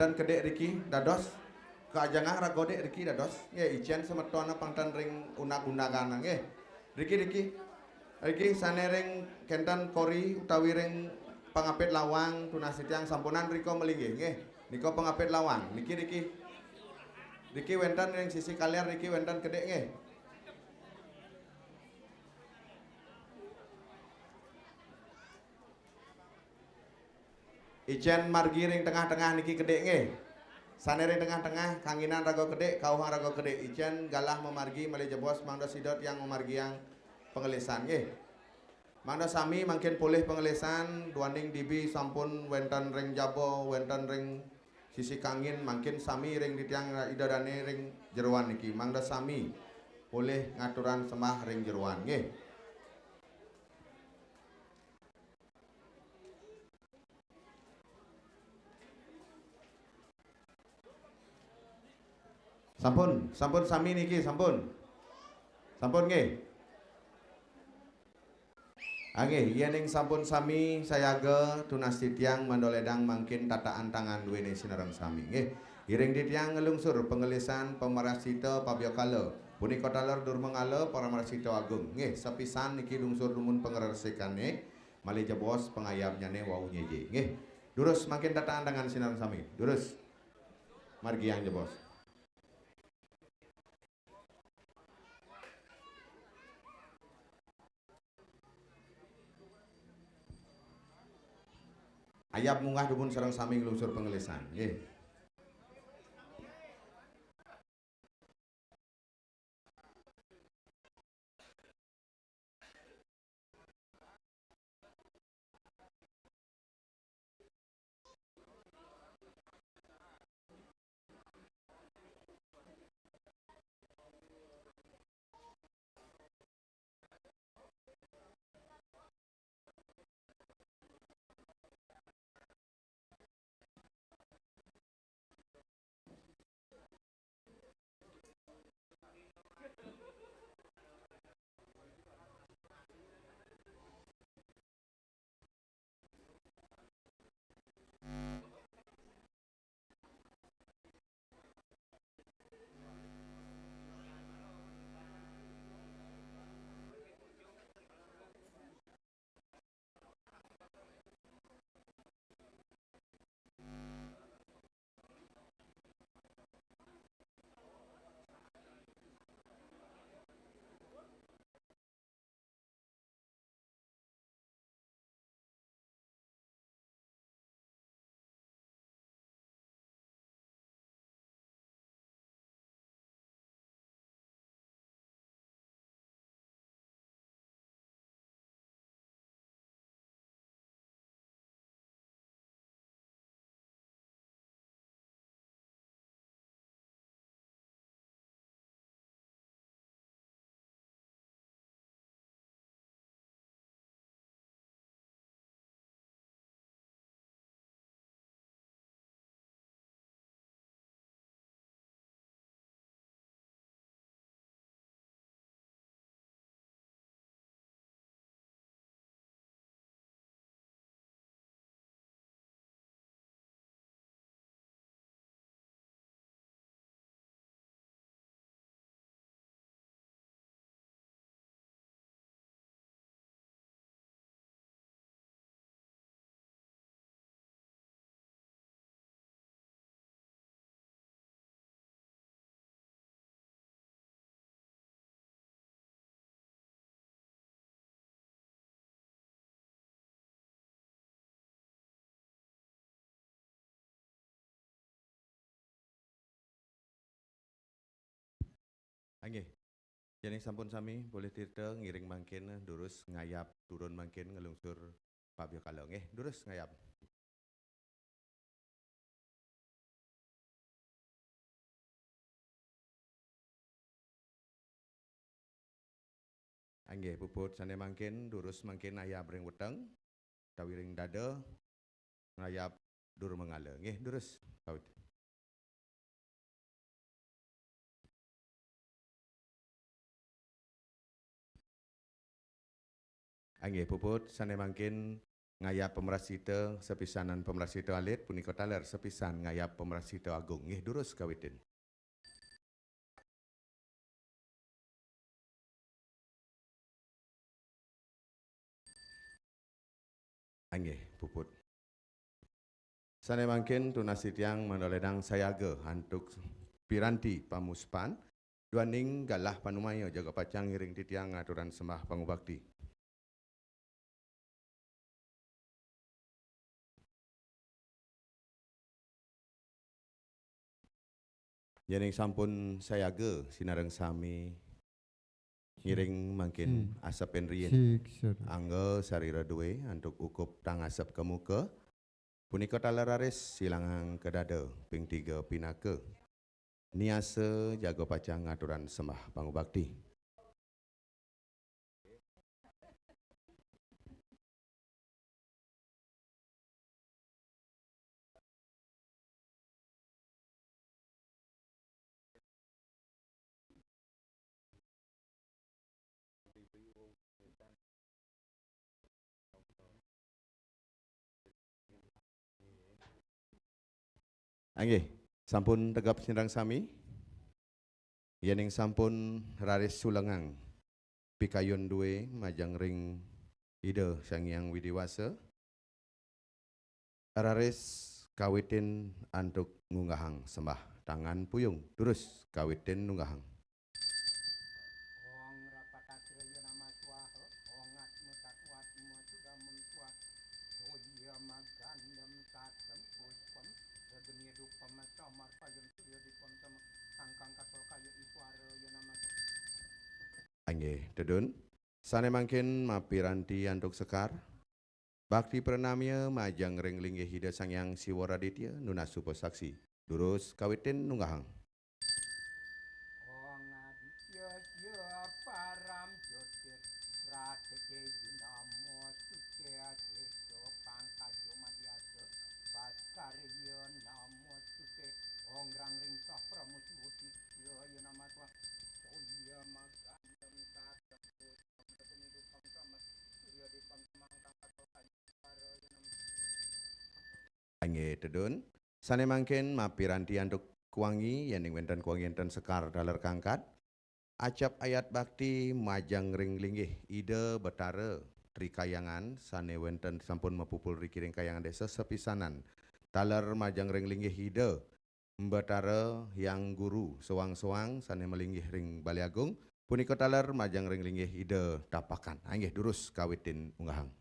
dan kedek Riki dados keajangah ragodek Riki dados nggih ijen semetona pangtan ring unak-unakan nggih Riki sanering kenten kori utawi ring pangapit lawang tunas tiyang sampunan rika melinggih nggih nika pangapit lawang Riki wenten ring sisi kalian Riki wenten kedek nggih ijen margi ring tengah-tengah niki kedek nggih sanering tengah-tengah kanginan raga kedek kauhang raga kedek ijen galah memargi malih jebos mangda sidot yang memargi yang pengelisan nggih mangda sami mangkin pulih pengelisan duaning dibi sampun wenten ring jabo wenten ring sisi kangin mangkin sami ring ditiang idadane ring jeroan niki mangda sami pulih ngaturan semah ring jeroan nggih sampun sami niki sampun nggih Nggih, yen sampun sami sayaga tunas titiang mandoledang mangkin tataan tangan duwene sinareng sami nggih. Iring titiang ngelungsur pengelisan pemarasita pabyakala. Punika taler dur mengala para marasita agung. Nggih, sepisan niki lungsur numun pangeresekane malih jebos pengayapnyane wau nyeje. Nggih. Durus mangkin tataan tangan sinareng sami. Durus. Margi yang jebos. Ayap munggah dupun sareng sami nglungsur pengelisan nggih. Nggih. Yen sampun sami boleh tirta ngiring mangkin durus ngayap turun mangkin ngelungsur pabyakala nggih. Durus ngayap. Nggih puput sane mangkin durus mangkin ayap ring weteng utawi ring dada ngayap dur mengala nggih durus kawit. Nggih puput sane mangkin ngayap pemerasita sepisanan pemerasita alit punika taler sepisan ngayap pemerasita agung nggih durus kawitin. Nggih puput. Sane mangkin tunasi tiang mendoledang sayaga antuk piranti pamuspan duaning galah panumayo jaga pacang ngiring titiang aturan sembah pangubakti. Jening sampun sayaga sinareng sami ngiring mangkin asap penrien angga sarira duwe antuk ukup tang asap ke muka punika talararis silangang kedada ping 3 pinaka niasa jaga pacang aturan sembah pangubakti. Nggih, sampun tegap sinareng sami. Yening sampun raris sulengang pikayun duwe majang ring ida Sang Hyang Widiwasa. Raris kawitin antuk ngunggahang sembah tangan puyung terus kawitin nunggahang. Nggih, dedun. Sane mangkin mapiranti antuk sekar. Bakti pranamya majang ring linggih hida Sang Hyang Siwaraditya nuna supa saksi. Durus kawitin nunggahang. Nggih, dedun. Sane mangkin mapiranti antuk kuangi yening wenten kuangi enten sekar daler kangkat. Acap ayat bakti majang ring linggih ide betara trikayangan sane wenten sampun mapupul rikiring kayangan desa sepisanan. Taler majang ring linggih ide betara yang guru sewang-sewang sane melinggih ring Balai Agung. Punika taler majang ring linggih ide tapakan. Nggih durus kawitin unggahang.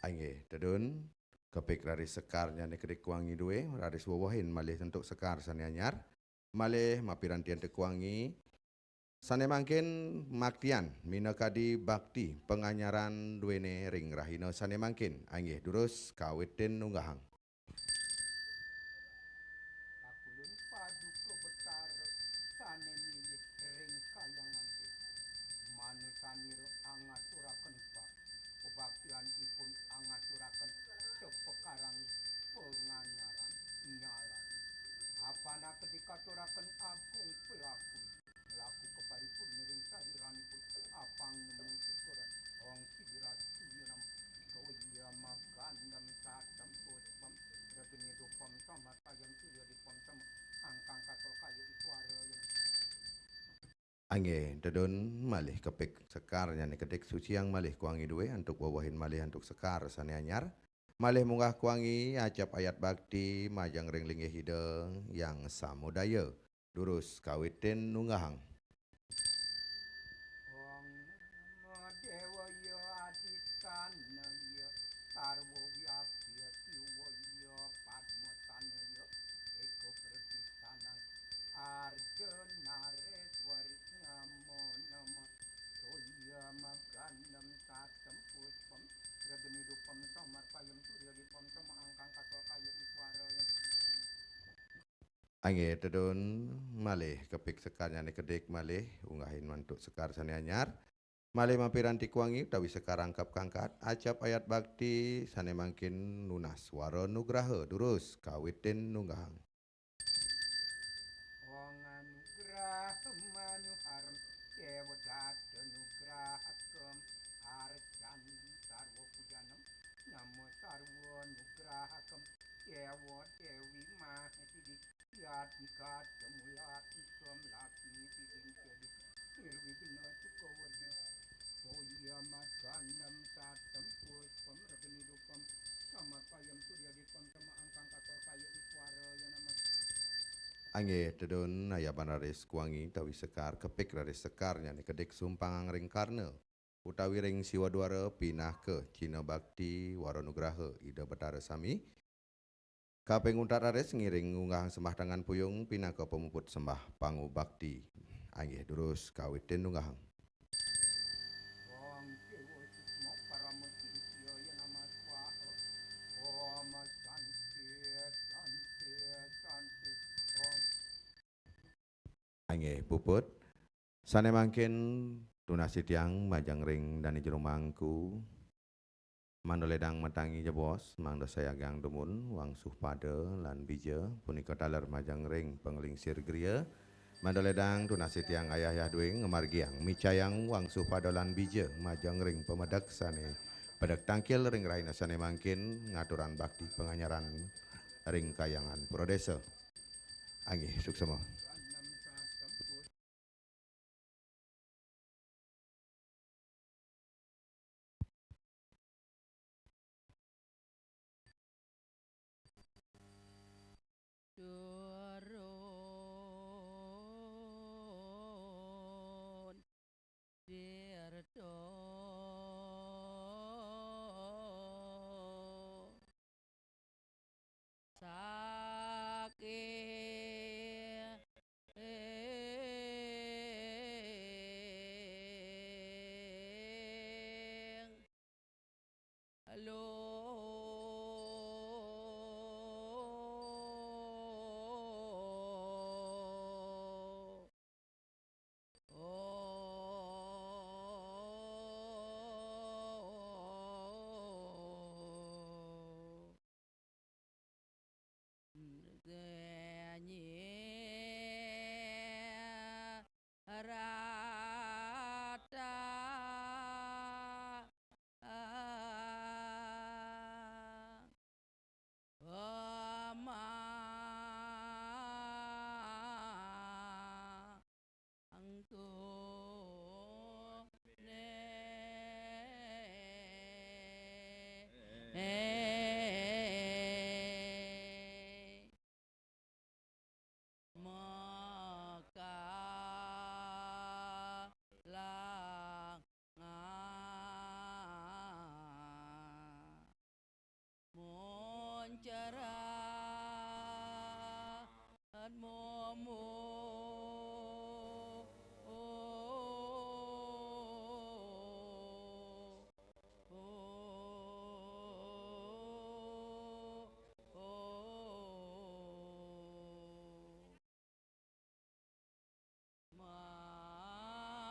Nggih, dedun kepik raris sekar nyane kedik kuangi duwe raris wawahin malih untuk sekar sane anyar malih mapiranti ante kuangi sane mangkin maktian minakadi bakti penganyaran duwene ring rahina sane mangkin. Nggih durus kawitin nunggahang. Nggih, dedun malih kepik sekar nyane kedik suciang malih kuangi duwe antuk wawahin malih antuk sekar sane anyar. Malih munggah kuangi acap ayat bakti majang ring linggih hida yang samudaya. Durus kawitin nunggahang. Angge tedun malih kepik sekarnya nih kedek malih unggahin mantuk sekar sani anyar malih mampiran tikuangi utawi sekar angkap kangkat acap ayat bakti sane mangkin nunas waro nugraha durus kawitin nunggahang. Ong anugrah manuharm dewa dada nugrahakam arjan sarwa pujanam namo sarwa nugrahakam dewa dewi mahasidi yat nikat kemulat ikam lakmi siding kedik nirwigna tukawardi Soyamat gandam satam puspam raganidupam samatpayam suryadipam sama angkang kakal kaya iswara yanamas. Angge tedun ayaban raris kuangi utawi sekar kepik raris sekarnya nih kedek sumpang ring karne utawi ring siwadwara pinah ke Cina Bakti waro nugraha ida betara sami kaping untat raris ngiring unggahang sembah tangan puyung pinah ke pemuput sembah pangu bakti angge durus kawitin unggahang. Om Dewa Sukma Parama Cintya Yanama Swaha Om Santi Santi Santi Om Angge puput sane mangkin tunasi tiang majang ring dani jero mangku mandoledang matangi jebos mangdo sayagang dumun wang suh pada lan bija punika taler majang ring penglingsir griya mandoledang tunasi tiang ayah duing ngemargiang micayang wang suh pada lan bija majang ring pemedak sane pedak tangkil ring raina sane mangkin ngaturan bakti penganyaran ring kayangan prodesa angge suksema. Ganam Satam Pus Turun Dirto Sakit Halo Moncarahan momo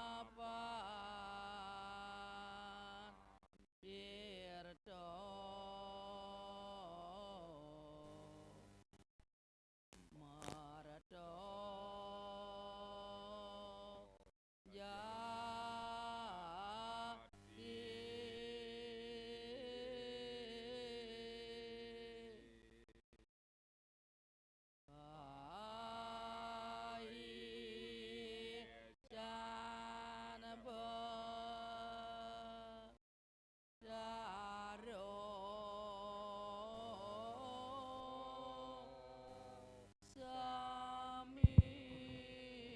Mapan Tirto Marato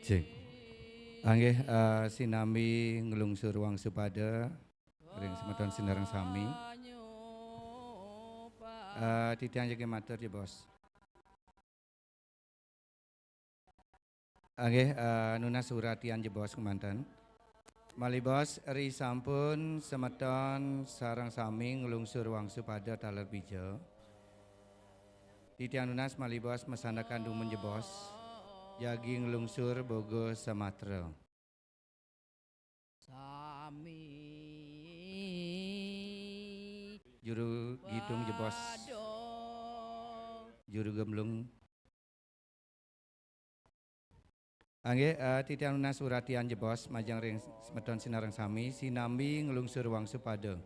Cek. Anggih sinambi ngelungsur wang supada ring semeton sinarang sami. Titiang jaga matur ya bos. Anggih nuna suratian ya bos kemantan. Mali bos ri sampun semeton sarang sami ngelungsur wang supada taler bija. Titiang lunas malibos mesandakan dumun jebos. Jagi ngelungsur bogo Sumatera. Sami Juru gitung jebos. Juru gemblung. Angge titiang lunas uratian jebos majang ring semeton sinarang sami sinambi ngelungsur wang supada.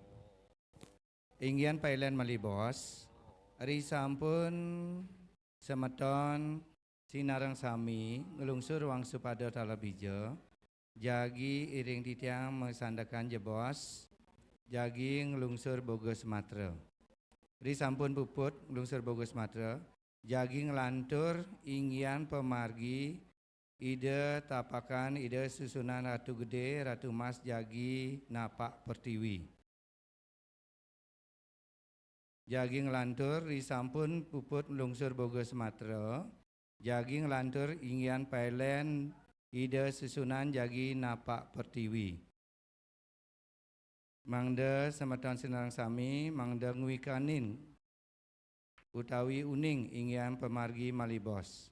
Inggian pailen malibos. Ari sampun semeton sinarang sami ngelungsur wang supada talabija. Jagi iring titiang mesandakan jebos. Jagi ngelungsur bogo Sumatera. Ari sampun puput ngelungsur bogo Sumatera. Jagi ngelantur inggian pemargi. Ide tapakan, ide susunan Ratu Gede, Ratu Mas Jagi Napak Pertiwi. Jagi ngelantur risampun puput melungsur bogo Sumatera. Jagi ngelantur inggian pailen ide susunan Jagi Napak Pertiwi. Mangda semeton sinarang sami, mangda ngwikanin utawi uning inggian pemargi malibos.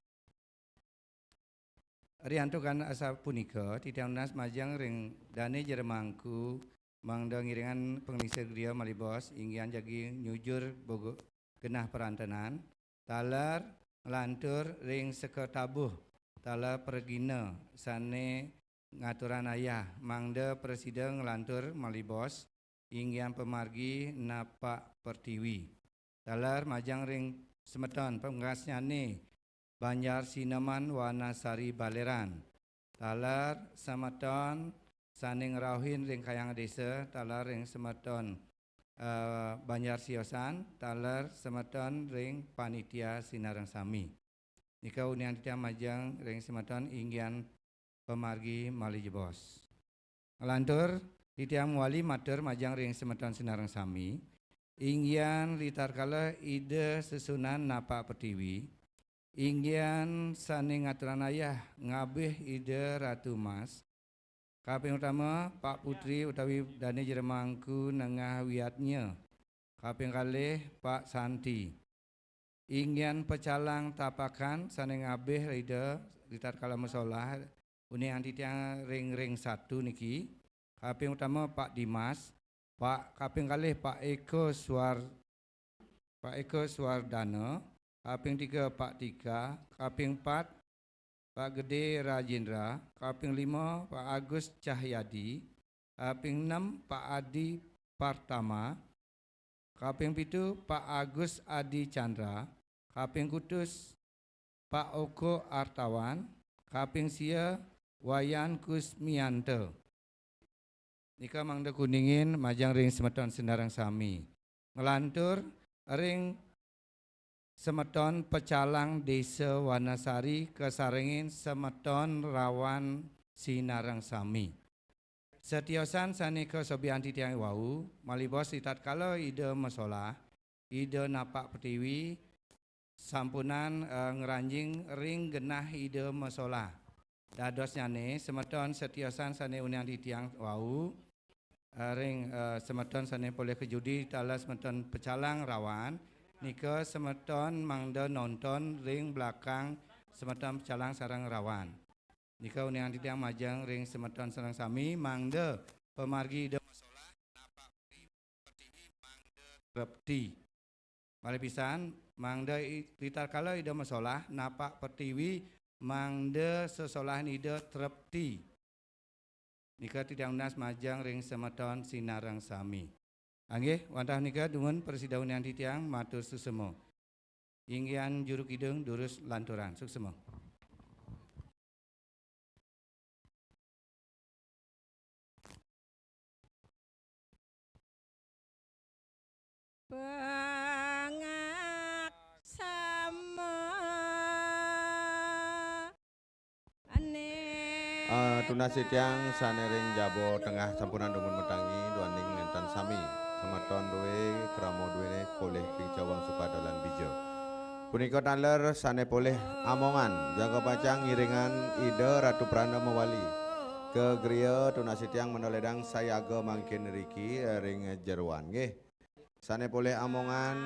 Rianto kan asa punika titiang lunas majang ring dane jeremangku mangda ngiringan pengelisir dia malibos inggian jagi nyujur bogo genah perantanan talar ngelantur ring seketabuh talar pergina sane ngaturan ayah mangda presiden ngelantur malibos inggian pemargi Napak Pertiwi talar majang ring semeton pengasnya nih Banjar Sineman Wanasari Baleran. Talar semeton saning rauhin ring kayang desa, talar ring semeton Banjar Siosan, talar semeton ring panitia sinarang sami. Nika unian titiang majang ring semeton inggian pemargi malijebos. Ngelantur titiang wali matur majang ring semeton sinarang sami. Inggian litar kala ide sesunan Napak Pertiwi. Inggian saning ngaturan ayah ngabih ide Ratu Mas. Kaping utama Pak Putri utawi dane jeremangku nengah wiatnya. Kaping kalih Pak Santi. Inggian pecalang tapakan saning ngabih ide litar kala musolah uni antitiang ring-ring satu niki. Kaping utama Pak Dimas. Kaping kalih Pak Eko Suardana. Kaping 3 Pak Tika, kaping 4 Pak Gede Rajendra, kaping 5 Pak Agus Cahyadi, kaping 6 Pak Adi Partama, kaping 7 Pak Agus Adi Chandra, kaping kutus Pak Oko Artawan, kaping sia Wayan Kusmianto. Nika mangda kuningin majang ring semeton sendarang sami. Ngelantur ring semeton pecalang desa Wanasari kesaringin semeton rawan sinarang sami. Setiosan sanika sobian titiang wau malibos itat kala ide masalah ide Napak Pertiwi sampunan ngeranjing ring genah ide masalah. Dados nyane semeton setiosan sane unian titiang wau ring semeton sane boleh kejudi tala semeton pecalang rawan. Nika semeton mangda nonton ring belakang semeton pecalang sarang rawan. Nika unian titiang majang ring semeton sarang sami mangda pemargi ide masalah Napak Pertiwi mangda repti. Malih pisan mangda litar kala ide masalah Napak Pertiwi mangda sesolahan ide trepti. Nika titiang lunas majang ring semeton sinarang sami. Anggih wantah nika dungun persidaunian titiang matur susemo. Inggian juru kidung durus lanturan suksemo. Pengak sama Tunas sitiang sanering jabo tengah sampunan dumun metangi duaning ngenten sami. Semeton duwe kramo duwene poleh ping cawang supadalan bijo. Punika taler sane poleh amongan jaga pacang ngiringan ide Ratu Prana Mewali. Ke griya tunas sitiang menoledang sayaga mangkin riki ring jeruan nggih. Sane poleh amongan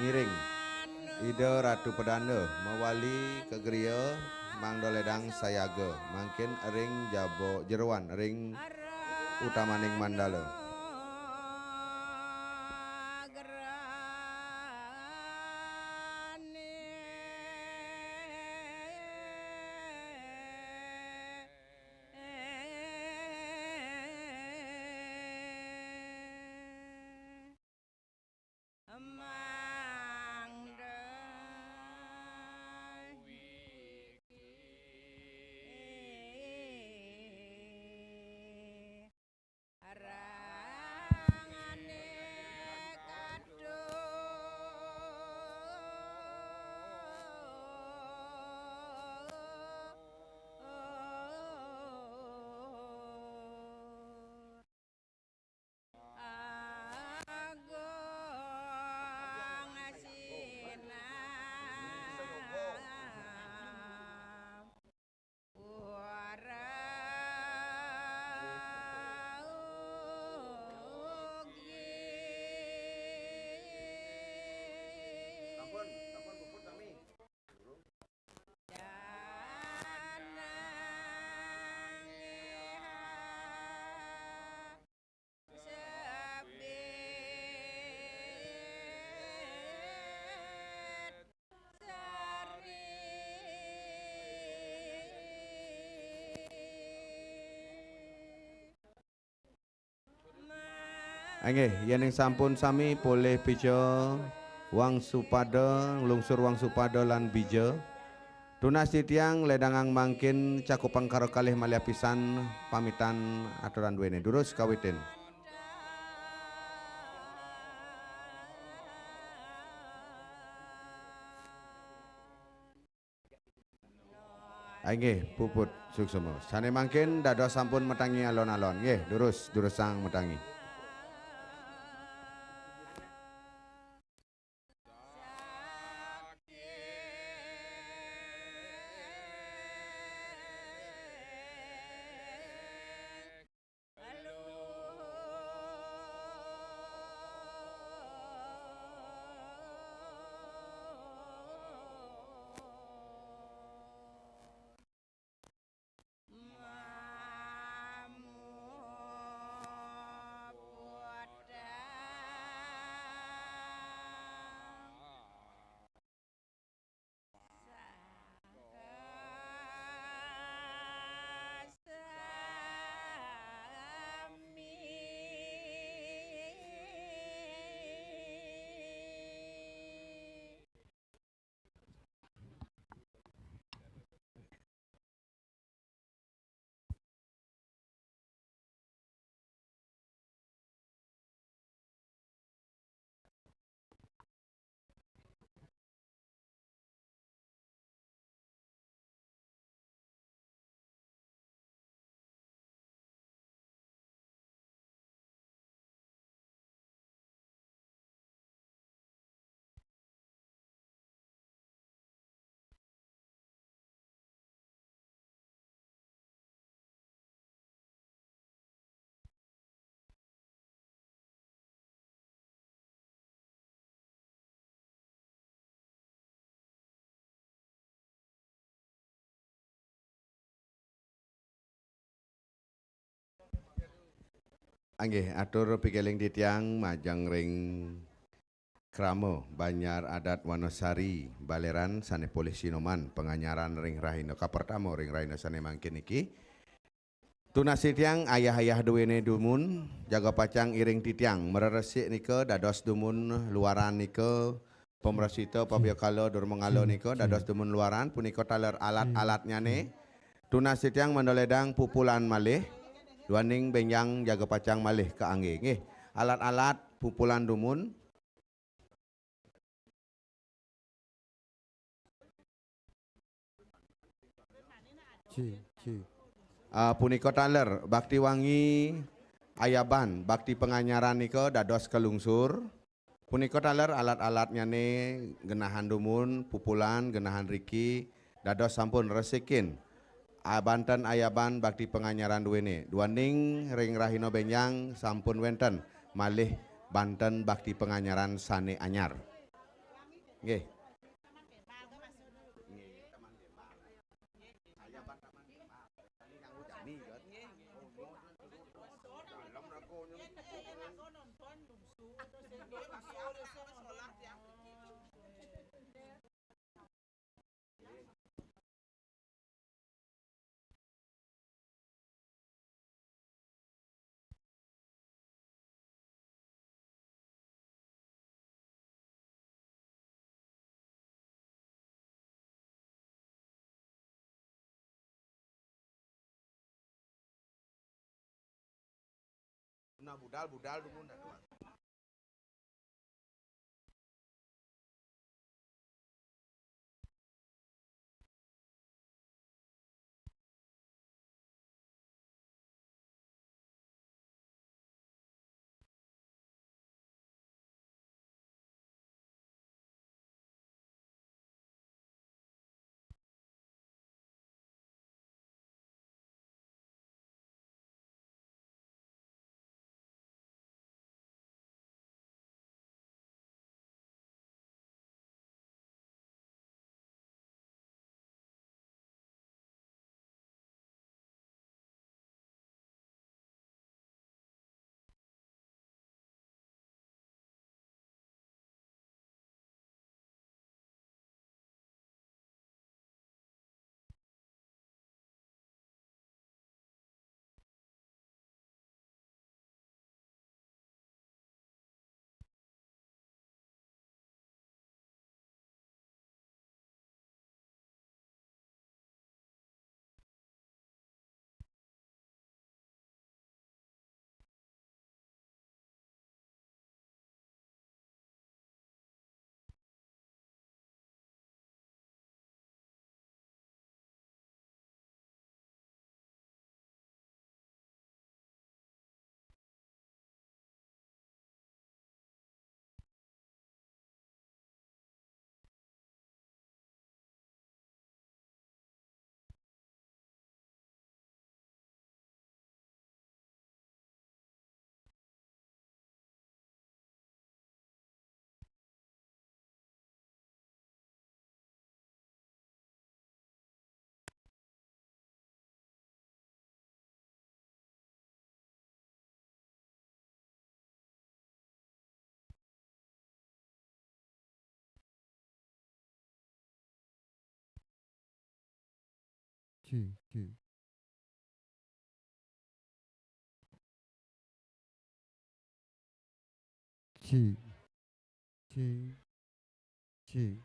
ngiring Ida Ratu Pedanda mewali ke griya mangdoledang sayaga mangkin ring jabo jeroan ring utamaning mandala. Nggih, yen sampun sami boleh bija wang supada, lungsur wang supada lan bija. Tunas titiang ledangang mangkin cakupang karo kalih malih pisan pamitan aturan duwene. Durus kawitin. Nggih, puput suksema. Sane mangkin dados sampun metangi alon-alon. Nggih, durus sang metangi. Nggih, atur pikeling titiang majang ring kramo Banyar Adat Wonosari Baleran sane polisi noman penganyaran ring rahina kapertamo ring rahina sane mangkin iki. Tunas titiang ayah-ayah duwene dumun jaga pacang iring titiang mereresik nika dados dumun luaran nika pemresita pabyakala dur mengalo nika dados dumun luaran punika taler alat-alatnyane. Tunas titiang mendoledang pupulan malih duaning benjang jaga pacang malih ke angge. Nggih, alat-alat pupulan dumun. Punika taler bakti wangi ayaban bakti penganyaran nika dados kelungsur. Punika taler alat-alatnya ne genahan dumun, pupulan, genahan riki dados sampun resikin. Banten ayaban bakti penganyaran duwene. Duaning ring rahino benjang sampun wenten malih Banten bakti penganyaran sane anyar. Nggih. Nah budal dulu ndak. Chi, chi, chi, chi, chi.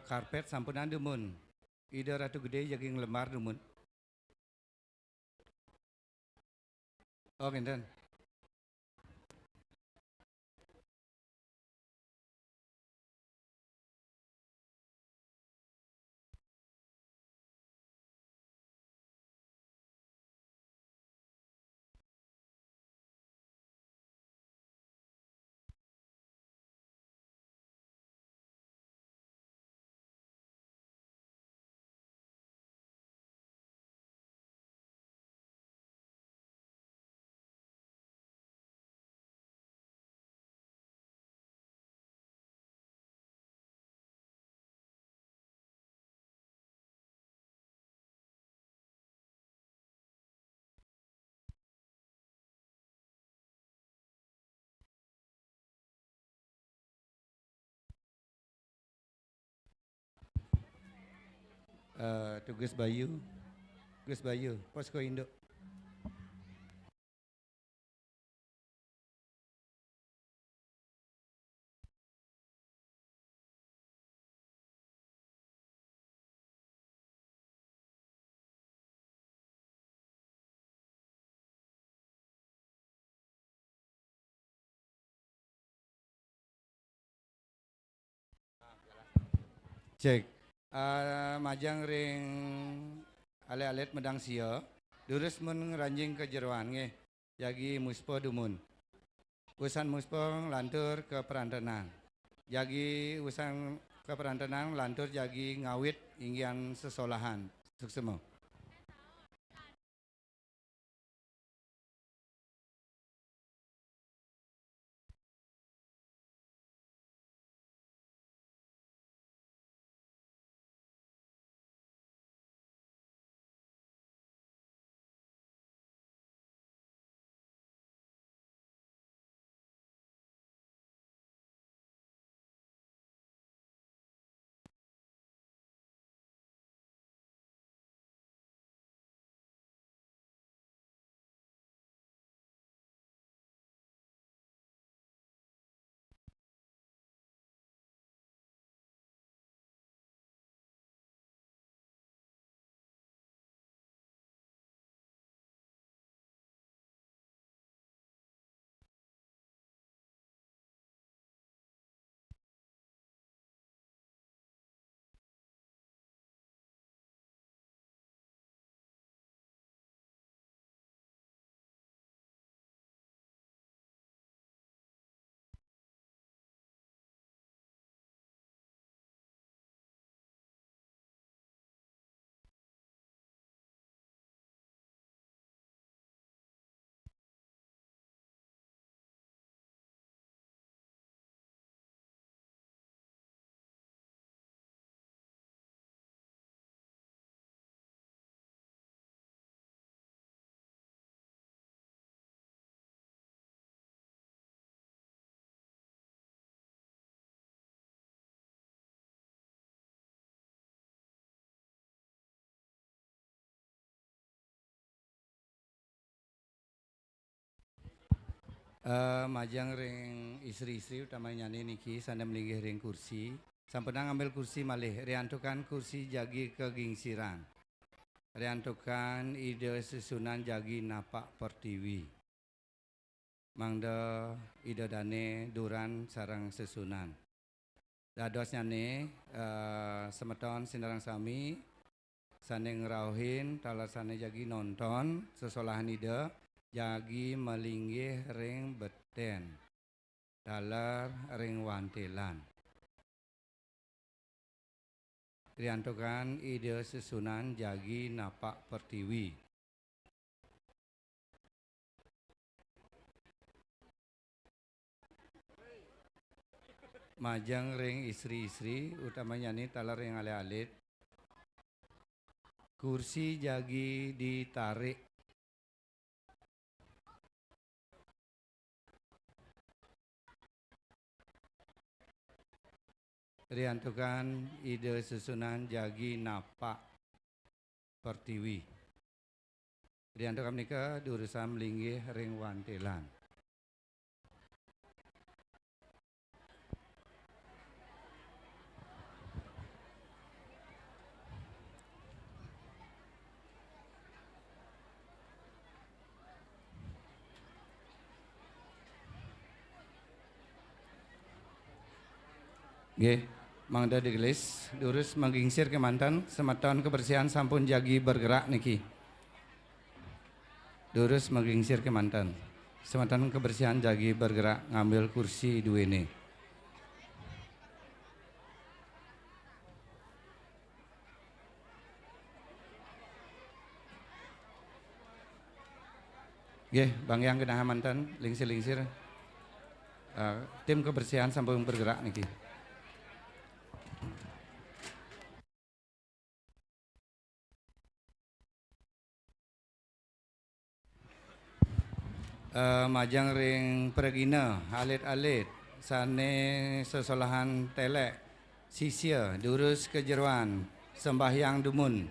Karpet sampunan dumun. Ida Ratu Gede jaging lembar dumun. Oh, ngenten. Tugas Bayu, Posko Induk. Cek. Majang ring alet-alet medang sia. Durus mun ranjing ke jeroan nge. Jagi muspo dumun. Usan muspo lantur ke perantanan. Jagi usan ke perantanan lantur jagi ngawit inggian sesolahan. Suksemo. Majang ring istri-istri utamanya niki sana melinggih ring kursi. Sampena ngambil kursi malih. Riantukan kursi jagi kegingsiran. Riantukan ide susunan jagi napak pertiwi. Mangda ide dane duran sarang susunan. Dadosnya nih semeton sinarang sami. Sane ngerauhin talasane jagi nonton sesolahan ide. Jagi melinggih ring beten, dalar ring wantelan. Riantokan ide susunan jagi napak pertiwi. Majang ring istri-istri, utamanya nih talar ring alit-alit. Kursi jagi ditarik. Riantukan ide susunan jagi napak pertiwi. Riantukan menika durusan melinggih ring wantelan. Nggih, mangda digelis, durus menggingsir kemanten, semeton kebersihan sampun jagi bergerak niki. Durus menggingsir kemanten, semeton kebersihan jagi bergerak ngambil kursi duwene. Nggih, Bang yang genah manten, lingsir-lingsir. Tim kebersihan sampun bergerak niki. Majang ring pregina alit-alit sane sesolahan telek sisia durus kejeruan sembahyang dumun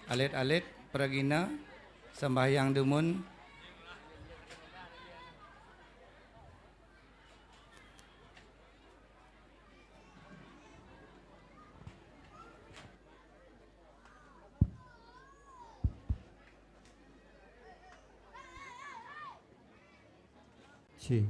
alit-alit pregina sembahyang dumun C.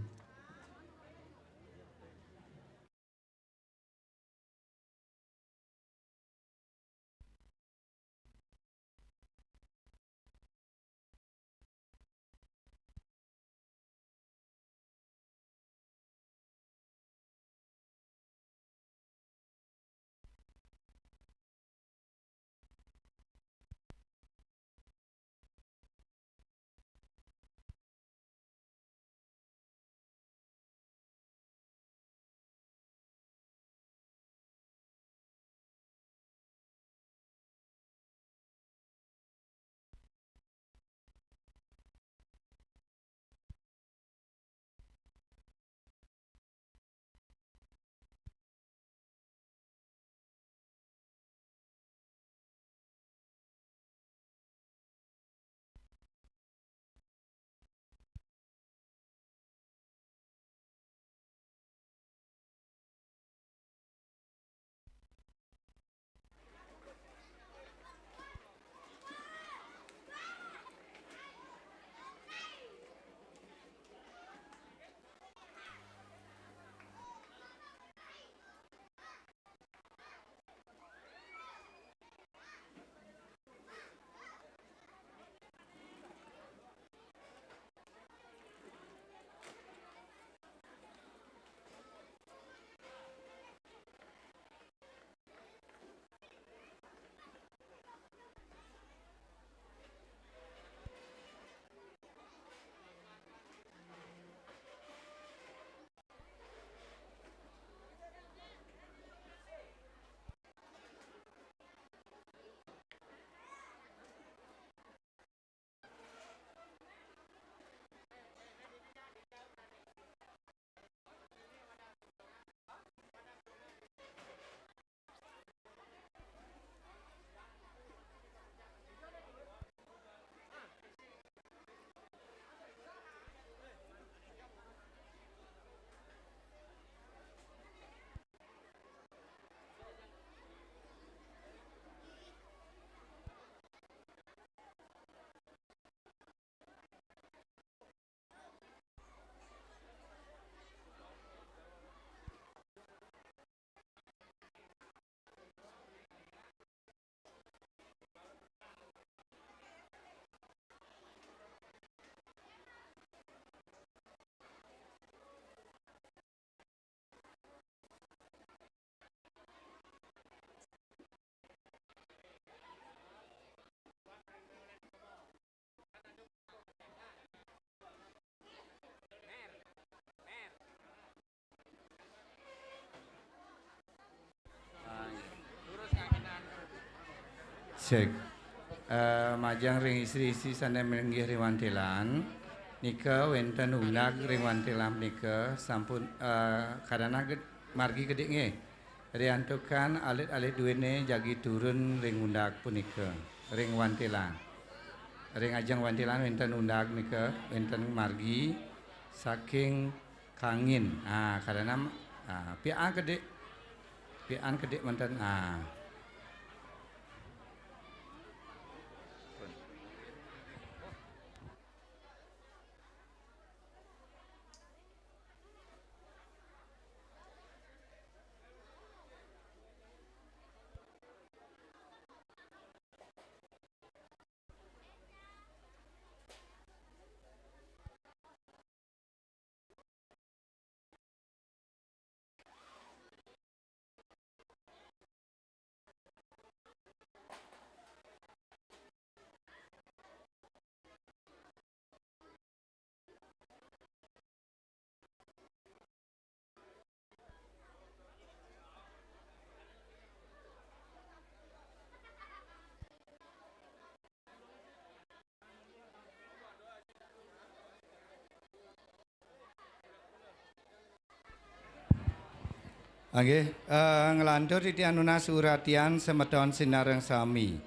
Cek. Majang ring istri-istri sana melenggih riwantilan. Nika wenten undag riwantilan nika sampun kadana margi gede nge. Riantukan alit-alit duwene jagi turun ring undag punika. Ring wantilan. Ring ajang wantilan wenten undag nika wenten margi saking kangin. Kadana pian gede. Pian gede wenten Nggih, ngelantur titian nunas uratian semeton sinareng sami.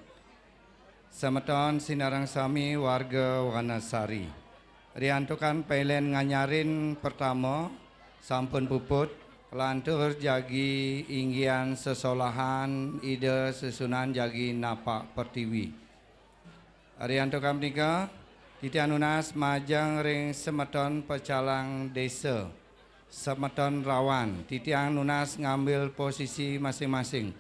Semeton sinareng sami warga Wanasari. Riantukan pailen nganyarin pertama sampun puput lantur jagi inggian sesolahan ide susunan jagi napak pertiwi. Riantukan menika titian nunas majang ring semeton pecalang desa. Semeton rawan, titiang nunas ngambil posisi masing-masing.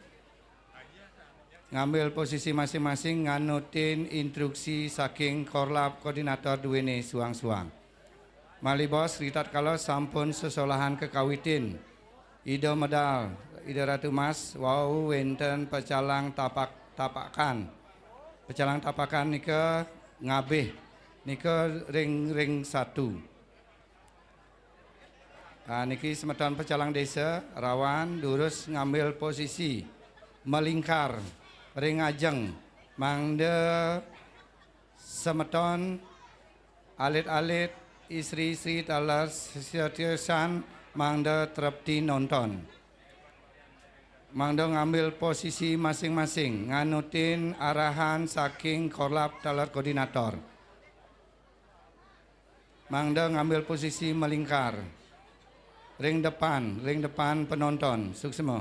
Ngambil posisi masing-masing nganutin instruksi saking korlap koordinator duwene suang-suang. Malibos ritat kalau sampun sesolahan kekawitin. Ida medal, Ida Ratu Mas, wau wenten pecalang tapakan. Pecalang tapakan nika ngabih, nika ring satu. Niki semeton pecalang desa rawan durus ngambil posisi melingkar ring ajeng mangde semeton alit-alit istri-istri talar setiasan mangde trepti nonton. Mangde ngambil posisi masing-masing nganutin arahan saking korlap talar koordinator. Mangde ngambil posisi melingkar. Ring depan penonton, suksema.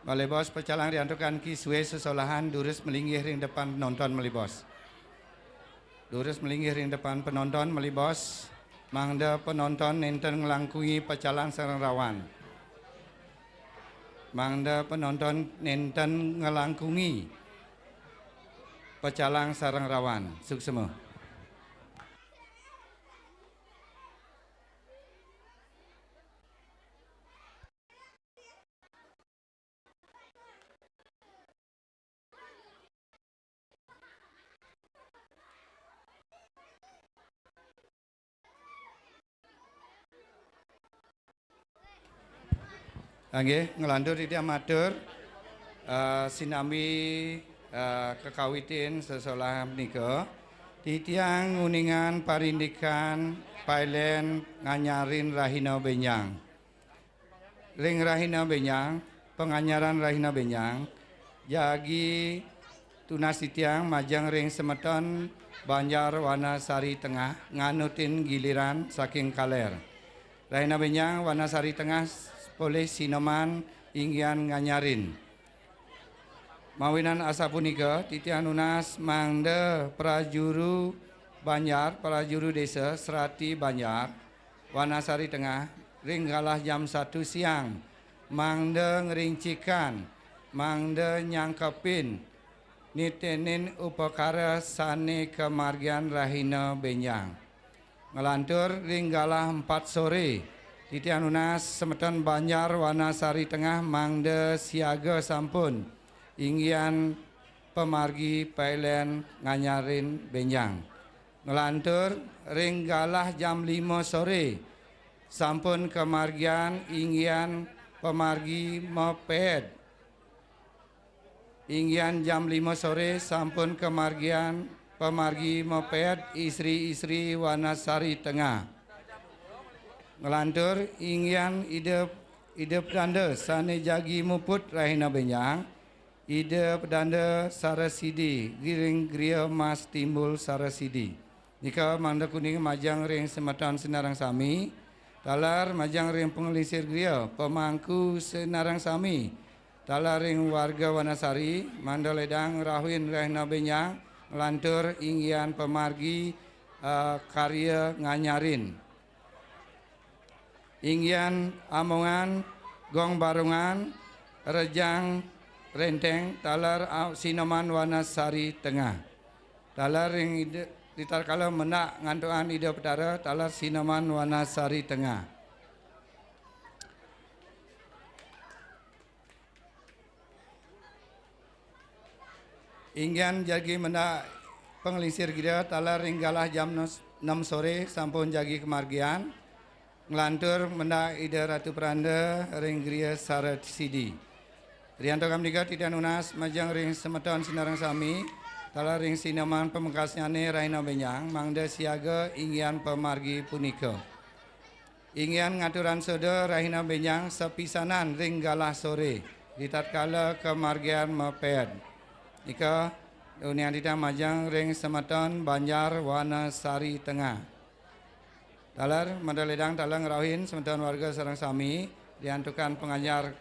Malibos pecalang diantukan ki suwe sesolahan durus melinggih ring depan penonton malibos. Durus melinggih ring depan penonton melibos mangda penonton nenten ngelangkungi pecalang sareng rawan. Mangda penonton nenten ngelangkungi pecalang sareng rawan. Suksema. Nggih, ngelantur di amatur sinambi kekawitin sesolahan menika titiang nguningan parindikan pailen nganyarin Rahina Benyang. Ring Rahina Benyang, penganyaran Rahina Benyang jagi tunas titiang majang ring semeton Banjar Wanasari Tengah nganutin giliran saking kaler. Rahina Benyang Wanasari Tengah oleh sinoman inggian nganyarin. Mawinan asa punika titian nunas mangde prajuru Banjar, prajuru desa Serati Banjar, Wanasari Tengah, ring galah jam 1 siang, mangde ngerincikan, mangde nyangkepin, nitenin upakara sane kemargian Rahina Benyang. Ngelantur ring galah 4 sore, titian nunas semeton Banjar Wanasari Tengah mangde siaga sampun inggian pemargi pailen nganyarin Benyang. Ngelantur ring galah jam 5 sore sampun kemargian inggian pemargi moped. Inggian jam 5 sore sampun kemargian pemargi moped istri-istri Wanasari Tengah. Ngelantur inggian ide pedanda sane jagi muput Rahina Benyang, ide pedanda Sarasidi, giring gria mas timbul Sarasidi. Nika mangda kuning majang ring semeton senarang sami, talar majang ring pengelisir gria pemangku senarang sami, talar ring warga Wanasari, manda ledang rahuin Rahina Benyang, ngelantur inggian pemargi karya nganyarin. Inggian amongan, gong barungan, rejang, renteng, talar sinoman Wanasari Tengah. Talar yang ditarkala menak ngantuan ide petara, talar sinoman Wanasari Tengah. Inggian jagi menak pengelisir gida, talar ringgalah jam 6 sore sampun jagi kemargian. ngelantur menda ida Ratu Peranda ring Gria Sarat Sidi. Rianto kamnika tidak nunas majang ring semeton sinarang sami tala ring sinaman pemekasnyane Raina Benyang mangda siaga inggian pemargi punika. Inggian ngaturan sodo Raina Benyang sepisanan ring galah sore di tatkala kemargian meped. Ika unian tidak majang ring semeton Banjar Wanasari Tengah. Talar mendaledang talang rauhin semeton warga sareng sami diantukan pengajar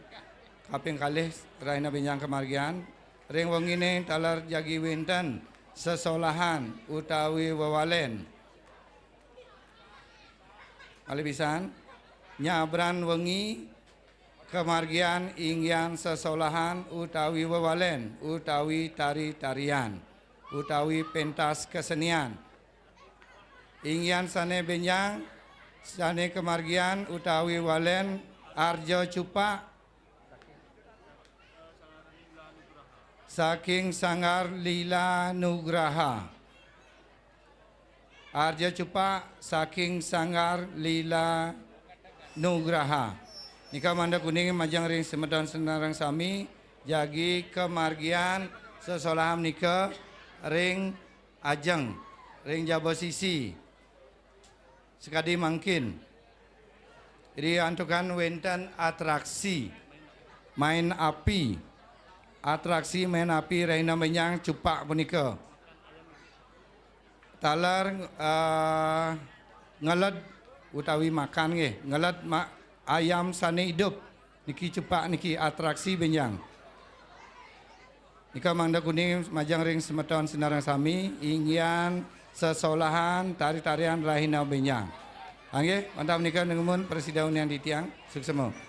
kaping kalih Raina Benyang kemargian ring wengine talar jagi winten sesolahan utawi wewalen alibisan nyabran wengi kemargian inggian sesolahan utawi wewalen utawi tari-tarian utawi pentas kesenian inggian sane Benyang sane kemargian utawi walen arjo cupak saking Sanggar Lila Nugraha. Arja cupak saking Sanggar Lila Nugraha. Nika manda kuning majang ring semeton senarang sami jagi kemargian sesolaham nika ring ajeng ring jabosisi sekadi mangkin. Jadi antukan wenten atraksi main api. Atraksi main api Raina Benyang cupak punika. Talar ngeled utawi makan nggih, ngeled ayam sane hidup. Niki cupak niki atraksi Benyang. Nika mangda kuning majang ring semeton sinarang sami inggian sesolahan tari-tarian Raina Benyang. Nggih, mantap nika nengemun presida unian ditiang suksemo.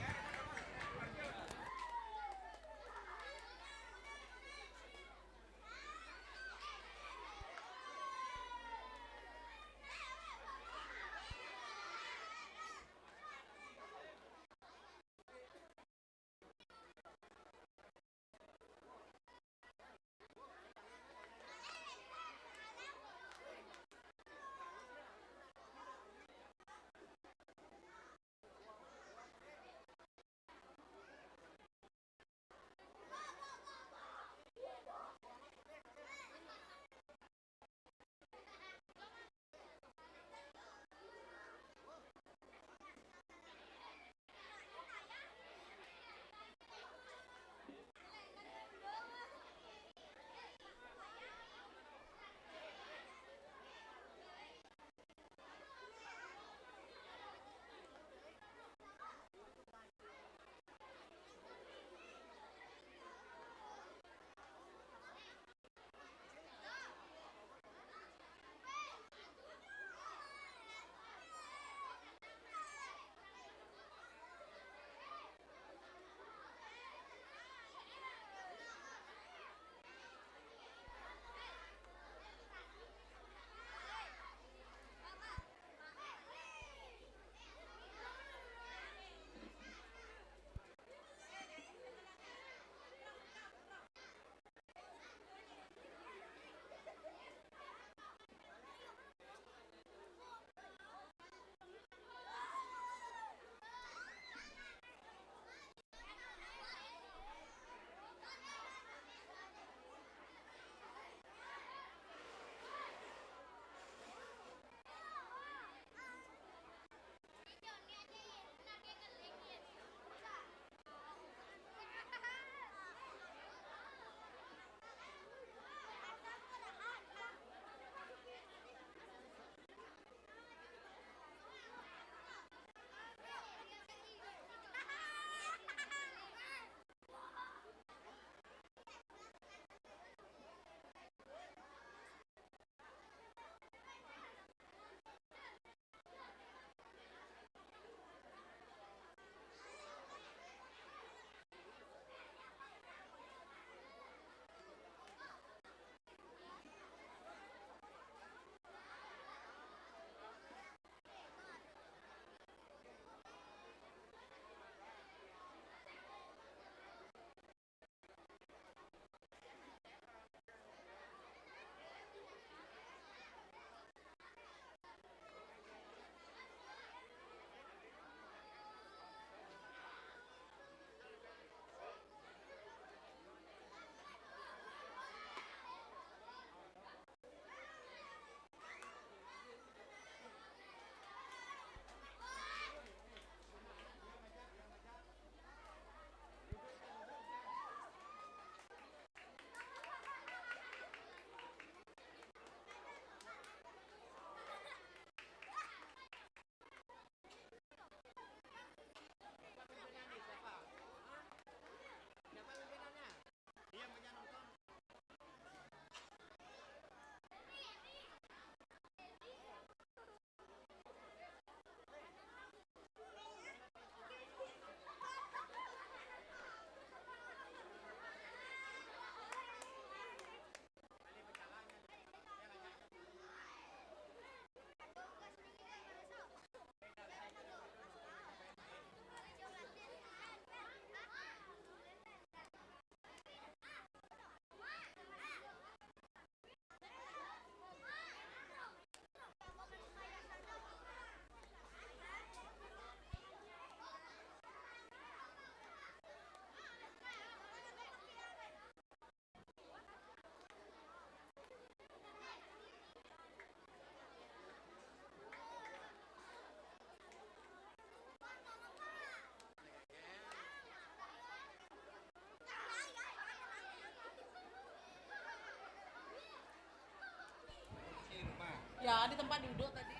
Ya di tempat duduk tadi.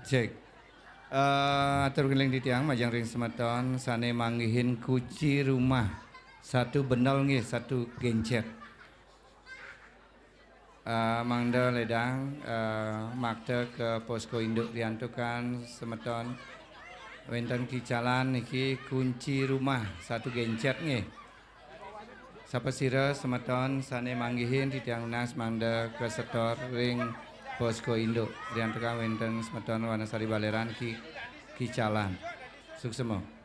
Cek. Atur keling ditiang majang ring semeton sane manggihin kunci rumah. Satu benol nggih, satu gencet. Mangda ledang makta ke posko induk diantukan semeton wenten kicalan niki kunci rumah satu gencet nggih. Sapa sira semeton sane manggihin ditiang nas mangda ke setor ring posko induk diantukan wenten semeton Wanasari Baleran kicalan. Suksemo.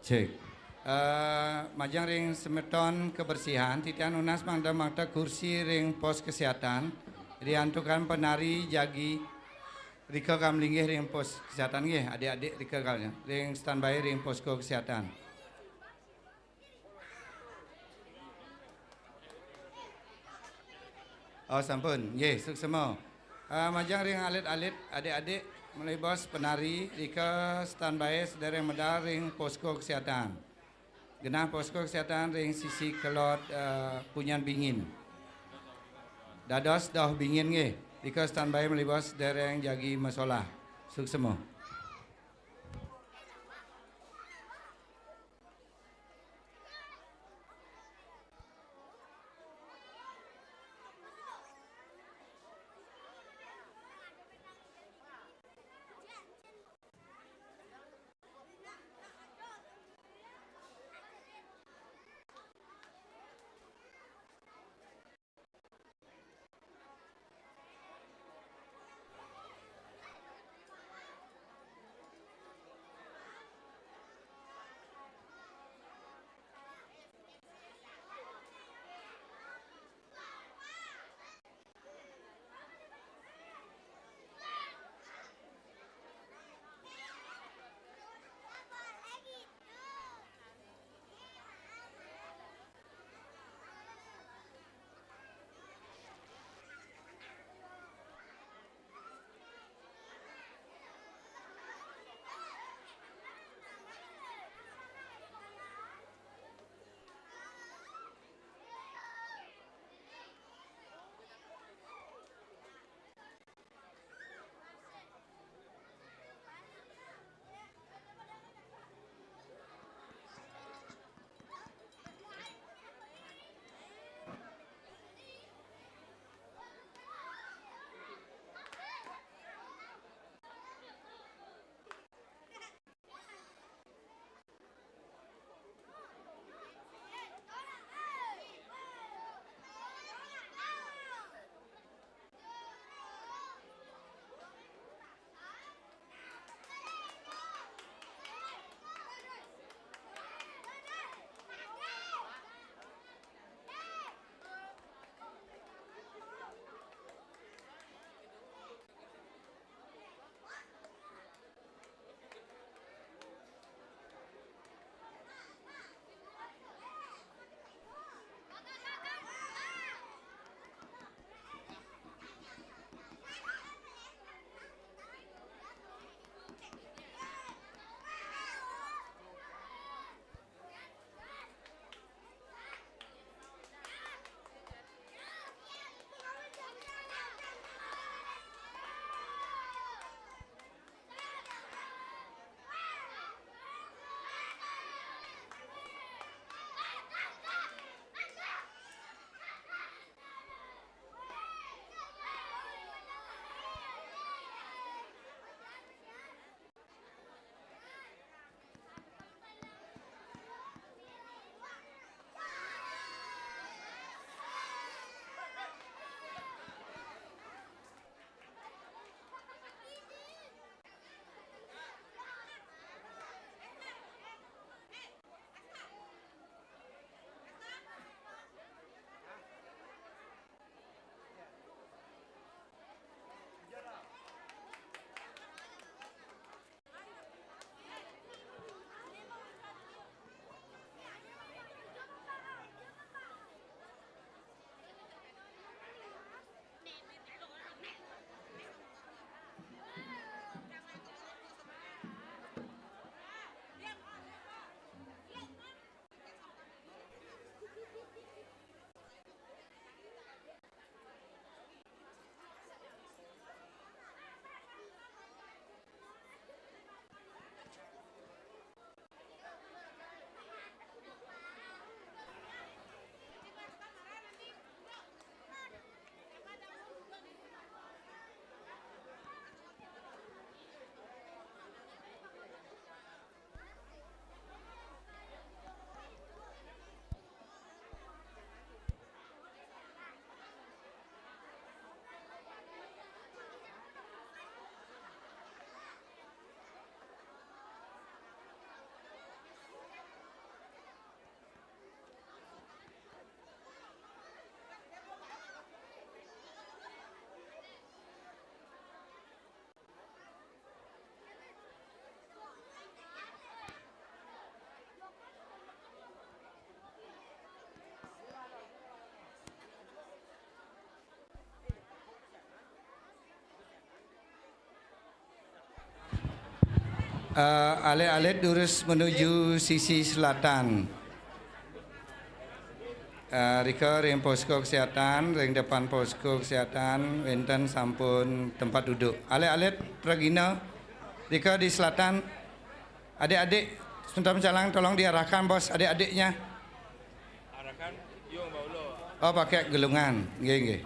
Cek. Majang ring semeton kebersihan, titian unas mangda makta kursi ring pos kesehatan, diantukan penari jagi Rika kamlinggih ring pos kesehatan nggih, adik-adik Rika kalnya, ring standby ring posko kesehatan. Oh sampun, nggih, suksema. Majang ring alit-alit adik-adik mulai bos penari Rika standby sedereng medal ring posko kesehatan. Genah posko kesehatan ring sisi kelot punyan bingin. Dados dah bingin nggih. Rika standby mulai bos sedereng jagi masalah. Suksema. Alit-alit lurus menuju sisi selatan. Rika ring posko kesehatan, ring depan posko kesehatan, wenten sampun tempat duduk. Alit-alit Pragina, Rika di selatan. Adik-adik, sebentar mencalang, tolong diarahkan bos adik-adiknya. Arahkan, yung baulo. Oh pakai gelungan, nggih.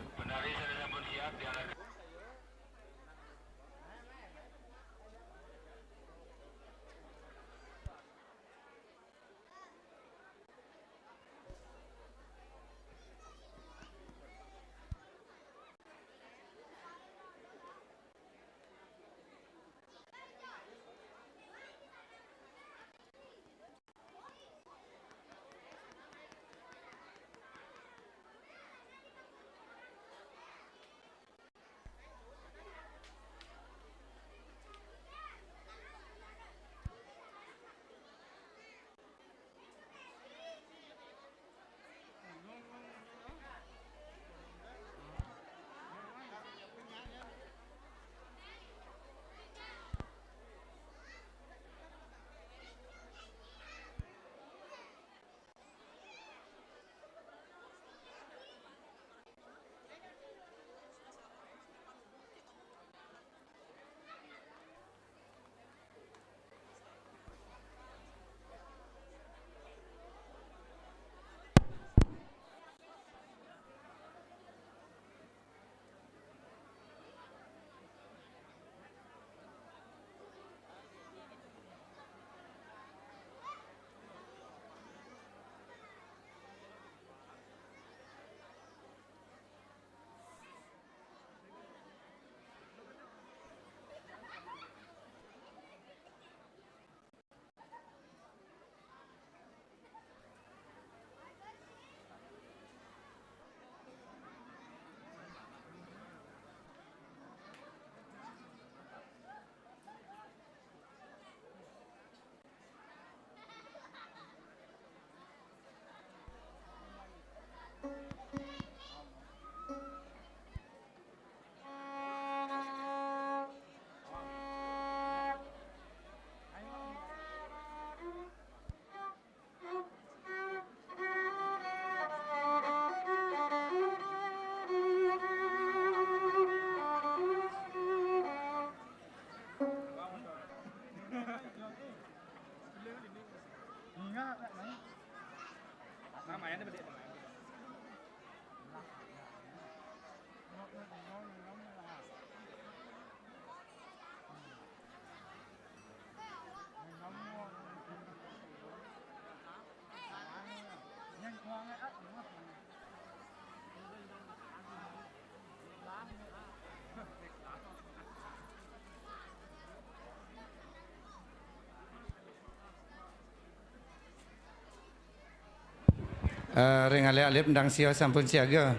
Ring alit-alit mendang sia sampun siaga.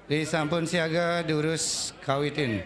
Di sampun siaga diurus kawitin.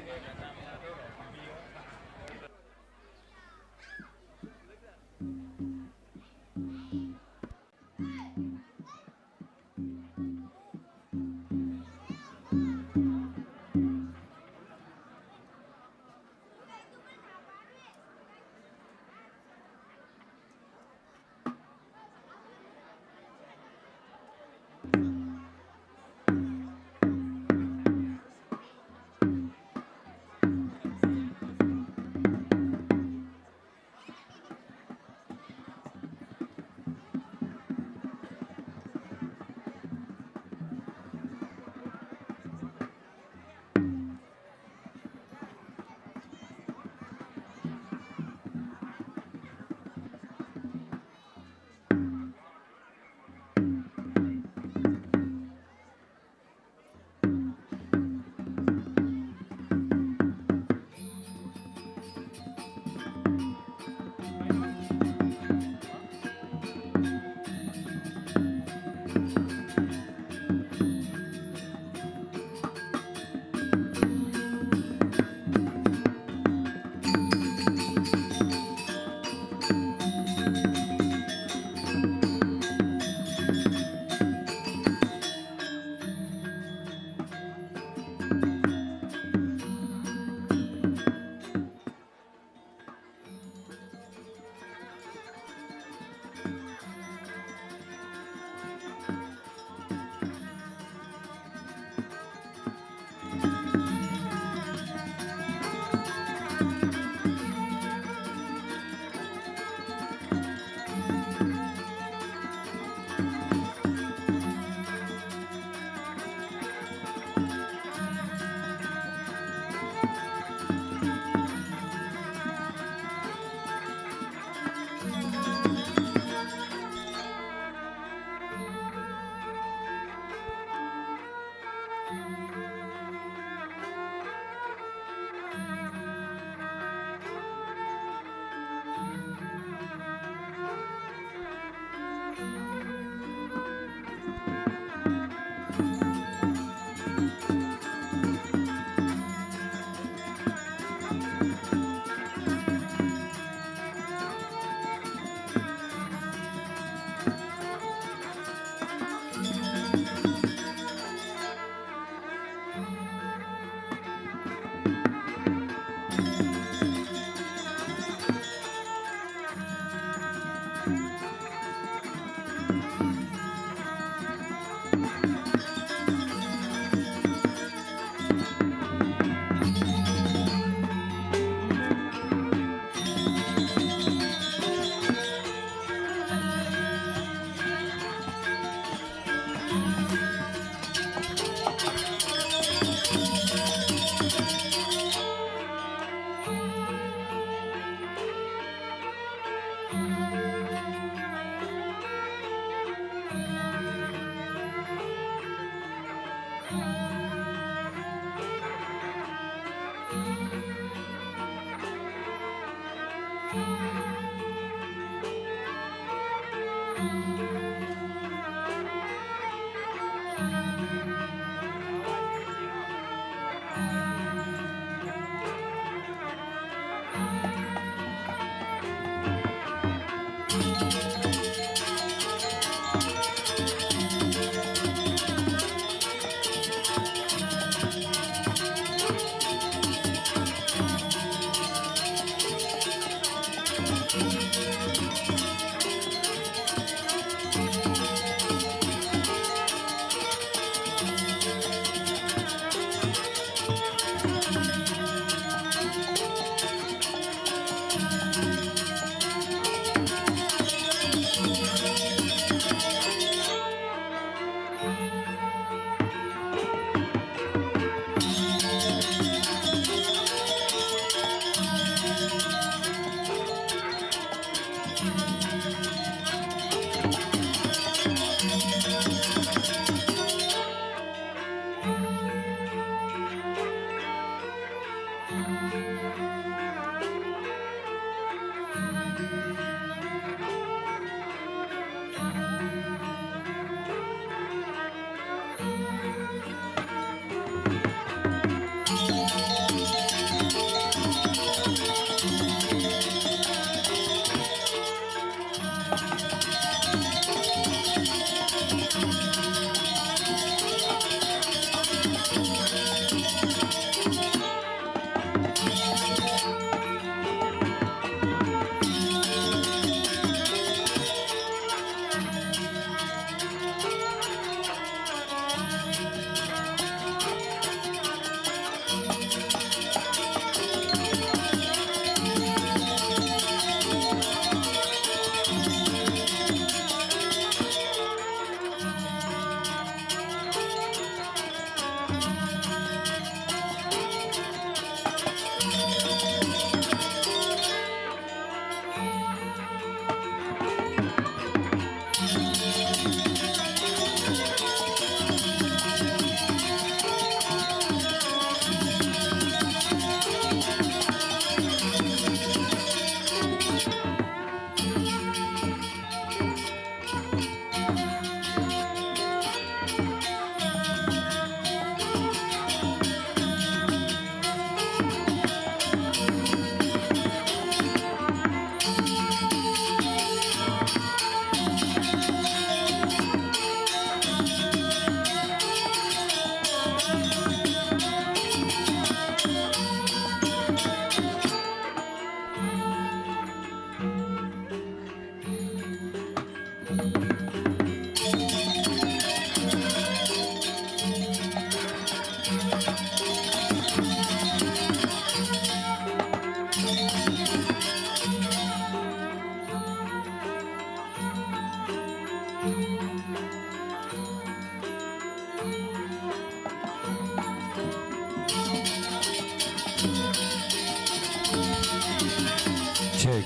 Cek.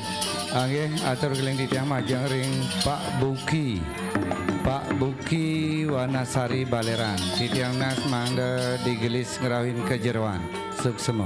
Nggih, atur keling titiang majang ring Pak Buki. Pak Buki Wanasari Balerang. Titiang nas mangga digelis ngerawin kejeruan. Suksemo.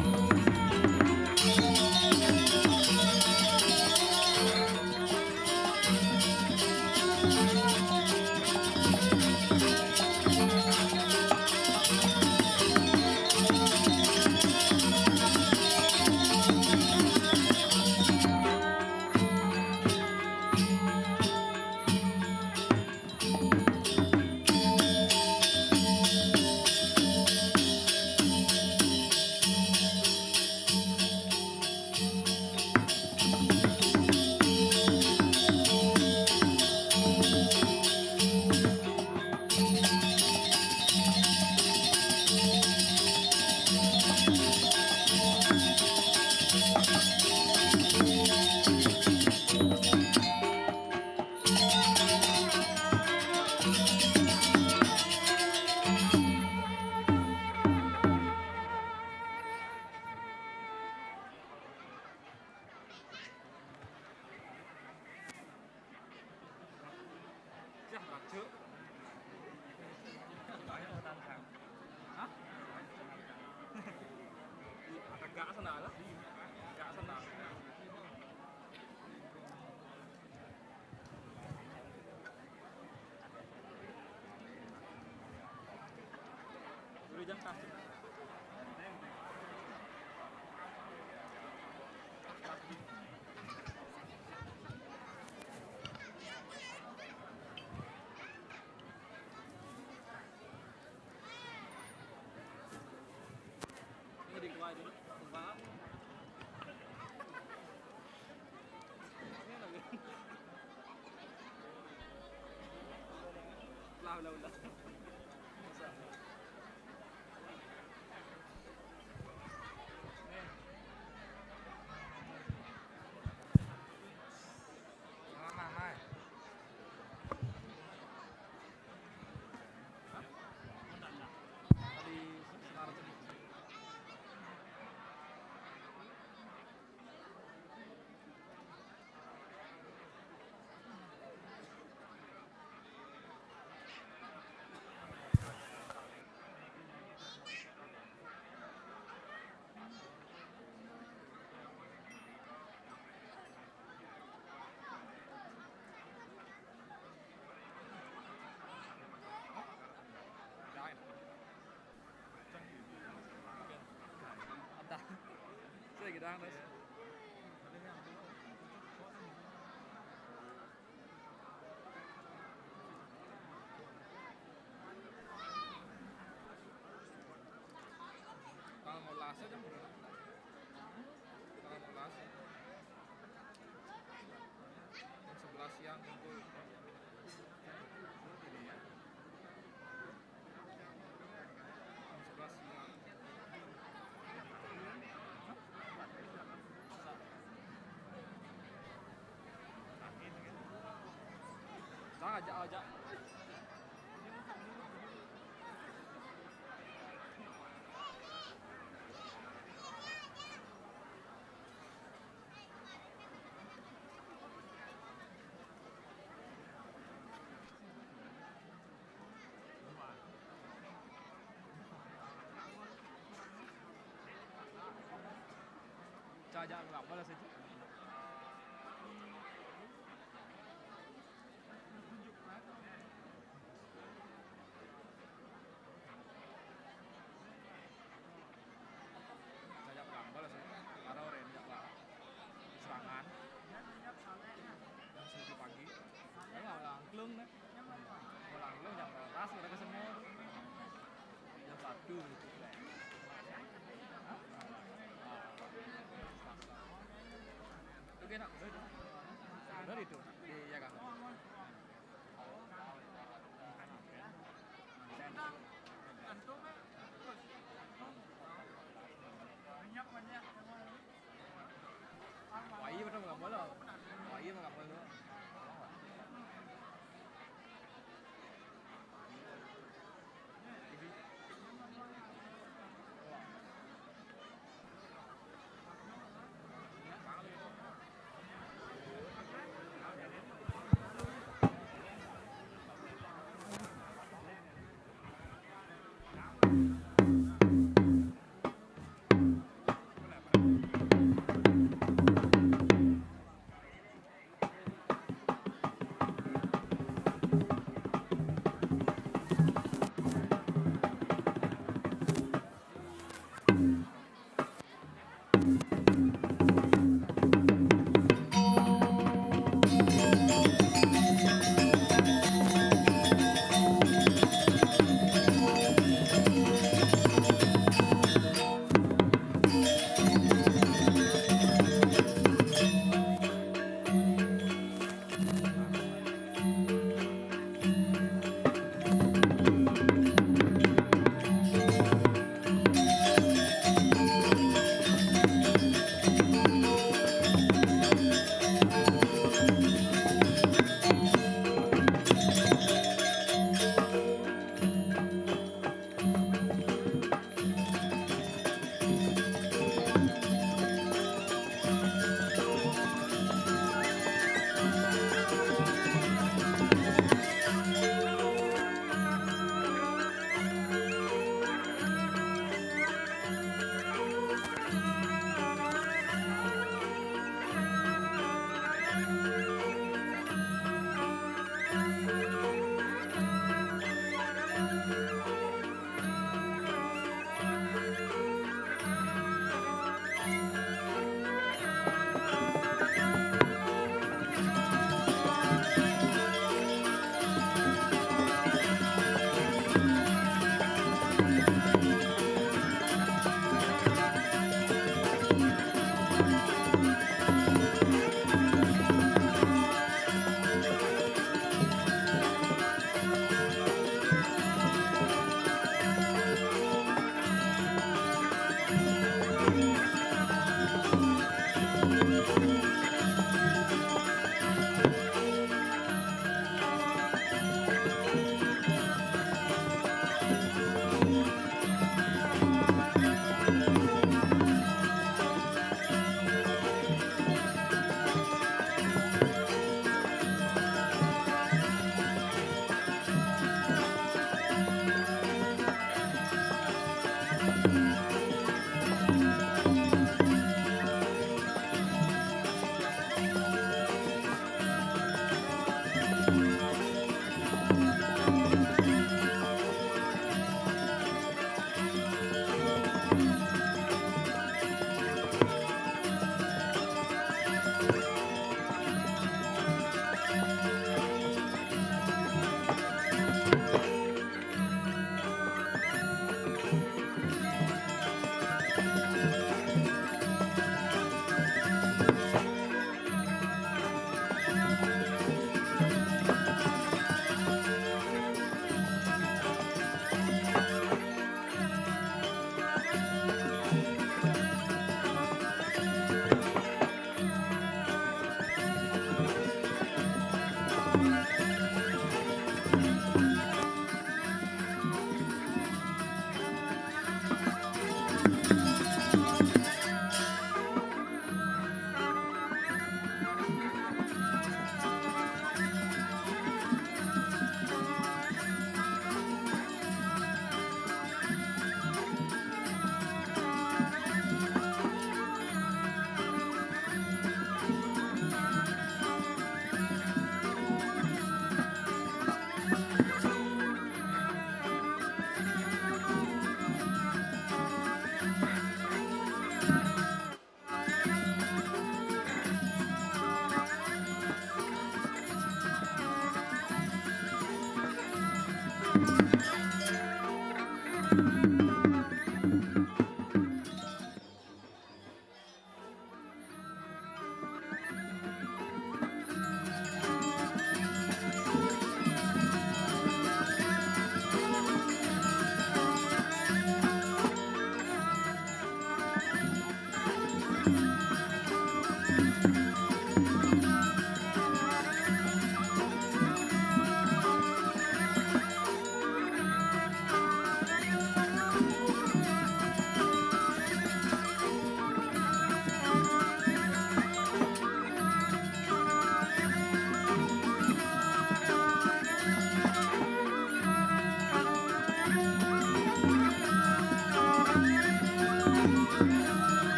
Ajak nggak boleh sih. Ajak nggak boleh sih. Ada orang yang nggak serangan. Yang pagi. Kalau angklung nih. Kalau angklung jam ras udah ke semua. Jam 1 gitu. Oke nak, benar itu di Jakarta. Wah iya betul nggak boleh. Wah iya nggak boleh.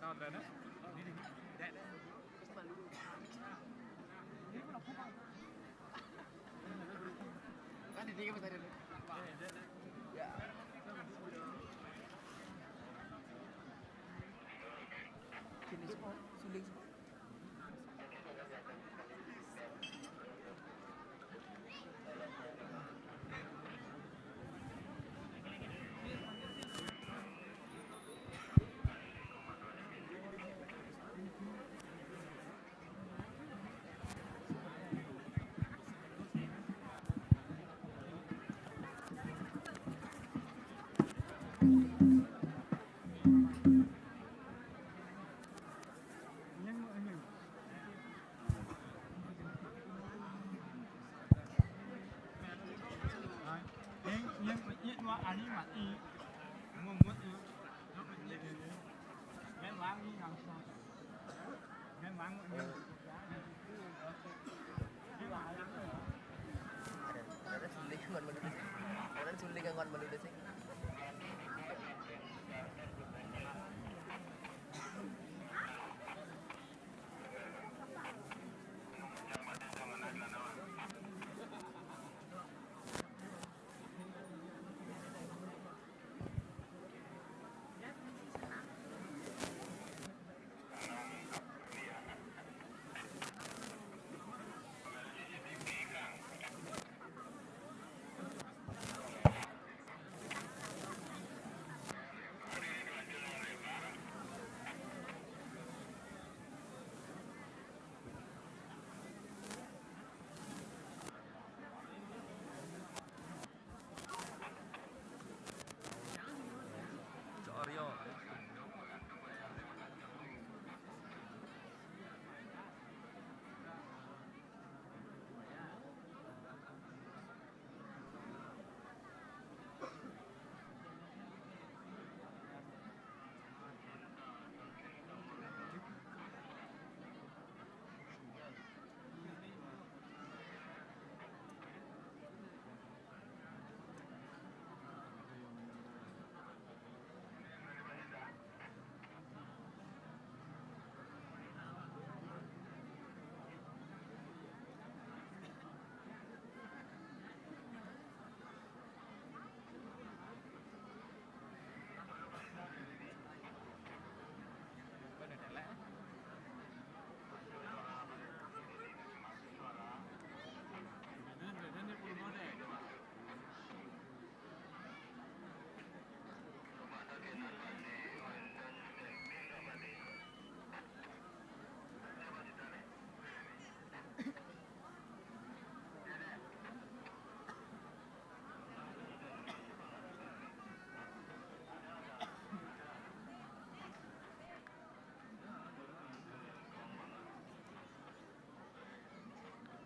tao rồi đấy đi đi đẹp đấy kan di kan tadi sini semua suling semua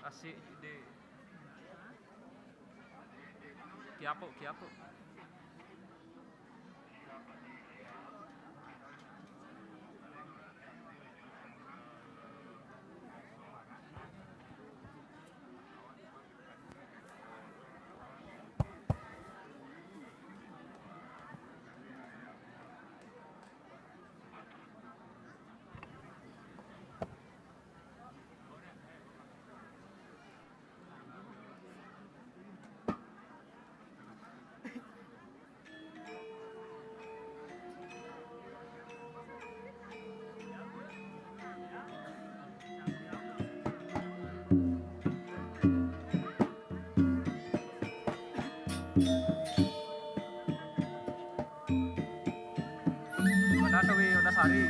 asik deh kiapo udah sari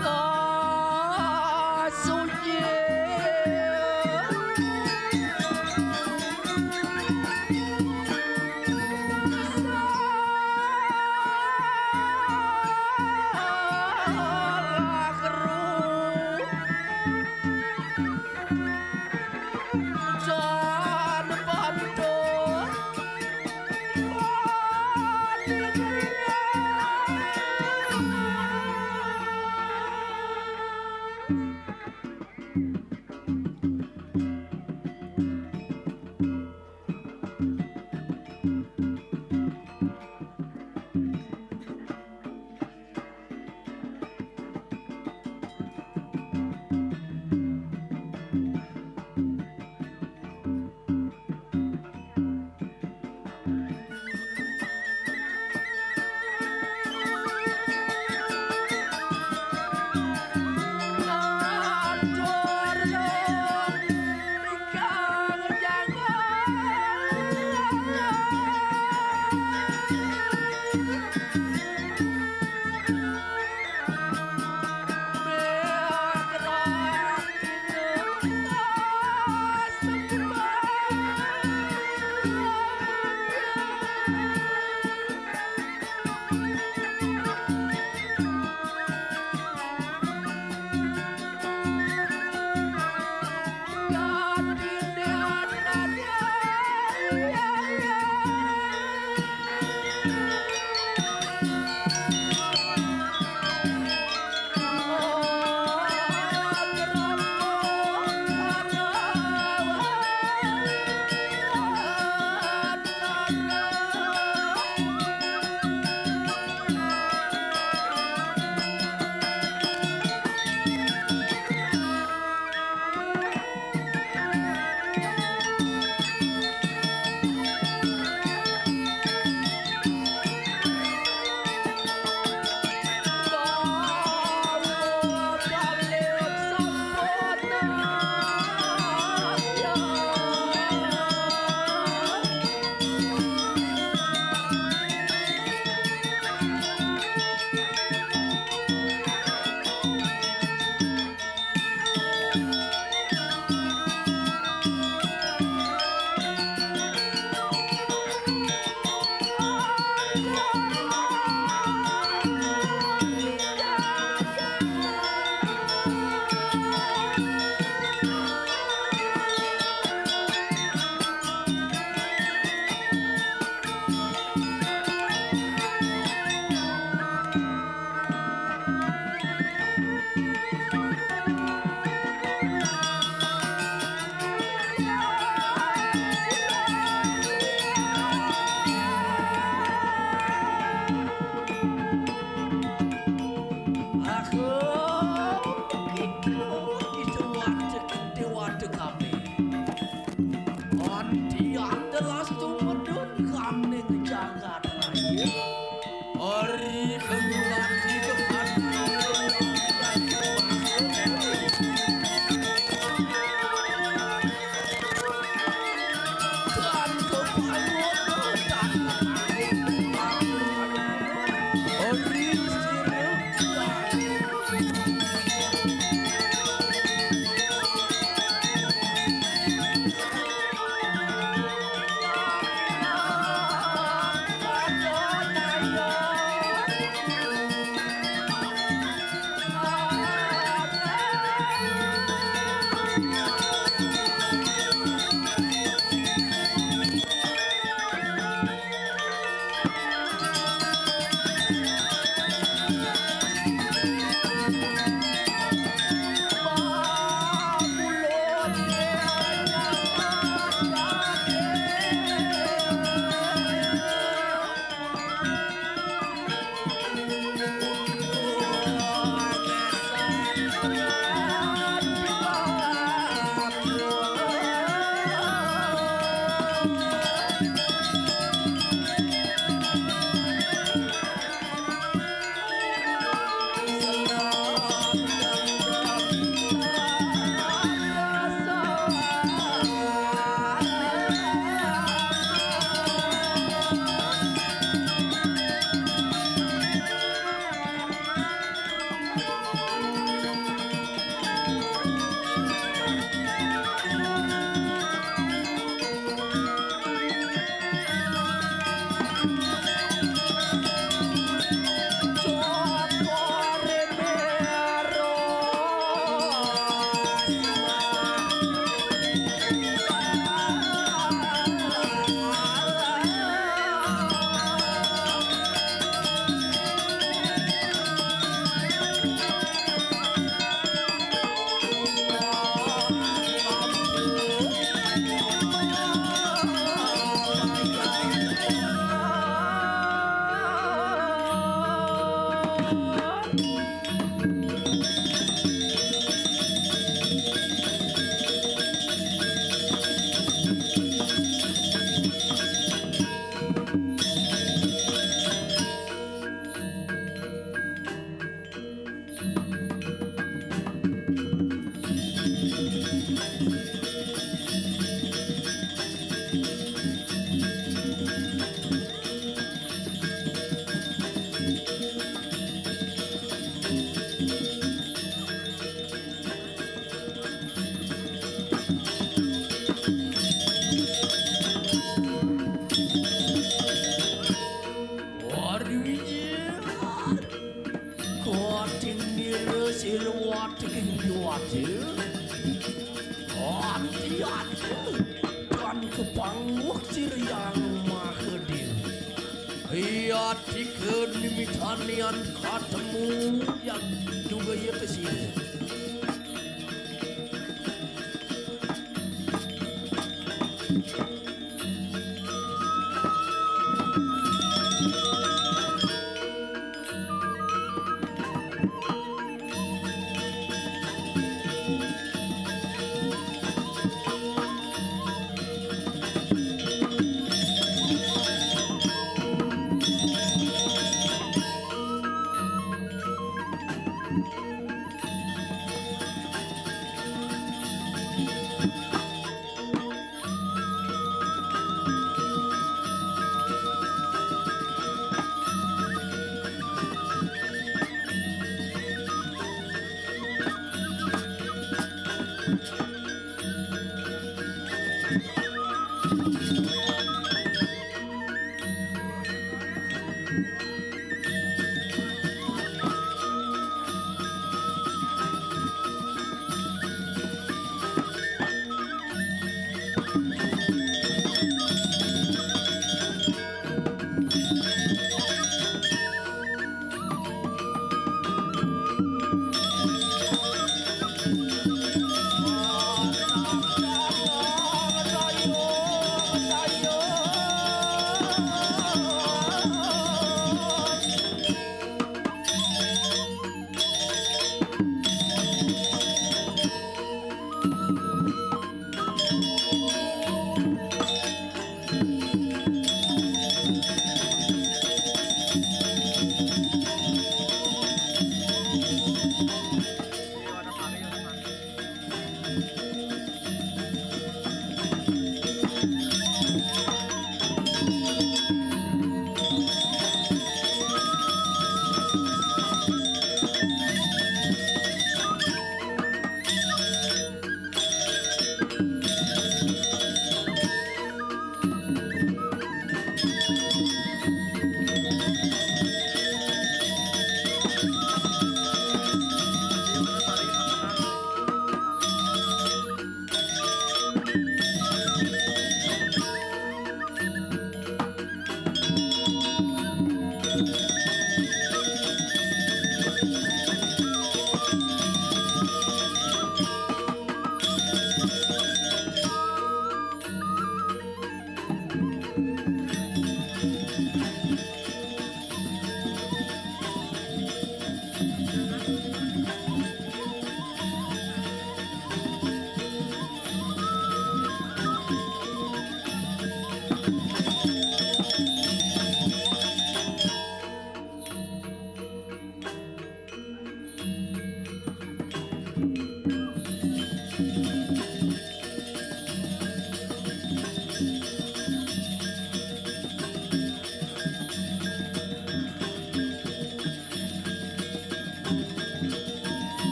Go kuatin diri silwatin yuatin Ati-ati dan kepangwak siriang mahedin Hiati kenimitanian katamu yang juga ya kesini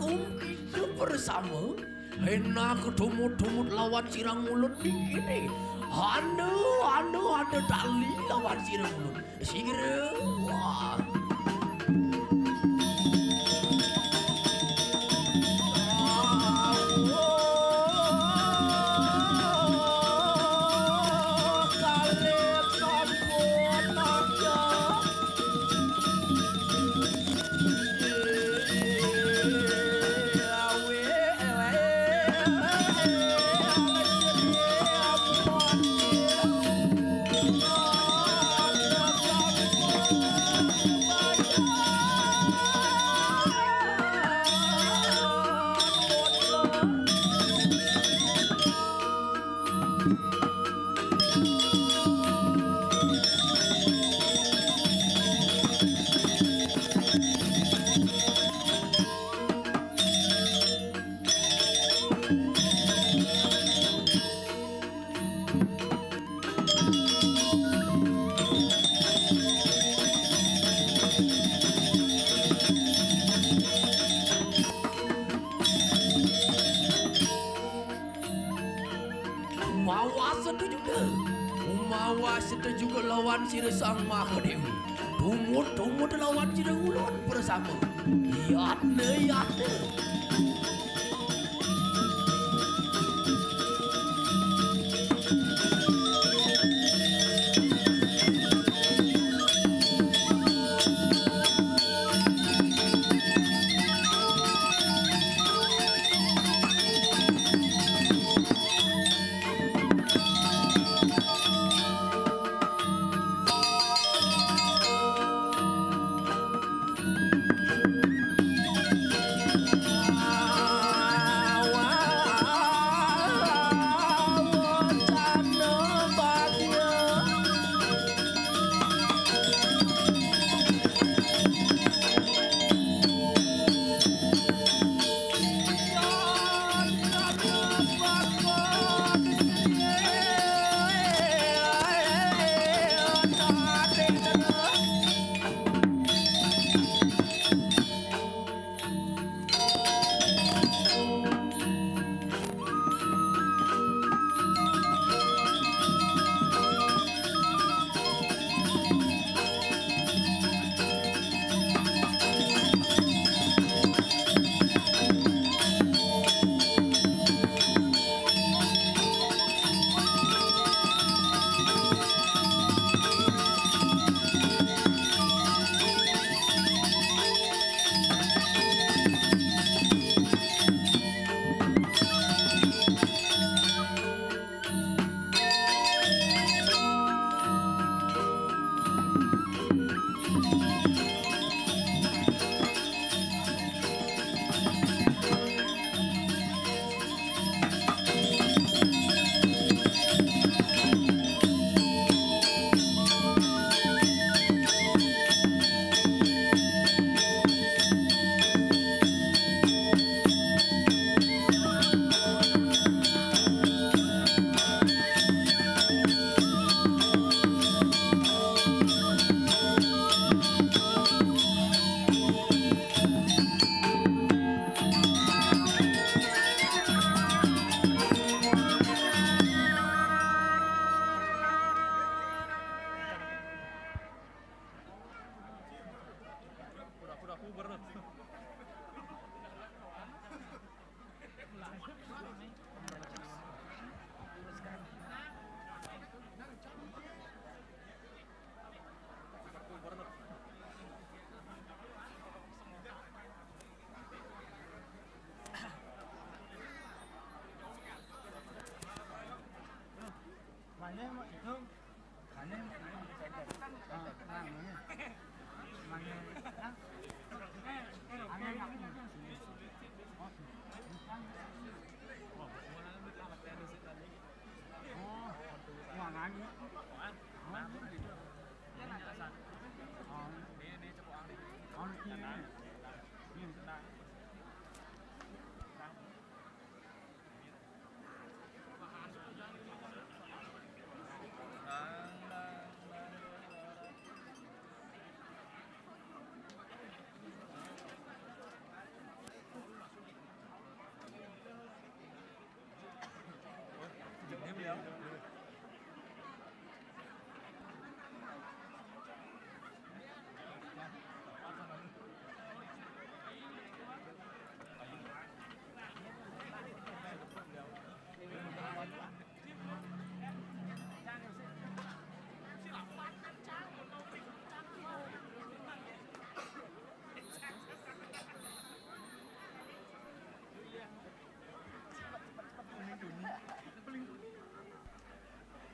Kita bersama hendak tumut-tumut lawan sirang mulut ini. Anda tali lawan sirang mulut. Segera. Wah. Mawas itu juga lawan si Sang Mahdewi. Tumut lawan si Ulun bersama. Yatne.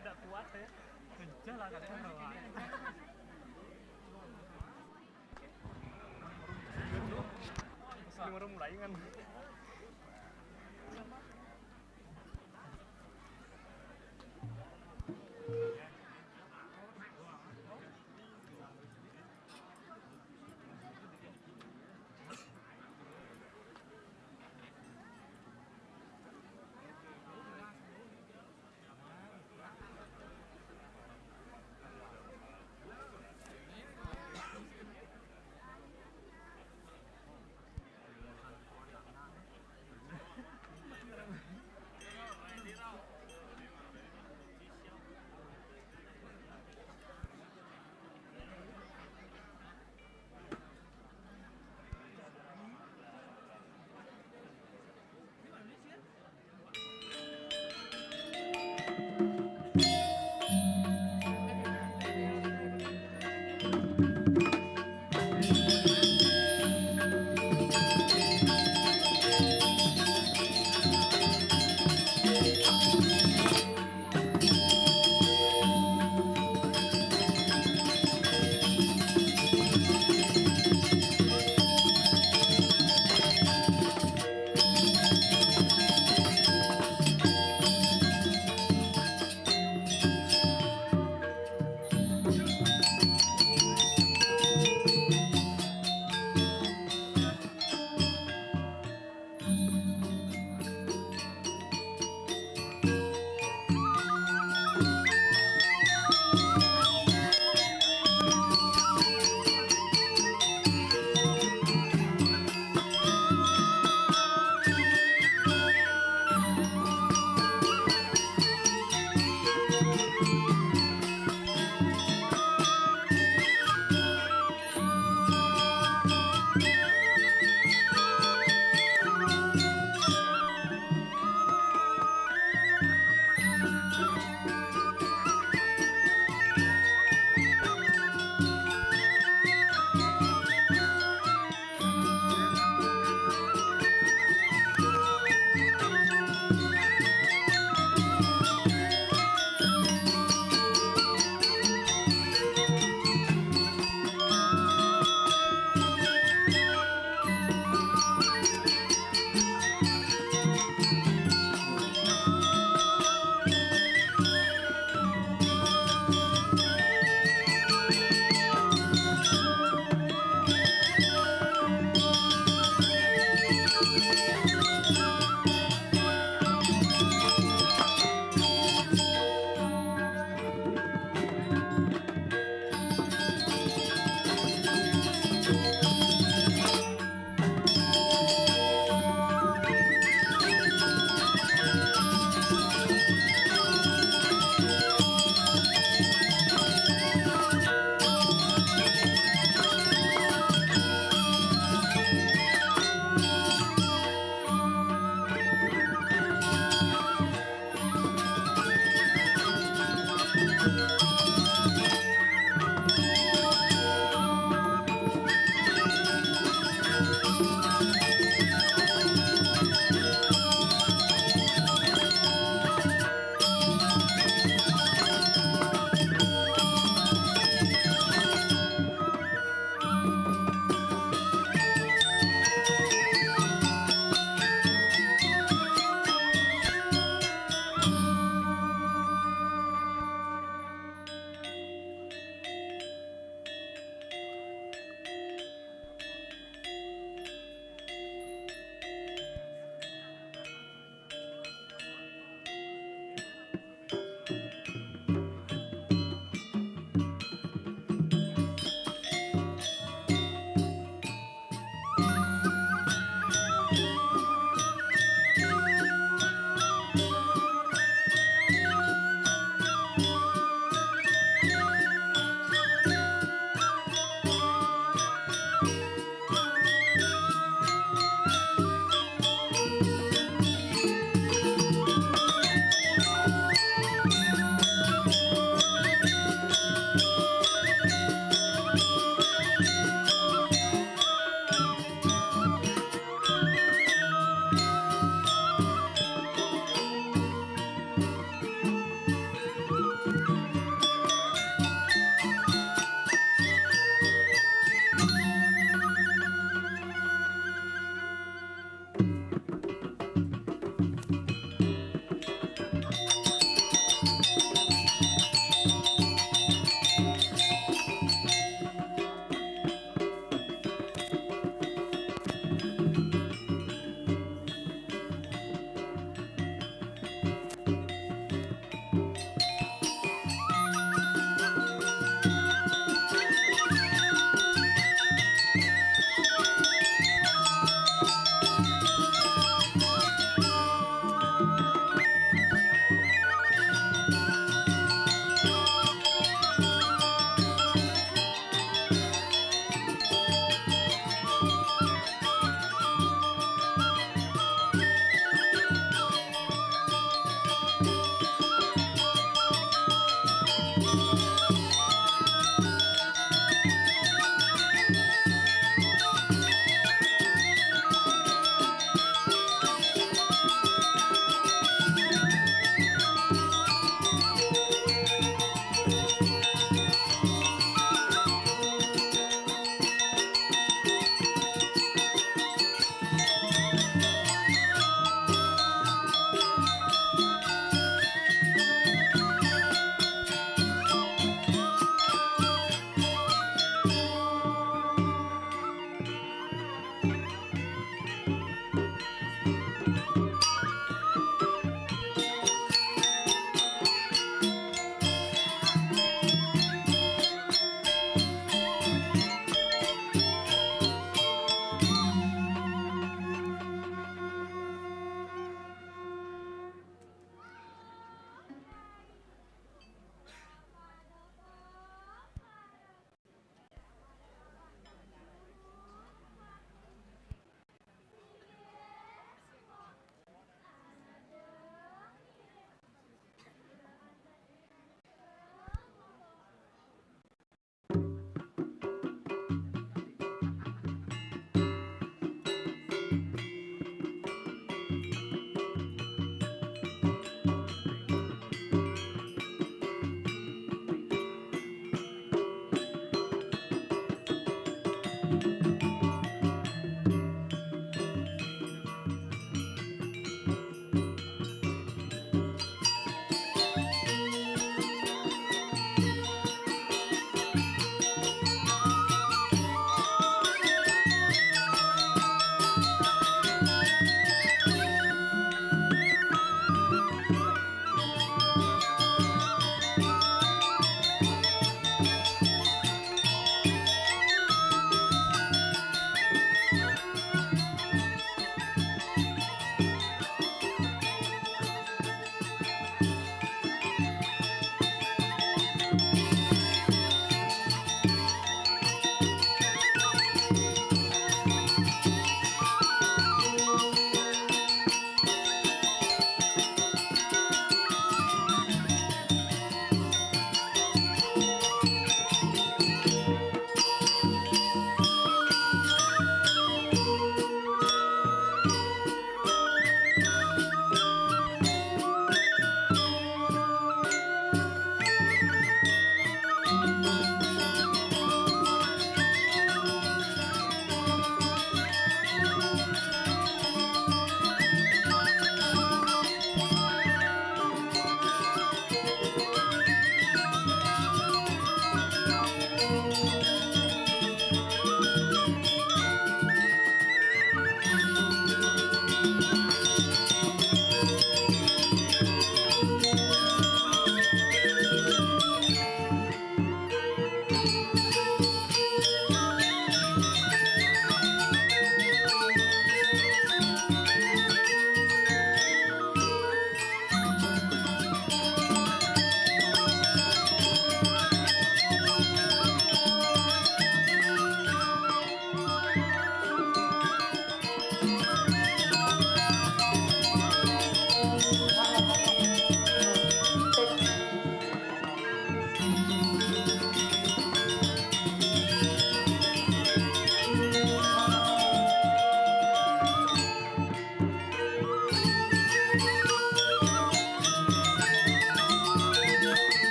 Tidak kuat ya. Kencang lah katanya. Baru mulai kan.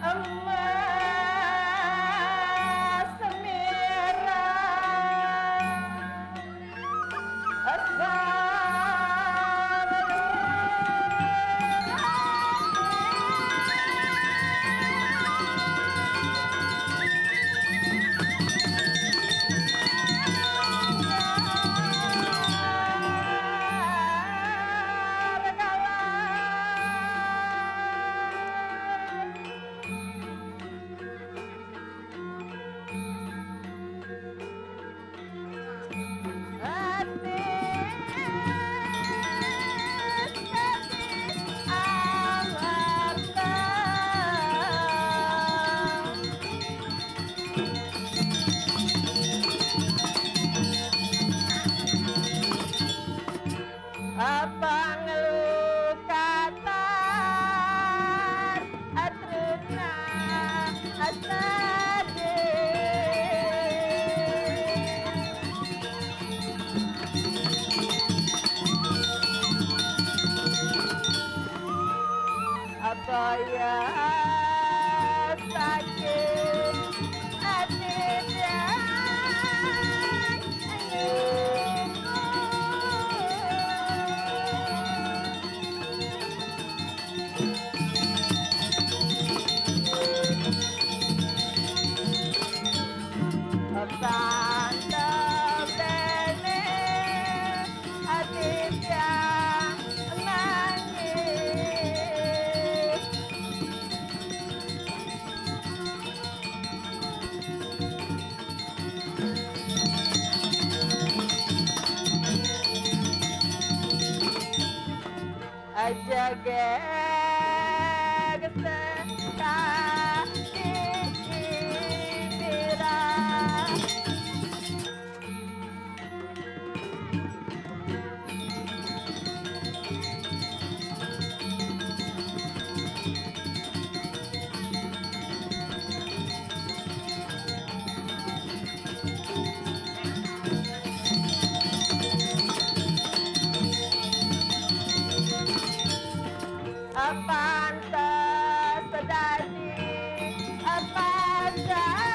emas merah apa ngeluh katar atruna atade apa ya sakit hati Tante Bene Aditya nangis aja pantas sedadi pantas jatuh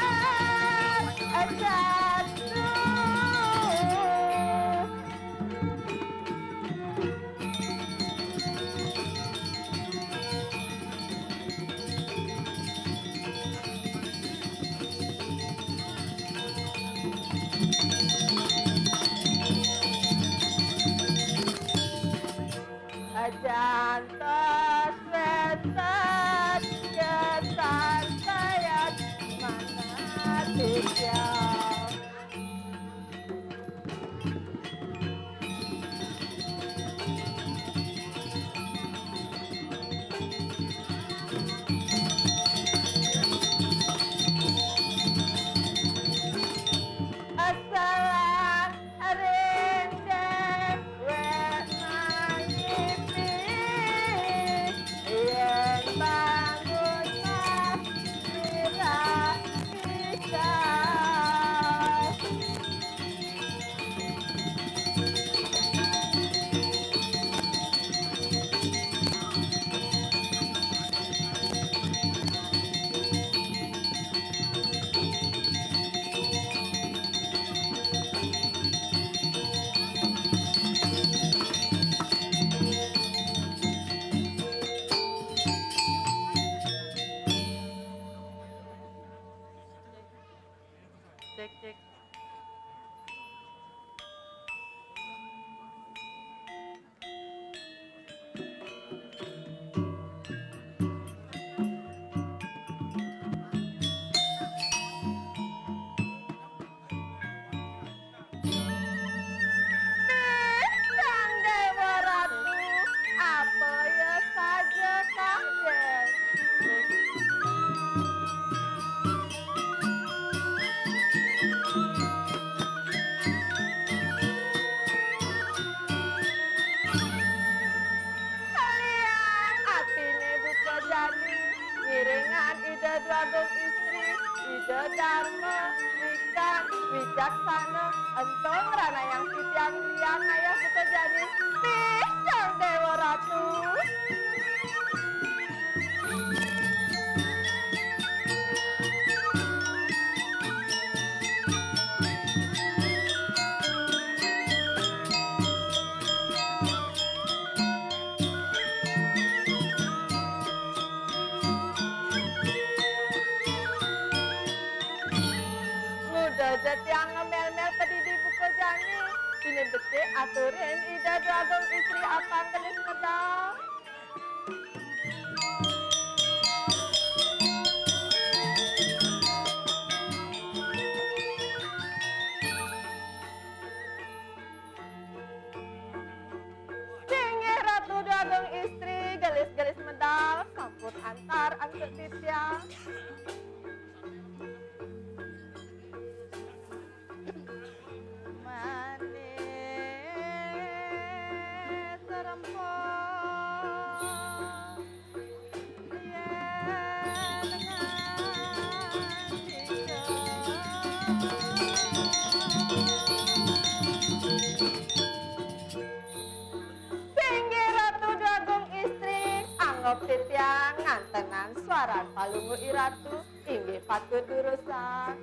jantos wetet kesan sayat mana tisya asalan rende wet nangipi yen bangun mas sira bisa cek cek Sang Dewa Ratu, apa ya saja kaget. Kalian atine buka jani, miringan ide dragung istri, ide dharma, wikan, wicaksana, entong rana yang sitiang liang ayah buka jani, Sang Dewa Ratu. Dragung istri gelis-gelis medal sampun antar angkut titiang. Manis serempong yen Pinggir Ratu Dragung istri anggap titiang ngantenan suaran palunggu iratu inggih patut durusan.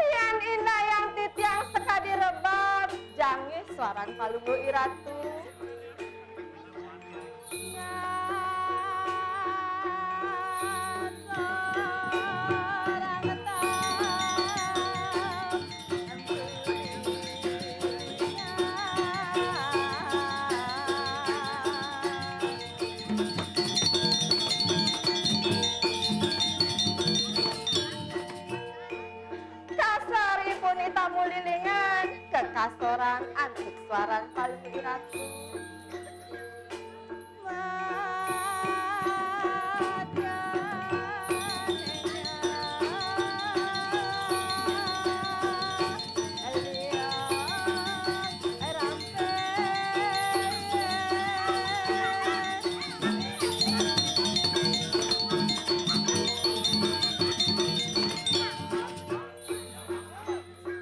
Yang indah yang titiang sekadi rebab jangih suaran palunggu iratu. Kasari punita mulilingan kekasoran antuk suaran palunggu iratu.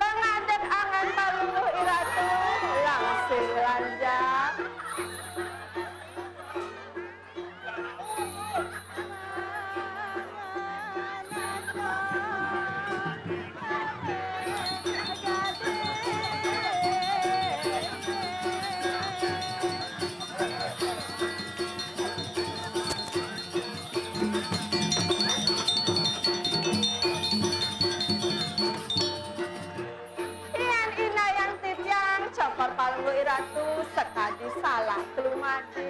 Pengantin angan palunggu iratu langsung lanjak. Yang indah yang titiang copor palunggu iratu sekadi salah kelumadi.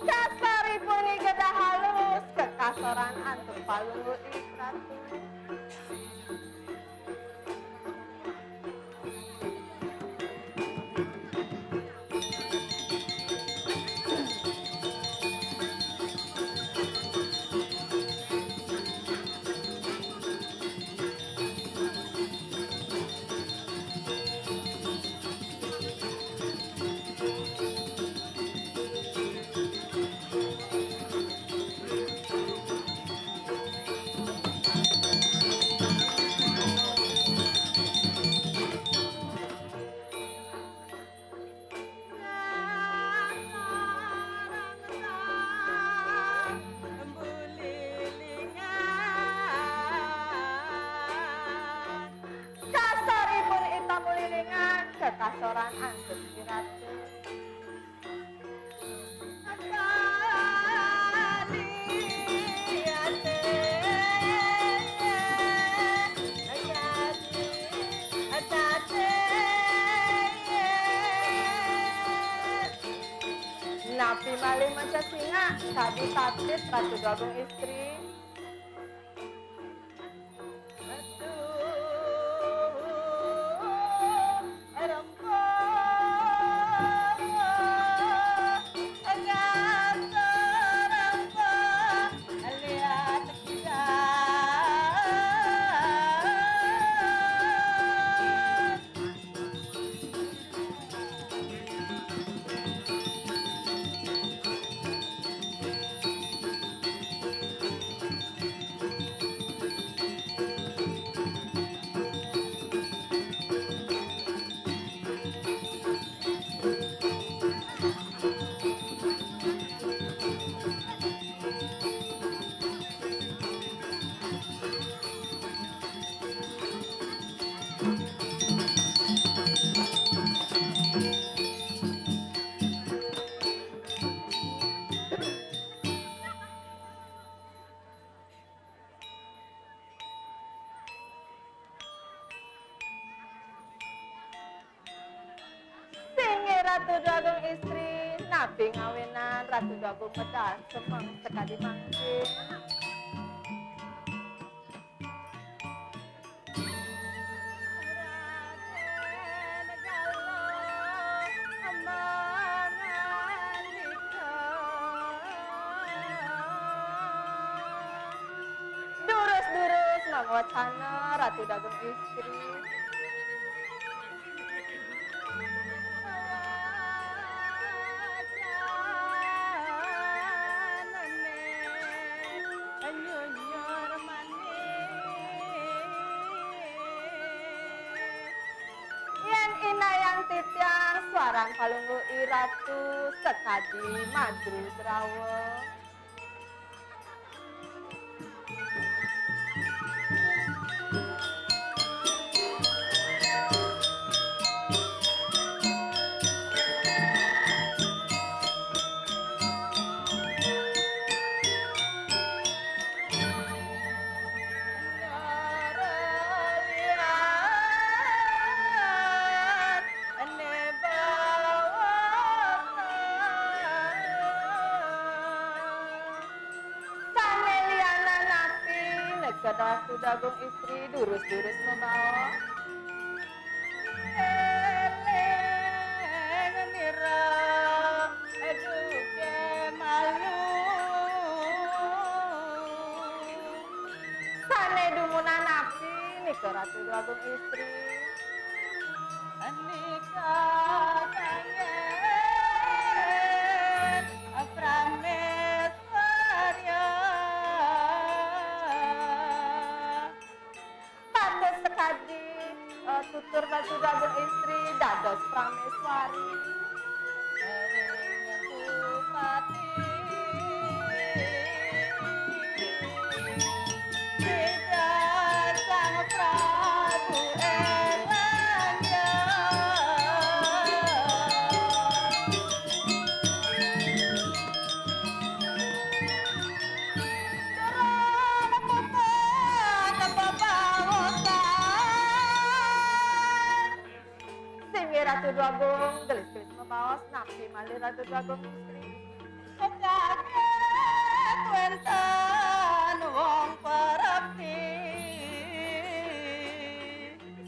Kasari puni gedah halus kekasoran antuk palunggu iratu. Kasaripun ita mulilingan kekasoran antuk iratu. Napi malih maca singa tadi tatit Ratu Dragung istri. Aduh Ratu Dagung istri, nabi ngawinan Ratu Dagung medal semang sekali mangkin. Durus-durus mangwacana Ratu Dagung istri. Yen inayang titiang suarang palunggu iratu sekadi madru drawa. Ratu Dagung istri durus-durus membawa eleng nira eduke malu sane dumunan api nika Ratu Dagung istri nika kangen prameswarya tutur Ratu Dagung istri dados prameswari ering bupati tidak sang Prabu Erlangga Ratu Dagung gelis-gelis membawas nabi malih Ratu Dagung istri. Kaget wenten wong perepti.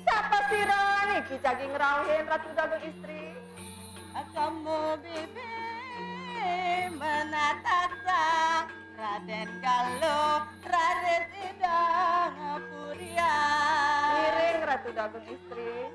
Sapa sira niki jagi ngrawuhin Ratu Dagung istri? Kamu bibi menatap sang Raden Galuh Raden Sidang Puria. Miring Ratu Dagung istri.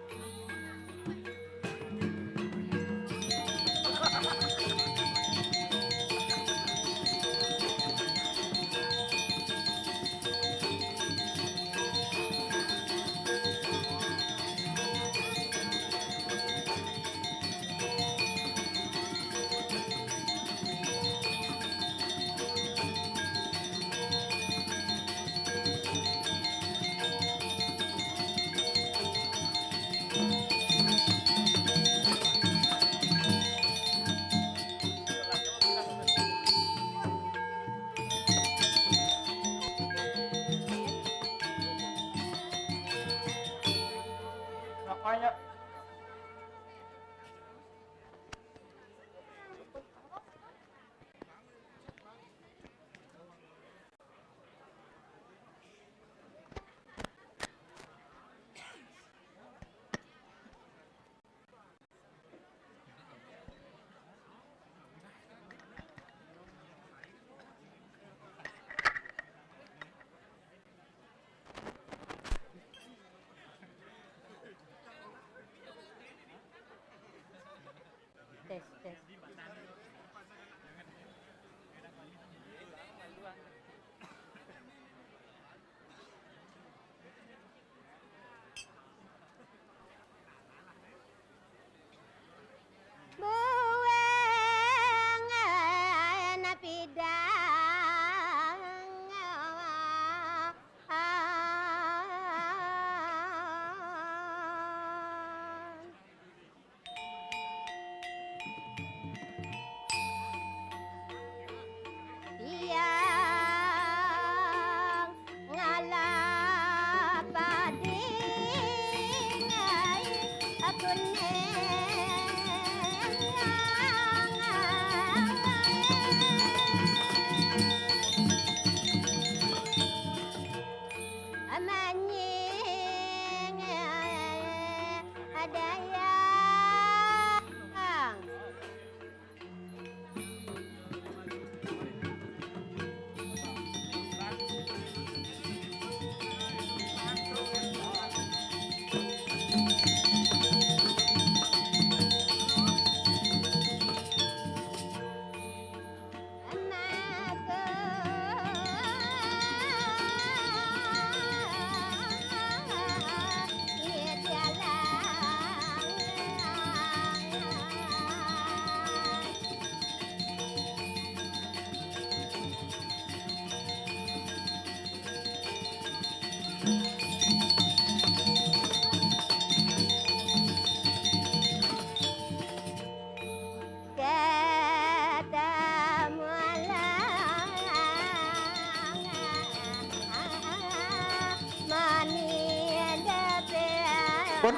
Pun.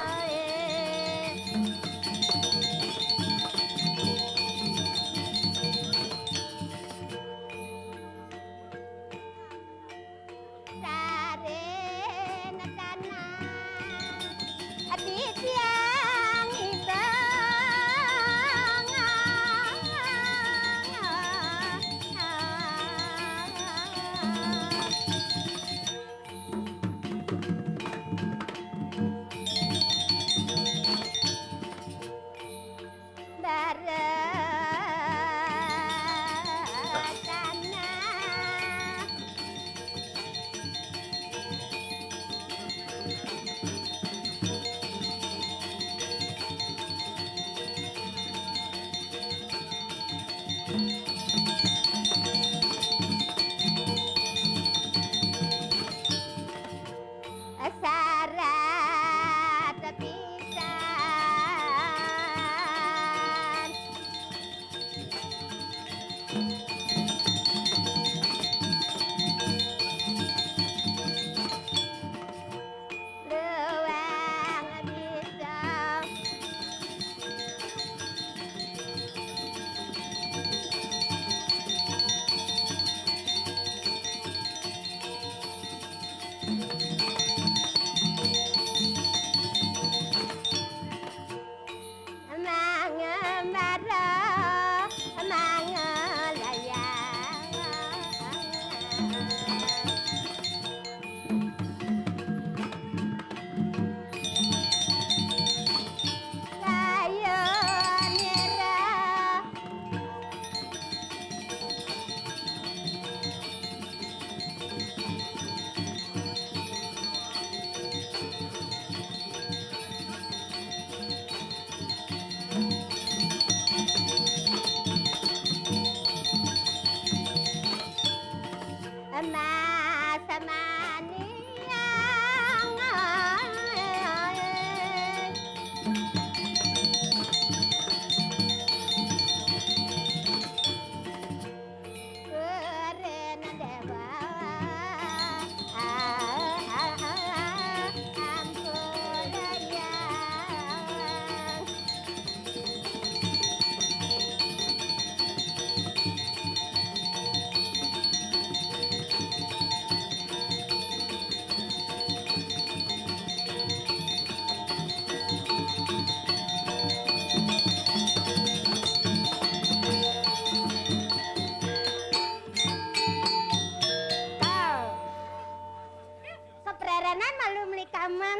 Keprerenan malu beli kaman,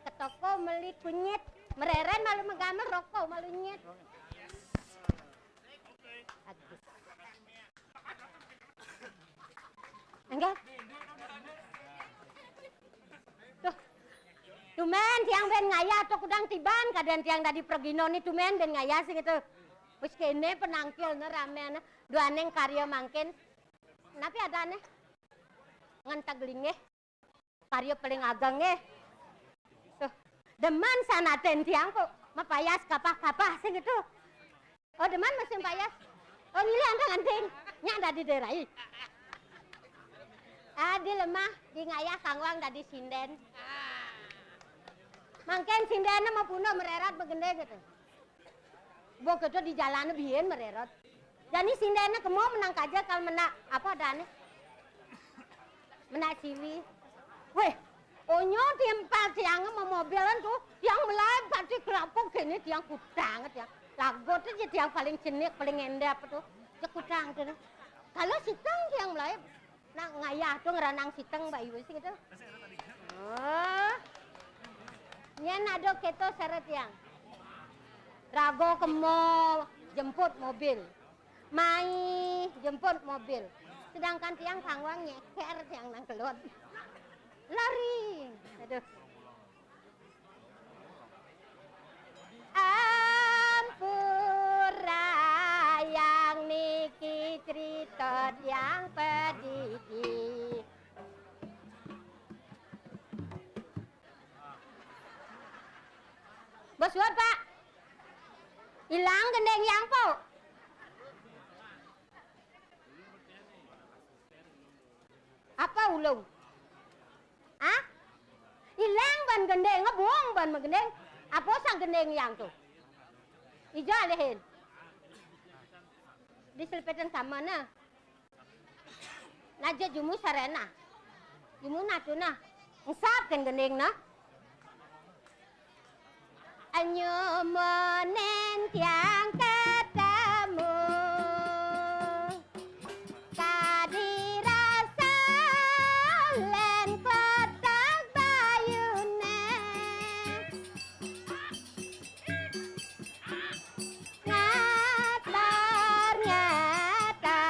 ke toko beli kunyit, mereren malu megamel rokok malu nyet. Enggak. Tuh, tumen tiang ben ngaya atau kudang tiban kadang tiang tadi pergino nih tumen ben ngaya sih gitu. Wis kene penangkil ramen dua neng karya mangkin. Napi ada nih ngentaglinge karya paling ageng tuh deman sanaten tiang kok mapayas kapah-kapah sing itu. Oh deman masih payas. Oh nilai anting-anting nyak ada di daerah. Di lemah di ngayah kangwang dari sinden. Mangken sindennya mau puno mererat begende gitu. Bo gitu di jalan biyen mererat. Jadi sindennya kemo menang aja kalau menak apa dane? Menak ciwi. Weh, onyo tiempal tiang mau mobilan tuh yang melayan pasti kerapok gini tiang kutang ya. Lagu tuh jadi yang paling cenik paling endap tuh. Ya kutang tuh. Kalau sitang tiang melayan nak ngayah tuh ngeranang siteng mbak ibu sih gitu. Oh, nyen ada keto seret yang rago kemo jemput mobil, mai jemput mobil. Sedangkan tiang kangwang nyeker tiang nang keluar, lari. Aduh. Ampura yang niki cerita yang pedih. Bos buat Pak, hilang gendeng yang po. Apa ulung? Ah? Hilang ban gendeng buang ban gendeng. Apa sang gendeng yang tuh? Ijo alihin. Di selpetan sama na. Naja jumu sarena. Jumu natuna.Ngsap kan gendeng na. Anyo menen tiang ketemu. Kadirasa len kotak bayune. Ngatar nyata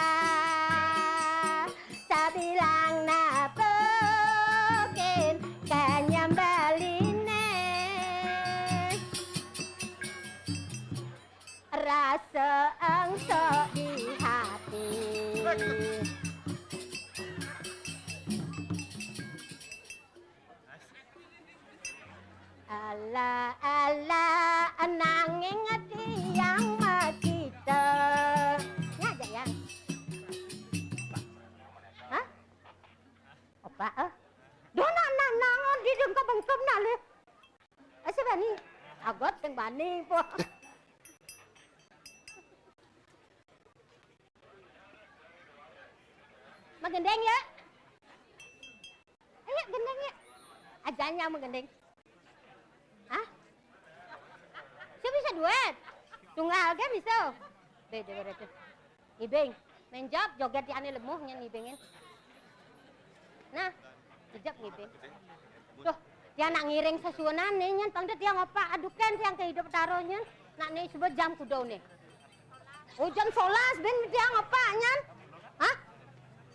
sabilang napekin kanyambaline rasa angso di hati. Ala ala nanging tiang makita. Ngajak ya? Hah? Apa Dona nanangan di deng ka bengkem nale. Asa bani? Agot teng bani po. Magendeng ya? Ayo gendeng ya. Ajanya magendeng. Hah? Saya bisa duet. Tunggal kan bisa. Beda. Ibeng, main joget di ane lemuh nyen ibengin. Nah, jejak ibeng. Tuh, dia nak ngiring sesuanan nih nyen pangdet dia ngopak adukan yang kehidup taruhnya. Nak nih sebut jam kudo nih. Oh jam 11 ben dia ngopak nyen. Hah?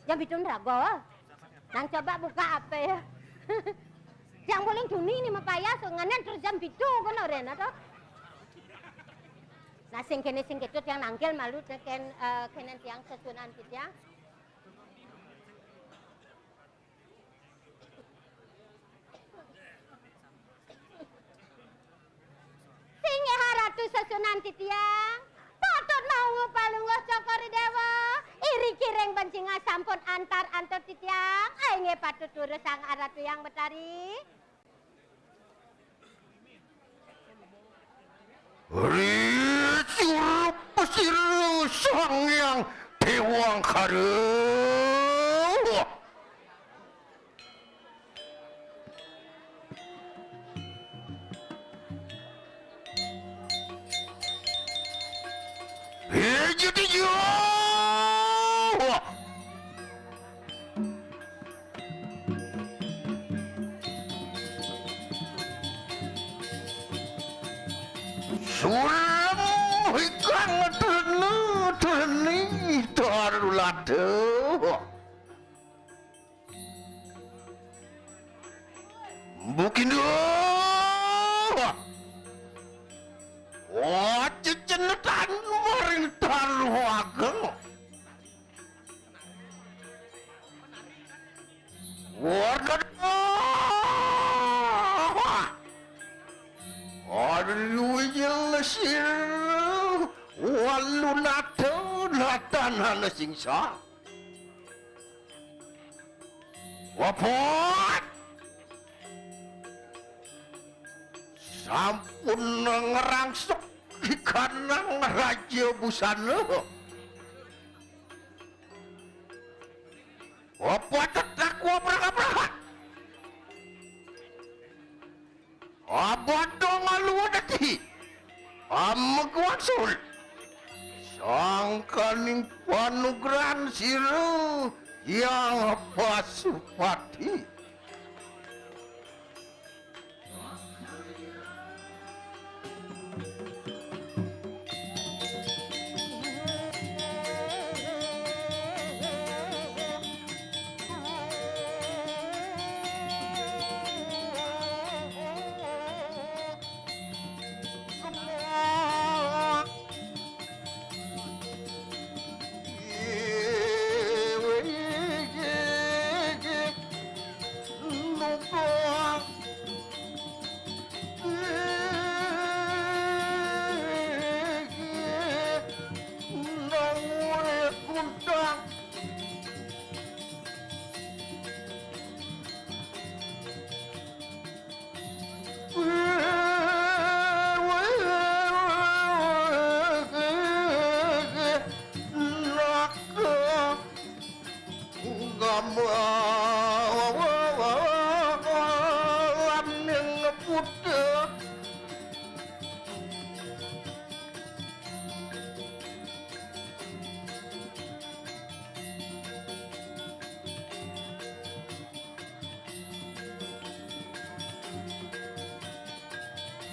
Jam itu rago. Nang coba buka apa ya? Yang boleh Juni ni mapaya so nganen terus jam 7 kono rena to. Nah sing kene sing ketut yang nangkel malu teken kenen tiang sesunan kita. Sing haratu sesunan titiang. Patut naungu palungguh cokori dewa. Iri kireng bancinga sampun antar titiang. Ainge patut turut sang aratu yang betari. Ricur pesiru sang yang dewang karu. Jadi yo. Sulam hikang teni tarulade. Bukin do. Oh, cenetan maring taruh ageng. Warga. Aduh, jelasir. Walu natan singsa. Wapot. Sampun ngerangsek ikanang raja busana. Apa tetakwa berapa? Abad dong alu dati. Amagwaksul. Sangkaning panugrahan siru yang pasupati.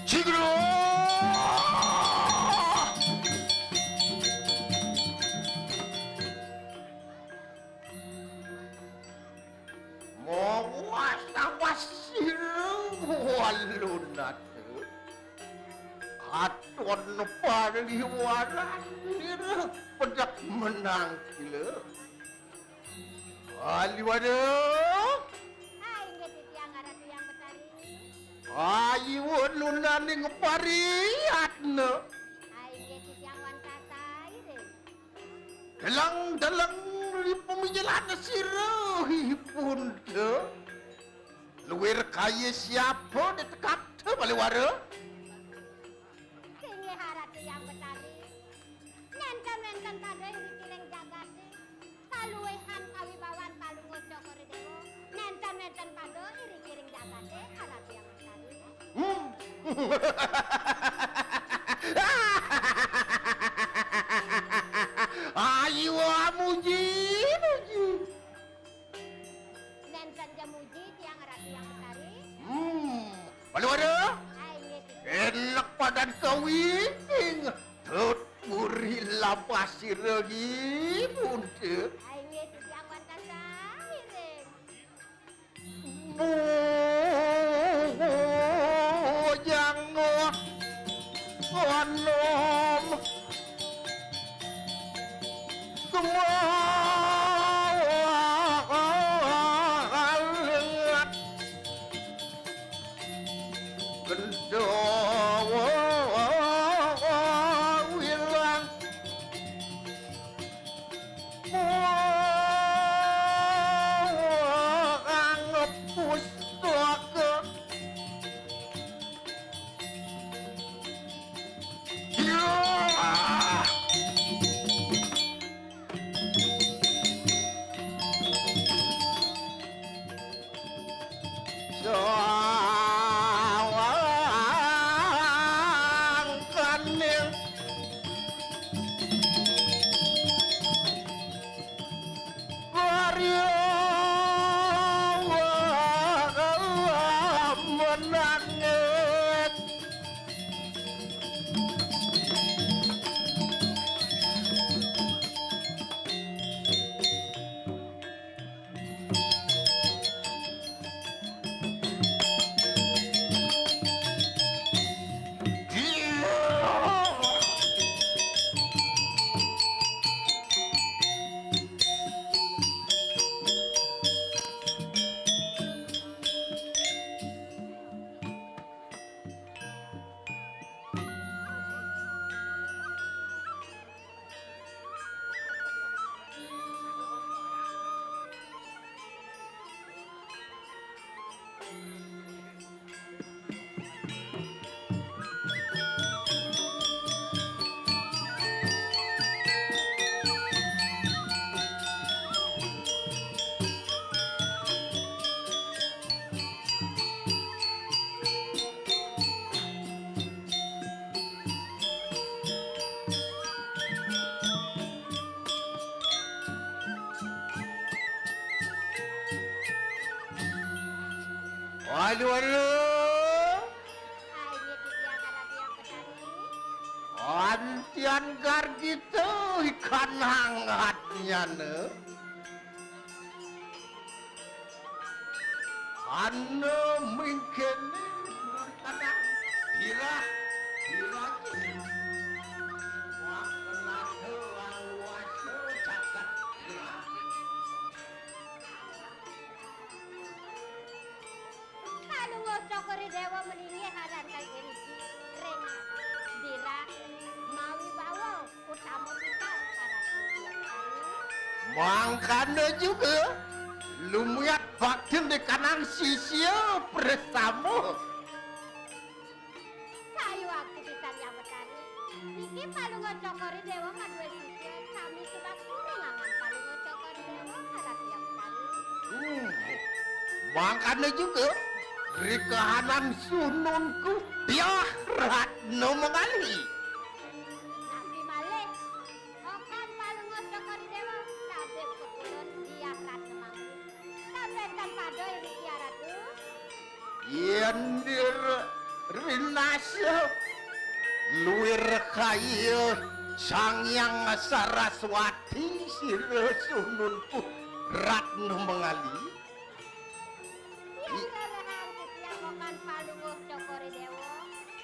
Sigro. Awas walunat aton pariwaran pedak menang gila aliwada Hai nggih titiang ngarati yang betari. ayu lunane ngepariatna Hai nggih titiang wan kataire. dalang di pemijalan sirahipun de luwir kaya siapa detekap tu baliwara Kene harati yang betari. Nenten-nenten pada irikiring jagati. Kaluwehan kawibawan palungo cokore dewa. Nenten-nenten pada irikiring jagati harati yang betari. ayu muji Nenten jamuji tiang harati yang betari. baliwara Hai nggih titiang. enak padan kawiting tut puri lapasi lagi bunte Hai nggih titiang wan kataire. jangan onom semua lihat gendawa wilang anggap pustaka ya sawang kaning Karya menangis Waduh, waduh. Hai nggih titiang harati yang betari. Antian gar gitu ikan hangatnya ne. Ane mungkin kadang hira wah kena doang wasa cacat hira. Kalungo cokore dewa meningi haran kang iriki. Ring dira mawi bawa utama kita harati yang betari. Mangkana juga lumiat batin di kanan sisi bersama. Sayu aktivitas yang betari. Niki palungo cokore dewa kadue sisya sami sebab kuringangan palungo cokore dewa harati yang betari. Mangkana juga di kanan sununku dia ratno mengali. Nabi malih okan palungo cokore dewa kabeh kepulun dia rat semangku. Kabeh tanpa doy iki ratu. Yendir Rinasa luwir kaya Sangyang Saraswati sira sunun Ratna mengali Yang lelehan yang makan palunguh cokore dewa.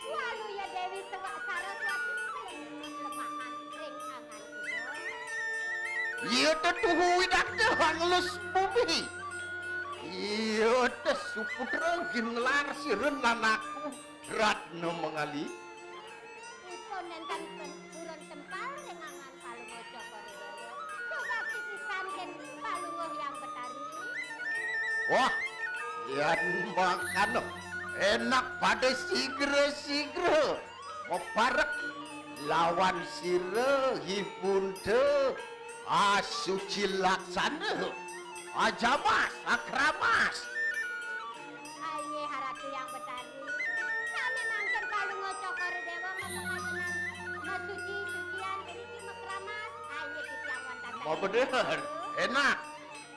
Walu ya Dewi Sewak Saraswati pelengkut lemahan ring angan kita. iya tetuhu widakdahan lus bumi iya tesuputra ginlar sira nanaku Ratna mengali Ipun nenten buron tempal ring angan palunguh cokore dewa. Coba pipisan ken palunguh yang betari. wah yan makan enak pada sigre-sigre oparek lawan sire hibunde asuci laksana ajamas akramas Aye haratu yang betari. Sami mangken palunguh cokore dewa mepengasenan masuci sucian beriki mekramas. Aye titiang wantan. mau bener enak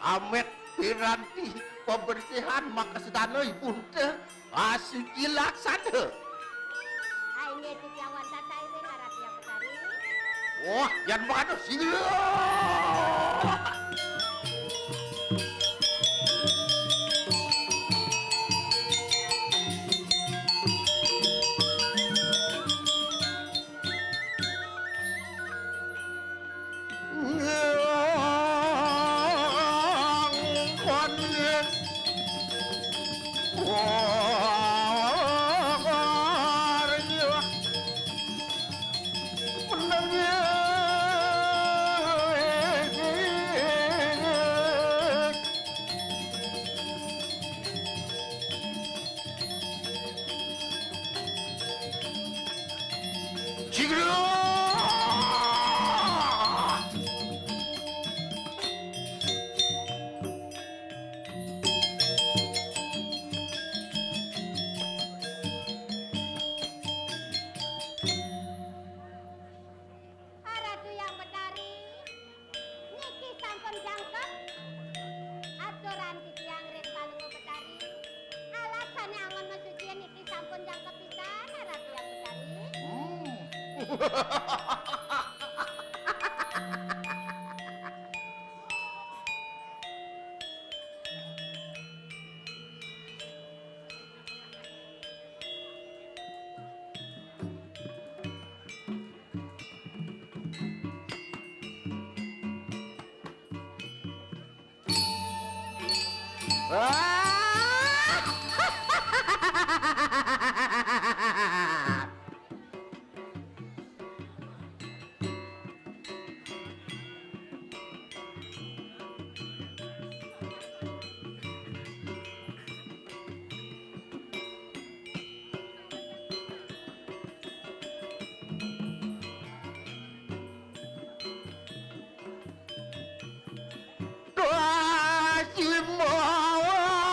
amet piranti pembersihan maka sedana ibunde asuci laksana Aye titiang wantan ring haratu yang betari. wah yan makan sigre Haratu yang betari. Niki sampun jangkep. Aturan titiang ring palunguh betari. Alasane angon mesucian niki sampun jangkep pisan haratu yang betari. Kasih mawa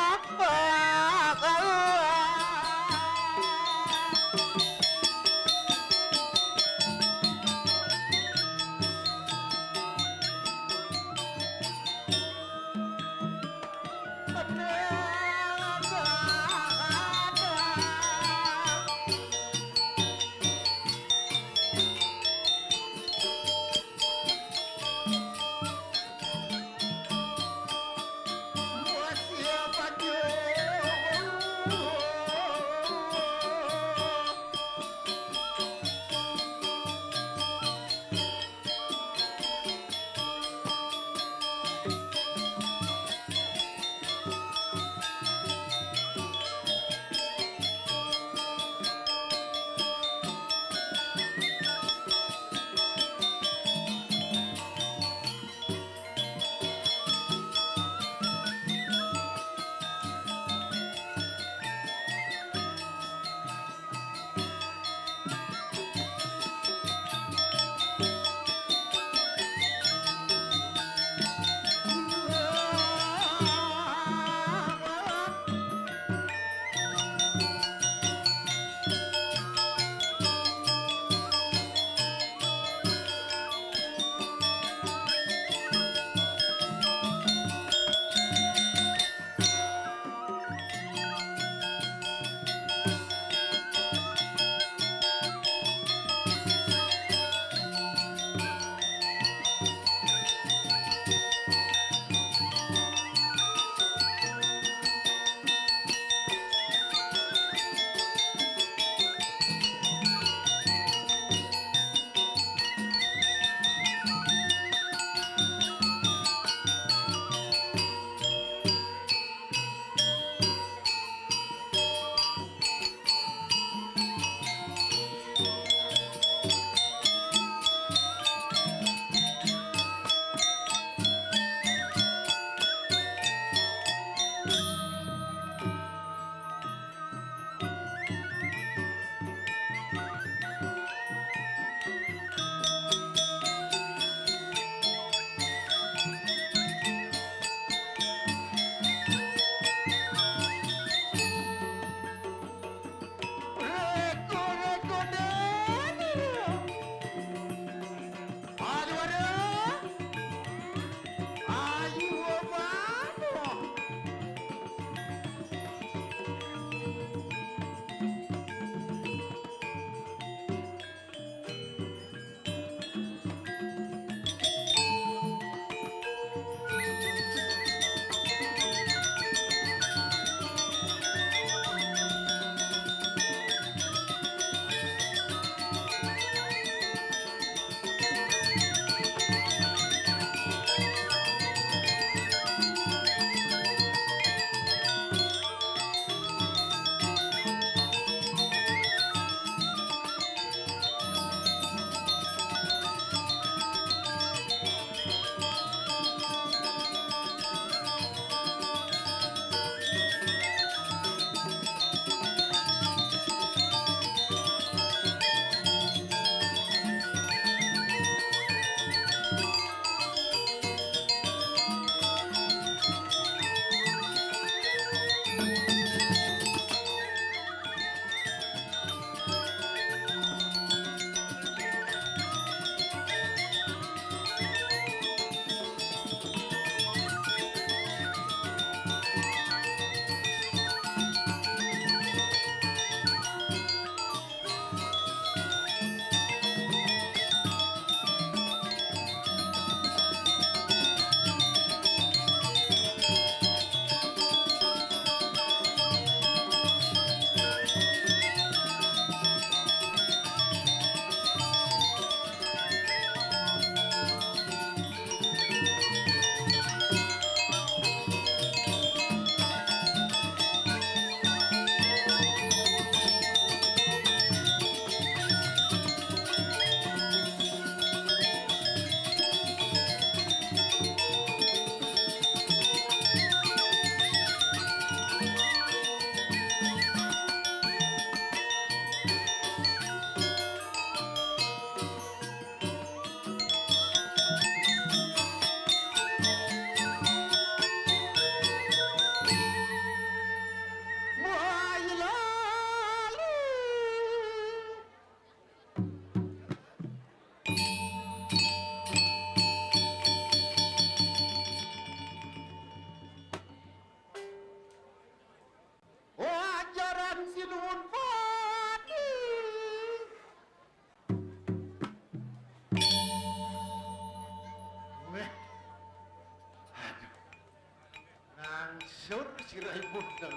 Waduh.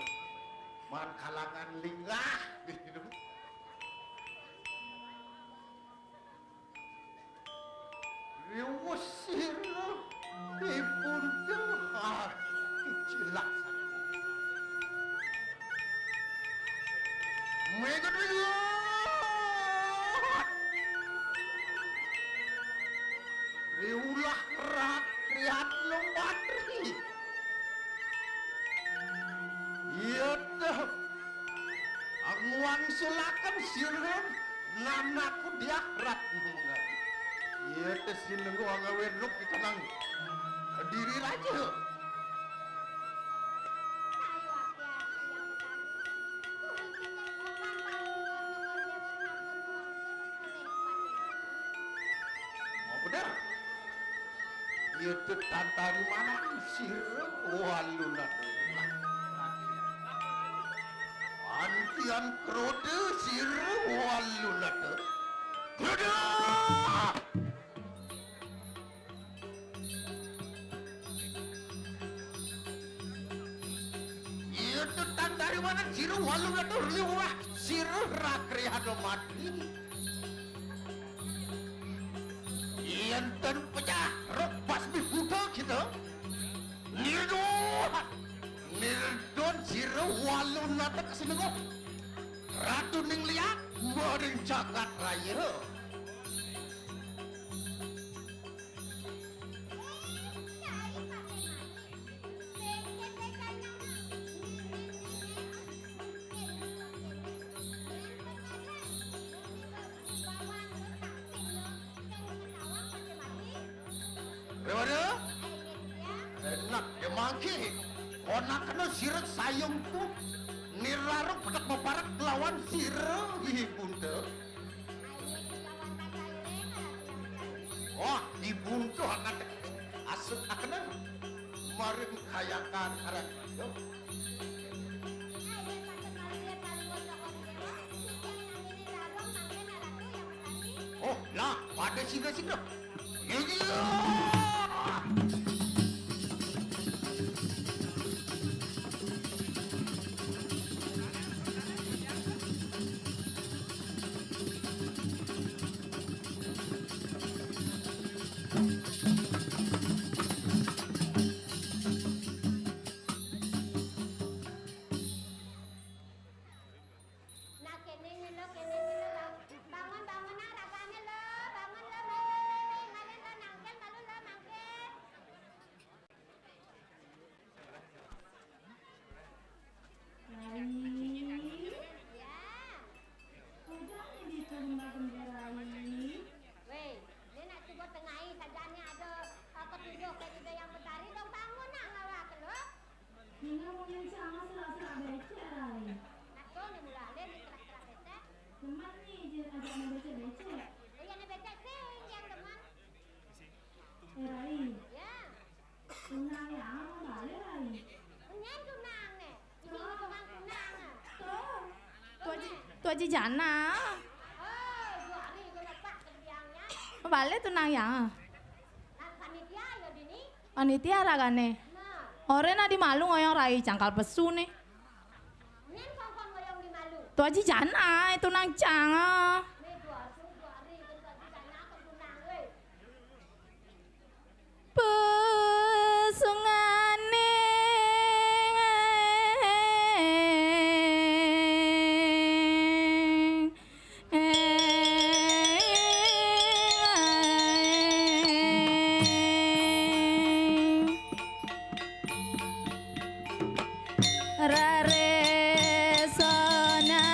Man kalangan lingah gitu. Riwusir ibun jahat kecilak. Megat riulah rakyat lompatri. Iya dah. Anguang sulakan sirem nanaku diakhirat nungan. Iya dah sinengku angawen ruk kita nang diri raja. Udah. Iya tuh tantari mana sirem waluna. Antian krode sirem waluna. Krode. Iya tuh tantari mana sirem waluna tuh liwah sirem rakriado mati. Enten pecah rok basmi buta kita nirdon sira walun nata kesenengo ratu ning liat maring jagat raya Rewana enak demangki onak kena sirek sayung tuh niraruk pedak meparak lawan sirek ibunte oh ibunte akan asuk akan maring kayakan arek yo oh lah pada singa-singa iya Tuaji jana. Balik tunang yang. Panitia ragane. Ore na di malu ngoyong rai cangkal pesu nih. Tuaji jana itu nang cang. Pesungane rare sona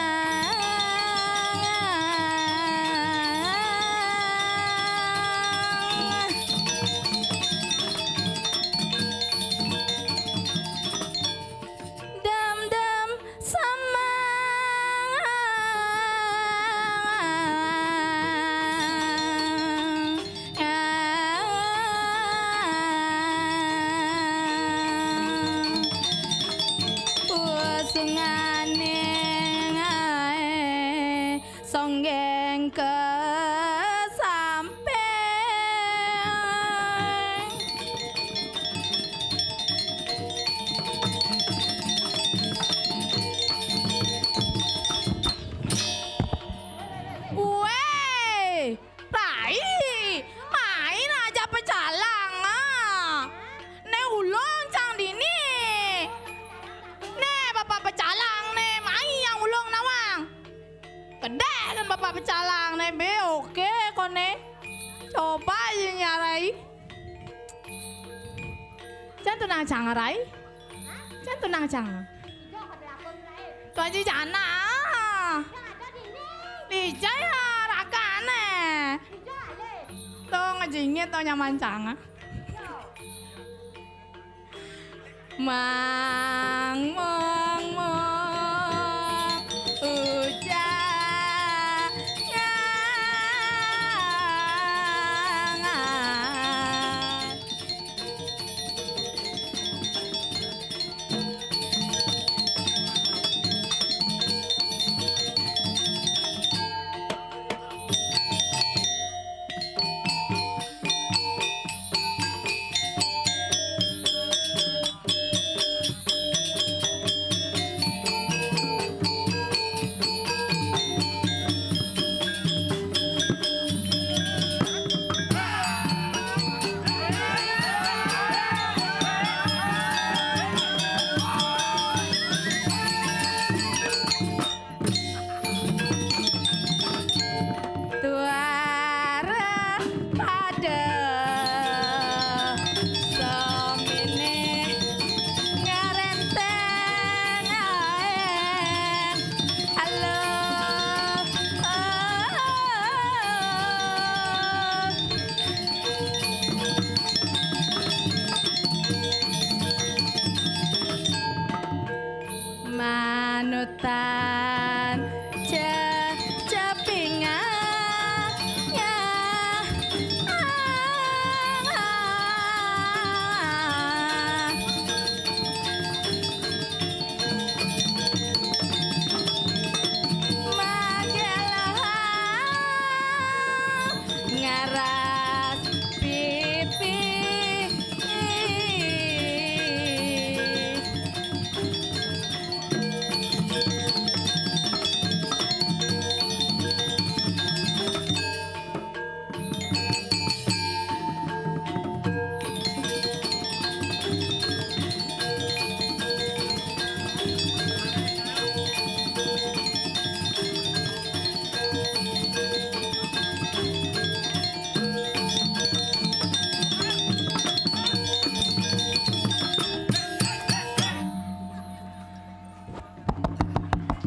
nyarai be oke kone. Coba aja nyarai. Jangan tenang jangan rai. Jangan tenang jangan. Tuh aja jana. Dijaya rakane. Tuh ngejingit tuh nyaman jangan. Mang mong mong ujangan. Tuara pada semene ngarenteng aeng. Halo manutan cepingannya magelang ngaras pipi.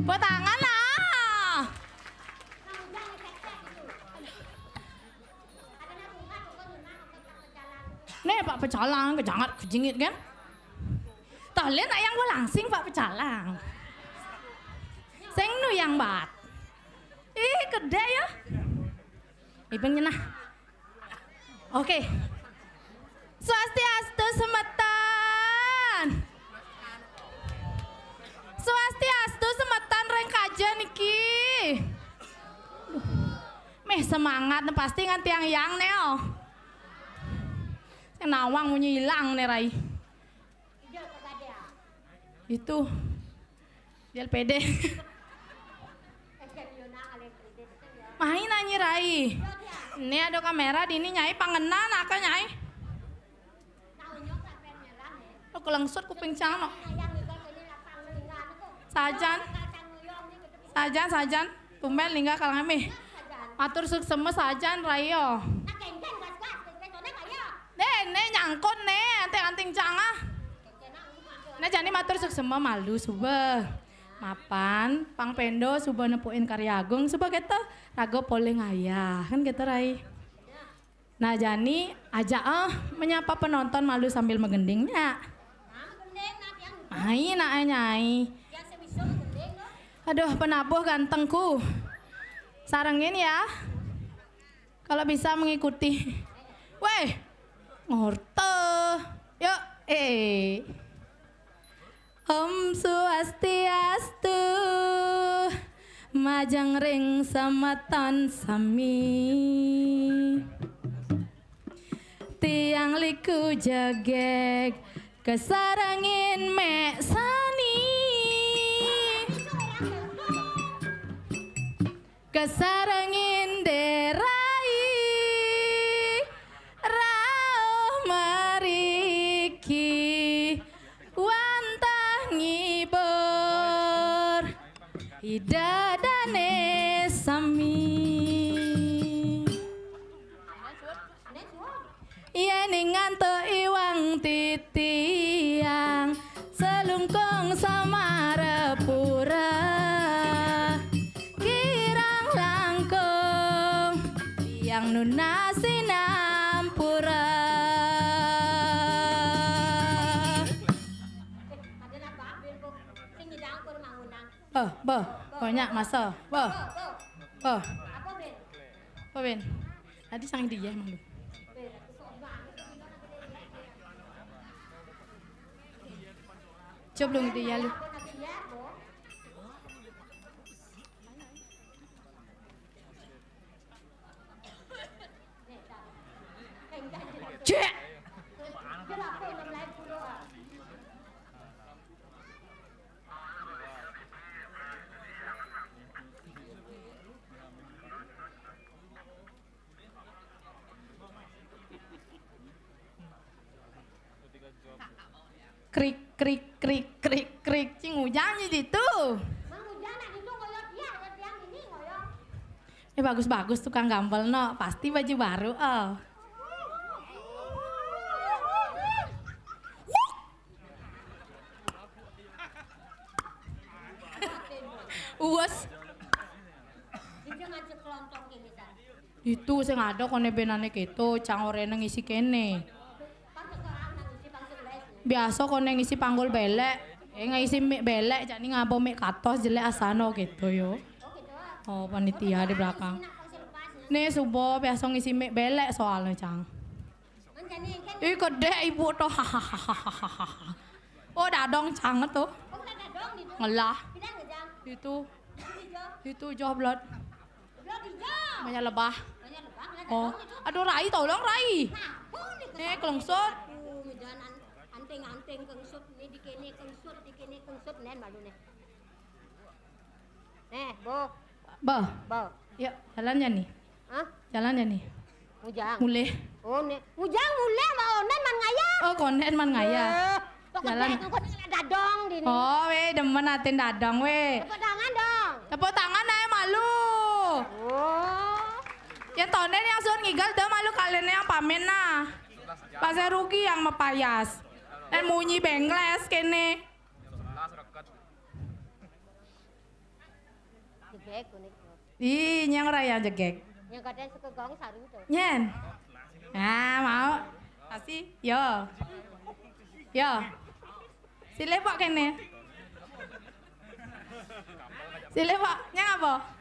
Buat tangan lah. Nih Pak Pecalang, kejangat kejingit kan? Talen ayang gue langsing Pak Pecalang. Sing nu yang bat. Ih gede ya. Ibang nyenah. Oke. Swastiastu semetan. Swastiastu semetan reng kajen iki. Meh semangat pasti ngan tiang yang neo. Yang nawang mau hilang nih Rai. Itu dia pede. Main nyanyi Rai. Ini ada kamera di ini nyai pangenan aka nyai. Lo kelengsut kuping cang no. Sajan tumben lingga kalangame. Matur suksema sajan Rayo. Ne nyangkut ne anting cangah. Nah jani matur suksema malu subah. Mapan pang pendo subah nepuin karya agung subah kita rago poleng ayah kan kita Rai. Nah jani aja menyapa penonton malu sambil menggendingnya. Main nyai. Aduh penabuh gantengku. Sarangin ya. Kalau bisa mengikuti. Weh. Ngorte. Yuk. Om Swastiastu. Majang ring samatan sami. Tiang liku jagek. Kesarangin mek sani. Kesarangin derai rauh mariki wantah ngibur idadane sami. nganto iwang titiang selungkung samarepura kirang langkung yang nunasi nampura. Banyak masa. Apa Ben? Tadi sang dia malu. Coba dong dia lu. Cek. Krik krik krik krik krik cing hujannya itu. Ini bagus-bagus tukang gampel no, pasti baju baru oh. Uwas. Itu saya ada kone benane keto, cang orene ngisi kene. Biasa kone ngisi panggul belek, ngisi mik belek, jadi ngabo mik katos jelek asano gitu yo. Oh panitia di belakang. Nih subuh biasa ngisi mik belek soalnya cang. Ih gede ibu tuh hahaha. Oh dadong cang tuh. Ngelah. Itu joblot. Banyak lebah. Oh, aduh Rai tolong Rai. Kelongsot. Anteng kengsut ni dikene kengsut nen malu nih. Bo. Ya, jalannya nih. Hah? Jalannya nih. Mujang. Mulai. Oh, mujang mulai mau nen man ngaya. Oh, konen man ngaya. Jalan. Dadong di ni. Oh, demen atin dadong we. Tepuk tangan dong. Tepuk tangan aja malu. Oh. Ya tonen yang sun ngigal dah malu kalian yang pamen nah. Pasnya rugi yang mepayas. Dan munyi bengles kene. Jegek kunik. Ih, nyang raya jegek. Yang kadang suka gong saru tuh. Nyen. Nah, mau. Kasih. Yo. Sile pak kene. Sile pak, nyang apa?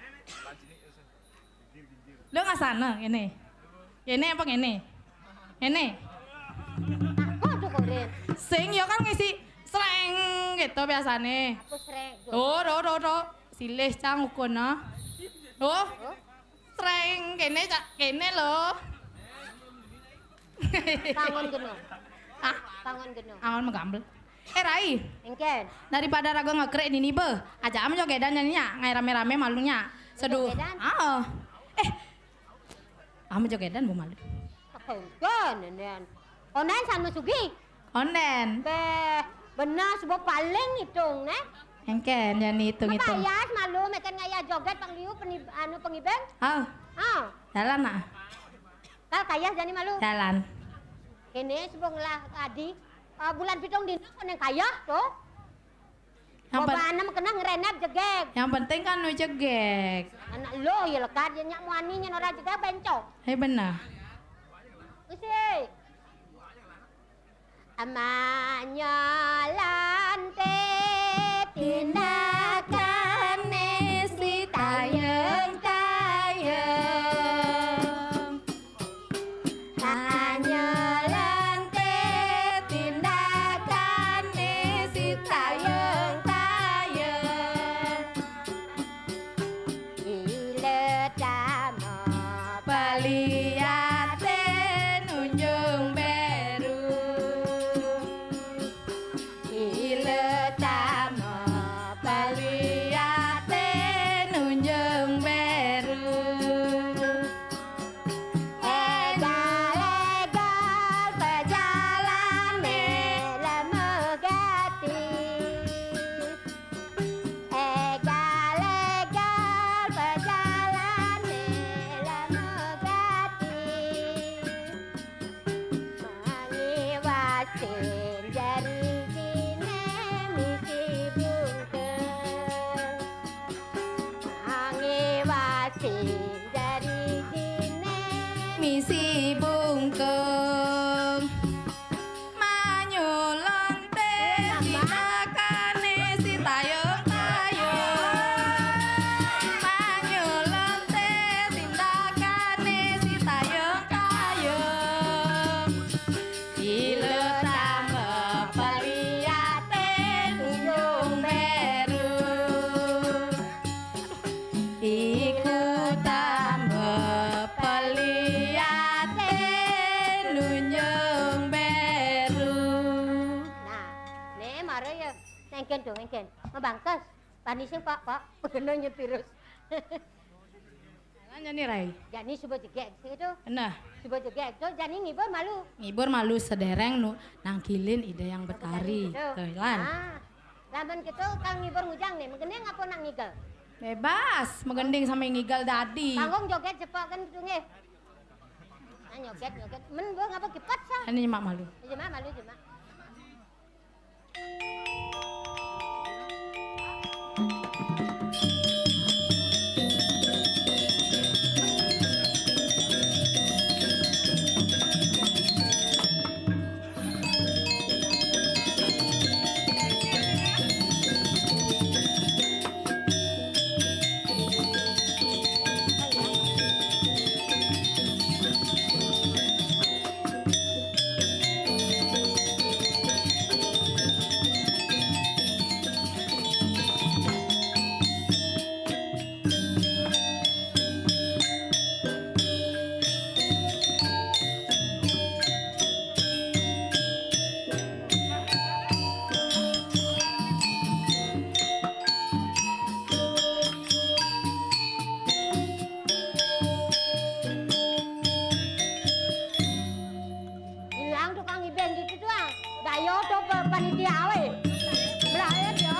Lo nggak sana, ini. Ini apa ini? Ini. Kok tuh koren? Sing yo kan ngisi sreng gitu biasane. Aku sreng. Do. Silih cang ukun no. Oh. Sreng kene lo. Tangan geno. Ah, Tangan geno. angon megambel. Rai, Engken. daripada rago ngekrek ini be, aja am jogedan nyanyinya, ngai rame-rame malunya. Seduh. Jogedan? Am jogedan bu malu. Engken nen. Onen san masugi. Onden. Benar sebuah paling hitung ne. Engken yani hitung-hitung. Payas malu meken ngaya joget pangliu pengibeng. Jalan nak. Kal kayas jani malu. Jalan. Kene sebuah ngelah adi. Bulan pitung dina kon yang kaya tuh. Bobana kena ngerenap jegek. Yang penting kan nu jegek. Anak lo ya lekat ya nyak muani nya ora jegek bencok. Hei benar. Usi. Amanya lante Tindakane si tayeng. Ileta Jani sing Pak, kena nyetirus. Lan Jani Rai. Jani coba jegek itu. Nah, Coba jegek itu Jani ngibur malu. ngibur malu sedereng nu nangkilin ide yang betari. Gitu. Tuh, Lan. Ah. Lamun gitu kang ngibur ngujang nih, mengenai ngapa nak ngigel? Bebas, megending sampai ngigal dadi. Panggung joget cepat kan gitu nge. Nah nyoget. Men gua ngapa cepat sah? Ini mak malu. Cuma malu cuma. Hilang tukang iben gitu doang. Dayo tuh panitia awe. Belayan yo.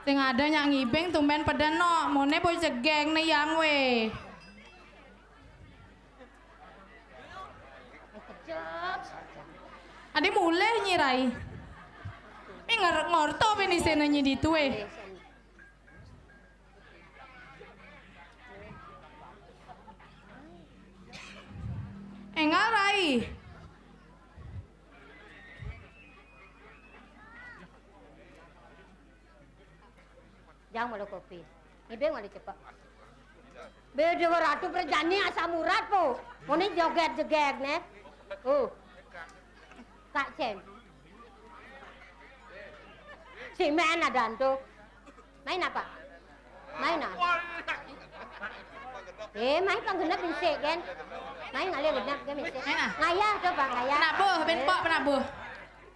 Sing ada nyak ngibing tumben pada no, mone boy cegeng nih yang we. Ade mulai nyirai. Ngorto ini senanya di tuwe. kopi. Jangan malu kopi. Ngibeng malu cepat. Beda ratu perjani asam urat po. Ini joget-joget ne. Kak Cem. Si main ada tu. Main apa? Main apa? Main pang genap insek kan? Main ngalih genap kan insek. Main ah? Ngaya coba ngaya. Penabuh, penpok, penabuh.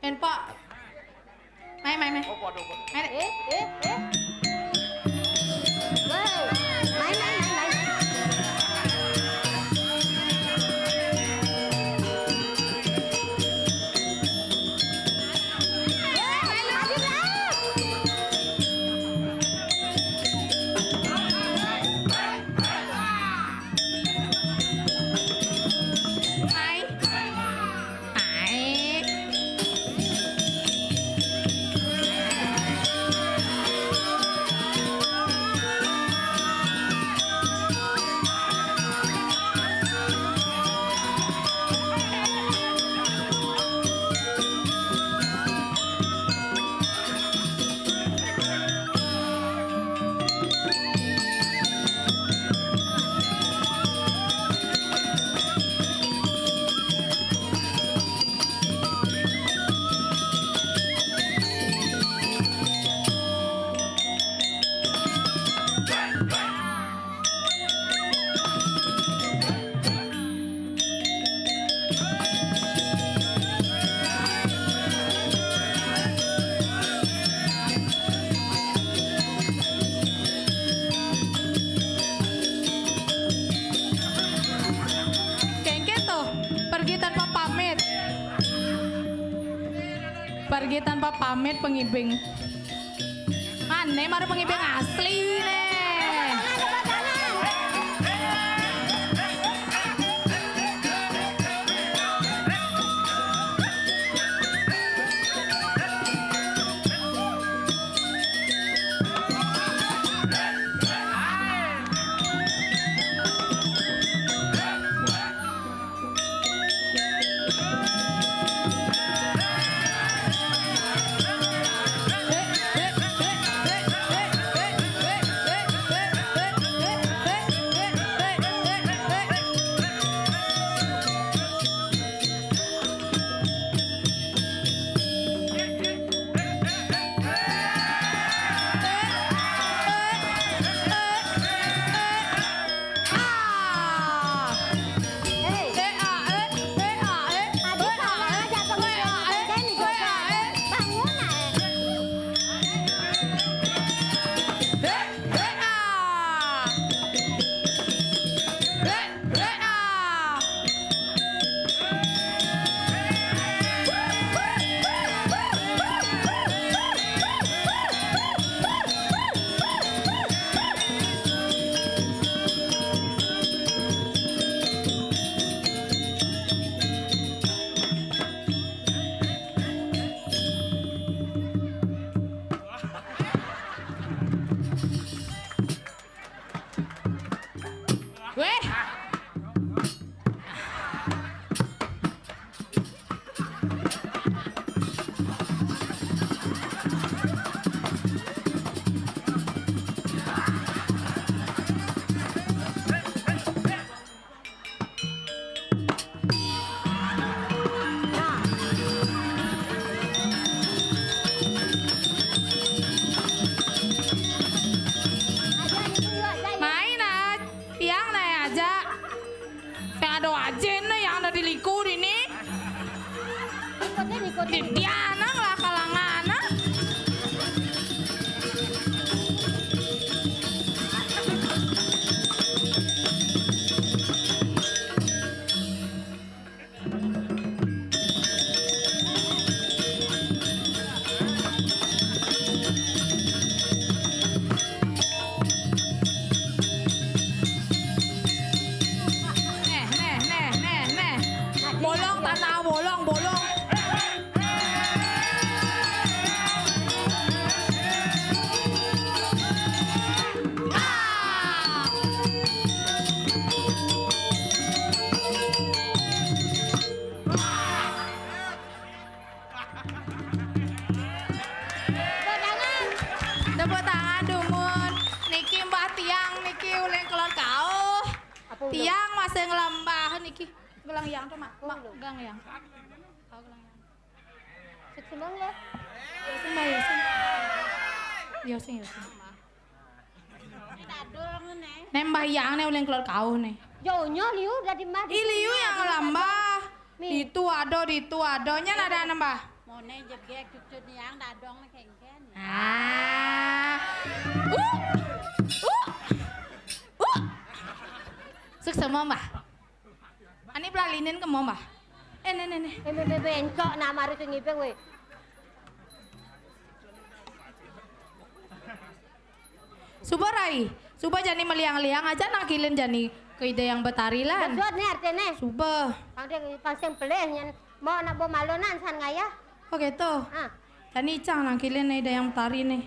Penpok. Main. Main. Woi, main. Pergi tanpa pamit pengibing. Aneh mari pengibing asli nih. Diana lah kalangan. Bolong tanah bolong. sing lambahan iki. Gelang yang tuh mak gelang yang. Kau gelang yang. Sik sembang lo. Ya sing bae sing. Ya sing. Dadul ngene. Nek mbayang nek uleng keluar kau nih. Yo nyo liu dari mah. Iliu yang lambah. Ditu ado nya ada nambah. Mone jegek cucut yang dadong kengken. Suk semua mbah. Ani pelalinin ke mau mbah. Nih. Bencok nak mari sing ngipeng we. Suba rai. Suba jani meliang-liang aja nakilin jani ke ide yang betari lan. Bedot nih artene. Suba. Pang sing peleh nyen mau nak bo malonan san ngaya. Oh gitu. Ah. Jani cang nakilin ide yang betari nih.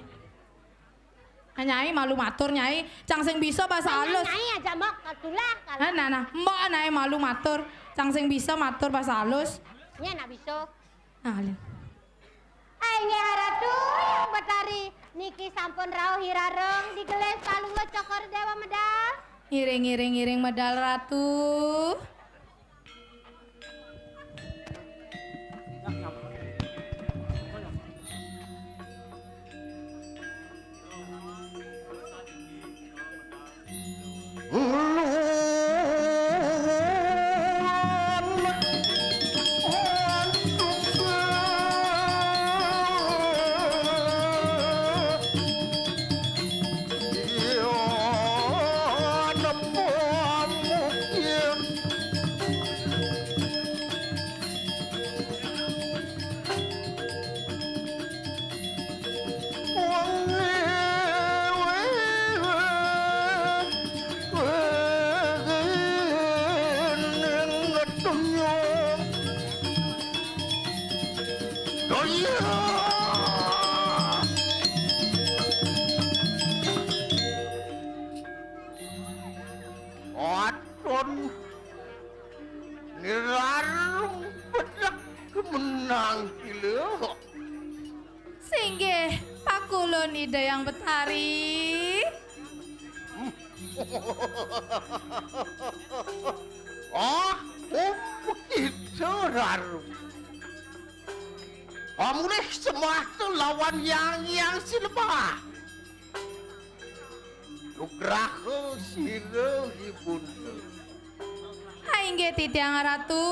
Nyai malu matur nyai, cang sing bisa bahasa halus. Nyai aja mbok katulah. Nah, mbok nyai malu matur, cang sing bisa matur bahasa halus. Nya nak bisa. Nah, Lin. Nggih Ratu yang betari niki sampun rawuh hirareng digeles palungga cokor dewa medal. Ngiring medal ratu. Singgih, pakulun ide yang betari. Begitu Raru. Mulai semua tu lawan yang silbah. Nugraha sira ibunda. Hai nggih Titiang Ratu.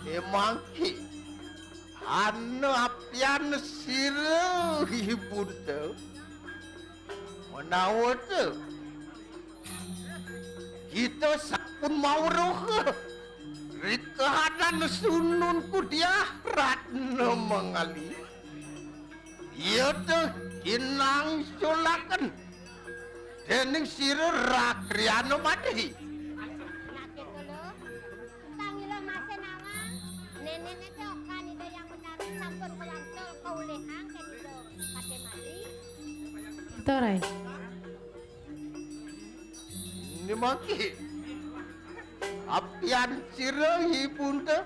Emang ki anu apian sira ibunda. Menawa tu kita sapun mau roh rikahanan sunun ku dia ratna mengali. Ia tu inang sulakan dening sira rakriano mati. Nak kelo tangila mase nama nenek itu kan ide yang betari sampun kewanto kaulehan kan itu pate mati. Itu Rai. Ini maki apian sira ibunda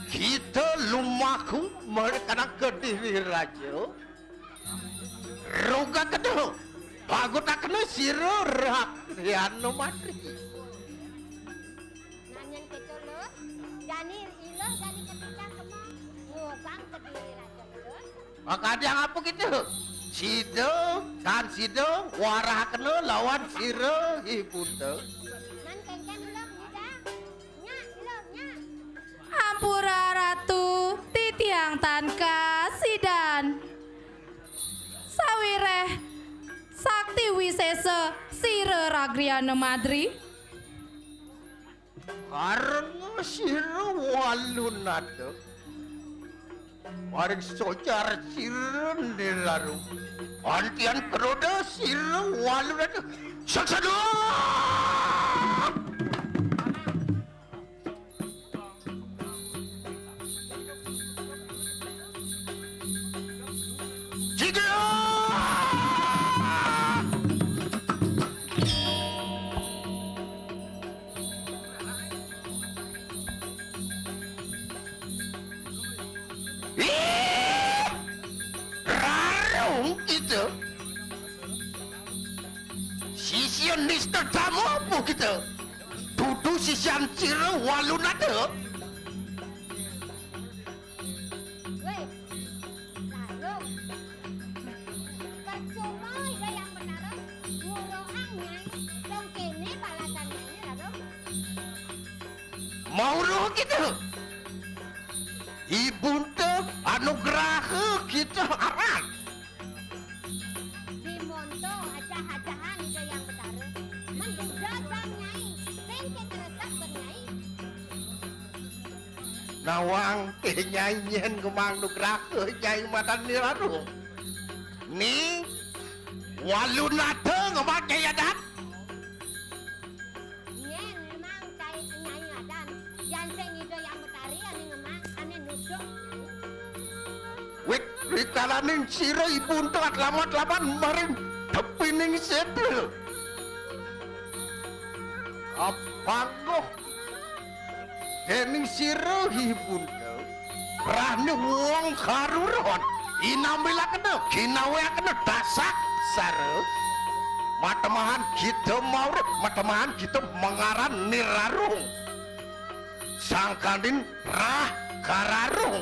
kita lumaku mereka nak kediri raja roga kedua bagus tak kena sira rakriano mati. Nanyen kecolo jani ilo jani ketika kemo ngobang kediri raja betul. Maka ada yang apa gitu? Sido kan sido warah kena lawan sira ibunda. Nan kengken ilo muda. Nya ilo nya. Ampura Ratu, Titiang Tanka Sidan. Sawireh Sakti Wisesa Sira Ragriana Madri. Karena sira walun ada. Maring socar sira nelaru. Antian keroda sira walun ada. Saksada! Sisian Mister Tamu apa kita? Dudu sisian cira walun ada. Weh, lalu percuma ide yang benar, murohangnya, dong kene balasannya lalu. Mau roh kita. Ibu te anugerah kita aran. Di monto aja-ajahan ide yang benar, menduga sang nyai, bengke keresak bernyai. Nawang nyanyian kemang nugrah nyai madan niraru. Ni walun ada ngemak nyai adat. Nyen memang cai nyai adan, yang sing ide yang betari ane ngemang, ane nusuk. Wit rikalaning sira ibu te lamat-laman maring tepining sedel. Apanggoh dening sira ibu te rane wong karuron inamila kena ginawe kena dasak sare matemahan kita mau matemahan kita mengaran nirarung sangkanin rah kararung.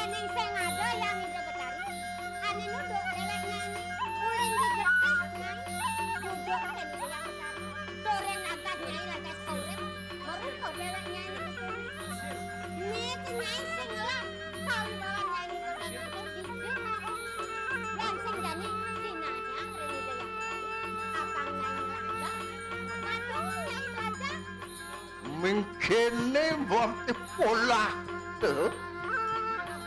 Ning sing ada yang ide betari, ane nunduk dewek nyanyi, uling digetah nyai, duduk kene yang betari. Sore nagas nyai lagi sore, baru kau dewek nyanyi. Nih nyai sing ngelak, kau bawa nyanyi ke dalam digit. Dan sing jani sinanya rene ide yang betari, apang nyanyi raja, matung nyanyi raja. Mengkene waktu pola tuh.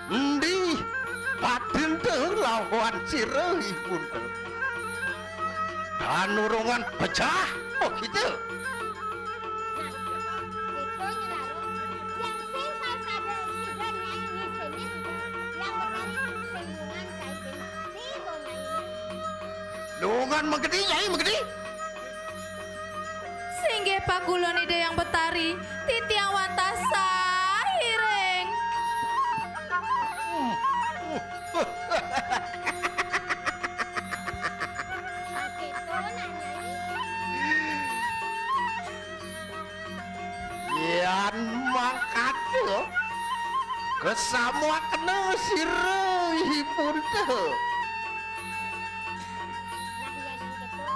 Ndi batin teh lawan sira ibu teh. Danurungan pecah oh gitu. Itu nyelaru, yang sing pas ada sudah nyai di sini, yang betari singgungan kaitin si nyai. Lungan megedi nyai megedi. Singgih pakulon ide yang betari, titiang wantasa ireng. Begitu nak nyai. Yan mangkate kesamua kena sira ibu teh. Nah iya yang gitu,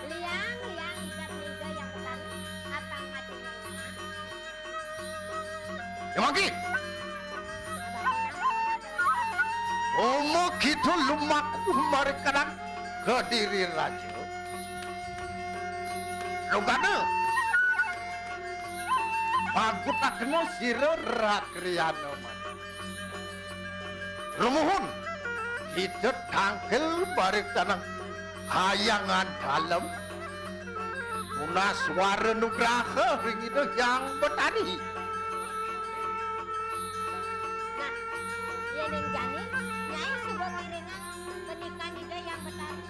liang ikat niga yang betari, apang matinya nyai. Emangki Omo gitu lumaku marekanan ke diri raja. Lugana aku tak kenal sira rakriyana man. Rumuhun kita tangkel marekanan hayangan dalam munas suara nugraha ring itu yang betari. Nah, iya ning jani, nyai sebuah kiringan pernikahan ide yang betari.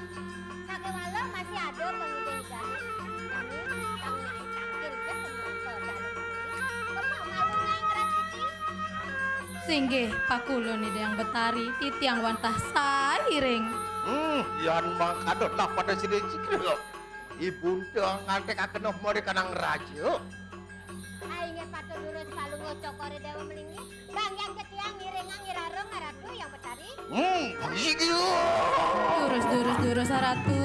Sakewala masih ada pengide jani. Jani, kang nyai tangkil ke semua ke dalam sini. Kemak malu nyai ngerasiki. Singgih pakulon ide yang betari, titiang wantasa ireng. Yan mangkado tak pada sini cikir. Ibu teh ngantek akan mereka nang raja. Aingnya patut durus palungo cokore dewa melinggi. Bang yang ketiang ngiringang ngirarong ngaratu yang betari. Begitu. Durus ratu.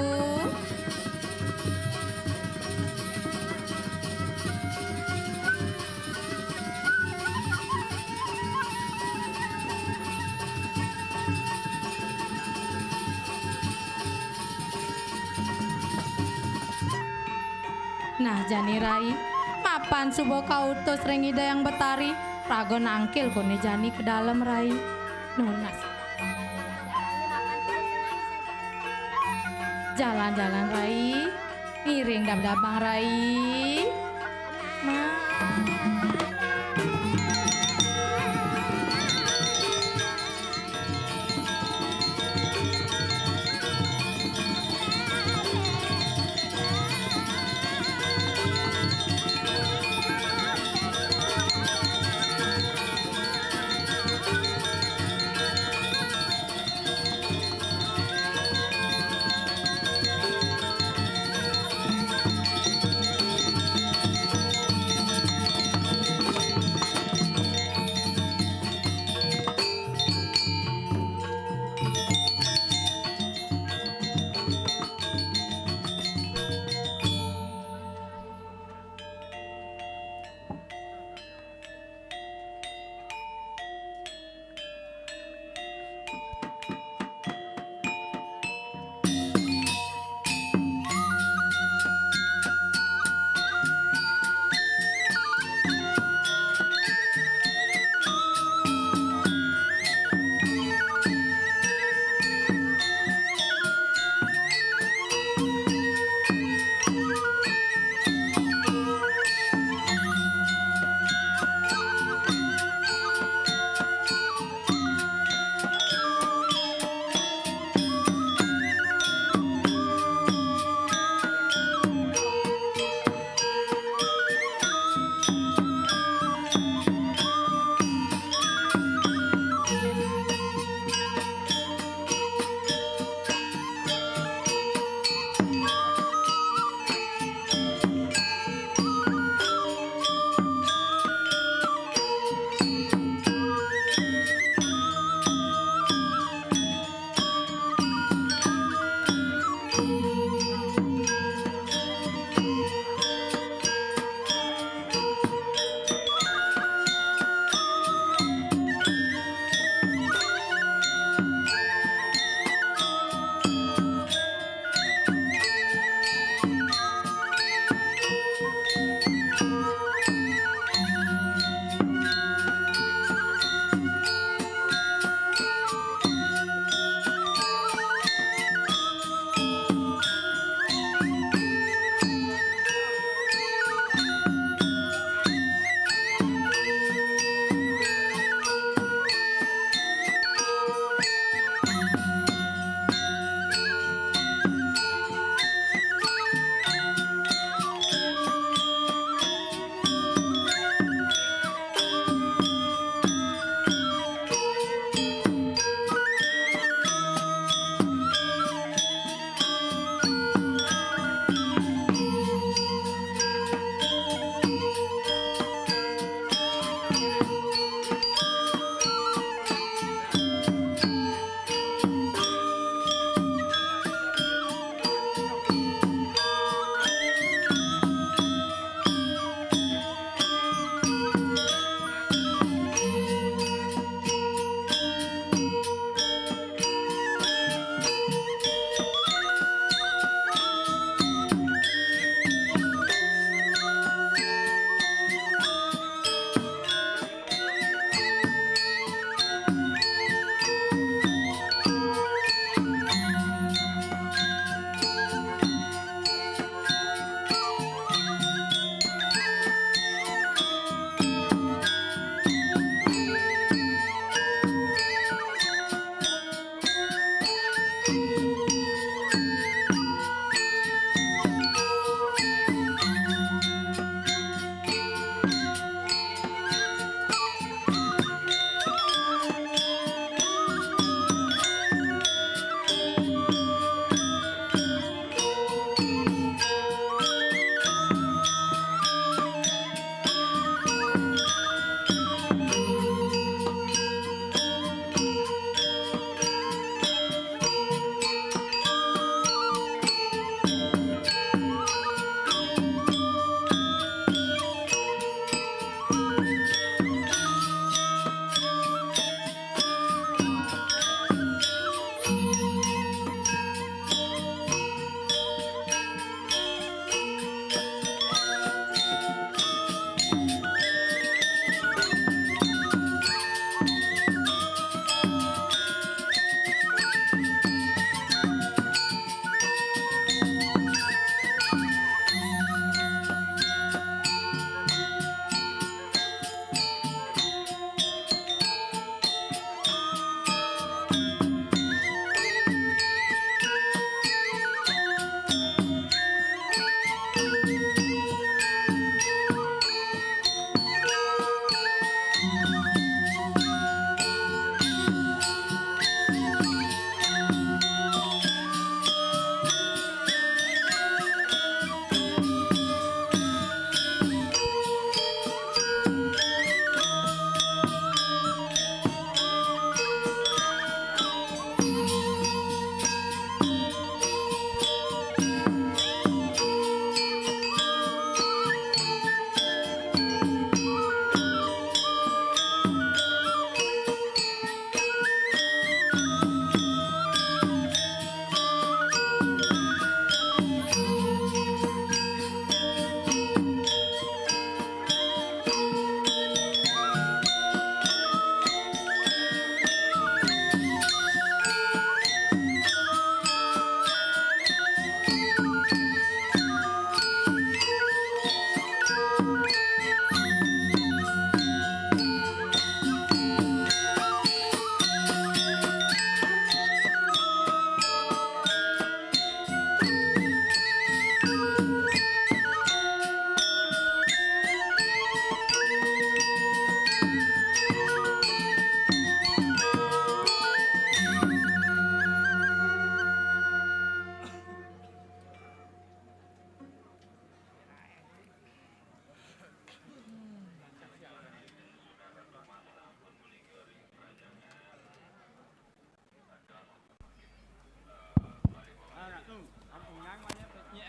Nah jani rai, mapan subo kautus rengida yang betari, rago nangkil kone jani ke dalam rai. Nunas. Jalan-jalan rai, miring dab-dabang rai. Ma.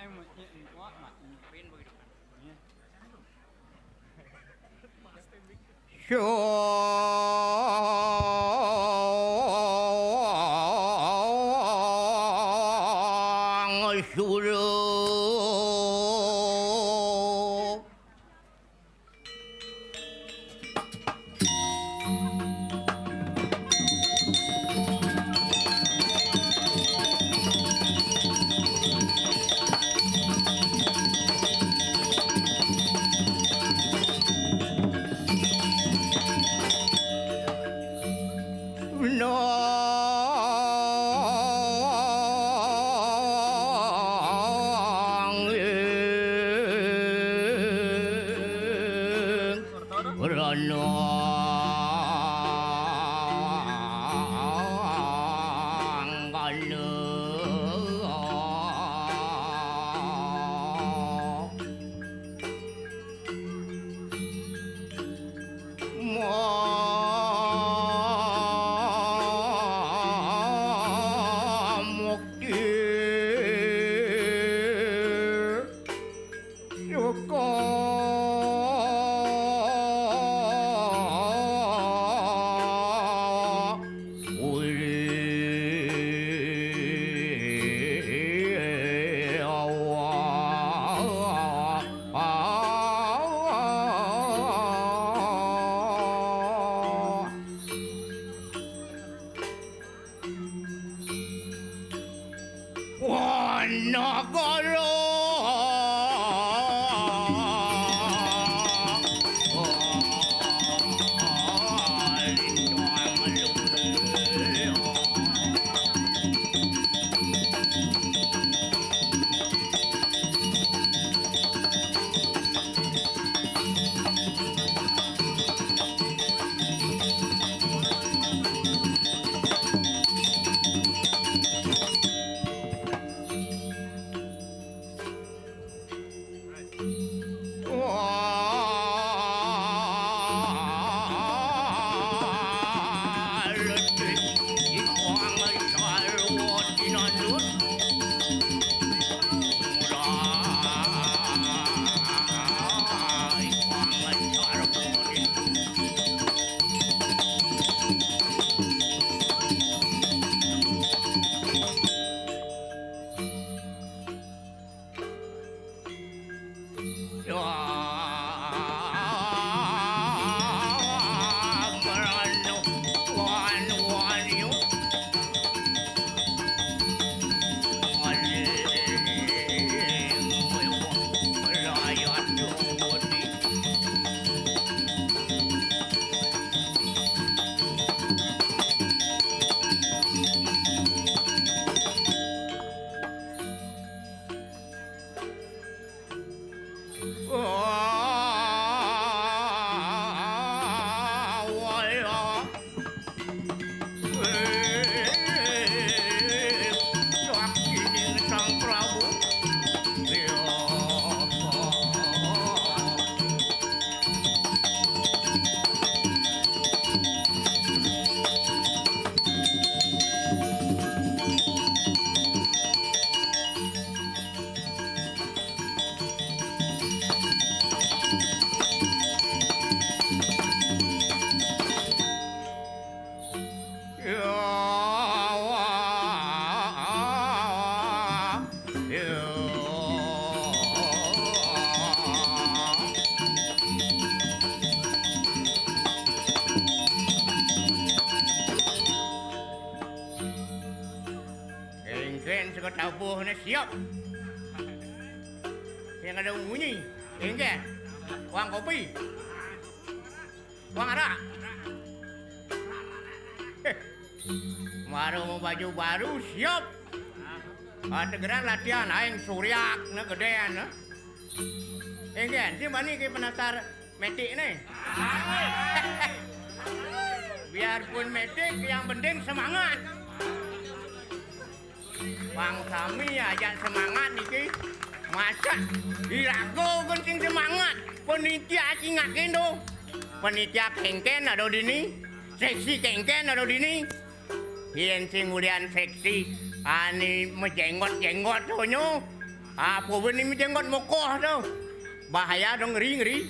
em nhịn quá mà bên bơi được. Tabuhnya siap. Yang ada bunyi, enggak? Uang kopi, uang arak. Baru mau baju baru siap. Ada geran latihan, aing suryak, na gedean, na. Enggak, si mana ke penasar metik nih? Biarpun metik, yang penting semangat. Bang kami ajak semangat niki. Masa dirago penting semangat. Penitia cingakin do. Penitia kengken ada di ni. Seksi kengken ada di ni. Hien sing ulian seksi ani menjenggot-jenggot sonyo. Apa ini jenggot mokoh tuh. Bahaya dong ngeri.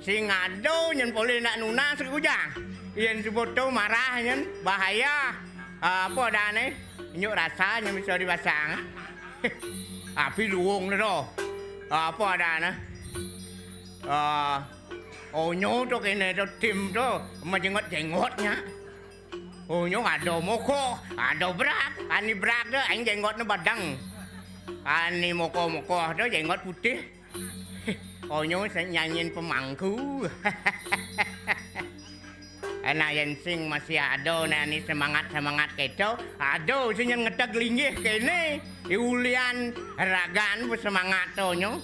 Sing ado nyen boleh nak nuna sekujang. Yen suboto marah nyen bahaya. Apa dane? Nyuk rasa nyen bisa dipasang. Api luwung dah. Apa dane? Onyo tuh kene tuh tim tuh jenggot-jenggotnya. Onyo ada moko, ada berak. Ani berak tuh aing jenggotnya badang. Ani moko-moko tuh jenggot putih. Onyo nyanyiin pemangku. Anak yang sing masih ada nih semangat keto. Aduh sing ngedag linggih kene. Iulian ragan semangat tonyo.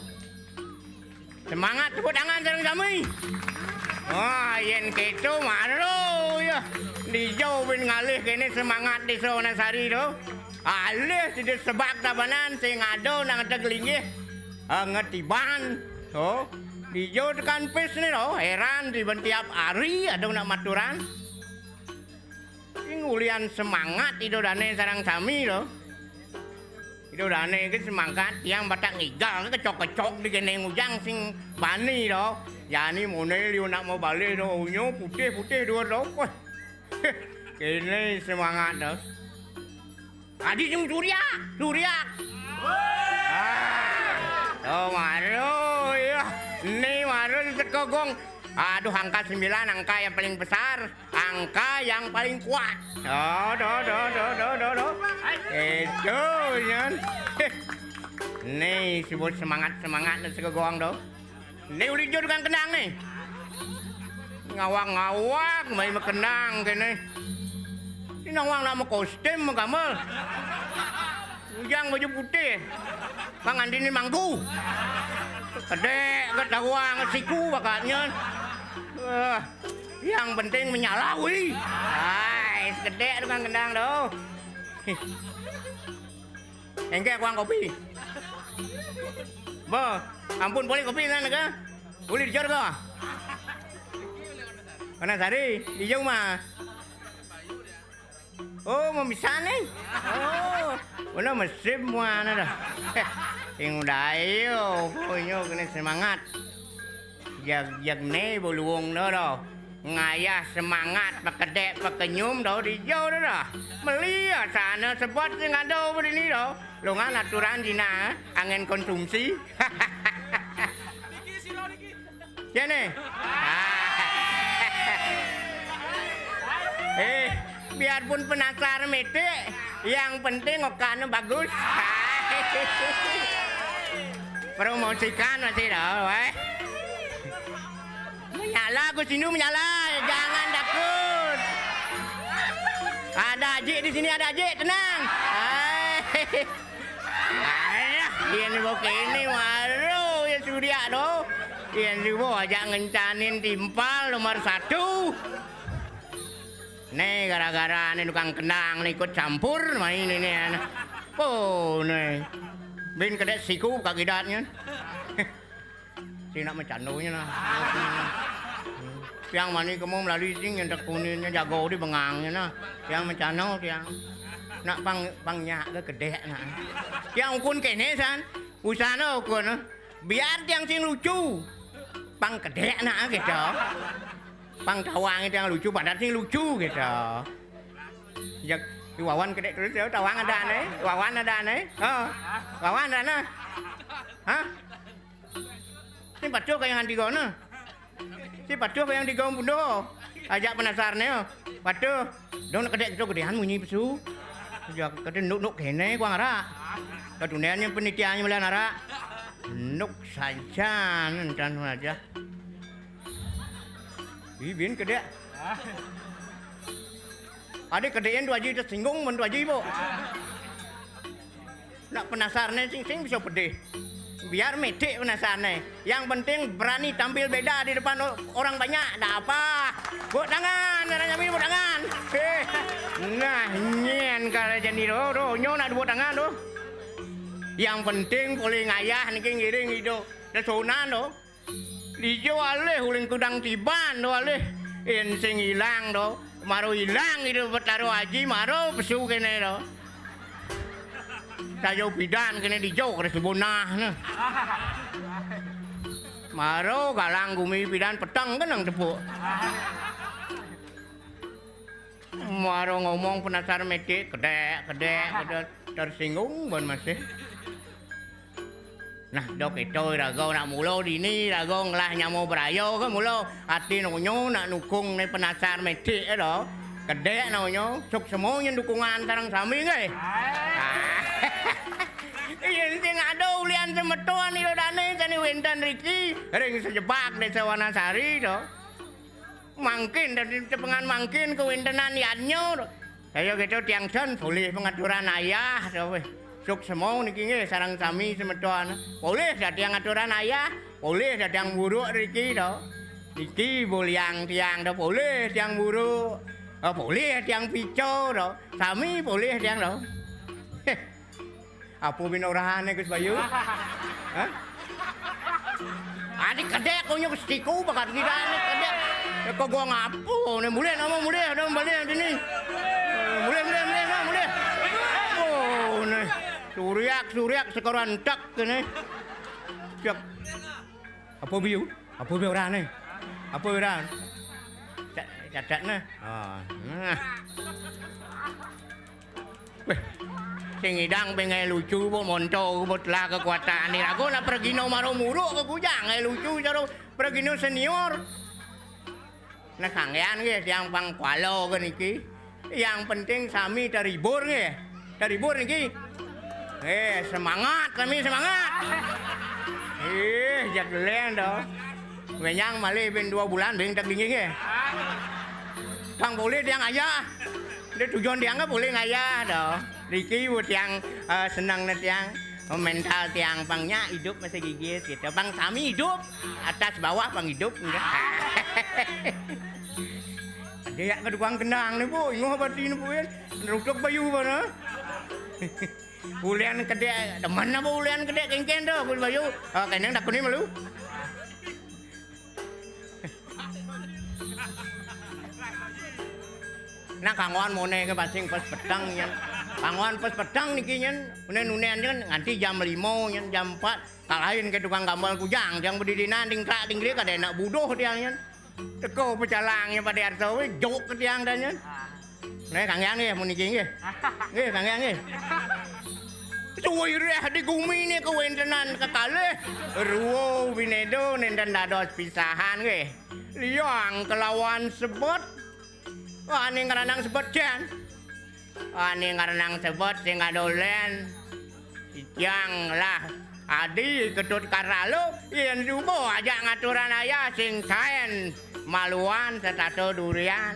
Semangat tepuk tangan sareng sami. Wah, yen keto maro ya. Dijauh ben ngalih kene semangat di Sonasari do. Alih tidak sebab tabanan sing ada nang ngedag linggih. Ngetiban. Oh, dijauh tekan pes nih do. Heran di tiap hari ada nak maturan. Ngulian semangat itu dane sarang sami do. Itu dane ke semangat yang batak ngigal kecok-kecok di kene ngujang sing bani do. Yani mone liu nak mau balik do unyu putih-putih dua do. Kene semangat do. Adi sing Surya. Oh maro ya. Ni maro sekogong. Aduh angka 9 angka yang paling besar, angka yang paling kuat. Do. Itu nyan. Nih sebut semangat dan sekogong do. Nih uli jod kan kenang nih. Ngawang main kenang kene. Ini nawang nama kostum kamal. Ujang baju putih. Bang Andi ini manggu. Kedek ketawang siku bakatnya. Yang penting menyalawi. Hai, gede tukang kendang do. Engke kuang kopi. Bo, ampun boleh kopi kan ke? Boleh dijor ke? Mana sari? Dijauh mah. Oh, mau bisa nih. Oh, udah mesin mana dah. Yang udah ayo, pokoknya kena semangat. Jag nih boluong dah. Ngayah semangat pakedek pakenyum dah di jauh dah. Melihat sana sebab sing ada begini dah. Longan aturan dina angin konsumsi. Ya nih. Biarpun penasaran mete, yang penting okannya bagus. Promosikan masih dah, weh. Menyala, Gus Indu menyala, jangan takut. Ada Ajik di sini, ada Ajik, tenang. Ini bok ini waru ya Surya do. Ini bok ajak ngencanin timpal nomor 1. Nih gara-gara nih tukang kendang nih ikut campur main ini. Oh nih. Bin kedek siku kagidatnya. Sina mencandunya nah. Yang mani kamu melalui sing yang tekuninnya jago di bengangnya nah. Yang mencano yang nak pangnya ke kedek nah. Yang ukun kene san. Usana ukun. Biar yang sing lucu. Pang kedek nah gitu. Pang tawang itu yang lucu, badan sing lucu gitu. Ya, di Wawan kedek terus ya, tawang ada nih, Wawan ada nih. Oh, Wawan ada nih. Hah? Si pacu kayak yang digona. Si pacu kayak yang digona bundo. Ajak penasarannya. Pacu, dong kedek itu gedean bunyi pesu. Ya, kedek nuk kene gua ngara. Keduniannya penitiannya melihat ngara. Nuk saja, nanti aja. Bin kedek. Ada kedean 2 juta tersinggung men 2 juta. Nak penasaran sing bisa pedih. Biar medik penasaran. Yang penting berani tampil beda di depan orang banyak. Dah apa? Buat tangan, naranya buat tangan. Nah, nyen kalau jadi do, nyo nak buat tangan do. Yang penting boleh ngayah niki ngiring itu. Desonan do. Dijo alih uling kudang tiban do alih yen sing ilang do maro ilang itu betaro haji maro pesu kene do Sayo bidan kene dijok ada sebonah nah. Maro galang gumi bidan petang kenang tepuk. Maro ngomong penasar medik kedek tersinggung ban masih. Nah, dok itu rago nak mulo dini rago ngelah nyamo berayo ke mulo hati nonyo nak nukung ni penasar medik do. Kedek nonyo sok semuanya dukungan sarang sami ke. Iya sing ada ulian semetuan itu dane sani winten riki ring sejebak di Sawanasari do. Mangkin dari cepengan mangkin ke wintenan yanyo. Ayo gitu tiang sen boleh pengaturan ayah do weh. Sok semua niki nggih sarang sami semetuan. Boleh dadi aturan ayah, boleh dadi yang buruk riki do. Niki boliang tiang do boleh tiang buruk. Boleh tiang pico do. Sami boleh tiang do. Apa binorahane Gus Bayu? Hah? Adik kedek kau nyok stiku bakat kita ni kedek. Kau gua ngapu, ni mulai nama mulai ada balik sini. Mulai. Oh ni suriak sekoran tak ni. Siap. Apa biu? Apa biuran ni? Apa biuran? Cacat ni. Sing idang pengen lucu bo monto botla kekuatan ni rago nak pergi no maro muruk ke kujang lucu jaro pergi no senior. Nah kangean ge yang pang kualo ke niki. Yang penting sami terhibur ge. Terhibur niki. Semangat kami semangat. Jak len do. Wenyang malih ben 2 bulan ben tak dingin ge. Pang boleh diang ayah. Dia tujuan dia nggak boleh ngayah doh. Riki buat yang senang net yang mental tiang pangnya hidup masih gigis gitu. Bang kami hidup atas bawah bang hidup enggak. Dia ke tukang kendang nih bu, ingat apa sih nih bu? Rukuk bayu mana? Ulian kedek, mana bu ulian kedek kengken doh bu bayu? Kendang tak kuning malu. Nah kanggoan mone ke pasing pas petang nyen. Kanggoan pas petang niki nyen, unen kan nganti jam 5 nyen, jam 4 kalahin ke tukang gambal kujang yang berdirinan dingkrak dingkri kada nak budoh tiang nyen. Teko pecalangnya pada arso we jok ke tiang dan nyen. Nah kangyang nggih mun niki nggih. Nggih kangyang nggih. Cuy reh di gumi ni kewentenan kekalih. Ruwo winedo nenden dados pisahan nggih. Liang kelawan sebut. Ani ngaranang sebut jan. Ani ngaranang sebut sing adolen. Yang lah adi ketut karalo yen subuh aja ngaturan ayah sing saen maluan setato durian.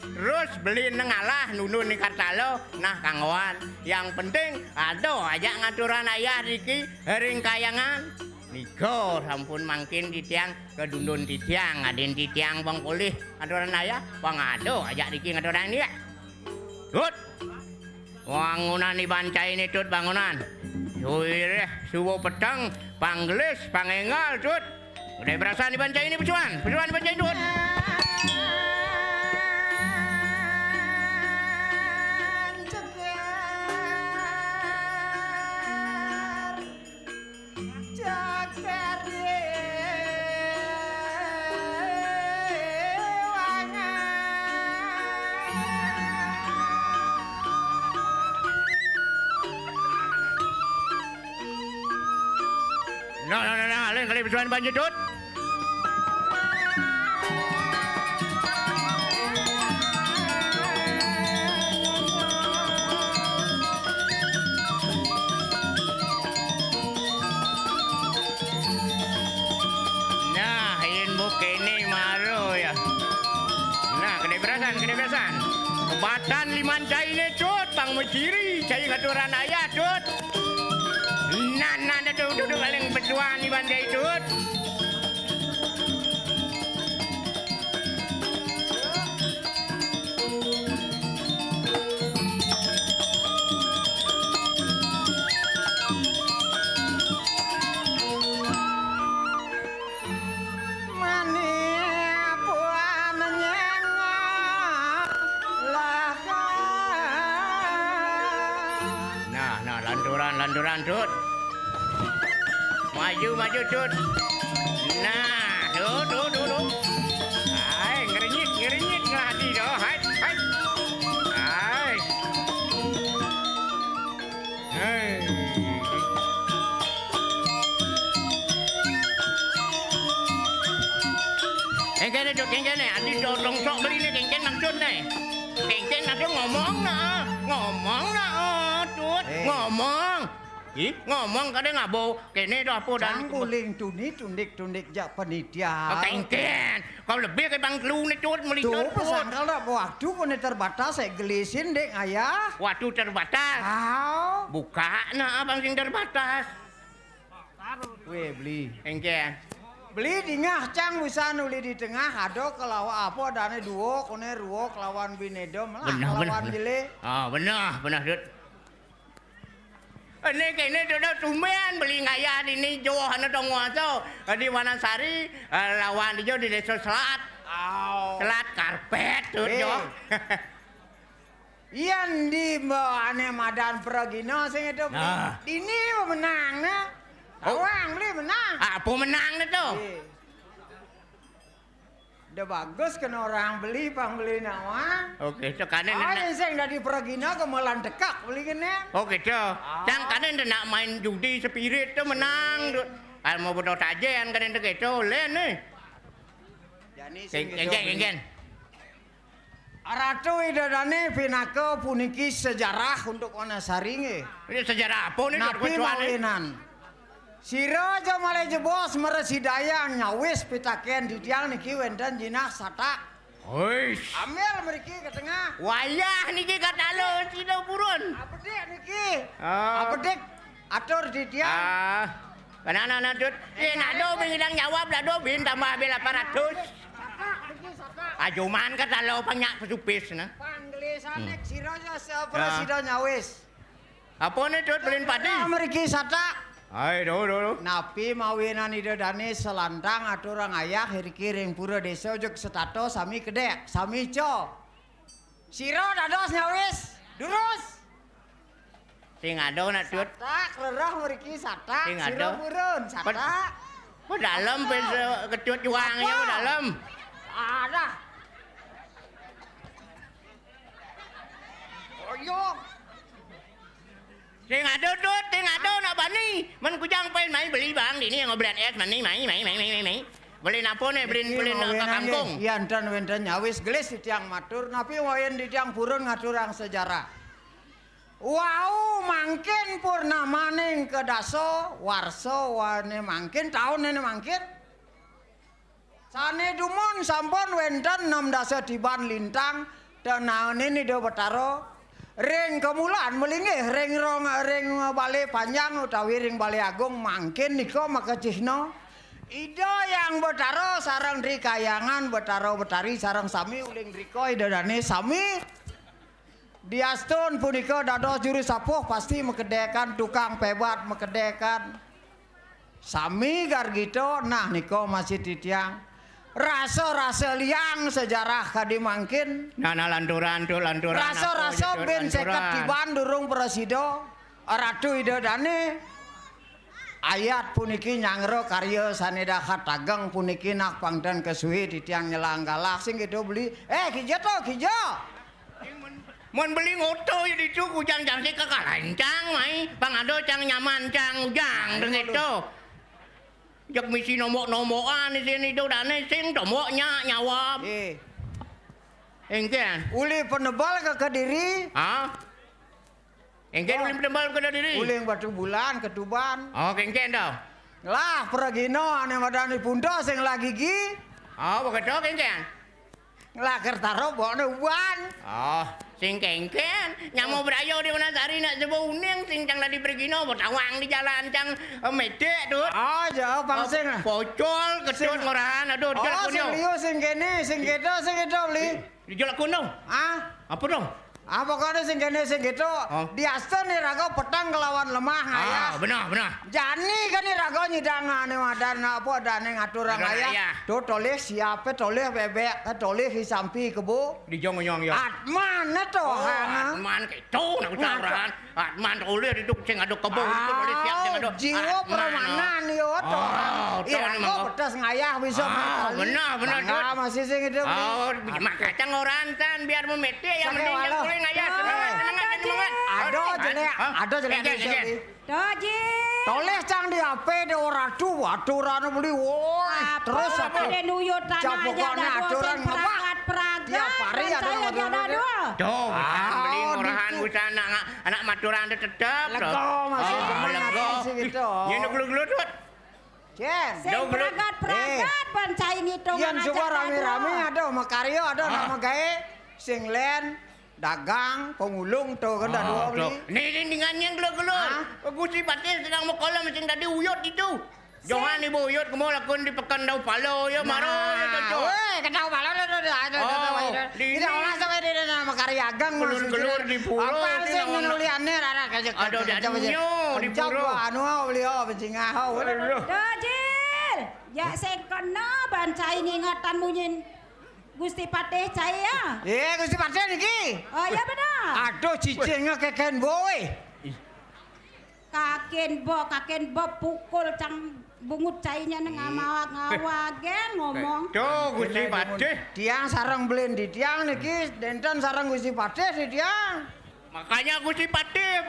Terus beli nengalah nunun ni kartalo. Nah kanggoan yang penting ado aja ngaturan ayah riki hering kayangan. Nigo sampun mangkin titiang kedundun titiang aden titiang bang pulih aturan ayah bang ado ajak riki ngaturan dia. Tut wangunan ni bancai ni tut bangunan. Suireh subuh petang panggelis pangengal tut. Udah berasa ni bancai ni pecuan bancai tut. Nah, lain kali pesuan banjir tut. Nah, yen bukene maro ya. Nah, kene berasan. Kebatan liman cai ne tut, bang menciri cai ngaturan ayah tut. Nah, duduk paling berjuang di bandai tut. Nah, lanturan tut. Maju tut. Nah, tuh. Hai, ngerenyit ngeladi doh. Hai. Kengken nih, adi dongsok beli nih kengken maksud nih. Kengken maksud ngomong nah, tut, ngomong. Ih, ngomong kadang ngabo kene do apa dan guling tundik jak panitia. Kengken, kau lebih ke bang lu nih tut melitut. Tuh pesangkal dah waktu pun terbatas saya gelisin dek ayah. Waktu terbatas. Buka nah abang sing terbatas. Weh beli. Kengken. Beli di ngah cang bisa nuli di tengah ado kelawa apa dane duo kone ruo kelawan binedo malah kelawan jele. Benar tut. Ini kene dodo tumen beli ngaya ini Jawa hana dong waso di Wanasari lawan di Jawa di desa Selat. Selat karpet tut yo. Iyan di ane madan Pragina sing itu ini menang na. Awang beli menang. Apa menang na to? Udah bagus kan orang beli pangbeli nawa. Oke, to kanen. Yang sing dari Pragina ke Melan Dekak beli kene. Oke, to. Cang kanen nak main judi spirit tu menang. Kalau mau bodoh tajian kanen tu keto len ni. Geng. Ratu idadane pinake puniki sejarah untuk Wanasari nge. Ini sejarah apa ni? Napi mawinan. Siro aja malai jebos meresidaya nyawis pitaken di tiang niki wenten jinak satak. Oish. Ambil meriki ke tengah. Wayah niki kata lo sino purun. Apa dek niki? Apa dek? Atur di tiang. Kanana tut. Nak do bilang jawab lah do bin tambah bel 800. Ajuman kata lo banyak pesupis na. Panggelisanek siro aja sepresiden nyawis. Apa ni tut belin padi? Meriki satak. Hai do. Napi mawinan idadane selantang aturang ayah hirikiring pura desa ojok setato sami kedek sami co. Siro dados nyawis durus. Sing ado nak tut. Satak lerah mriki satak Sing siro ado. purun satak. Dalam kecut juangnya dalam. Ada. Oyong. Sing ado nak bani. Man kujang pain mai beli bang di ni yang ngobrol es mani mai. Beli napo ni beli kangkung. Iya wenten nyawis gelis di tiang matur napi wayan di tiang purun ngaturang sejarah. Wow, mangkin purnamaning kedaso warso wane mangkin tahun ini mangkin. Sane dumun sampun wenten 6 dasa tiban lintang dan naon ini do betaro. Ring kemulan melingih ring bale panjang utawi ring bale agung mangkin niko makecihno ida yang betaro sarang rikayangan betaro betari sarang sami uling riko idadane sami diastun punika dados juru sapuh pasti mekedekan tukang pebat mekedekan sami gargito nah niko masih titiang rasa liang sejarah kadi mangkin. Nah lanturan. Rasa ben seket kiban durung presido. Ratu idadane. Ayat puniki nyangro karya saneda katageng puniki nak pangdan kesuwi di tiang nyelang galak sing gitu beli. Kijo. Mun beli ngoto ya dicu kujang jang si kakalancang mai. Pangado cang nyaman cang ujang dengan itu. Jak misi nomok-nomokan di sini tu dan sing domoknya nyawab. Engken. Uli penebal ke Kediri. Engken uli penebal ke Kediri. Uli Batu Bulan ke Tuban. Engken dah. Lah Pragino ane madani punto sing lagi gi. Begitu engken. Lah Kertaro bawa Uban. Sing kengken nyamo berayo di Wanasari nak sebuah uning sing cang tadi Pragino bertawang di jalan cang medek tu. Jauh pangsing. Pocol kecut ngorahan aduh di jalan kuno. Sing liu sing kene sing kedo beli. Di jalan kuno. Apa dong? Ah pokoknya sing kene sing gitu diasta nih raga petang kelawan lemah ngayah. Benar. Jani kan nih raga nyidangane wadan apa dane ngaturang ngayah. Do toleh siapa toleh bebek toleh hisampi kebo. Di jong-jong ya. Atman to Atman itu nak ucapan. Atman toleh di duk sing aduk kebo itu toleh siap sing aduk. Jiwa permanan yo to. Iya kok pedas ngayah bisa Benar. Nah, masih sing itu. Oh, makacang orantan biar memete yang penting yang boleh ngayah. Semangat. Ada jelek. Doji. Toleh cang di HP de ora tu aturan beli woi. Terus apa de nuyut tanah aja aturan ngebak. Tiap hari ada Tuh, beli murahan busana anak maturan tetep. Lego masih lego. gitu. Nyenuk gelut. Jen. Peragat pancai ngitung Yang juga rame-rame ada makaryo ada nama gawe sing len dagang pengulung tuh kan dah dua beli. Nih dengan yang gelut. Gusti Patin sedang mau kolam sing tadi uyut itu. Jangan ibu uyut kamu lakon di pekan dau palo ya maro ya cocok. Weh, kedau palo ada. Ini olah sampai di nama karya agang gelur di pulau. Apa sih nuliannya rara kajak. Ada di pulau. Anu beli bencingah. Dojil. Ya sekena bancai ingatan munyin Gusti Patih caya. Gusti Patih niki. Oh iya benar. Aduh cicingnya keken boy. Kaken bo pukul cang bungut cainya neng ngawag ngomong. Tuh Gusti Patih. Tiang sarang belen di tiang niki denten sarang Gusti Patih di tiang. Makanya Gusti Patih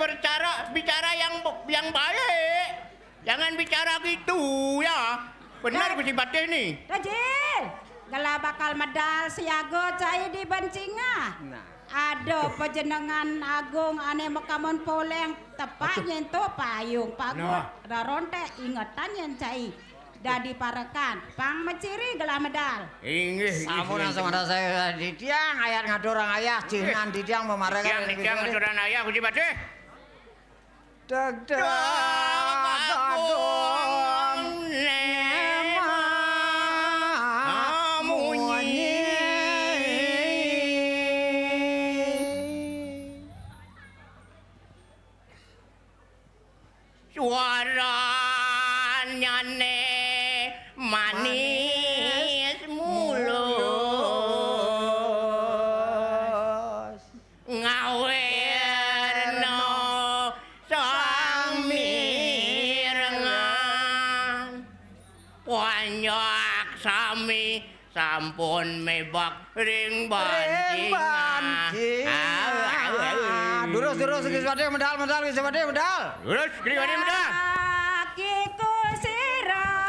bicara yang baik. Jangan bicara gitu ya. Benar Gusti Patih nih. Dojil. Gala bakal medal siago cai di Bencingah. Ada pejenengan agung ane makamon poleng tepat nyentuh payung pagut ronte ingatan yang cai dadi parekan pang menciri gela medal inggih sampun langsung ada saya di tiang ayat ngadorang ayah cinan di tiang memarekan di tiang ngadorang ayah Gusti Patih deg adong suaranya manis mulus ngawerno sang mirengan wanyak sami sampun mebak ring bancingan Durus Gusti Patih medal Gusti Patih medal. Durus Gusti Patih medal. Kakiku sirah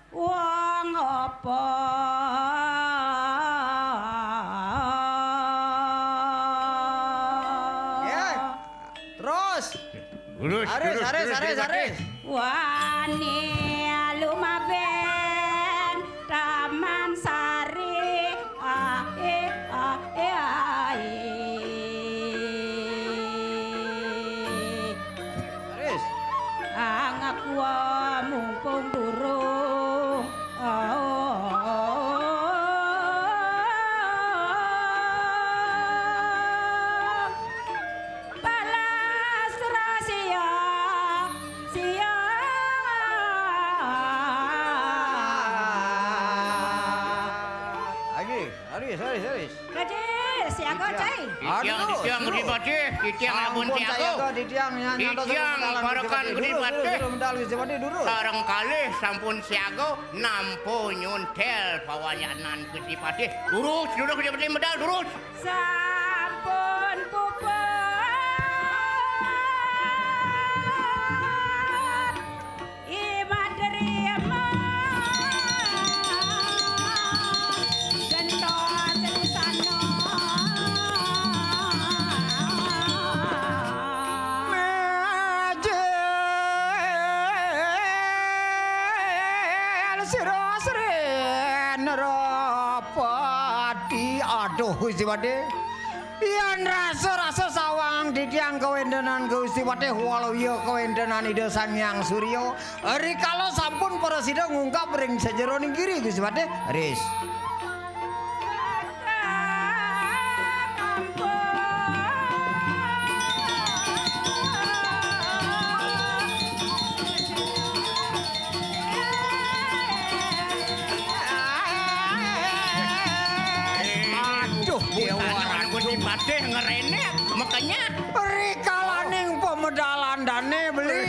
wong apa ya. Terus. Durus. Wani lumaben Taman Sari Angaku mumpung durung balas rahasia sia Sorry. Gajir, siaga cai. Ditiang Gusti Patih, ditiang abun siaga. Ditiang parakan Gusti Patih. Durus. Sareng kalih sampun siaga nampu nyuntel pawayanan Gusti Patih. Durus Gusti Patih medal durus. Sampun puput imadrima gentos rusana Aduh Gusti Patih. Yan rasa sawang ditiang kawendenan Gusti Patih walau iya kawendenan Ida Sang Hyang Surya. Rikala sampun para sida ngungkap ring sajeroning kiri Gusti Patih. Ris. Rikalaning pemedalandane beli.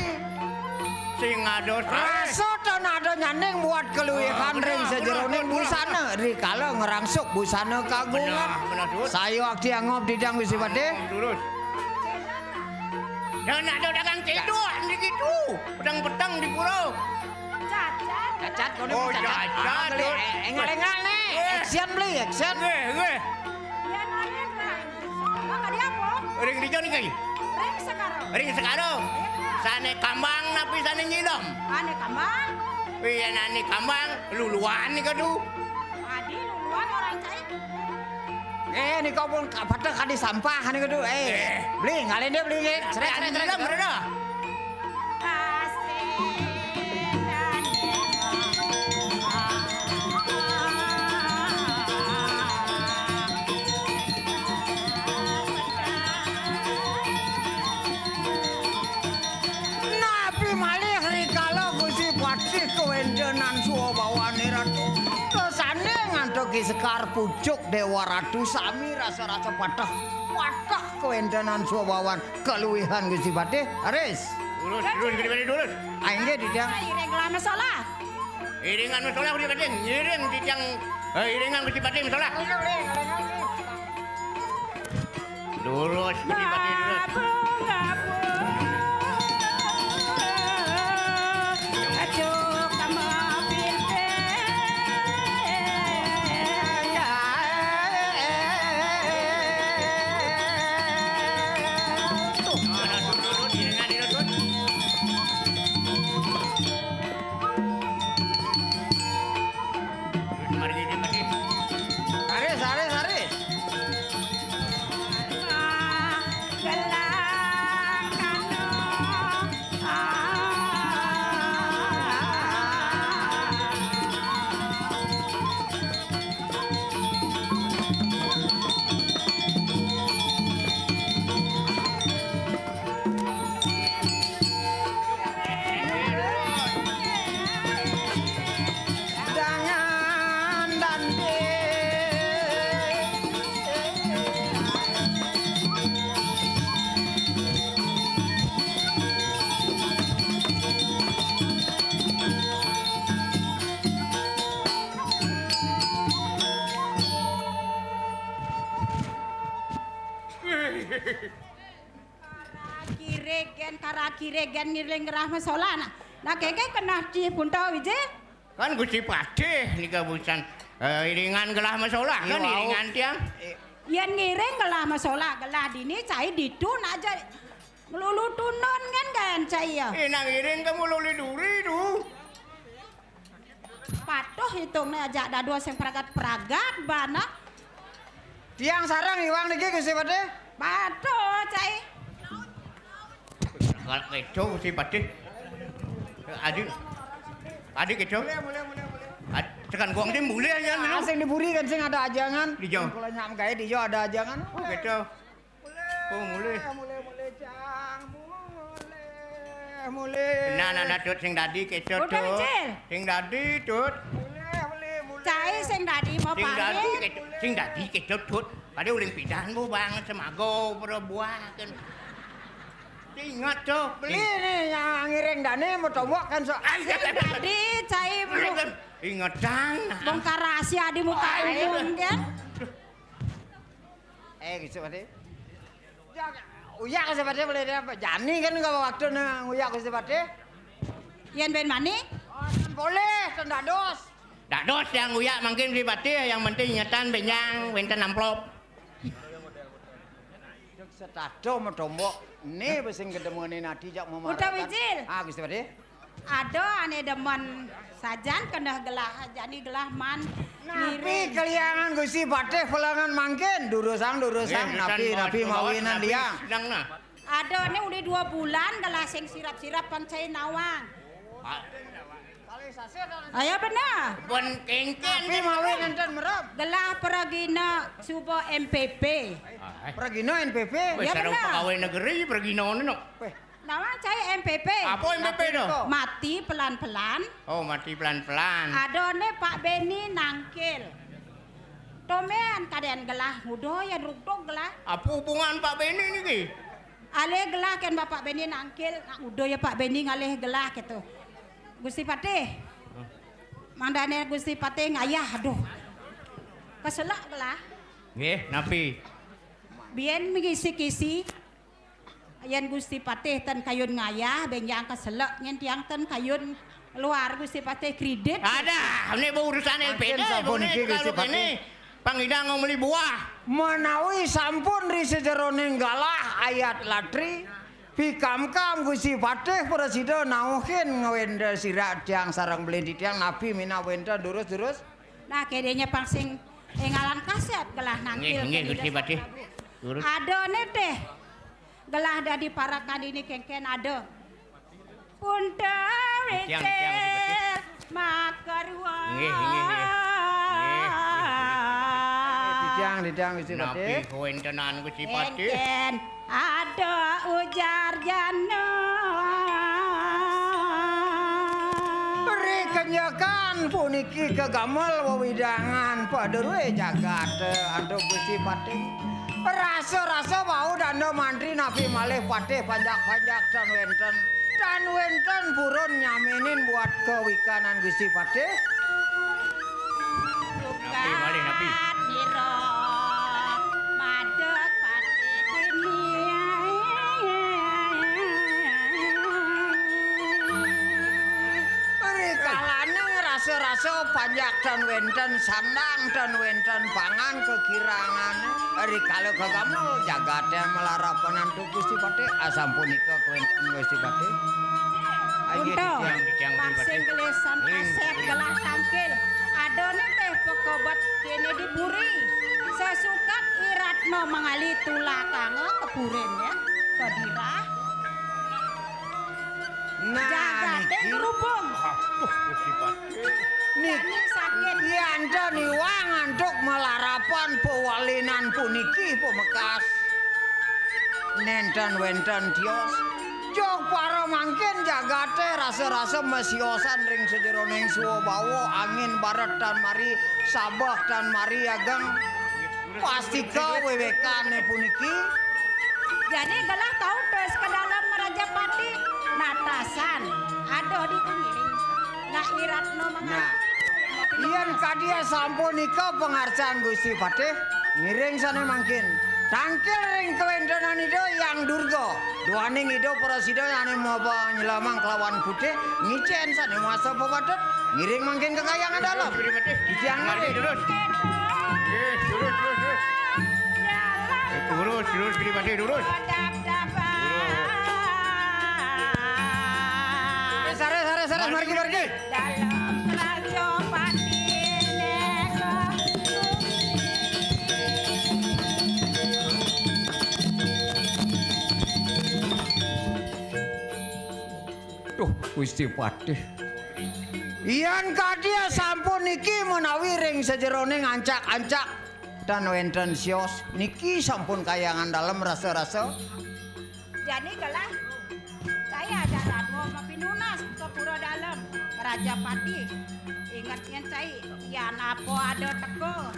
Sing ados Rasa tenada nyaning buat keluwihan ring sejeroning busana. Rikala ngerangsuk busana kagungan. Benar, Dut. Sayo akti angop didang Gusti Pati. Lurus. Dan ada dagang tidur di gitu. Petang-petang di pulau. Cacat kono Oh, cacat, Dut. Engal-engal nih. Action beli, action. Gue. Yen ane Kang adi apa? Ring di joni kai. Rek sekarang. Ring sekaro. Sane kambang napi sane nyidom. Ane kambang. Piye nani kambang luluan ni kadu. Adi luluan orang cai. Ini kau pun pada kadi sampah nih kudu. Beli ngalen dia beli. Seret. Berada. Nabi malih rikala Gusti Pati kewendenan suwabawani ratu. Kesane ngantoki sekar pucuk Dewa Ratu sami rasa-rasa patah kewendenan suwabawan keluwihan Gusti Pati. Aris. Lurus gede lurus. Aingge didang. Ireng gelah masalah. Iringan masalah udah gede. Ngiring dijang iringan Gusti Pati masalah. Lurus Gusti Pati lurus. Aris. Jangan dandi. Kiregen ngiring gerah masalah. Nah keke kena di punta wije. Kan Gusti Pati nika busan iringan gelah masalah kan iringan tiang. Yen ngiring gelah masalah gelah dini cai ditun aja. Melulu tunon kan cai ya. Nang iring kamu luli duri tu. Patuh hitungnya aja ada dua sing peragat bana. Tiang sarang iwang niki Gusti Pati. Patuh cai. Kalau kecoh Gusti Pati. Adik kecoh. Tekan gong dia mulai aja minum. Sing diburi kan sing ada ajangan. Dijo. Kalau nyam gawe dijo ada ajangan. Oh kecoh. Oh mulai. Mulai cang. Mulai. Nah tut sing dadi kecoh Udah, tut. Micil. Sing dadi tut. Cai sing dadi mau Sing dadi paling. kecoh. Sing dadi kecoh tut. Pada uling pidan bu bang semago perbuah kan. Ingat tuh Beli nih yang ngiring dane mau tombok kan so. Tadi cai belum Ingetan. bongkar rahasia di muka umum kan. Gitu Pati. Uyak Gusti Pati boleh dia apa? Jani kan enggak waktu nguyak Gusti Pati. Yen ben mani? Boleh, tendados. Dados yang uyak mungkin Gusti Pati yang penting ingetan benyang wenten amplop. Setado mau tombok. Nih besing kedemone nadi jak mau Udah Wijil. Gusti Pati. Ada ane demen sajan kendah gelah jadi gelah man Napi keliangan Gusti Pati pelangan mangkin durusang napi mawinan dia. Sedang nah. Ada ane udah 2 bulan gelah sing sirap-sirap pancai nawang. Ayo benar. Pun kengken. Napi mawin enten merep. Gelah peragina subo MPP. Pergino NPP. Wes Ya, sareng benar. pegawai negeri pergi nono. Nawang cai MPP. Apa MPP do? Mati pelan-pelan. Oh mati pelan-pelan. Ada ane Pak Beni nangkil. Tomean kadean gelah mudo ya rukdok gelah. Apa hubungan Pak Beni niki? alih gelah kan Bapak Beni nangkil, nak udo ya Pak Beni ngalih gelah gitu. Gusti Patih. Mandane Gusti Patih ngayah aduh. Keselak gelah. Nggih, napi? Biyen mengisi-kisi ayan Gusti Patih ten kayun ngayah benjang keselak nyen tiang ten kayun luar Gusti Patih kredit. Ada, ini urusan LPD, ini kalau ini pangidang ngomeli buah. Menawi sampun ri sejeroning galah ayat latri pikamkam Gusti Patih presida nauhin ngawenda sirak tiang sarang belindi tiang nabi mina wenda durus-durus. Nah kedenya pangsing engalan kaset gelah nangkil. Nggih, Gusti Patih. Ada nih teh. Gelah dadi parakan ini kengken ada. Punta wecel makarwa. Nggih. Didang Gusti Patih. Napi kuwentenan Gusti Patih. Kengken ada ujar jana. Kenyakan puniki kegamel wewidangan paderuwe jagat ando Gusti Patih. Rasa-rasa mau danda mantri napi malih Patih panjak-panjak dan wenten purun nyaminin buat kewikanan Gusti Patih. Napi malih napi. Diro madeg Patih dunia. Rasa-rasa panjak dan wenten sandang dan wenten pangan kekirangan. Ari kalau kegamel jagatnya melarapan antuk Gusti Patih asampunika kewenten Gusti Patih. Untuk vaksin gelesan kaset gelah tangkil. Adone teh pekobat kene diburi. Sesukat iratno mengali tulakange keburen ya. Kedirah. Jagate ngrubung. Gusti Patih. Niki sakit yanda niwang antuk melarapan pewalinan puniki pemekas. Nenten wenten tios. Jog para mangkin jagate rasa-rasa mesiosan ring sejeroning suwa bawa angin barat dan mari sabah dan mari ageng. Pasti kau wewekane puniki. Jadi gelah tahu terus ke dalam Merajapati natasan ada di pengiring nggak iratno Nah, iyan kadia sampunika pengarcaan Gusti Patih ngiring sana mangkin tangkil ring kewentenan itu yang durga duaning itu presida yang mau nyelamang kelawan putih ngicen sana masa pepatet ngiring mangkin kekayangan dalam diang Mari terus. Terus Gusti Patih terus. Sares margi. dalam Rajapati neko. Duh Gusti Patih iyan kadia sampun niki menawi ring sejeroning ancak-ancak dan wenten sios niki sampun kayangan dalam rasa-rasa. Jadi gelah saya jalan mau mapinunas ke pura dalam Merajapati. Ingatnya saya ya napo ada teko.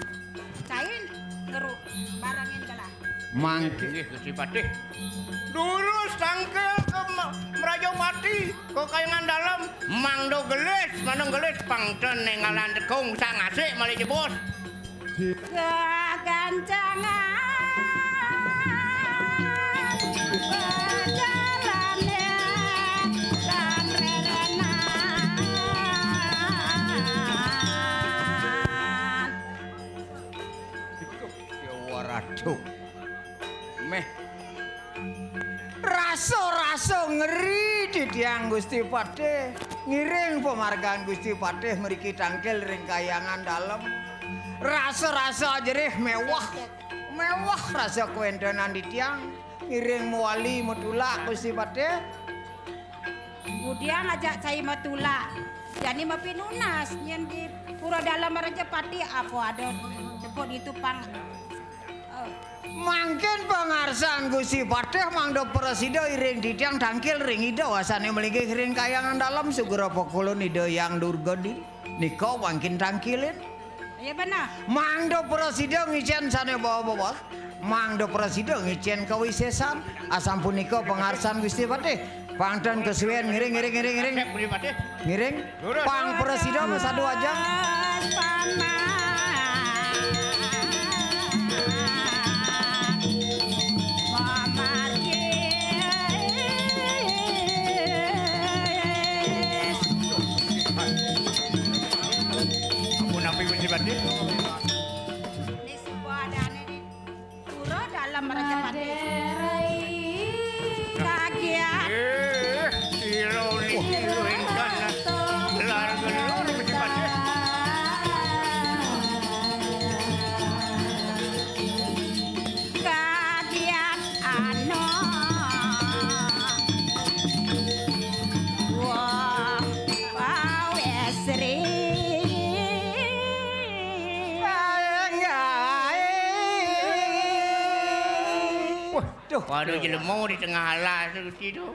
Saya ngeruk barangin gelah. Mangki Nggih Gusti Patih. Lurus tangkel ke Merajapati ke kayangan dalam mangdo gelis manung gelis pangten nengalan tekung sang asik malih jebos. Kegancangan berjalannya dan rerenan. waduh meh rasa-rasa ngeri di tiang Gusti Patih ngiring pemargaan Gusti Patih mriki tangkil ring kayangan dalam rasa-rasa jerih mewah rasa kewentenan di tiang ngiring muali metula Gusti Patih. Kemudian ngajak saya matula. Jadi mapinunas yang di pura dalam Merajapati apa ada cepot itu pang. Mangkin pengarsan Gusti Patih mangdo presida iring di tiang tangkil ring ida wasane melingkih ring kayangan dalam segera pokolon ida yang durgodi niko mangkin tangkilin. Iya benar. Mangdo presida ngicen sane bawa-bawa Mangdo presiden ngicen kawisesan asam punika pengarsan Gusti Patih. Pangten kesuwen ngiring. Ngiring. Pang presiden sadu ajang. Ampun api Gusti Patih. Ini sebuah adane di pura dalam Raja Patih. Kagiat. Siro niki ingkang gelar-gelar Gusti Patih. Kagiat ano. Wah, pawesri. Waduh jelemo di tengah alas itu.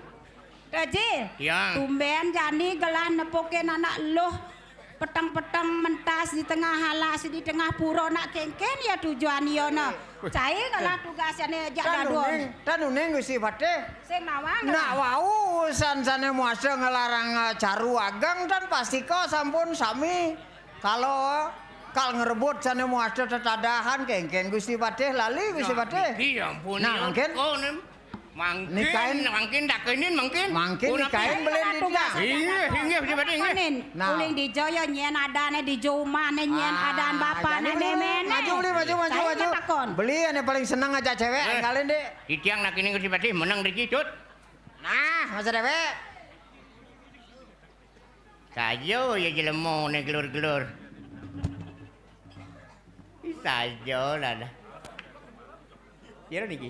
Raji, Yang. tumben jani gelan nepokin anak loh petang-petang mentas di tengah halas di tengah puro nak kengken ya tujuan yono. Cai gelah tugasane jak dadon. Tanuning Gusti Patih. Sing nawang. Nak wau san-sane muasa ngelarang caru agang dan pasti kau sampun sami. Kalau ngerebut sane muasa tetadahan kengken Gusti Patih lali Gusti Patih. Iya ampun. Nah, mungkin. Mungkin dakenin mungkin. Mungkin nikahin beli di dia. Iya Gusti Patih inggih. Nah. Uling di Joyo nyen adane di Jumane nyen adaan bapane memene. Maju. Beli ane paling seneng aja cewek kalian deh. Di tiang nak ini Gusti Patih menang dikit cut. Nah, masa dewek. Sajo ya jelemo ne gelur-gelur. Sajo lah dah. Kira niki.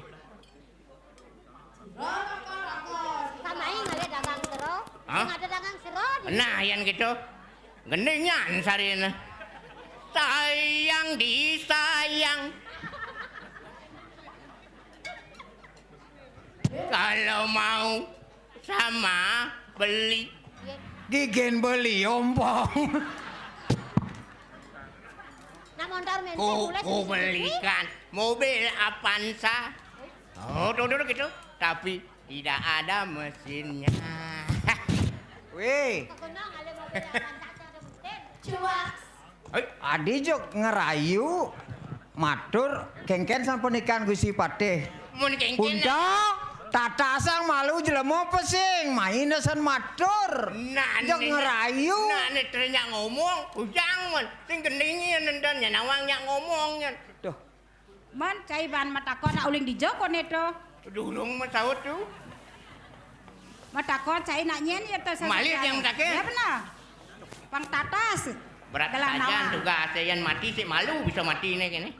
Samai ngale dagang sero. Hah? Ada dagang sero. Nah, yang gitu. Gendingan sarina. Sayang disayang. Kalau mau sama beli. Gigen beli ompong. Ku belikan mobil Avanza. Oh, dulu gitu. Tapi tidak ada mesinnya. Wih. Adi jok ngerayu matur kengken sampun ikan Gusti Patih. Mun kengken. Punca tata sang malu jelemo pesing mainesan matur. Nah, jok ngerayu. Nah, ini ternyata ngomong, ujang man. Sing gendingin dan nyawangnya ngomongnya. Tuh. Man cai ban matakon nak uling di Joko neto. Dulung masaut tuh. Matakon cai nak nyen ya to. Malit yang matakon. Ya benar. Pang tatas. Berat saja juga yang mati sih malu bisa mati nih kene.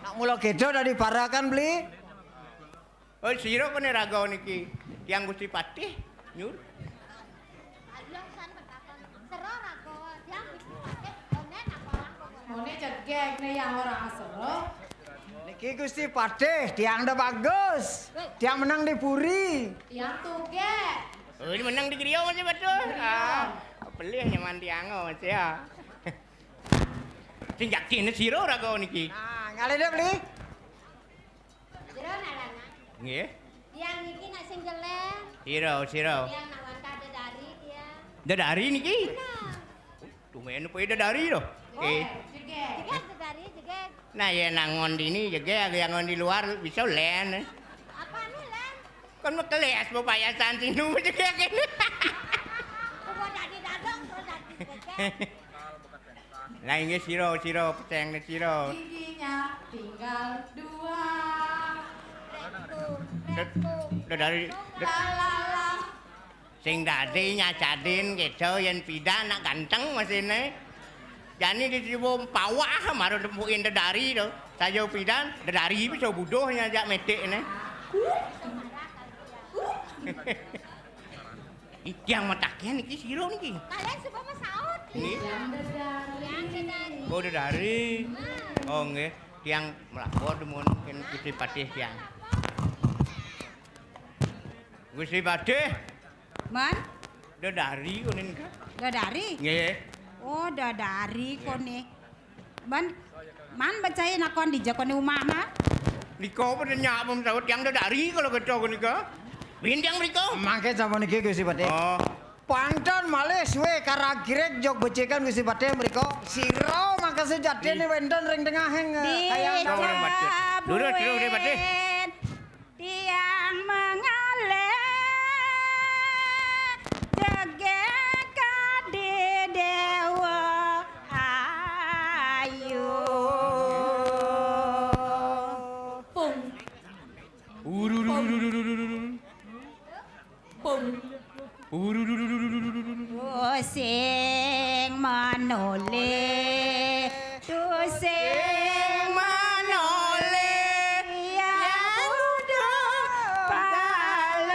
Nak mula kedo dari parakan beli. Oh siro kene ragau niki yang Gusti Patih nyur. Mone cegek nih yang orang asero. Niki Gusti Patih tiang dah bagus. Tiang menang di Puri. Yang tuge. Oh ini menang di Griau masih betul. Beli nyaman tiango masih ya. Sing yakin siro ragau niki. Nah, ngale deh beli. Siro nalana. Nggih. Yang niki nak sing jelek. Siro. Yang nawan kade dari dia. Dadari niki. Tumen po dadari loh. Jegek dari jegek. Nah ya nangon dini jegek yang di luar bisa len. Apa nih len? Kan mau keles mau payasan sinu jegek ini. Kubo jadi dadong terus jadi jegek. Lah ini siro peteng siro. Giginya tinggal 2. Dadari. Lalala. Sing dadi nyacadin gitu yang pidan nak ganteng masine. Jani di situ pawah maru temuin dadari tuh. Sajo pidan dadari bisa budohnya jak metik ini. Iki yang mataknya niki siro niki. Kalian semua masaut. Ini. Yang dari. Oh dadari. Oh nggih, tiang melapor demun Gusti Patih tiang. Gusti Patih. Man? Dadari konen ka? Dadari? Nggih. Oh, dadari kone. Man bacai nakon di jakone umah mah. Niko pada nyak pun tahu tiang dari kalau keco nika. Bintang mriko. Mangke sampun iki Gusti Patih. Oh. Pangton malih suwe karagirek jog becekan Gusti Patih mriko. Sira mangke sejatine wonten ring tengahing kayang Duduk Gusti Patih. Tiang mengalir jegek kadi dewa ayu. Pung. Sing manole sing manole yang udah paling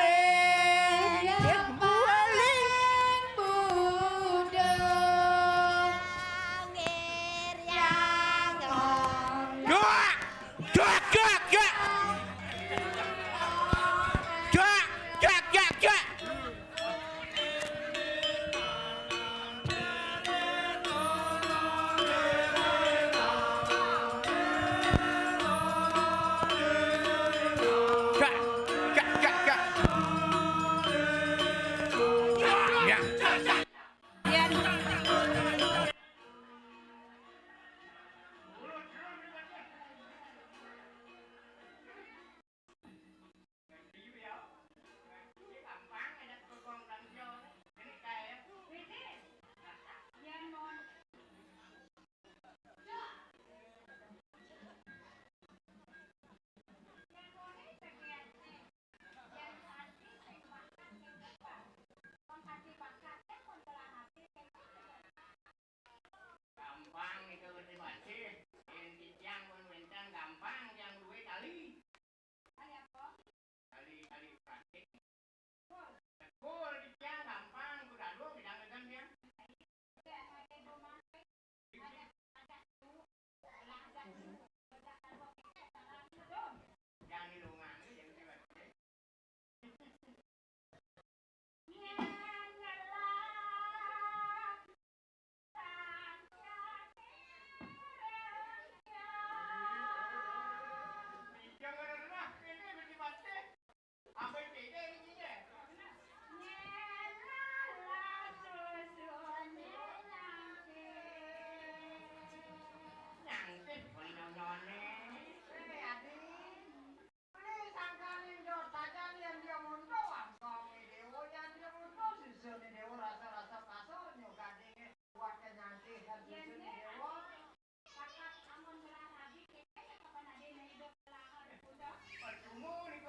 Buddha. ngir yang Juak. Juak.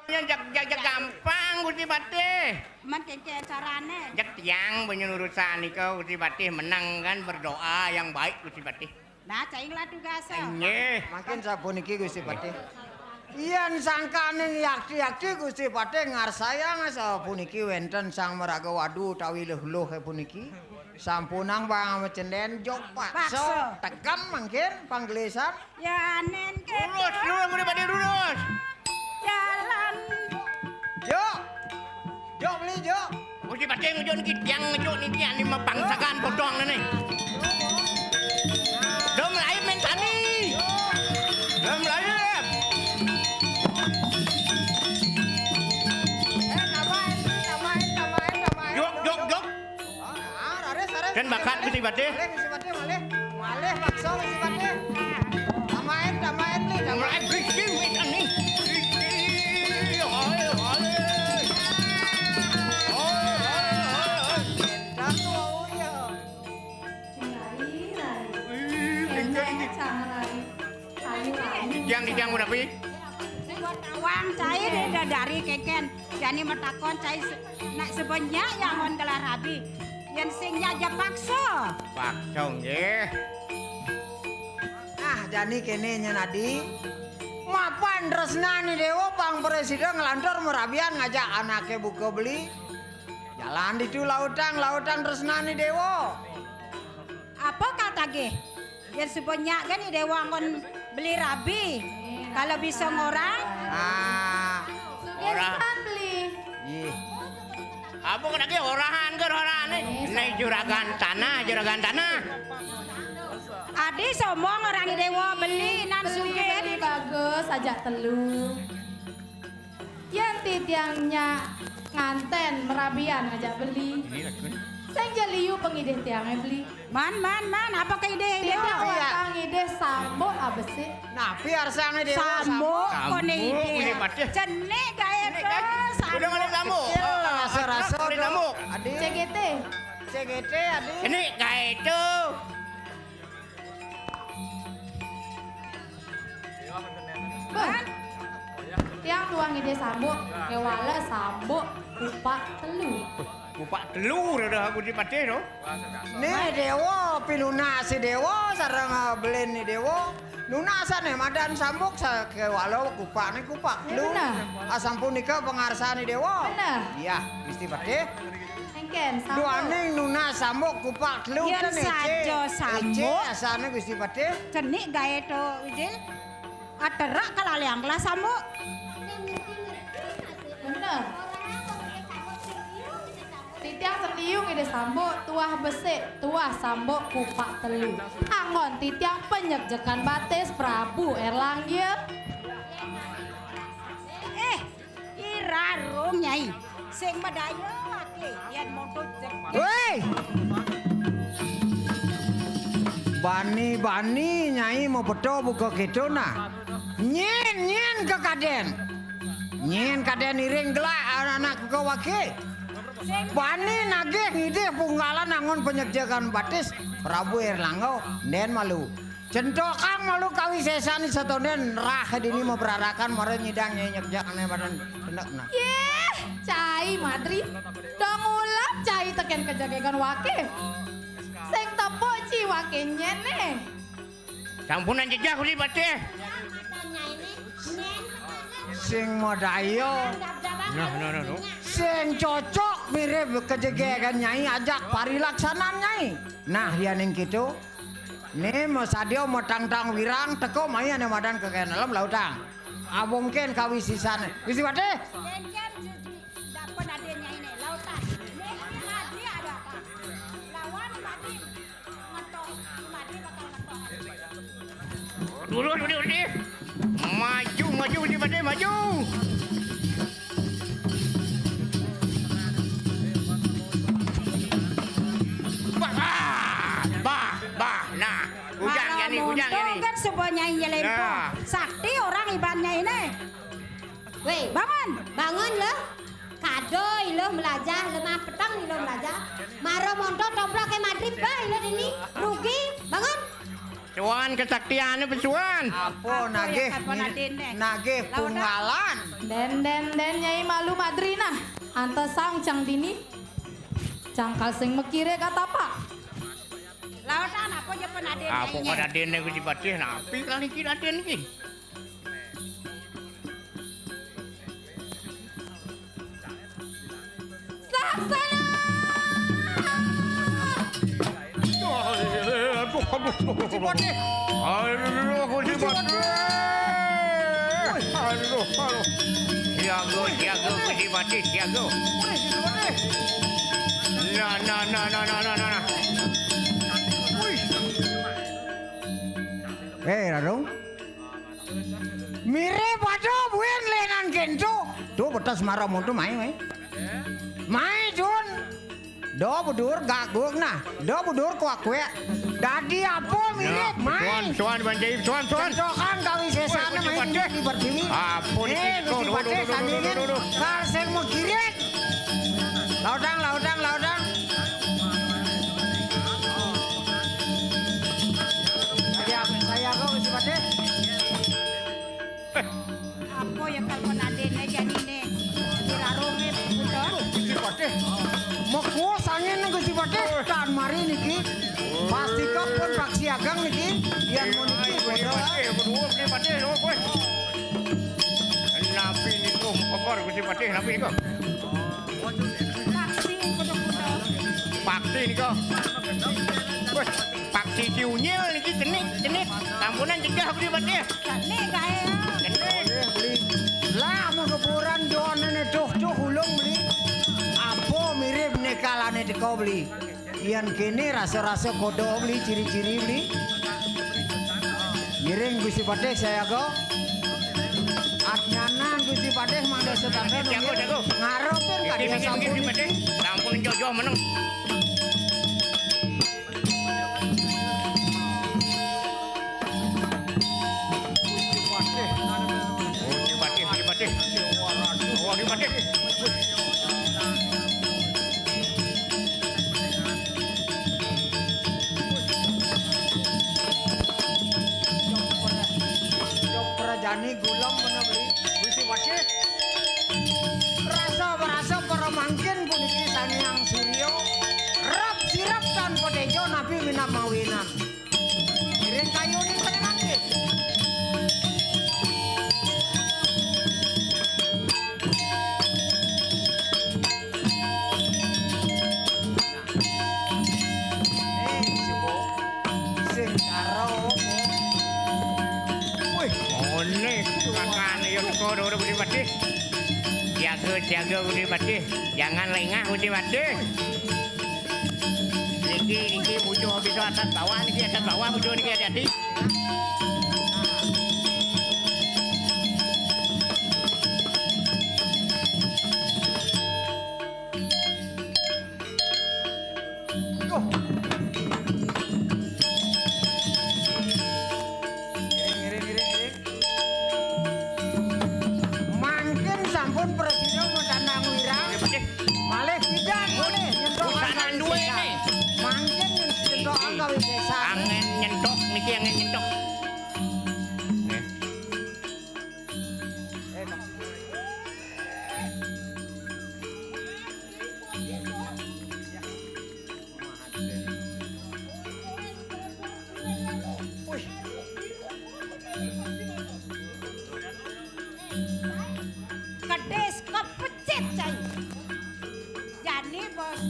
Jak gampang Gusti Patih. Man kengke carane. Jak tiang punya urusan nika Gusti Patih menang kan berdoa yang baik Gusti Patih. Nah, cainglah tugasnya. Nggih. Makin sapuniki Gusti Patih. Yen sangkane yakti-yakti Gusti Patih ngarsayang sapuniki wonten Sang Meraga Wadu utawi leuh-leuh puniki. Sampunang pangecenden jog paksa tekan mangkin panggelisan. Ya nen ke. Lurus Gusti Patih lurus. Jalan. Jo beli jo. Gusti Patih ngejo niki tiang ngejo niki ane mapangsakan potong nene. Dom lain men tani. Dom lain. Jok. Kan bakat Gusti Patih. Malih paksa Gusti Patih. Damain li. Mulai bikin ini. Dijang udah pi. Wang cair dari keken. Jani metakon cair nak sebanyak yang on gelar rabi. Yang singnya aja paksa. Paksa nggih. Ah jani kene nyenadi. Mapan tresnani dewa pang presiden ngelantur merabian ngajak anaknya buka beli. Jalan itu lautan tresnani dewa. Apa kata ge? Yang sebanyak kan dewa ngon beli rabi. Kalau bisa ngorang. Orang beli. Ih. Apa kena ge orahan ke orahan nih. Juragan tanah. Ada Jadi sombong orang dewa beli nan sugih. Beli bagus ajak telu. Yang titiangnya nganten merabian ngajak beli. Sing jeliu pengideh tiangnya beli. Man, apa ke ide Tidak dewa? watang ide sambo abesi. Nah, biar sange dewa Sambo kone Ini ide. pati. Cenik gawe ke Udah ngalih sambo. Rasa-rasa Udah sambo. Adik. CGT. CGT adik. Ini kayak itu. Bang. Tiang tuang ide sambo, kewala sambo, kupak telu. Kupak telur udah aku di pati no. Nih dewa pinunasi dewa sareng belen ni dewa. Nunasane madan sambuk sa ke walau kupak ni kupak Ya, lu. benar. Asampunika pengarsani dewa. Benar. Iya, Gusti Pati. Engken sambo. Duane nunas sambuk kupak lu Yen kan saja sambuk. asane Gusti Pati. Cenik gawe to ide. Aterak kalaliang kelas sambo. Bener. Titiang seliung ide sambo, tuah besek, tuah sambo kupak telu. Angon titiang penyekjekan batis Prabu Erlangga. Irarung nyai. Sing medaya wake yen moto jek. Woi. Bani nyai mau beto buka gitu nah. Nyen ke kaden. Nyen kaden iring gelak anak-anak ke wake. Bani nagih ngide punggalan angon penyekjakan batis Prabu Erlangga den malu. Centokang malu kawisesan satonden rah dini mau berarakan mare nyidang nyekjakane badan hendakna. Yeh, cai madri. Dong ulam cai teken kejagekan wake. Sing tepuk ci wake nyene. Campuran jejak Gusti Pati. Sing modaya. No. Sing cocok mirip kejegekan nyai ajak parilaksanan nyai. Nah ya ning kitu. Nih mau sadio mau tang-tang wirang teko maya ane madan ke kenalem lautang. Abongken kawisisan. Gusti Pati. Dapat ada nyai ne lautan. Nek mati ada apa? Lawan mati. Ngetok mati bakal ngetok. Dulu. Maju Gusti Pati maju. Nah, ujang yani. Kan sebuah nyai lempo. Nah. Sakti orang ibaratnya ini. Weh, bangun lo. Kadoy lo melajah, lemah petang lo melajah. Maro monto toplok ke Madrid bae lo dini. Rugi, bangun. Cuan kesaktiannya pesuan. Apa nagih punggalan. Den nyai malu madrina. Anta sang cang dini. Cangkal sing mekire kata pak. Lautan apa je penaden Apa nyainya? pada den Gusti Pati napi kali kita den iki. Saksana. Gusti Pati. Aduh Gusti Pati. Aduh. Siago Gusti Pati, siago. Nah. Radung. Mirip aduh buen lenan kento. Tuh betas marah monto mai. Mai Jun. Do budur gaguk nah. Do budur kuak kue. Dadi apa mirip mai. Tuan banjai tuan. Cocokan kawisesana mai di berdiri. Apa ini? Gusti Pati sandingin. Kal sing mau kirit. Laudang. Saya kok Gusti Pati. Apa ya kalau penaden jadi ne? Irarunge putra. Gusti Pati. Meku sangen Gusti Pati. Tan mari niki. Pasti pun paksi agang niki. Yang mau niki bodoh. Berdua Gusti Pati lho kowe. Napi niku kokor Gusti Pati napi niku. Taksi putra. Paksi niku. Weh, paksi ciunyil niki cenik. Tampunan cegah Gusti Pati. Nek gawe. Beli. Lah mau keburan John ini tuh hulung beli. Apa mirip nekalane teko beli. Yang kini rasa-rasa kodo beli ciri-ciri beli. Ngiring Gusti Patih saya go. Adnyanan Gusti Patih mangga sedangkan Jago. ngarepin ka dia sampun. Sampun jojo meneng. Jani gulam menebeli Gusti Patih. Rasa para mangkin puniki Sanyang Suryo. Rap sirap tan potejo nabi minam mawinan. Kiring kayu ni tenang nggih. Budi Patih. Jaga Budi Patih. Jangan lengah Budi Patih. Niki butuh bisa atas bawah butuh niki hati-hati. Angin nyentok niki angin nyentok. Kedes kepecet cai. Jadi bos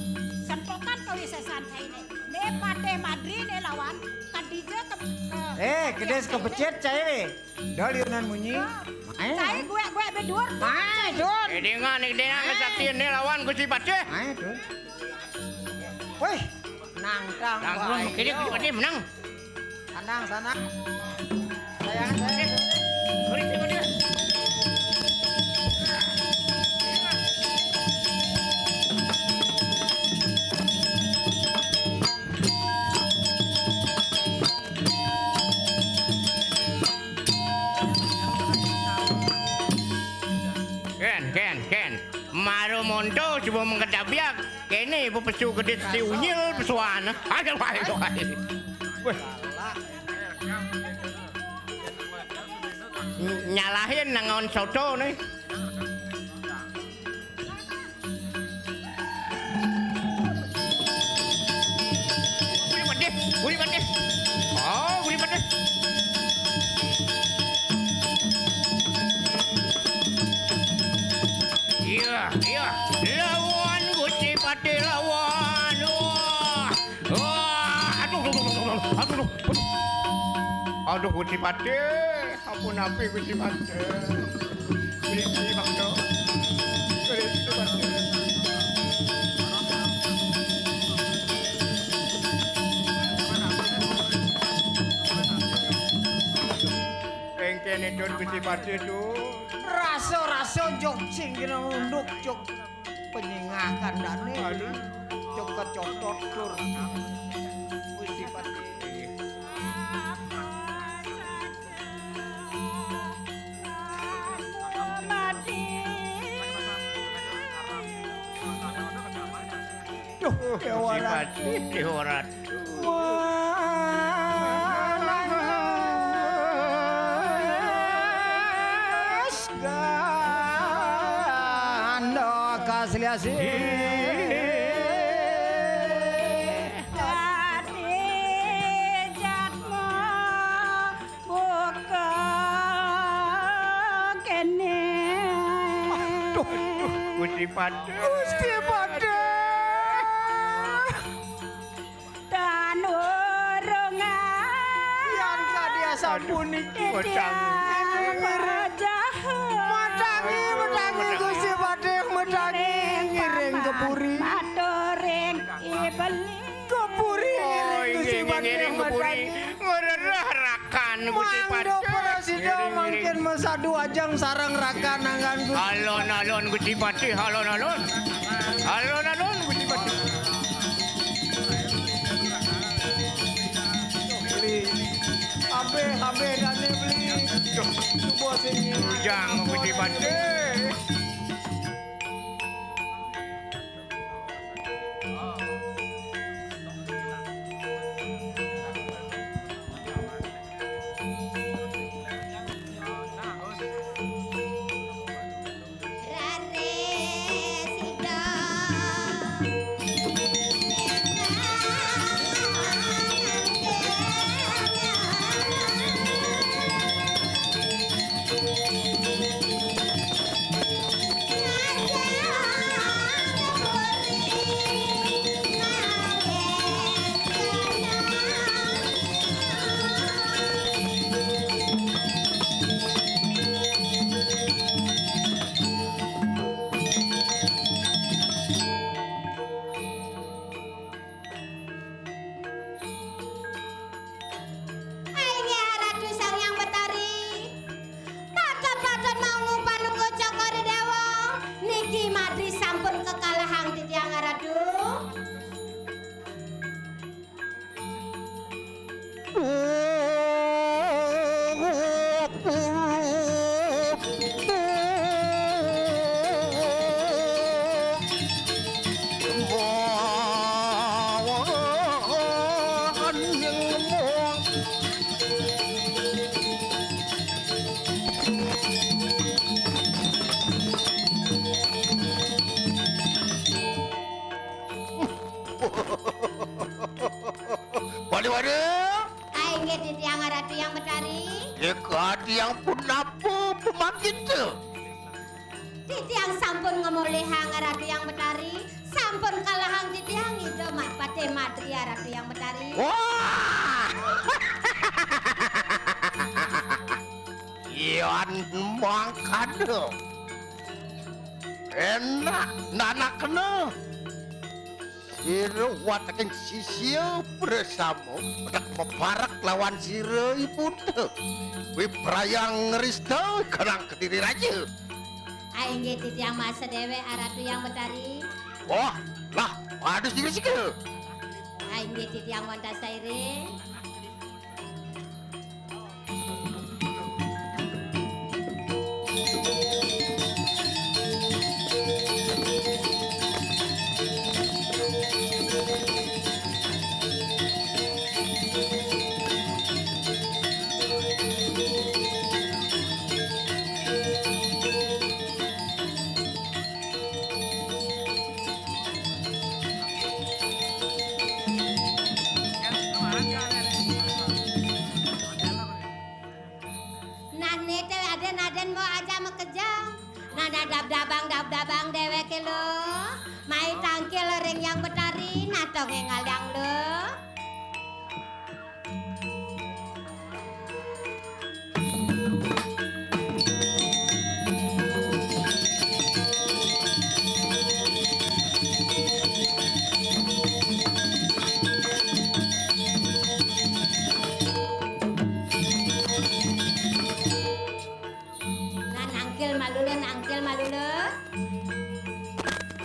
sentokan kewisesan cai ne. Ne Patih Madri ne lawan Kadija kedes kepecet cai. Daliunan munyi. Cai gue bedur. Dun. Dengan kesaktian ne lawan Gusti Patih. Dun. Wih, nangkang. Langsung kiri Gusti Patih menang. Sana. Saya. Ken. Maro monto coba mengkedabiak. Kene ibu pesu gede si unyil pesuan. Ada wae. Nyalahin nangon soto nih. Budi Patih. Oh, Budi Patih. Iya. Lawan Gusti Patih lawan. Aduh Gusti Patih. Ampun api Gusti Patih. Gusti Patih. Engken itu Gusti Patih tuh. Raso jok singkira unduk jok penyingakan dane. Jok kecotot tur. Gusti Patih. Gusti Patih dihorat. Asli. Gusti Patih. Dan urungan yang dia sampun iki. Medangi Gusti Patih medangi ngiring kepuri. Maturing ibeli kepuri ngiring Gusti Patih medangi. Ngererah rakan Gusti Mangdo Pati. Presida mangkin mesadu ajang sareng rakanangan Gusti. Alon-alon Gusti Pati, alon-alon. Alon-alon Gusti Pati. Beli. Habe dane beli. Coba sini. Ujang Gusti Pati. Rare sida Ayo Ratu Sang Yang Betari. Patut-patut mau ngupan ugo Cokore Dewa. Niki Madri sampun kekalahan di tiang Ratu. Wadi-wadi. Ayo di tiang Ratu Yang Betari. Dekati yang pun apa pemangkin tu? Di tiang sampun ngemulihang Ratu Yang Betari. Sampun kalahang di tiang itu mat pate Madri Ratu Yang Betari. Wah! Ian mangkado. Enak, nak kena. Siro watakin sisio bersama nak meparak lawan siro ibu tu. Wiprayang ngeristo kenang kediri raja. Ayo di tiang masa dewe Ratu Yang Betari. Wah, lah, padus diri sikil. Ayo di tiang Montasaire. Naden mau aja mekejang. Nada dab-dabang dewek lo. Mai tangkil ring Yang Betari nato ngengalang lo. Nangkil malulu.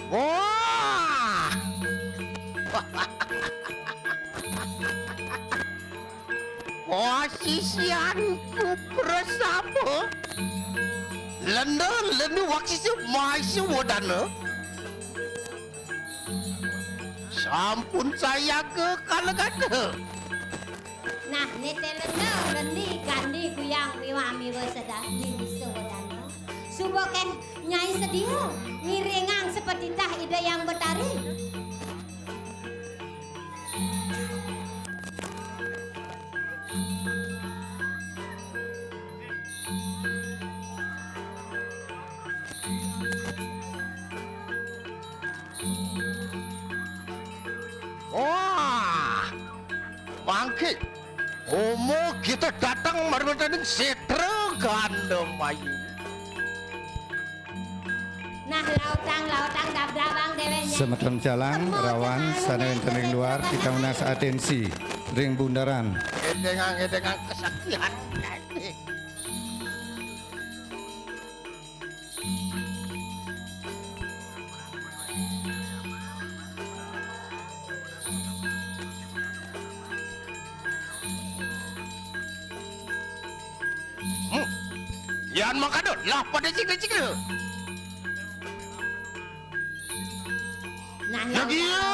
Wah! Wah, sisianku bersama. Lendu waksisi maisi wadana. Sampun saya ke kalagada. Nah, nete lendi gandi kuyang miwami wasada di bisa wadana. Subuh ken nyai sedia ngiringang seperti tah ide Yang Betari. Wah, bangkit. Omo kita datang marwadaning setra gandum ayu. Nah, lautang dab-dabang dewe. Semeton jalang, rawan, sana yang luar, kita menas atensi. ring bundaran. Edengang kesaktian. Yan makadot lah pada cikgu-cikgu. Nah, Lagi ya.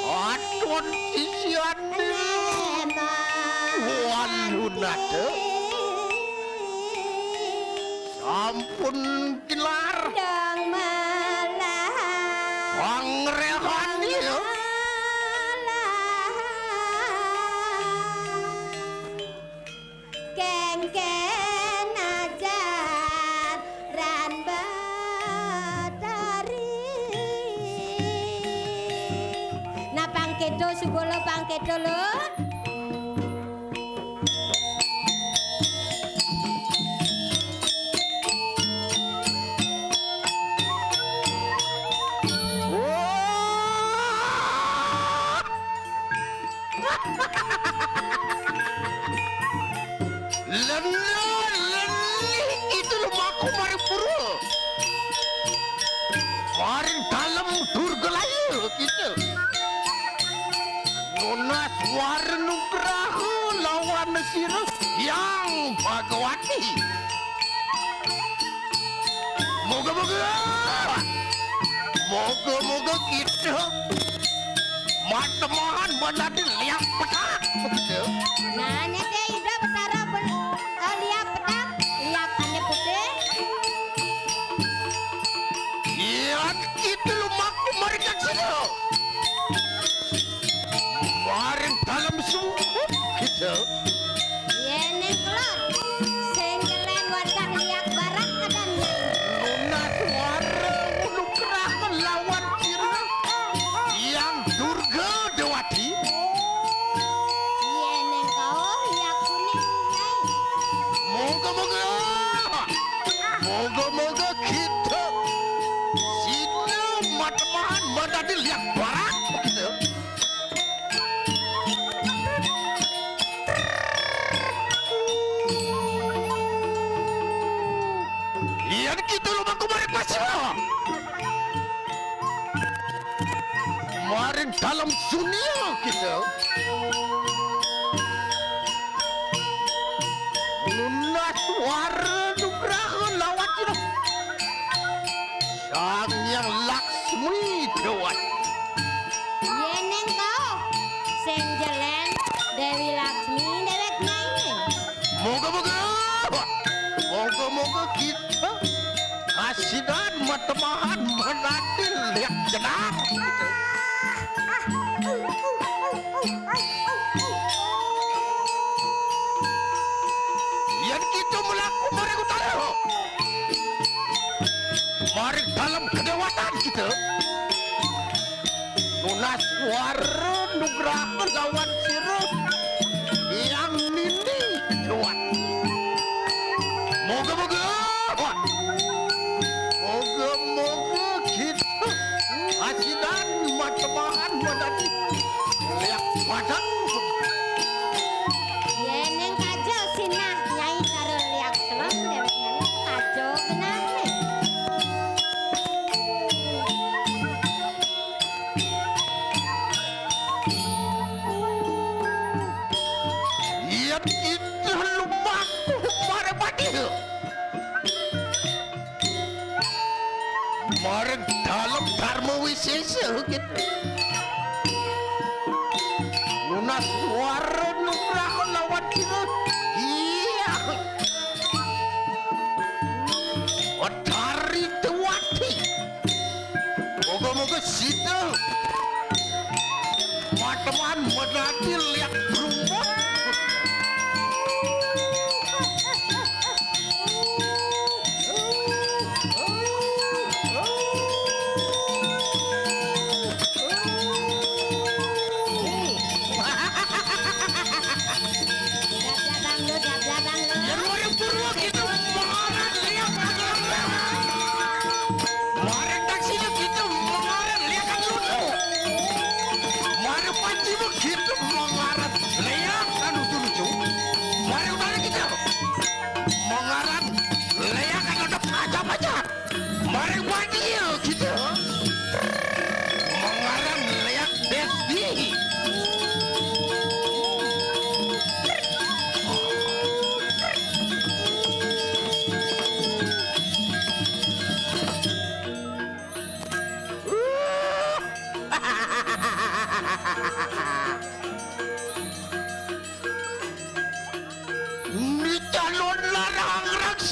Aduh, sisian walunade. Ampun kilar. Dang malah Pangrehan dia. Kengken ajar ran batari. Nah pangkedo subolo pangkedo lo. Itu lumaku mari puru. Mari dalam durga layu gitu. Nona suara nugrahu lawan siru yang Bhagawati. Moga-moga gitu. Matemahan menjadi liang petak begitu. Nah nete ida betara liak petak liak ane putih. Iya itu lumaku mereka sini. Bareng dalam sumur gitu. Yeneng kelot senggelen wadah liak barak adanya. Nona suara nugrahu lawan siru yang Durga Dewati. Yeneng kau liak kuning nyai. Moga-moga kita sini matemahan menjadi liang barak begitu. Iya gitu loh aku mari pasir. Kemarin dalam dunia gitu. Lunas suara nugraha lawat itu. Sang yang Laksmi Dewat. Yeneng kau senggelen Dewi Laksmi dewek nyai. Moga-moga kita kasihan matemahan menanti lihat jenang. Yang kita melaku mereka tahu. Mari dalam kedewatan kita. Lunas suara nugraha lawan siru yang nini dewat. Moga-moga kita kasihan matemahan menjadi lihat padang. Yeneng kajo sinah nyai karo liak selem dewek nyai kajo genah nih. Yang itu lumaku marepati. Marek dalam dharma wisesa gitu. Lunas suara nugraha lawan kita. Iya. Odari Dewati. Moga-moga situ. Mateman menjadi lihat berumput.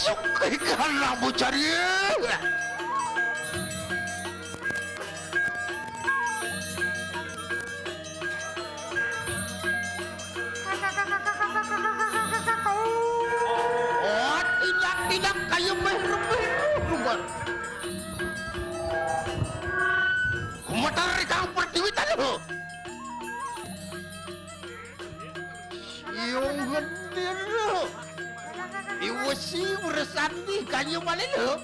masuk ke kanamu cari. Oh, tidak kayu merumah. Kumatari kang pertiwi tadi. Yung gede lo. Iwasi uresandi kanyo balik lo.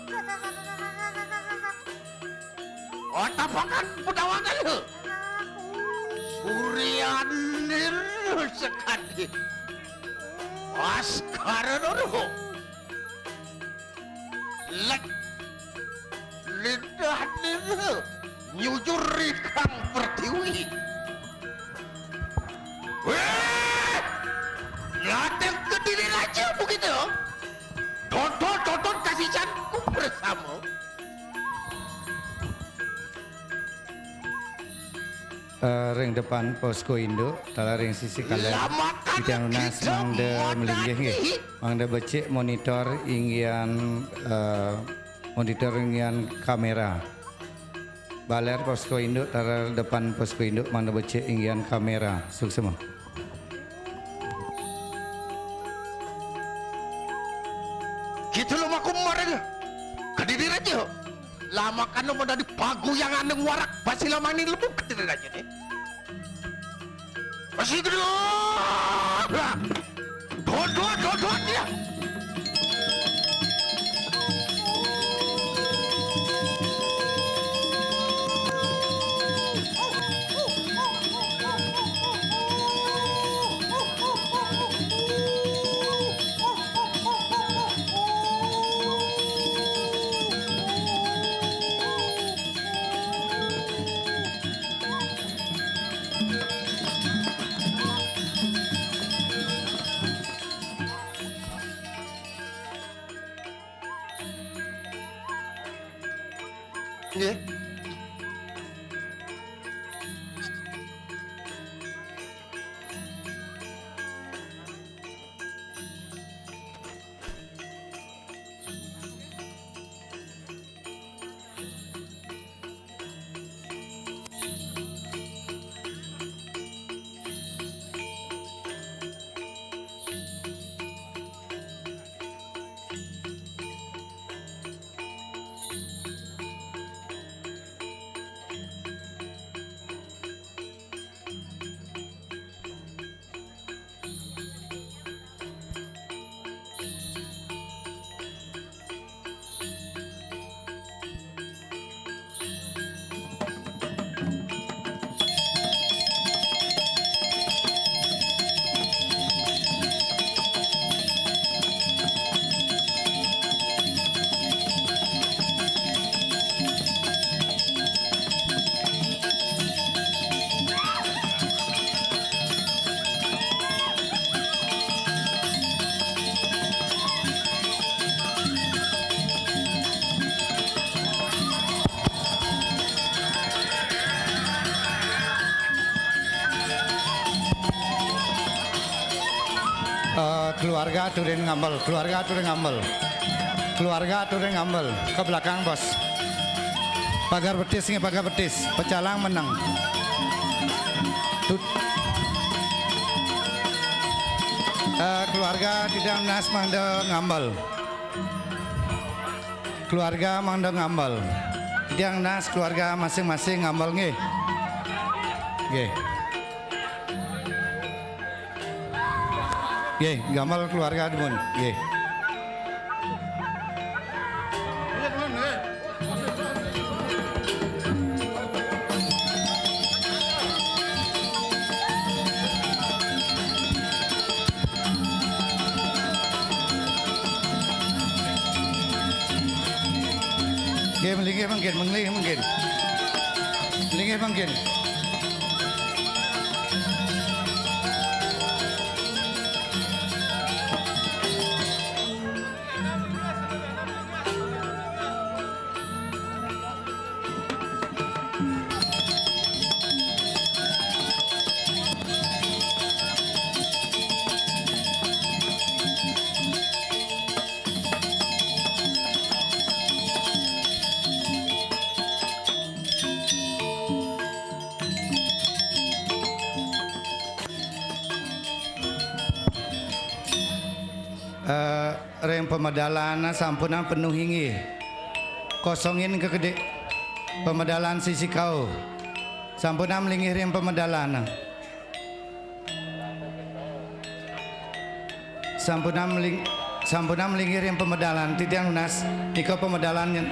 Oh, tapakan pedawangan lo. Suryanir sekali. Askara lo. Lidah lo. Nyujuri kang pertiwi. Weh! Ladang ke diri aja begitu. Tonton kasih canku bersama. Ring depan posko induk, tala ring sisi kanan. Kita lunas mangda melinggih nggih. Mangda becik monitor inggian kamera. Baler posko induk, tala depan posko induk mangda becik inggian kamera. Suksema. Gitu lo maku kemarin. Kediri aja. Lama kan lo dari pagu yang aneng warak. Masih lama ini lebih kediri aja nih. Masih kediri. Dua dia. Nggih. Keluarga turin ngambel, ke belakang bos. Pagar betis, pecalang menang. Keluarga tidak nas mangda ngambel. Keluarga mangda ngambel. Tidak nas keluarga masing-masing ngambel nggih. Nggih. Nggih, ngambel keluarga dipun. Nggih. Melingkir mungkin. yang pemedalan sampunan penuh hingi. Kosongin ke gede pemedalan sisi kau. Sampunan melingkir yang pemedalan. Sampunan melingkir yang pemedalan. Titiang nas iko pemedalannya.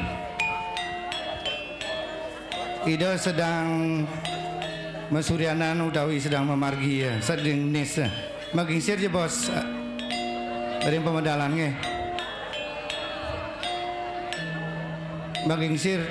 Ido sedang Mesurianan utawi sedang memargi ya, sedang nis. Magingsir je bos. Dari pemedalan nge. Magingsir.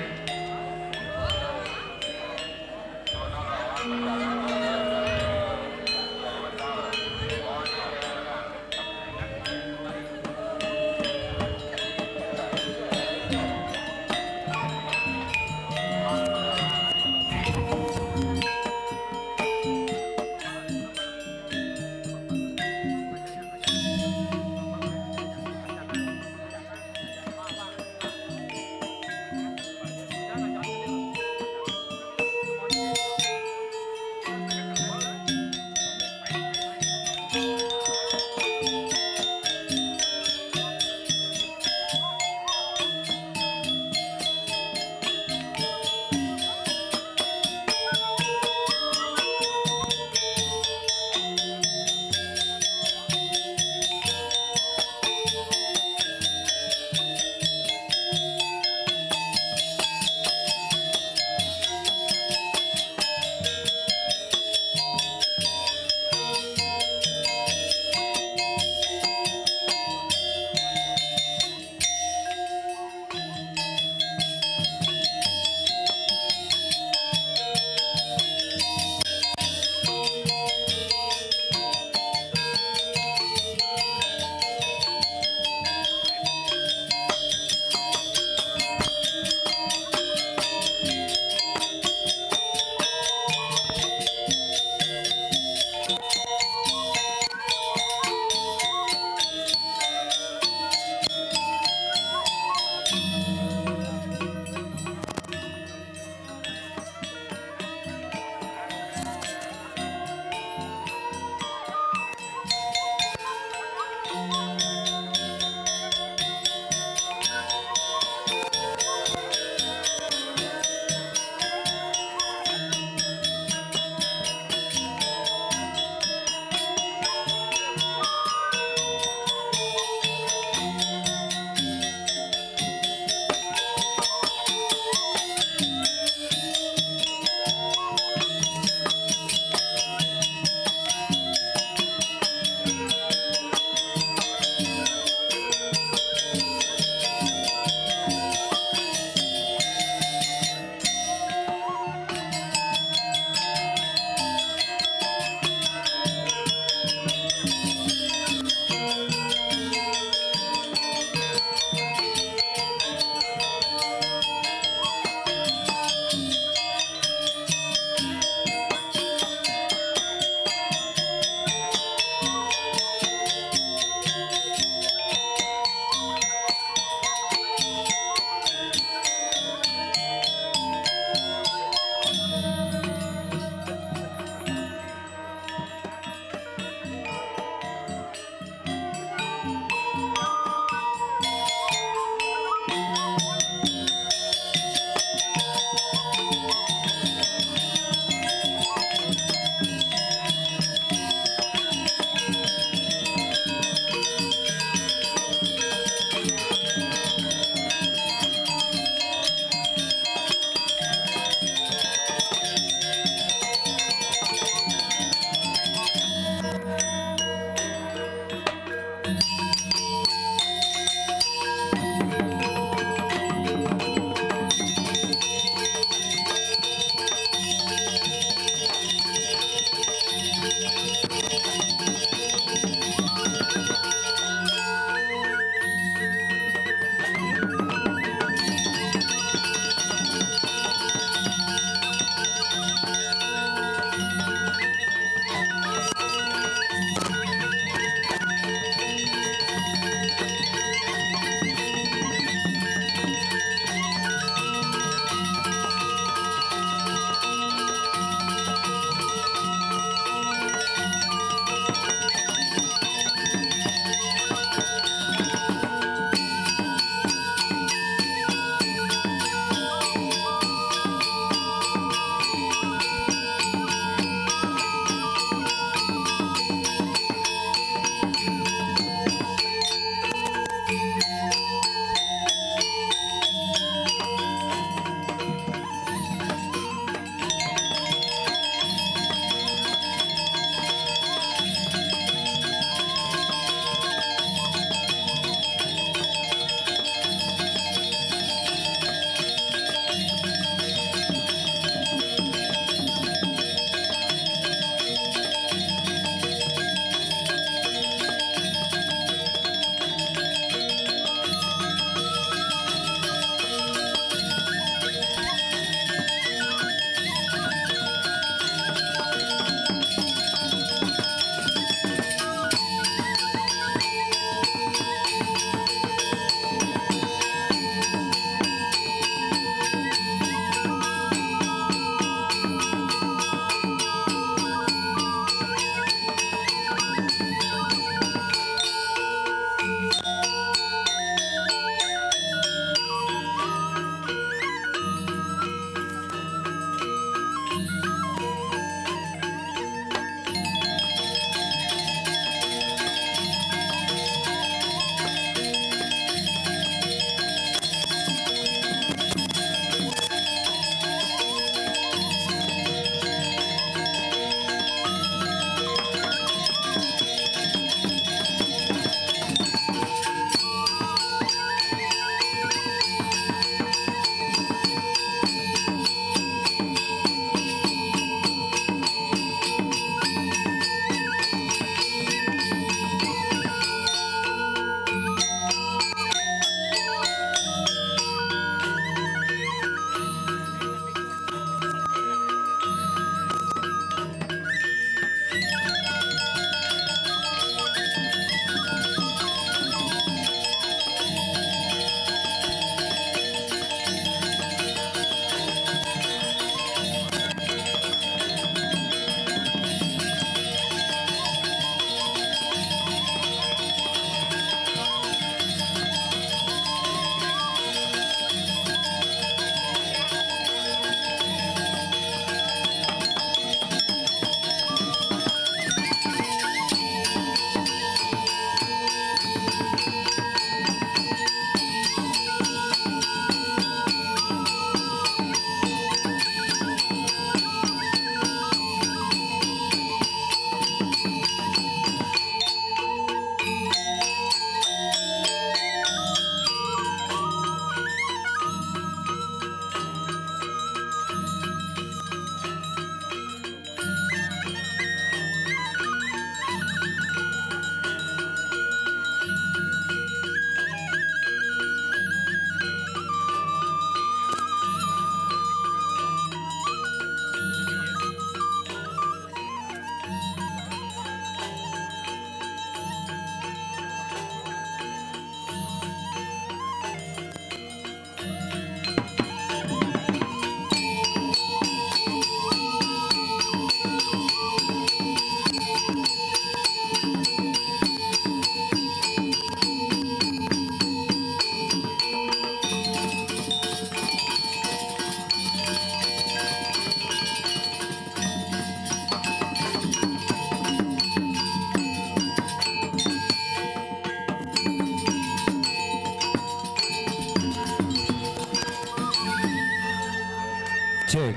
Cek.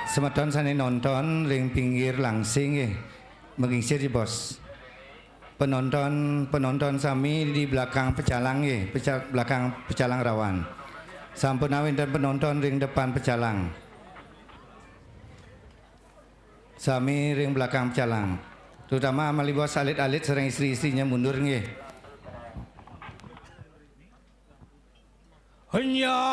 Semedon sane nonton ring pinggir langsing nggih. Mengingsir di bos. Penonton sami di belakang pecalang nggih, belakang pecalang rawan. Sampun awinten penonton ring depan pecalang. Sami ring belakang pecalang. Terutama amali bos alit-alit sering istri-istrinya mundur nggih. Nyawa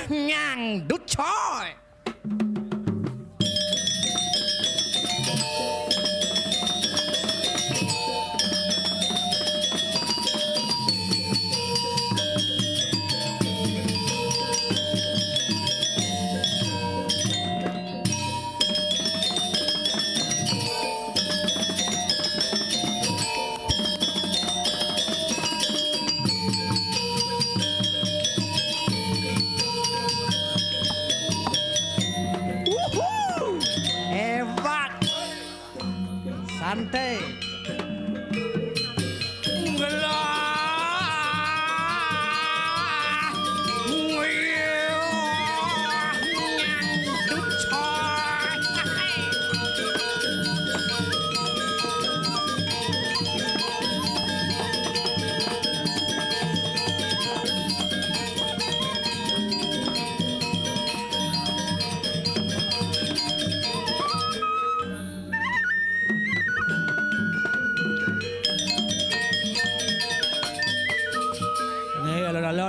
nyangdut coy. Hebat. Santai.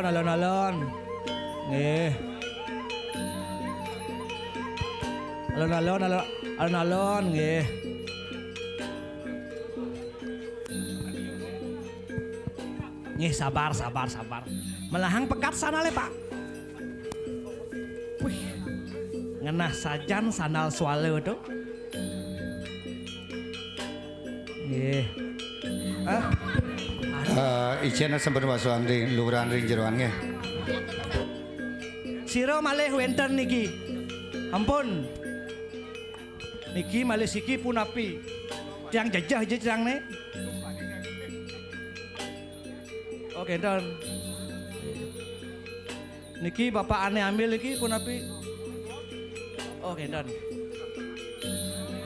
Alon-alon. Nggih. Alon-alon nggih. Nggih, sabar. Melahang pekat sana le, Pak. Wih. Ngenah sajan sandal swallow tuh. Nggih. Ijen sampun wasuhan ring lurahan ring jeroan nggih. Sira malih wenten niki. Ampun. Niki malih siki punapi. Tiang jajah aja tiangne. Oke, don. Niki bapak aneh ambil niki punapi. Oke, don.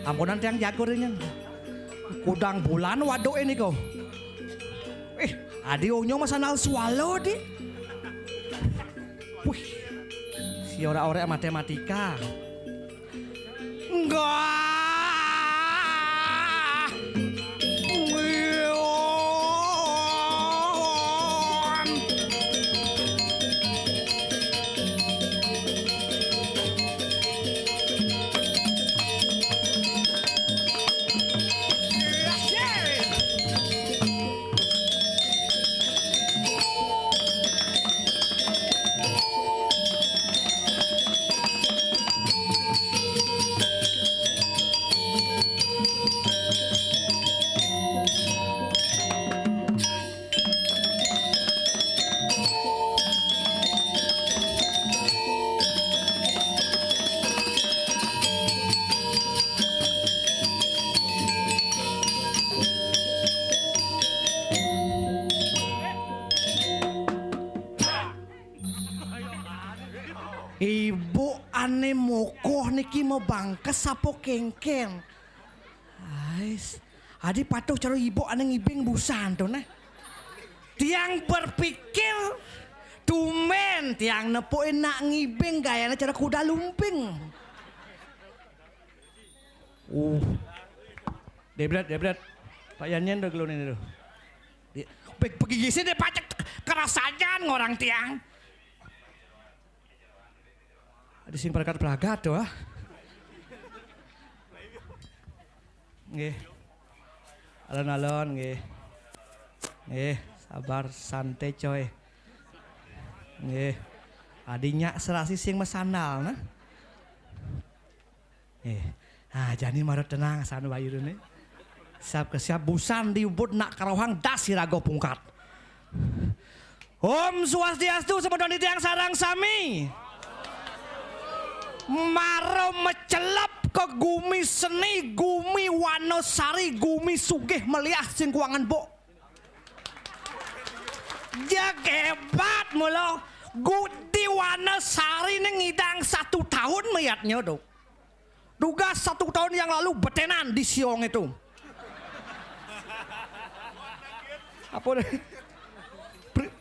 Ampunan tiang jagur ini. Kudang bulan waduk ini kok. Adi onyo masanal swallow di. Wih. Si ora-ora matematika. Enggak. Ibu ane mokoh niki mau bangkes sapo kengken. Ais, adi patuh cara ibu ane ngibing busan tuh nah. Tiang berpikir tumen tiang nepuin nak ngibing gayanya cara kuda lumping. Debret. Pak Yanyen udah gelunin itu. Pergi sih deh pacak kerasajan ngorang tiang. Ada sing perkat pelagat tuh ah. Nggih. Alon-alon nggih. Nggih, sabar santai coy. Nggih. Adinya serasi sing mesandal nah. Nggih. Nah, jani marot tenang san bayu nih. Siap kesiap busan diubut nak karohang das sirago pungkat. Om Swastiastu semedon tiang sarang sami. Maro mecelap ke gumi seni, gumi wanosari, gumi sugih meliah sing kuangan bo. Jak hebat mula. Gudi Wanasari ngidang 1 tahun mayatnya tuh. Duga 1 tahun yang lalu betenan di siong itu. Apa deh?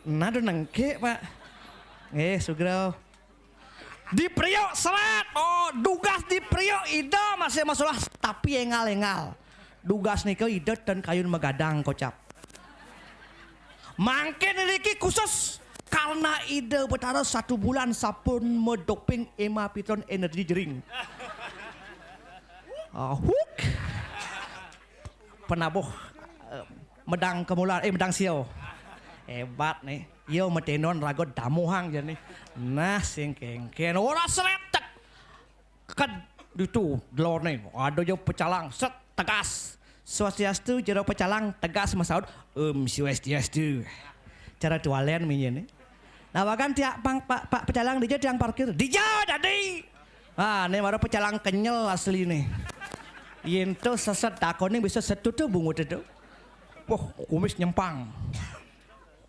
Nada nangke pak. Sugro. Di Priok seret. Oh, dugas di Priok ide masih masalah tapi engal-engal. Dugas nih ide dan kayun megadang kocap. Mangke niliki khusus karena ide betara 1 bulan sapun medoping Emma Pitron Energy Drink. Hook. Penabuh medang kemulan medang sio. Hebat nih. Yo metenon ragot damuhang jadi. Nah sing kengken ora seret kad itu delone ada jo pecalang set tegas. Swastiastu jero pecalang tegas masaud Swastiastu. Cara tualen minyen. Nah bahkan tiap pak pecalang dia yang parkir. Dia tadi. Ah nih baru pecalang kenyel asli nih. Yento seset takone bisa setu tuh bungut itu. Wah kumis nyempang.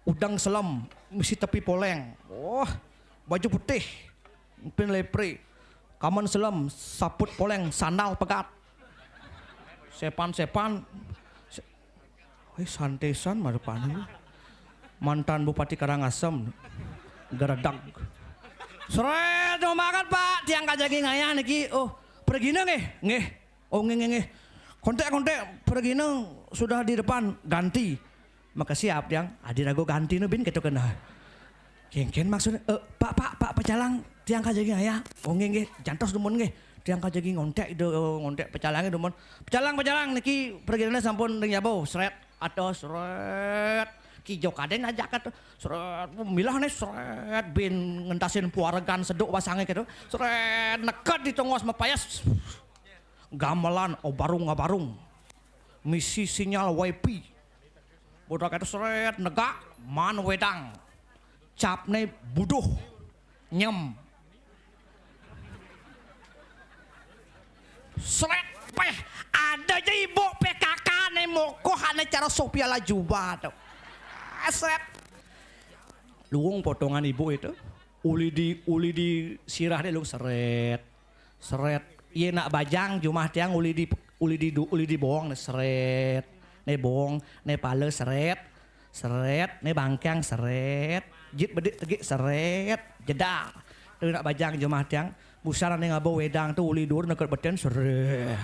Udang selam, misi tepi poleng. Oh, baju putih, pin lepre, kaman selam, saput poleng, sandal pegat. Sepan, santesan marupan. Mantan Bupati Karangasem, geradag. Seret, mau makan pak, tiang kajagi ngaya niki. Oh, pergi nggih. Oh nggih. Kontek, pergi sudah di depan, ganti. Maka siap yang adir aku ganti bin gitu kena. Kengken maksudnya pak pecalang tiang kajagi ya. Oh nggih jantos demun nggih. Tiang kajagi ngontek pecalange demun. Pecalang niki pergine sampun ning Yabo seret atos seret. Ki Jokaden ajak atuh seret milah nih seret bin ngentasin puaregan seduk wasange gitu. Seret neket di tongos mapayas. Gamelan barung. Misi sinyal WiFi. Bodak itu seret negak man wedang capne buduh nyem seret peh ada aja ibu PKK nih mokoh ane cara Sophia Lajuba tuh seret luung potongan ibu itu uli di sirah deh lu seret iya nak bajang jumah tiang uli di bohong seret. Ne bong, ne pale seret, ne bangkang seret, jit bedik tegi seret, jeda. Deui nak bajang jemaah tiang, busana ne ngabo wedang tu uli dur neukeut beten seret.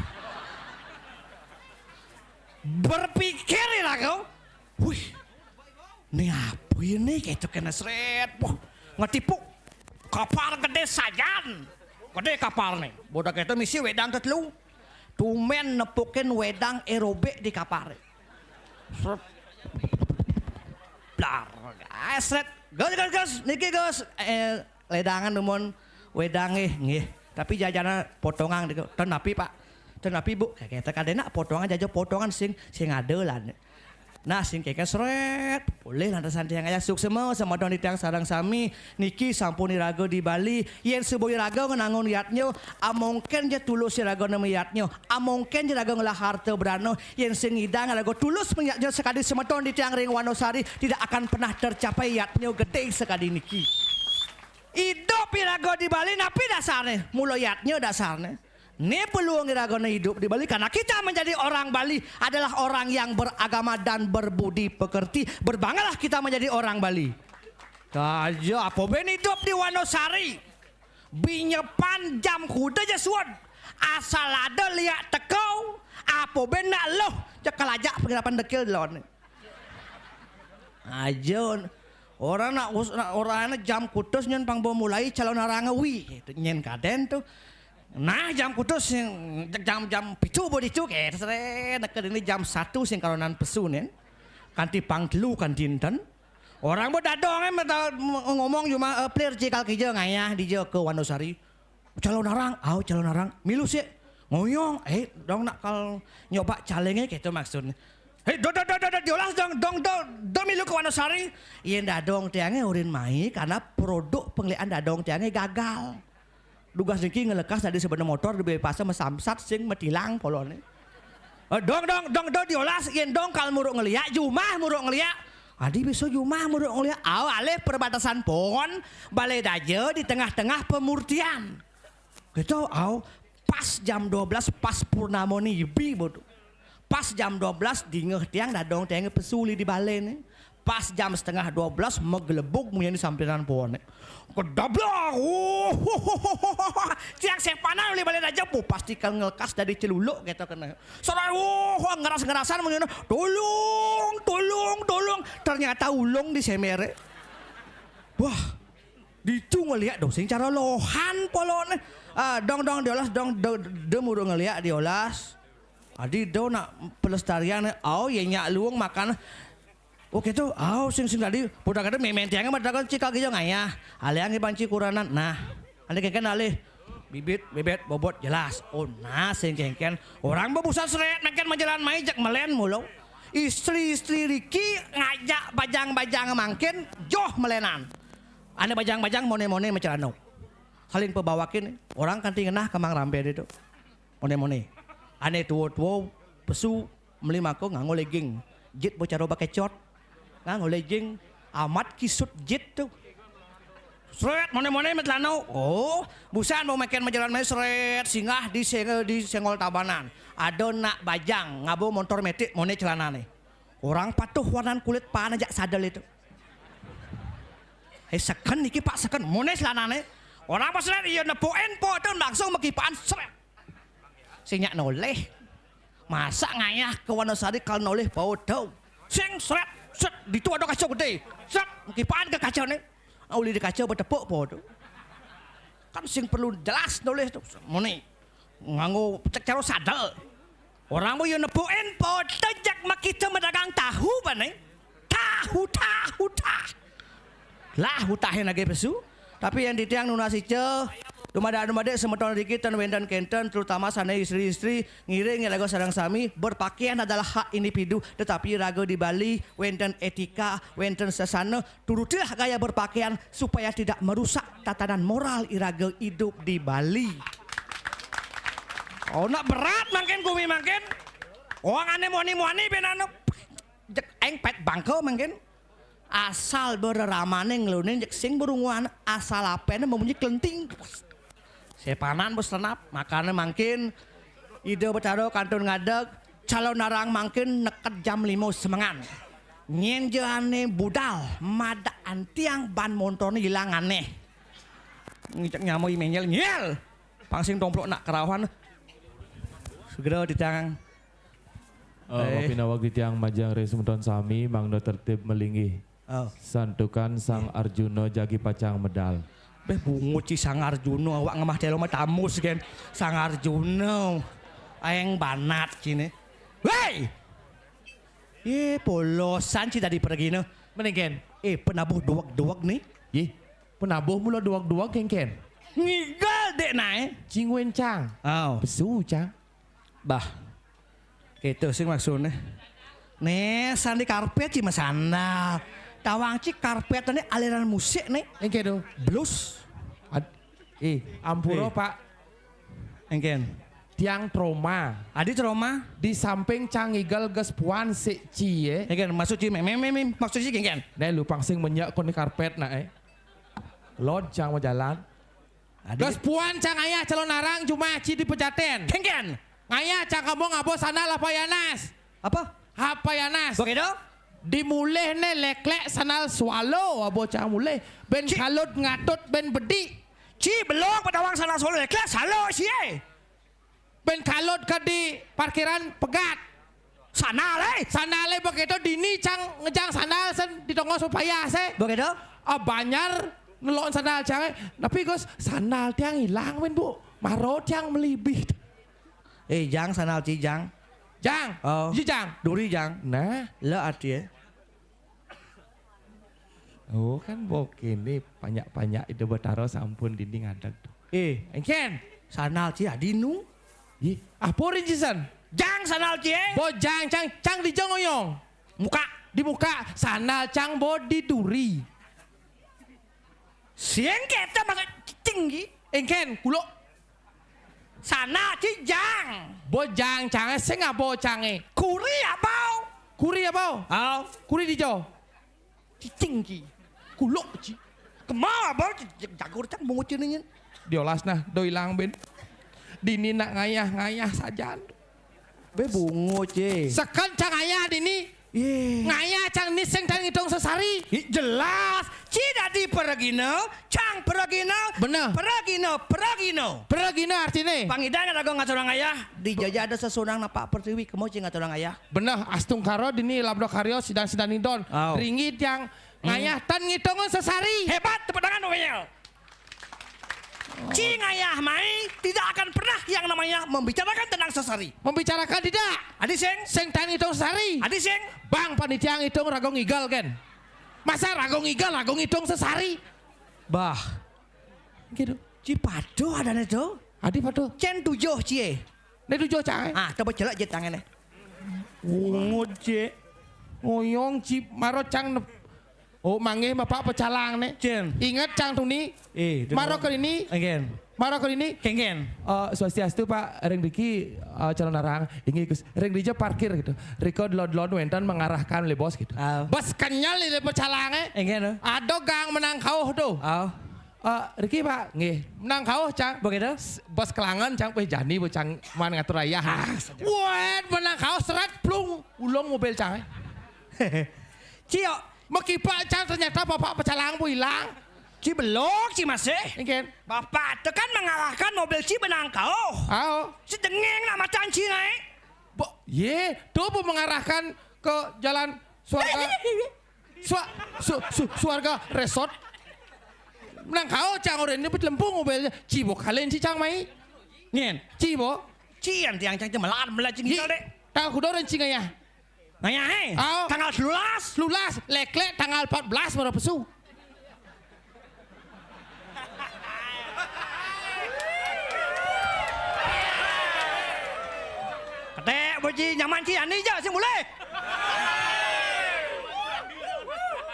Berpikir lah kau, wih, ini apa ini gitu kena seret, wah ngetipu kapal gede sajan, gede kapal nih, bodak itu misi wedang tetelu, tumen nepukin wedang aerobik di kapal. Blar, seret, gas, niki gas, ledangan demun wedang nggih, tapi jajana potongan gitu, tenapi pak, tenapi bu, kayak kadena potongan jajan potongan sing adelan. Nah sing keke seret, boleh lantasan tiang ayah suksema sama don di tiang sarang sami, niki sampun irago di Bali, yen sebuah irago ngenangun yatnyo, amongken je tulus irago nama yatnyo, amongken je irago ngelah harta berano, yen sing idang irago tulus menyatnyo sekali semeton di tiang ring Wanosari, tidak akan pernah tercapai yatnyo gede sekali niki. Hidup irago di Bali, napi dasarnya, mulo yatnyo dasarnya. Ini peluang iragana hidup di Bali karena kita menjadi orang Bali adalah orang yang beragama dan berbudi pekerti. Berbanggalah kita menjadi orang Bali. Kaja apa ben hidup di Wanosari. Binyepan jam kuda jasuan. Asal ada liat tekau. Apa ben nak loh. Cekal aja pengirapan dekil lon. Aja orang nak orang jam kutus nyen pang mulai calon arangawi. Nyen kaden tuh. Nah jam kutus jam pitu bodicu kayak seret ini jam 1 sing karonan pesu nen kanti pang telu kan dinten orang mau dadong ngomong cuma player cikal kijau ngayah di ke Wanosari calon arang milu sih ngoyong dong nak kal nyoba calengnya gitu maksudnya diolah dong milu ke Wanosari iya dadong tiangnya urin mai karena produk penglian dadong tiangnya gagal. Dugas niki ngelekas dari sebenarnya motor di pasar mesamsat sing metilang polone. Dong diolas yen dong kal muruk ngeliak jumah muruk ngeliak. Adi besok Jumah muruk ngeliat alih perbatasan pohon balai daje di tengah-tengah pemurtian. Gitu pas jam 12 pas purnama nibi bodoh. Pas jam 12 dingeh tiang dadong tiang pesuli di balai nih. Pas jam setengah 12 megelebuk punya di sampiran pohon. Kedablak. Tiang sepanan oleh balai daje pastikan ngelekas dari celuluk gitu kena. Soalnya ngeras-ngerasan mengenai tolong. Ternyata ulung di semere. Wah, dicu ngeliat dong sing cara lohan polone. Dong diolas demuru ngeliat diolas. Adi do nak pelestarian ya nyak luang makan. Oke tuh, sing tadi budak ada memen tiangnya madakan cikal gitu ngaya. Aliang banci kuranan. Nah, ane kengken alih bibit bobot jelas. Oh nah sing kengken orang bebusan seret mengken majalan maijak melen mulu. Istri Riki ngajak bajang-bajang mangkin joh melenan. Ane bajang-bajang mone-mone macelano. Saling pebawakin orang kanti ngenah kemang rampe itu. Mone-mone. Ane tuwo-tuwo pesu meli mako nganggo legging. Jit bocah roba kecot. Nganggo legging amat kisut jit tuh. Seret mone-mone metlano. Oh, busan mau makan majalan main seret singgah di senggol tabanan. Ada nak bajang ngabo motor metik mone celanane. Orang patuh warnan kulit pan aja sadel itu. Seken niki Pak seken mone celanane. Orang pas seret iya nepoen po itu langsung mekipaan seret. Sinyak noleh. Masa ngayah ke Wonosari kal noleh bau tau. Sing seret set ditu ada kacau gede. Set mekipaan ke kacau nih. Uli di kacau bertepuk po itu. Kan sing perlu jelas noleh tuh mone. Nganggo cek sadel. Orang mau nepuin po tejak makita medagang tahu bane. Tahu. Lah hutahin lagi pesu. Tapi yang ditiang nunasi dumada semeton dikit dan wendan kenten terutama sana istri-istri ngiring lagu sarang sami berpakaian adalah hak individu tetapi rago di Bali wendan etika wendan sesana turutilah gaya berpakaian supaya tidak merusak tatanan moral iraga hidup di Bali. Oh nak berat mungkin kumi mungkin. Orang ane muani benano eng pet bangko mungkin. Asal bereramane ngelunin jek sing berunguan asal apene membunyi kelenting. Sepanan bos tenap makanya mungkin ide betaro kantun ngadeg calon narang mungkin neket jam 5 semengan. Nyenjane budal mada antiang ban motornya hilang aneh. Ngicek nyamu imenyel nyel. Pangsing domplok nak kerawan. Segera di tangan. Mapinawag di tiang majang resumton sami mangdo tertib melinggi. Santukan Sang Arjuna jagi pacang medal. Bunguci Sang Arjuna awak ngemah telo tamus kan. Sang Arjuna aeng banat cine. Wey! Polosan ci tadi pergi no. Menengken. Penabuh duwag-duwag nih. Penabuh mula duwag-duwag kengken. Ngigal dek nae. Cingwen cang. Pesu cang. Bah. Gitu sih maksudnya. Nih sandi karpet ci mas sandal. Tawang ci karpet ini aliran musik nih. Engke do. Blues. Ampuro Pak. Engken. Tiang trauma. Adi trauma. Di samping cangigal gespuan si ci ya. Engken maksud ci maksud ci engken. Nih lu pangsing menyak koni karpet nak Lord cang mau jalan. Gespuan cang ayah calon narang cuma ci di pejaten. Engken. Ngaya cang kamu ngabo sana lapayanas. Apa? Hapayanas. Begitu? Dimulih ne leklek sanal swallow abo cang mulih. Ben kalut ngatut ben bedi. Ci belum pedawang sanal swallow leklek salo cie. Ben kalut ke di parkiran pegat. Sanale begitu dini cang ngejang sandal sen ditongo supaya se. Begitu? Banyar nelon sandal cang. Tapi Gus sandal tiang hilang men bu. Maro tiang melibih. Jang sandal ci jang. Jang. Oh. Ji jang. Duri jang. Nah. Le arti Oh kan bokin nih banyak-banyak itu betaro sampun dinding adag tuh. Engken. Sandal ci adinu. Apa rinjisan? Jang sandal ci. Bo jang cang di jongoyong. Muka. Di muka. Sandal cang bo di duri. Sieng kita masuk tinggi. Engken kulo. Sana ci jang. Bo jang cange sing apa cange? Kuri abau. Kuri abau? Oh. Kuri di jo. cicing ki. Kuluk ci. Kemana baru jago cak mau cenengin. Diolas nah do ilang ben. Dini nak ngayah saja. Be bungo ce. Sekan cang ayah dini. Ngayah cang ni seng tang hitung sesari. Jelas. Ci dadi peragino, cang peragino. Bener. Peragino artinya. Pangidana rago ngaturang ayah. Di jajah ada sesunang na Pak Pertiwi kemo ci ngaturang ayah. Bener astung karo dini labdo karyo sidang nidon. Ringgit yang ngayah tan ngitungan sesari. Hebat tepuk tangan Noel. Ci ngayah mai tidak akan pernah yang namanya membicarakan tentang sesari. Membicarakan tidak. Adi seng tan ngitung sesari. Adi seng Bang panitia ngitung rago ngigal kan. Masa rago ngigal rago ngitung sesari. Bah. Gitu. Ci pado ada neto. Adi pado. Cen 7 cie. Ne 7 cang. Coba jelek je tangannya. Ngoje. Ngoyong ci maro cang. Oh manggih bapak pecalang nih. Cen. Ingat cang tuni. Maro ke ini. Again. Maro ke ini. Kengen. Swastiastu Pak Reng Diki calon narang. Ingi Gus. Reng Dija parkir gitu. Riko delon wentan mengarahkan le bos gitu. Bos kenyal di pecalangnya. Engen. Ado gang menang kau tuh. Riki Pak, nggih, menang kau cang. Begitu? Bos kelangan cang jani cang man ngatur ayah. Wah, menang kau serat plung ulung mobil cang. Cio. Maki Pak cang ternyata bapak pecalang bu hilang. Ci belok ci masih. Ingin. Bapak tekan mengalahkan mobil Ci benang kau. Sedengeng nama can Ci naik. Ye, tuh bu mengarahkan ke jalan suarga. Suarga resort. Menang kau cang orang ini lempung mobilnya. Ci bo kalian ci cang mai. Ngien. Ci bo. Ci yang tiang cang cemelan melacing gitu deh. Tanggal kudoran ci ngaya. Ngaya tanggal 12 leklek tanggal 14 baru pesu. Kete boci nyaman Ci ani aja sih mulai.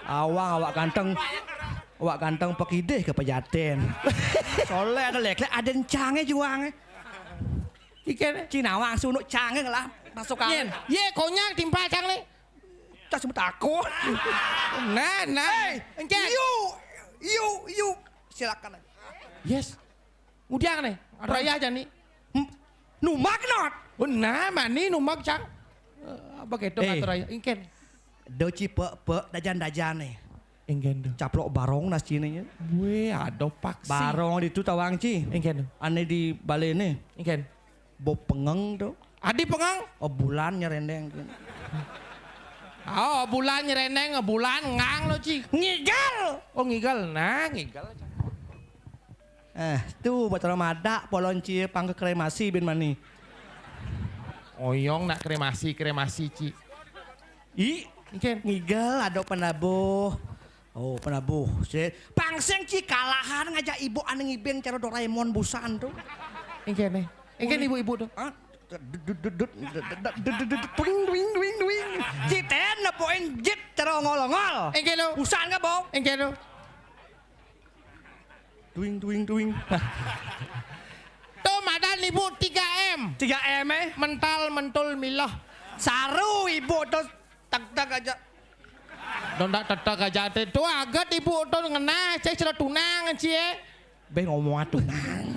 Awak ganteng pekideh ke pejaten. Soalnya ada leklek ada cange juang. Ikan Cina wang sunuk cange lah masuk angin. Ye konyak timpa cang nih. Tak semut aku. Nah. You silakan. Yes. Udiang nih. Raya aja nih. Numak not. Nah mani numak cang. Begitu ngatur raya. Ingken. Doci pe dajan nih. Ingken do. Caplok barong nas cininya. Weh ada paksi. Barong itu tawang Ci. Ingken. Ane di bale nih. Ingken. Bo pengeng tuh. Adi pengang? Bulan nyerendeng. Bulan nyerendeng, bulan ngang lo Ci. Ngigal. Ngigal. Nah ngigal. Tuh buat Ramadan polon Ci pangke kremasi bin mani. Oyong nak kremasi Ci. Ngigal ada penabuh. Penabuh. Pangseng Ci kalahan ngajak ibu ane ngibeng cara Doraemon busan tuh. Ingken ibu-ibu tuh. Duing. Citen nepoin jit cara ngol-ngol. Ingken lo. Busan ka bo? Ingken lo. Duing. Tuh madan ibu 3M. 3M Mental mentul milah. Saru ibu tuh tak aja. Dondak tetek aja tuh agak ibu tuh ngena cek cerita tunang cie. Be ngomong tunang.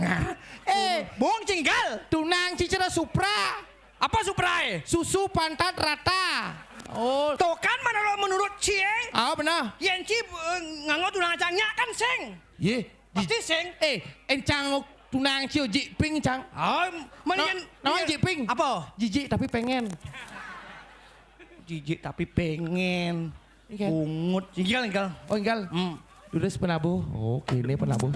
Bohong cinggal. Tunang cicera Supra. Apa Supra? Susu pantat rata. Tuh kan menurut Cie. Benar. Yang Ci nganggo tunang cangnya kan seng. Ye. Pasti seng. Encang tunang Cio jiping cang. Namanya jiping. Apa? Jijik tapi pengen. Jijik tapi pengen. Ungut. Inggal. Inggal. Duduk penabuh. Ini penabuh.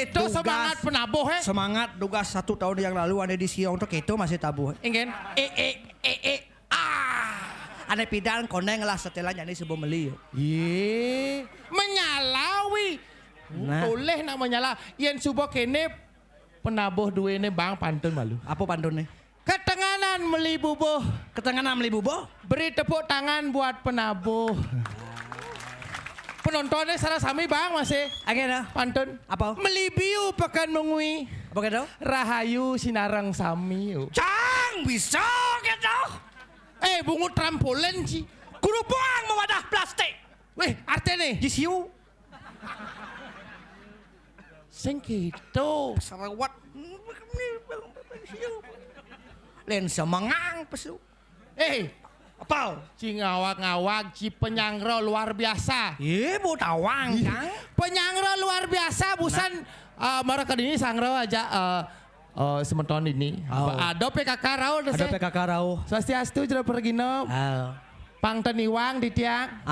keto semangat penabuh Semangat tugas 1 tahun yang lalu ane di Siong tuh keto masih tabuh. Ingen. Ane pidan koneng lah setelah nyanyi sebuah meli. Ye, menyalawi. Nah. Boleh nak menyala. Yen subuh kene penabuh duene bang pantun malu. Apa pantunnya? Ketenganan meli bubuh. Ketenganan meli bubuh? Beri tepuk tangan buat penabuh. Penontonnya salah sami bang masih. Agena. Pantun. Apa? Melibiu pekan mengui. Apa gitu? Rahayu sinarang sami. Cang bisa gitu. Bungut trampolin sih. Kudu buang mewadah plastik. Weh, artinya nih. Jisiu. Sing gitu. Sarawat. Len semangang pesu. Apa? Ci ngawak-ngawak, ci penyangro luar biasa. Bu tawang kan. Penyangro luar biasa, busan mereka ini sangro aja sementon ini. Ada PKK rau. Ada PKK rau. Swastiastu jero pergino. Pangten iwang di tiang.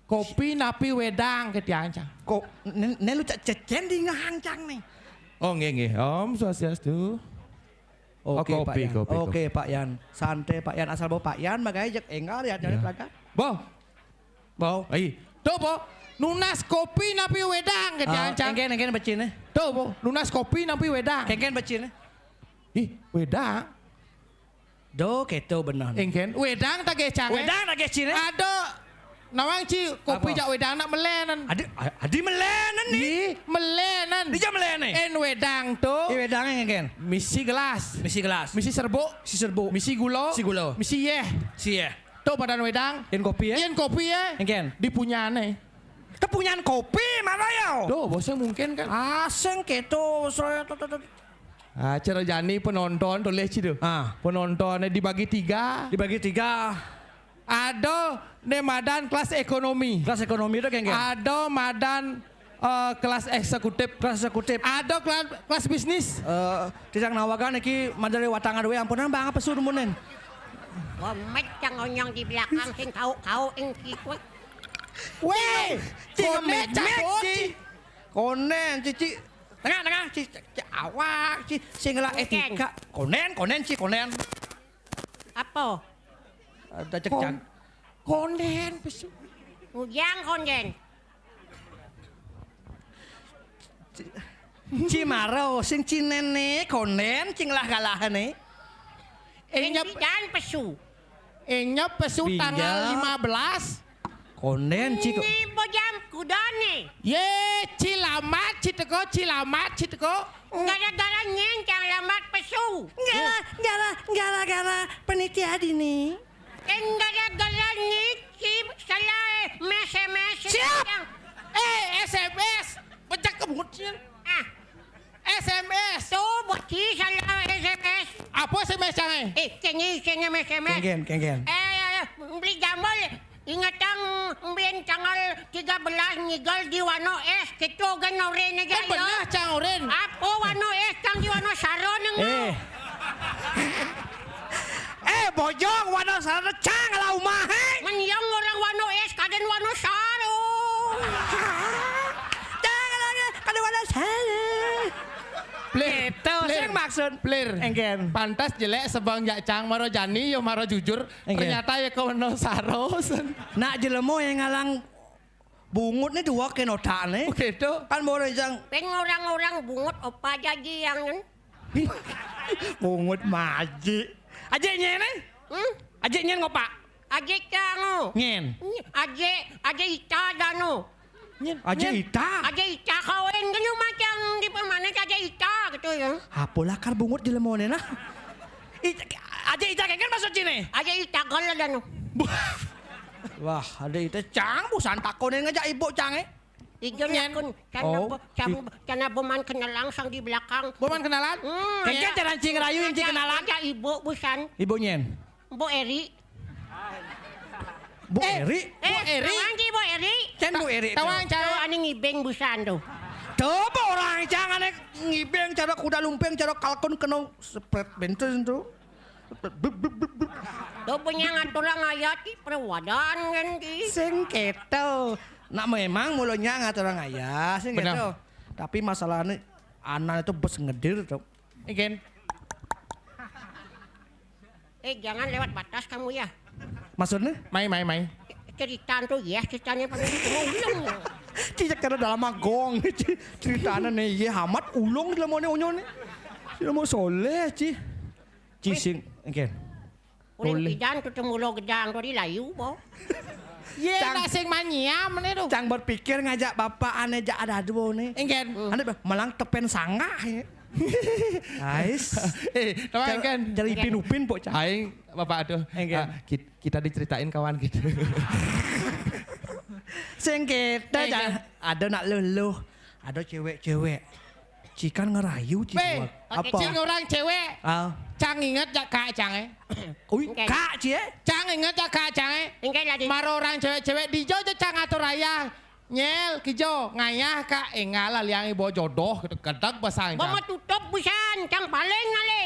Kopi napi wedang ke tiang cang. Kok ne lu cecen di ngahancang nih. Oh nggih Om Swastiastu. Oke, kopi, Pak Yan. kopi. Oke Pak Yan. Santai Pak Yan asal bawa Pak Yan makanya jek enggal ya jadi pelaga. Bau. Tuh po. Nunas kopi napi wedang ke tiang cang. Enggen becine. Tuh po. Nunas kopi napi wedang. Enggen becine. Wedang. Do keto benar. Enggen wedang tak ge cang. Wedang tak ge cine. Ada. Nawang ci kopi jak wedang nak melenan. Adi melenan nih. Melenan. Dia melenan. En wedang tuh. Wedangnya enggen. Misi gelas. Misi serbuk. Misi gulo. Misi yeh. Tuh padan wedang. Yen kopi ya. Yen kopi ya. Enggen. Dipunyane. Kepunyaan kopi mana ya? Tuh bosnya mungkin kan. Aseng keto. Cara jani penonton tulis citu. Penontonnya dibagi 3. Ada madan kelas ekonomi. Kelas ekonomi itu kengken. Ada madan kelas eksekutif. Ada kelas bisnis. Tidak nawakan iki madari watangan we ampunan bang apa suruh munen. Wamet yang onyong di belakang sing kau engki kowe. Weh, konen cici. Tengah cici awak cici singlah etika. Konen. Apa? Ada cek Konden pesu. Ujang konden. Cimaro sing cinene konen cinglah galahane. Dan pesu. Enyap pesu tanggal 15. Konen ciko. Ini bojam kudane. Ye cilamat citeko. Gara-gara nyencang lamat pesu. Gara-gara penitia dini. Gara-gara nyicip salah mes. Siap. SMS. Pecah kebutnya. SMS. Tuh bocil salah SMS. Apa SMS canggih? Kengin SMS. Kengken. Beli jambol. Ingat ang mbien tanggal 13 ngigal di Wano S. Kito ganorin na Kan benar cang oren. Apo Wano S kang di Wano Saro nang Bojong Wano Saro cang lah umahe. Manyang orang Wano S kaden Wano Saro. Cang lagi kaden Wano Saro. Itu sing maksud Plir. Enggen. Pantas jelek sebang jak cang maro jani yo maro jujur. Ternyata ya kau no saros. Nak jelemo yang ngalang bungut ni dua kenotan ni. Oke tu. Kan boleh jang. Peng orang-orang bungut opa jadi yang Bungut maji. Aje nyen ni? Aje nyen ngopak? Aje kango. Nyen. Aje ita dano. Aje ita. Aje ita kawin ganyo macam di pemanen aje ita gitu ya. Apalah kar bungut jelemo ni nah. Aje ita kan maksud sini? Aje ita gala dano. Wah, ada ita cang busan takonin ngajak ibu cang Ijon akun karena boman kenalan sang di belakang. Boman kenalan? Kengke cara cing rayu yang cing kenalan. Ada ibu busan. Ibu nyen. Bu Eri. Bu Eri? Bu Eri? Tawang di Bu Eri. Cen Bu Eri. Tawang cara ani ngibeng busan tuh. Coba orang cang ane ngibeng cara kuda lumpeng cara kalkun kena spread bensin tuh. Do punya ngatulang ayati perwadan kan di. Sing keto. Nak memang mulutnya ngaturang ayah sing gitu. Tapi masalahnya anak itu bes ngedir tuh. Ingin. Jangan lewat batas kamu ya. Maksudnya? Mai. Cerita tuh ya, ceritanya paling ulung. Cicak karena dalam agong. Ceritanya nih, ya hamat ulung dalam mana onyone. Tidak mau soleh, Ci. Cising, oke. Uling pidan ketemu lo gedang tadi layu, bo. Ye, nak sing manyam nih tuh. Cang berpikir ngajak bapak aneh jak ada dua nih. Ingin. Aneh malang tepen sangga ya. Ais. Namanya kan. Jadi upin-upin po cang. Aing, bapak aduh. Kita diceritain kawan gitu. Sing kita ada nak luluh. Ada cewek-cewek. Cikan ngerayu Ci. Apa? Cing orang cewek. Cang inget jak kak cang Kak Ci. Cang inget jak kak cang Maro orang cewek-cewek di Jojo cang atur raya. Nyel kijo ngayah kak engala liang ibu jodoh kedak basang cang. Mama tutup busan, cang paling ngale.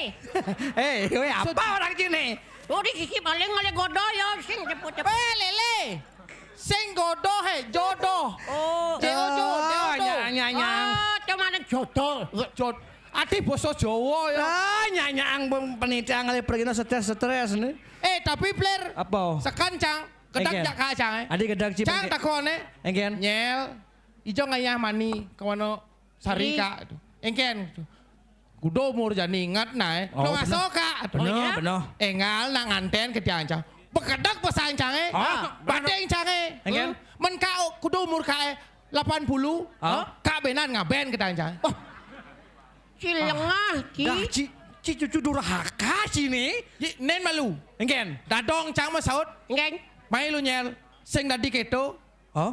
We apa orang Cine? Tuh di sisi paling ngale godoyo sing cepet-cepet. Lele. Sing godoh jodoh. Jodoh. Nyanyang. Cuma ada jodoh. Ati basa Jawa ya. Nyanyang penitia ngale pergi stres nih. Tapi Blair. Apa? Sekan cang. Kedak jak kak cang. Adi kedak Ci. Cang takone. Engken. Nyel. Ijo ngayah mani kawana sarika. Engken. Kudo umur jani ingat nae. Lo ngaso kak. Bener. Engal nak nganten ke diancang. Bekedak pasang cange. Badeng cange. Engken. Men kau kudo umur kae 80. Kak benan ngaben ke diancang. Cilengah, Ci. Ci cucu durhaka Cine. Nen malu. Engken. Dadong cang masaud. Engken. Mai lu nyel. Sing dadi keto.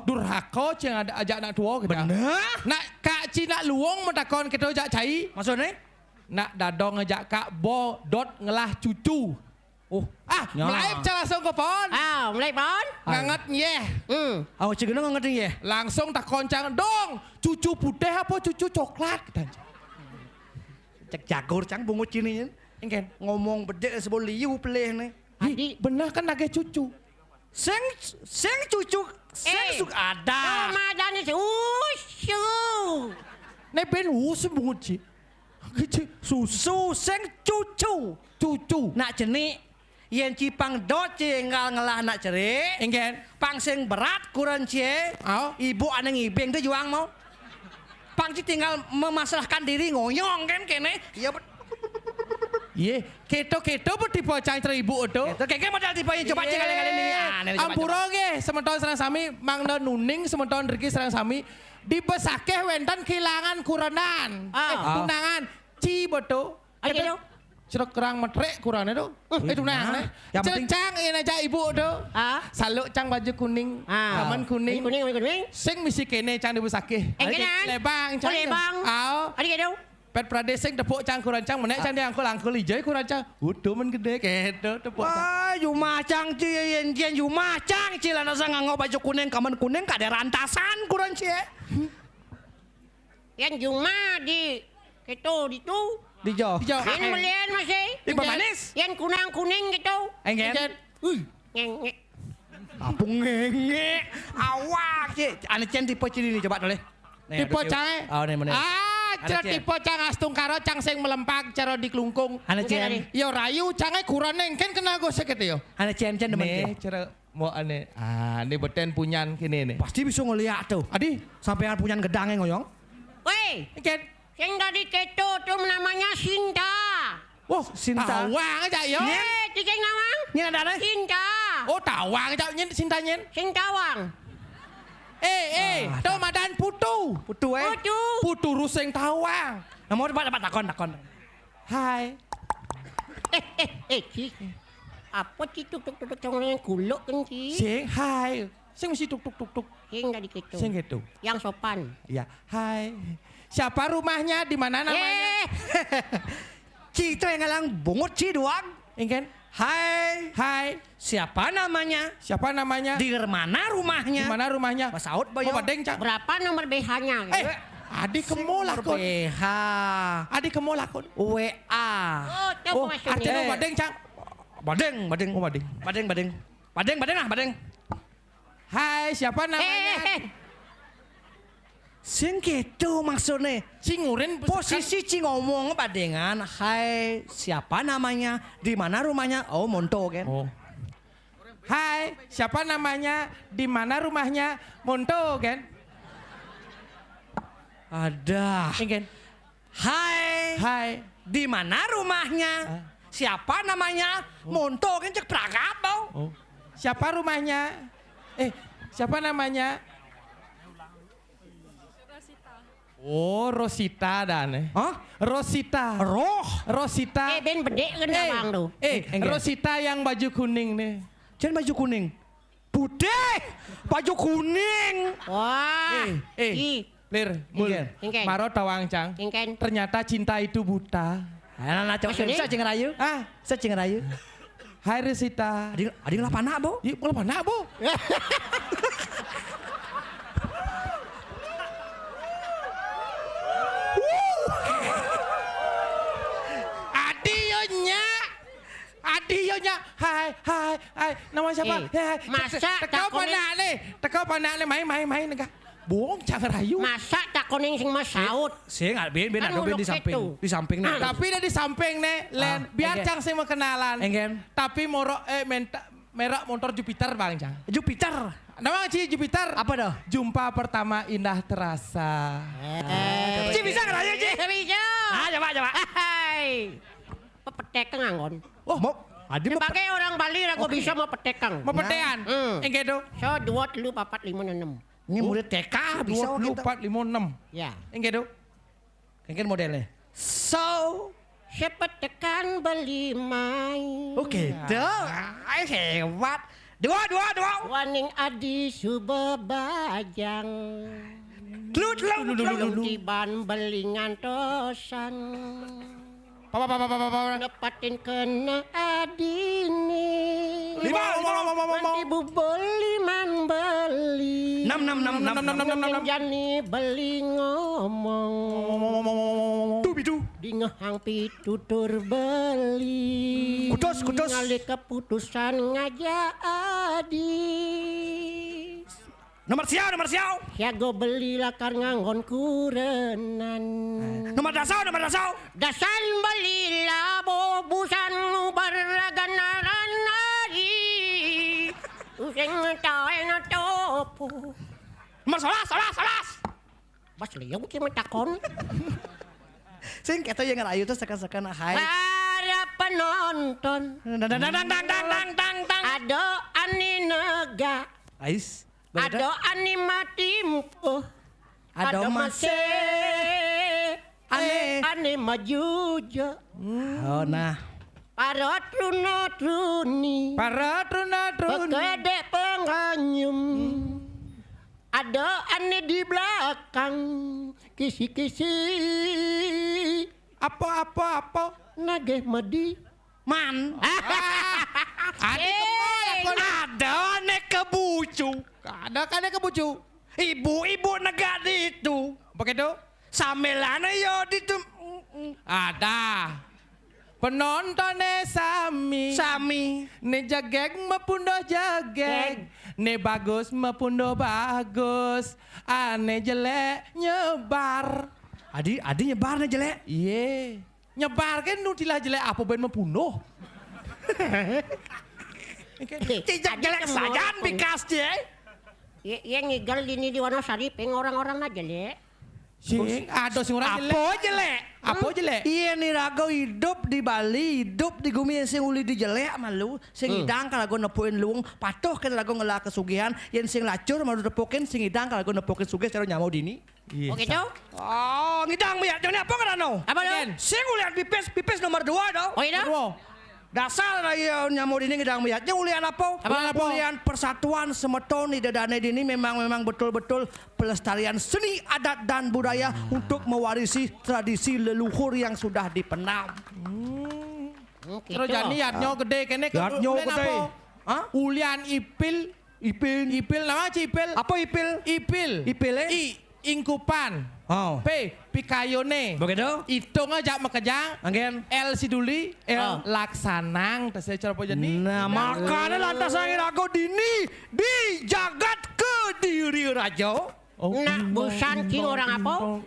Durhaka cing ada ajak nak tua kita. Bener. Nak kak Ci nak luong mentakon keto jak cai. Maksudnya? Nak dadong ngajak kak bodot ngelah cucu. Mulai cara langsung ke pon. Mulai pon. Nganget nyeh. Cik Gendong ngangetin ya? Langsung tak koncang dong. Cucu putih apa cucu coklat? Cek jagur cang bungut Cine. Ingin. Ngomong bedek sebelum liu pelih nih. Adi. Bener kan nage cucu. Seng cucu. Seng suka ada. Ramadan itu usuh. Nih ben bungut Ci. Susu seng cucu. Nak jenik. Yen cipang dot cengal ngelah nak cerik. Ingin. Pang sing berat kurang cie. Ibu aneh ngibeng tuh juang mau. Pang ci tinggal memasalahkan diri ngoyong kan kene. Iya Ye, keto betipe cang ibu itu. Keto keke modal tipenya coba cek kali-kali ini. Ampura ge, sementon serang sami mangda nuning sementon riki serang sami dibesakeh wentan kehilangan kuranan. Tunangan Ci beto. Ayo. Cerok kerang metrek kurane do. Tunangan. Cang ini aja ibu do. Saluk cang baju kuning, kaman kuning. Kuning. Sing misi kene cang dibesakeh. Lebang cang. Lebang. Adi gitu. Pet pradesing tepuk cang kurang cang menek cang diangkul ijai kurang cang. Udah men gede kedo tepuk cang. Yuma cang ci yen yuma cang ci lana sang nganggo baju kuning kaman kuning kada rantasan kurang ci. Yang Juma di gitu itu. Di jo. Yang melian masih. Di manis. Yang kuning gitu. Enggen. Ngengek. Apa ngengek? Awak ci. Ane cen tipe ciri ni coba boleh. Tipe cang. Oh, nih Cara tipe cang astung karo cang sing melempak cara dikelungkung. Ane cen. Yo rayu cange kurang kan kena gosek gitu yo. Ane cen demen nih cara mau aneh. Ini beten punyan kini nih. Pasti bisa ngeliat tuh. Adi. Sampai punyan gedangnya ngoyong. Woi. Ikan. Yang tadi keto tuh namanya Sinta. Wah, Sinta. Tawang aja yo. Cicing nawang. Nyen ada Sinta. Oh tawang aja nyen Sinta nyen. Sintawang. Madan putu. Putu Putu ruseng tawang. Nomor dapat takon. Hai. Ci. Apa ci tuk yang guluk kan ci? Sing hai. Sing mesti tuk. Sing tadi gitu. Sing gitu. Yang sopan. Iya. Hai. Siapa rumahnya? Di mana namanya? Ci itu yang ngalang bungut Ci doang. Ingin. Hai. Siapa namanya? Di mana rumahnya? Mas Saud bayo. Berapa nomor BH-nya? Adi kemo lakon. BH. Adi kemo lakon. WA. Oh, artinya badeng cang. Badeng. Oh badeng. Badeng. Hai, siapa namanya? Sing gitu maksudnya. Cingurin Posisi Ci ngomong padengan, hai siapa namanya, di mana rumahnya, oh Monto kan. Oh. Hai, siapa namanya, di mana rumahnya, Monto kan. Ada. Kan. Hai, di mana rumahnya, siapa namanya, Monto kan cek perangkap tau. Oh. Siapa rumahnya, siapa namanya. Oh, Rosita dan Hah? Rosita. Rosita. Ben bedek kan bang tuh. Rosita yang baju kuning nih. Jangan baju kuning. Putih, baju kuning. Wah. Lir, Ingken. Maro tawang cang. Ingken. Ternyata cinta itu buta. Nah, coba saya ceng rayu. Saya ceng rayu. Hai Rosita. Adi ngelap anak, Bu. Yuk, ngelap anak, Bu. Adionya, hai, nama siapa? Masa Tekau panak nih, main negah. Bohong, jangan rayu. Masa tak kuning sing Mas Saud. Saya nggak ben ada ben di samping nih. Tapi dia di samping nih, Len. Biar cang sih mau kenalan. Tapi merek motor Jupiter bang cang. Jupiter. Nama Ci Jupiter. Apa dah? Jumpa pertama indah terasa. Ci bisa ngerayu Ci? Bisa. Coba. Hai. Pepetek nganggon. Oh, mau. Sebagai orang Bali aku bisa mau petekang. Mau petean? Enggak dong. So 2, 3, 4, 5, 6. Ini murid TK bisa 2, 4, 5, 6. Ya. Enggak dong. Kan modelnya. So, sepetekan beli main. Oke, hebat. Dua. Waning adi suba bajang. Lu. Tiban belingan tosan. Nepatin kena adini. 5. Ibu beli man beli. 6. Jani beli ngomong. Bidu. Di ngehang pitutur beli. Kudos. Ngali keputusan ngaja adis. Nomor siau. Siago beli lakar nganggon kurenan. Nomor dasau. Dasan beli labo busan beraganaran ari. Useng tae na topo. Nomor 11. Bas liyaw ki matakon. Sing keto yang ngerayu tuh sekan-sekan hai. Para penonton. Dang. Ado ani nega. Ais. Ado ani matimpo. Ado mase. Ane majuja. Oh nah. Para truni. Pekede penganyum. Ada ane di belakang. Kisi-kisi. Apa? Nageh madi. Man. Ada ane kebucu. Ibu-ibu negara itu. Begitu? Samelana yo itu. Ada. Penontonnya sami. Ne jageg mapundo jageg. Ne bagus mapundo bagus. Ane jelek nyebar. Adi nyebarnya jelek. Iya. Nyebar kan nutilah jelek apa ben membunuh. Cicak jelek saja bikas dia. Yang ngigal ini di Wonosari peng orang-orang na jelek. Sing ada sing orang jelek. Apa jelek? Iya nih rago hidup di Bali, hidup di bumi yang sing uli di jelek malu, sing hidang kalau gue nepuin luung, patuh kan lagu ngelak kesugihan, yang sing lacur malu nepukin, sing hidang kalau gue nepukin sugih cara nyamau dini. Oh gitu? Oh ngidang miyak jone apa kan no? Apa dong? Sing ulian pipis nomor 2 dong. Oh iya? Dasar ya nyamau dini ngidang miyaknya ulian apa? Ulian persatuan semeton di dadane dini memang betul-betul pelestarian seni adat dan budaya untuk mewarisi tradisi leluhur yang sudah dipenam. Terus jadi yatnya gede kene yatnya gede. Hah? Ulian ipil nama ipil. Apa ipil? Ipil ingkupan. Oh. P pikayone. Begitu? Hitung aja makanya. Anggen. L siduli. L laksanang. Terus cara apa jadi? Nah makanya lantas saya rago dini di jagat Kediri Rajo. Nak busan king orang apa?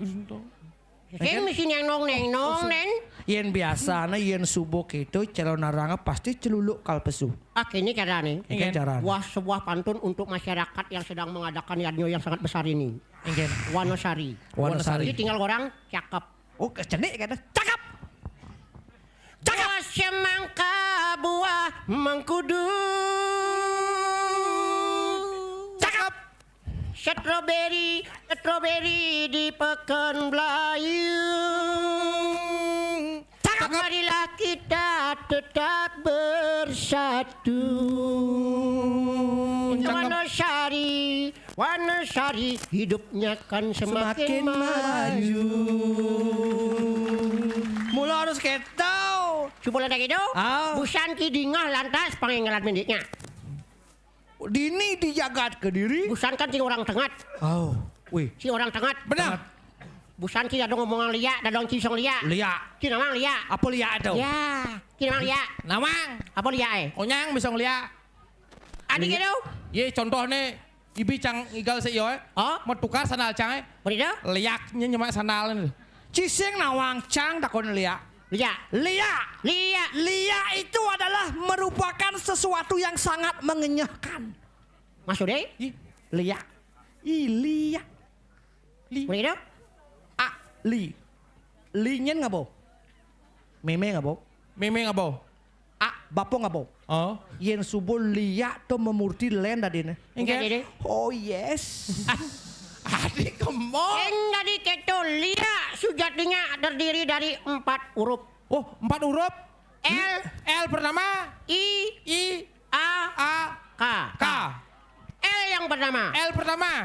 King mesin yang nong nen. Yen biasana yen subuh gitu calon naranga pasti celuluk kalpesu. Ini caranya. Ini caranya. Wah, sebuah pantun untuk masyarakat yang sedang mengadakan yadnya yang sangat besar ini. Wanosari. Jadi tinggal orang cakep. Oh, cenik kata. Cakep. Buah semangka, buah mengkudu. Cakep. Strawberry di pekan Melayu. Cakep. Marilah kita tetap bersatu. Wanosari, hidupnya kan semakin maju. Mula harus ketau. Coba lantai itu, busan kidingah lantas panginggalan mendiknya. Dini dijagat ke diri. Busan kan si orang tengat. Oh, wih. Si orang tengat. Benar. Busan ki ada ngomongan liak, ada dong cisong liak. Liak. Ki namang liak. Apa liak itu? Ya, ki namang liak. Namang. Apa liak Onyang bisa ngeliat. Adik itu? Ye contoh nih. Ibi cang igal seiyo mau tukar sandal cang Begitu? liaknya nyemak sandal ini. Cising nawang cang takon liak. Liak itu adalah merupakan sesuatu yang sangat mengenyahkan. Maksudnya? Liak. Liak. Begitu? Linyen ngabo? Meme ngabo? Bapo ngabo? Oh. Yen subuh liak to memurti len dadine. Enggak. Oh yes. Adik kemol. Enggak diketo liak sejatinya terdiri dari 4 huruf. Oh, 4 huruf. L pertama. I A K. L yang pertama.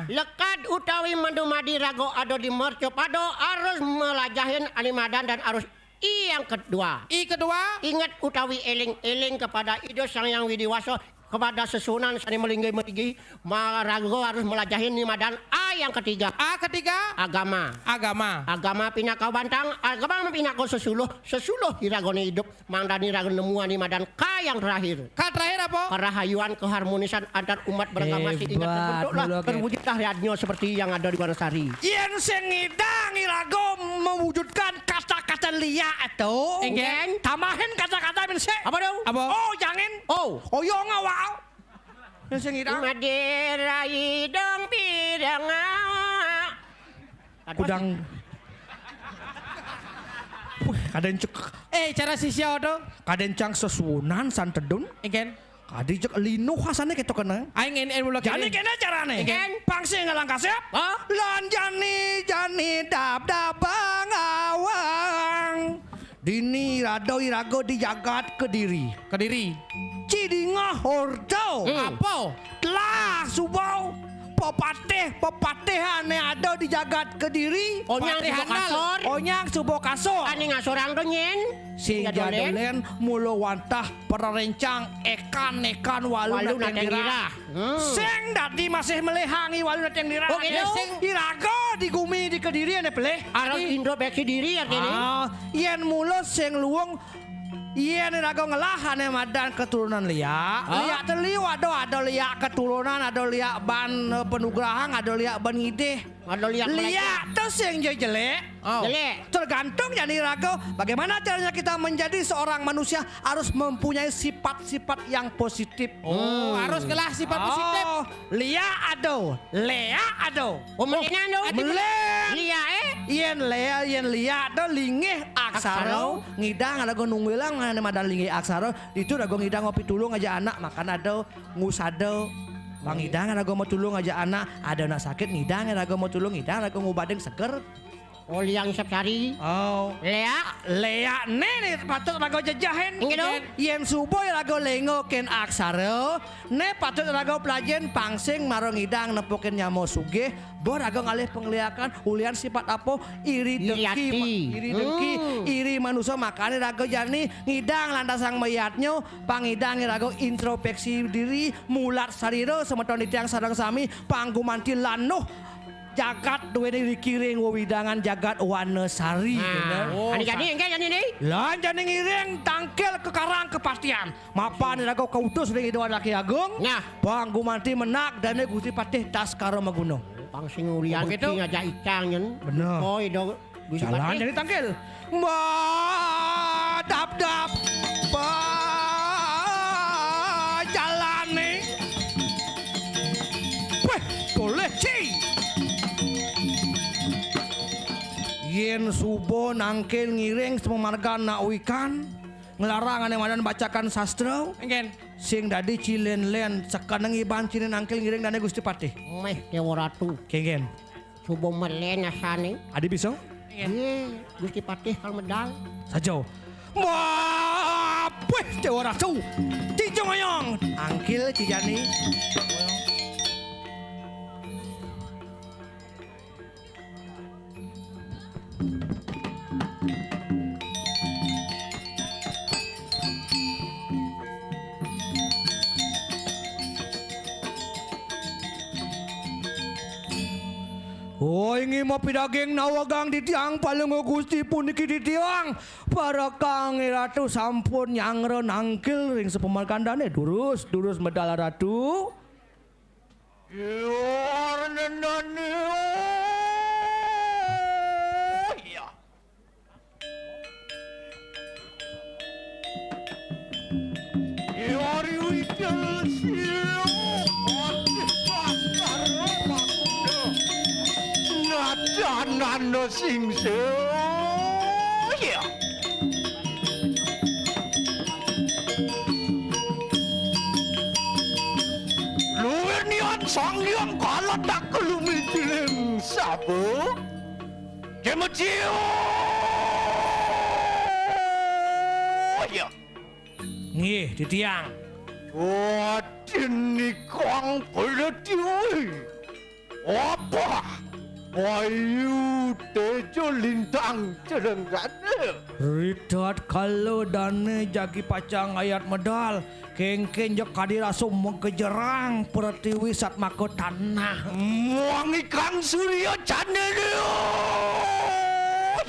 Lekat utawi mendumadi rago ado di merco pado arus melajahin animadan dan arus I yang kedua. Ingat utawi eling-eling kepada Ido Sang Yang Widiwaso kepada sesunan sani melinggi meligi rago harus melajahin nimadan. A yang ketiga. Agama pinakaw bantang. Agama pinakaw sesuluh hiragone hidup mangdani rago nemuan nimadan. K yang terakhir. Apa? Kerahayuan keharmonisan antar umat beragama sehingga terbentuklah terwujudlah radnyo seperti yang ada di Wonosari. Yen sing ngidang irago mewujudkan kata-kata liak itu. Engen. Tamahin kata-kata minse. Apa dong? Oh jangan. Oh yo ngawau. Yen sing ngidang. Madera hidung piranga. Kudang. Kaden cek. Cara sisya odo. Kaden cang sesunan santedun. Kadi cek linuh hasane keto kena. Aing en mula Jani kena carane. Pangsi ngalangka siap. Lan jani dab bangawang. Dini rado irago di jagat Kediri. Cidingah hordo. Apa? Telah subau. Pepatih ane ada di jagat Kediri. Onyang subo kasor. Ani ngasorang donyen. Sing jadolen mulo wantah perencang ekan walu nateng dirah. Sing dadi masih melehangi walu nateng dirah. Sing irago di gumi di Kediri ane peleh. Aros Indo beksi diri artinya. Yen mulo sing luwung yen irago ngelahane madan keturunan liak. Liak teli ada liak keturunan, ada liak ban penugrahan, ada liak ban ngideh. Liak terus yang jelek. Jelek. Tergantung jadi rago bagaimana caranya kita menjadi seorang manusia harus mempunyai sifat-sifat yang positif. Harus kelah sifat positif. Lia ado. Lia Yen lia do lingih aksara ngidang ada nunggulang ngane madan lingih aksara itu rago ngidang ngopi tulung aja anak makan ado ngusado. Pangidang rago mau tulung aja anak ada nak sakit ngidang rago mau tulung ngidang rago ngubadeng seger. Liang Sapsari. Lea nene patut rago jajahen. Yen suboy rago lengoken aksara. Ne patut rago pelajen pangsing marong ngidang nepoken nyamo sugih. Bo rago ngalih pengliakan ulian sifat apa iri dengki iri manusia makane rago jani ngidang landasang mayatnyo pangidang rago introspeksi diri mulat sariro semeton ditiang sareng sami panggumanti lanuh jagat duwe dikiring wewidangan jagat Wonosari. Jadi engke jadi lan jane ngiring tangkel ke karang kepastian. Mapan rago kautus ring Ido Laki Agung. Panggumanti menak dane Gusti Patih Tas karo Magunung. Pang singulian Begitu? ki ngajak icangen. Bener. Oh, itu Gusti Jalan Patih. jadi tangkil. Dap dap. Jalan nih. Weh, boleh ci. Yen subo nangkil ngiring semua marga nak wikan. Ngelarang aneh madan bacakan sastra. Engen. Sing dadi cilen len sekanang iban cilin nangkil ngiring dane Gusti Patih. Meh Dewa Ratu. Kengen. Subo melen asane. Adi bisa? Iya, Gusti Patih kang medal. Sajo. Wah, weh, Dewa Ratu. Cijo ngoyong. Angkil Cijani. Oh ingi mau pidaging nawagang di tiang paling gusti puniki di tiang para kang ratu sampun nyangre nangkil ring sepemal kandane durus medal ratu. Yor nenane. Ya. Yor wikel sio. Nadanano sing ya. Luwih niat sangyang kala tak kelumitileng sabo. Kemecio. Ya. Nggih di tiang. Wadin nikang peletiwi. Apa? Ayu tejo lintang celenggane. Ridot kalau dane jagi pacang ayat medal kengken jok kadirasum mengkejerang pertiwi sat mako tanah. Muang ikan surya canene.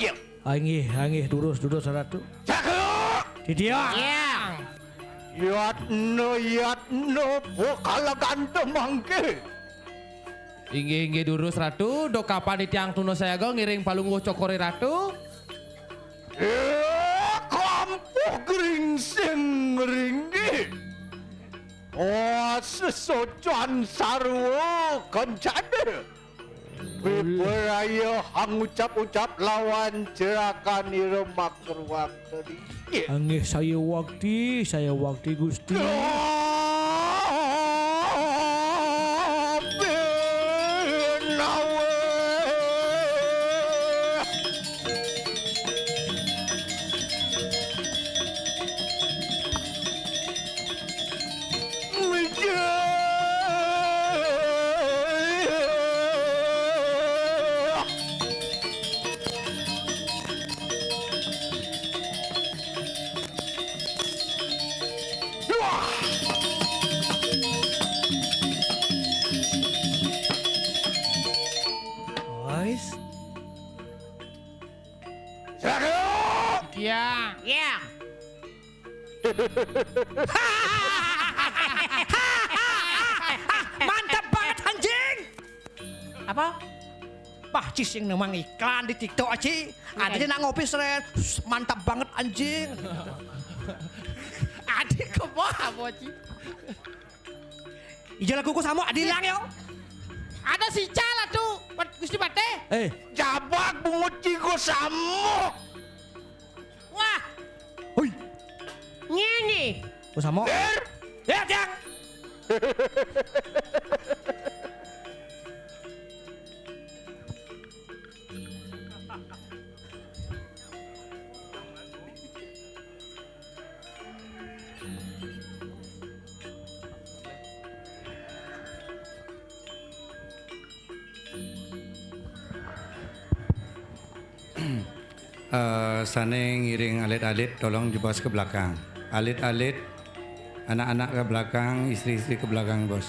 Ya. Angih durus ratu. Cakep. Di tiang. Yatno pokala ganteng mangke. Inggih durus ratu, do kapan di tiang tuno saya go ngiring palungguh cokore ratu. Kampuh geringsing ringgi. Oh sesocan sarwo kencana. Beberaya hang ucap-ucap lawan cerakan iremak ruang tadi. Angih saya waktu gusti. Guys. Ya. Mantap banget anjing. Apa? Bah cising memang iklan di TikTok aci. Adanya nak ngopi seren. Mantap banget anjing. Adik kemana boci? Ija lagu sama adilang yo. Ada si Cala tuh, Gusti Patih. Jabak bungut cigo samo. Wah, Hoi. Nyini. Kusamo. Ya tiang. Sane ngiring alit-alit tolong jebos ke belakang. Alit-alit anak-anak ke belakang, istri-istri ke belakang bos.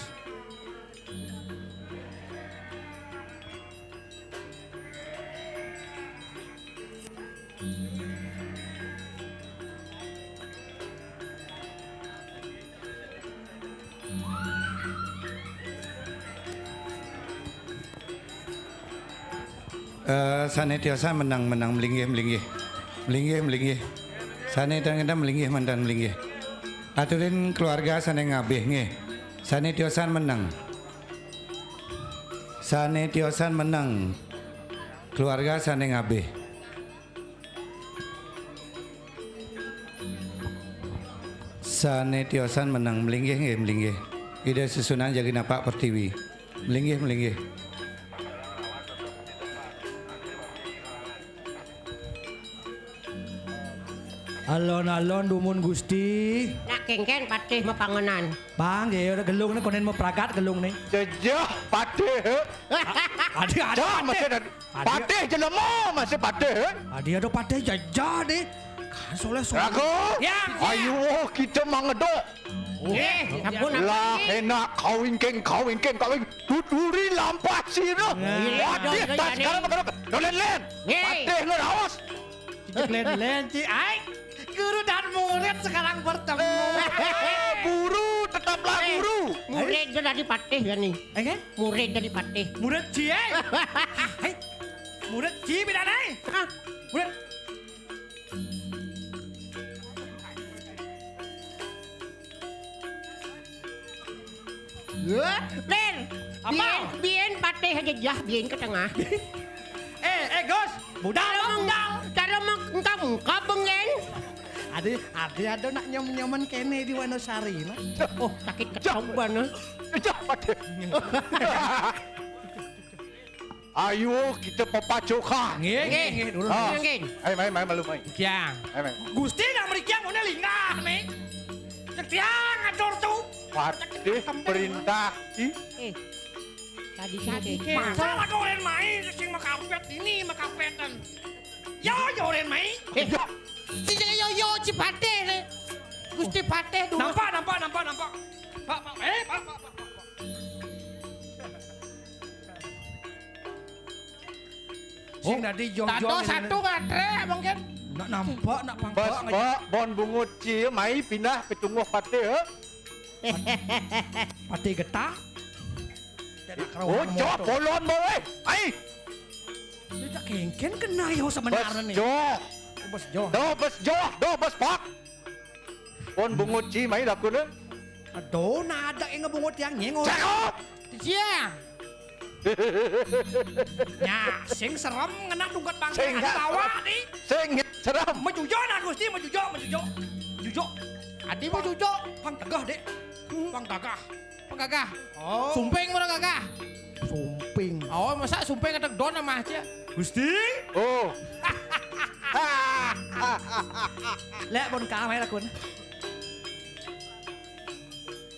Sane tiosan menang melinggih. Sane kita melinggih mandan melinggih. Aturin keluarga sane ngabeh nggih. Sane tiosan menang. Keluarga sane ngabeh. Sane tiosan menang melinggih. Ida susunan jadi napak pertiwi. Melinggih. Alon-alon dumun Gusti. Nak kengken patih mepangenan. Bang, ya udah gelung nih konen mau pragat gelung nih. Jejah patih. Ada masih ada. Patih jelema masih patih. Ada patih jajah deh. Kan soleh. Rago. Ya. Ayo kita mangedok. Sabun lah enak kawin keng. Tuturi lampas sirah. Patih tas sekarang len. Patih ngerawas. Len. Ay. Guru dan murid sekarang bertemu. Guru, tetaplah guru. Murid jadi patih ya nih. Murid jadi patih. Murid Ci. Murid Ci bidadai. Murid. Len. Apa? Bien patih aja jah bien ke tengah. Gus. Budal. Cara engkau bengen. Ada nak nyom-nyoman kene di Wonosari. Oh, sakit ketahuan. Ayo kita papacoka. Nggih. Ayo malu main. Kiang. Gusti nak beri kiang mana lingah nih. Kiang atur tu. Patih perintah. Tadi masa orang main sing makapet ini makapetan. Yo orang main. Tidak yo Cipatih le. Gusti Patih dulu. Nampak. Pak. Sing tadi jong. Satu ngatre mungkin. Nak nampak. Bas pak bon bungut cie mai pindah petungguh patih. Patih getah. Oh cok polon boy. Ai. Dia kengken kena yo sebenarnya nih. Bos pak. Bon bungut cie mai dakun. Aduh, nada yang ngebungut yang nyengol. Cakap. Siang. Ya, sing serem ngena tunggat bangsa tawa nih. Sing serem. Majujo nak Gusti, majujo. Adi majujo, pang tegah dek. Pang gagah. Oh. Sumping mana gagah? Sumping. Oh, masa sumping ada don sama aja. Gusti. Oh. Lek bon kamera kun.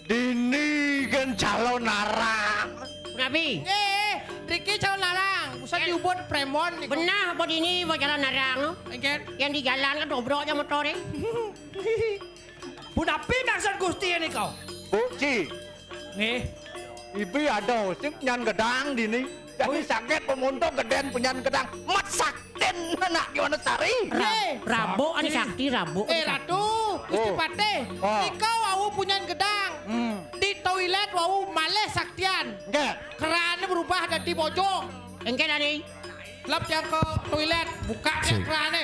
Dini kan calon narang. Nabi. Riki calon narang. Usah diubur premon. Benar, buat ini buat jalan narang. Yang di jalan kan dobrok aja motornya. Budak maksud Gusti ini kau. Ci. Nih. Ibu ada sing nyan gedang dini. Jadi sakit pemuntuk geden penyan gedang. Mat sakten anak di Wonosari. Rabu ani sakti Rabu. Ratu, Gusti Patih. Ikau wau punya gedang. Di toilet wau maleh saktian. Kerannya berubah jadi pojok. Engke dari. Lap yang ke toilet, buka yang kerannya.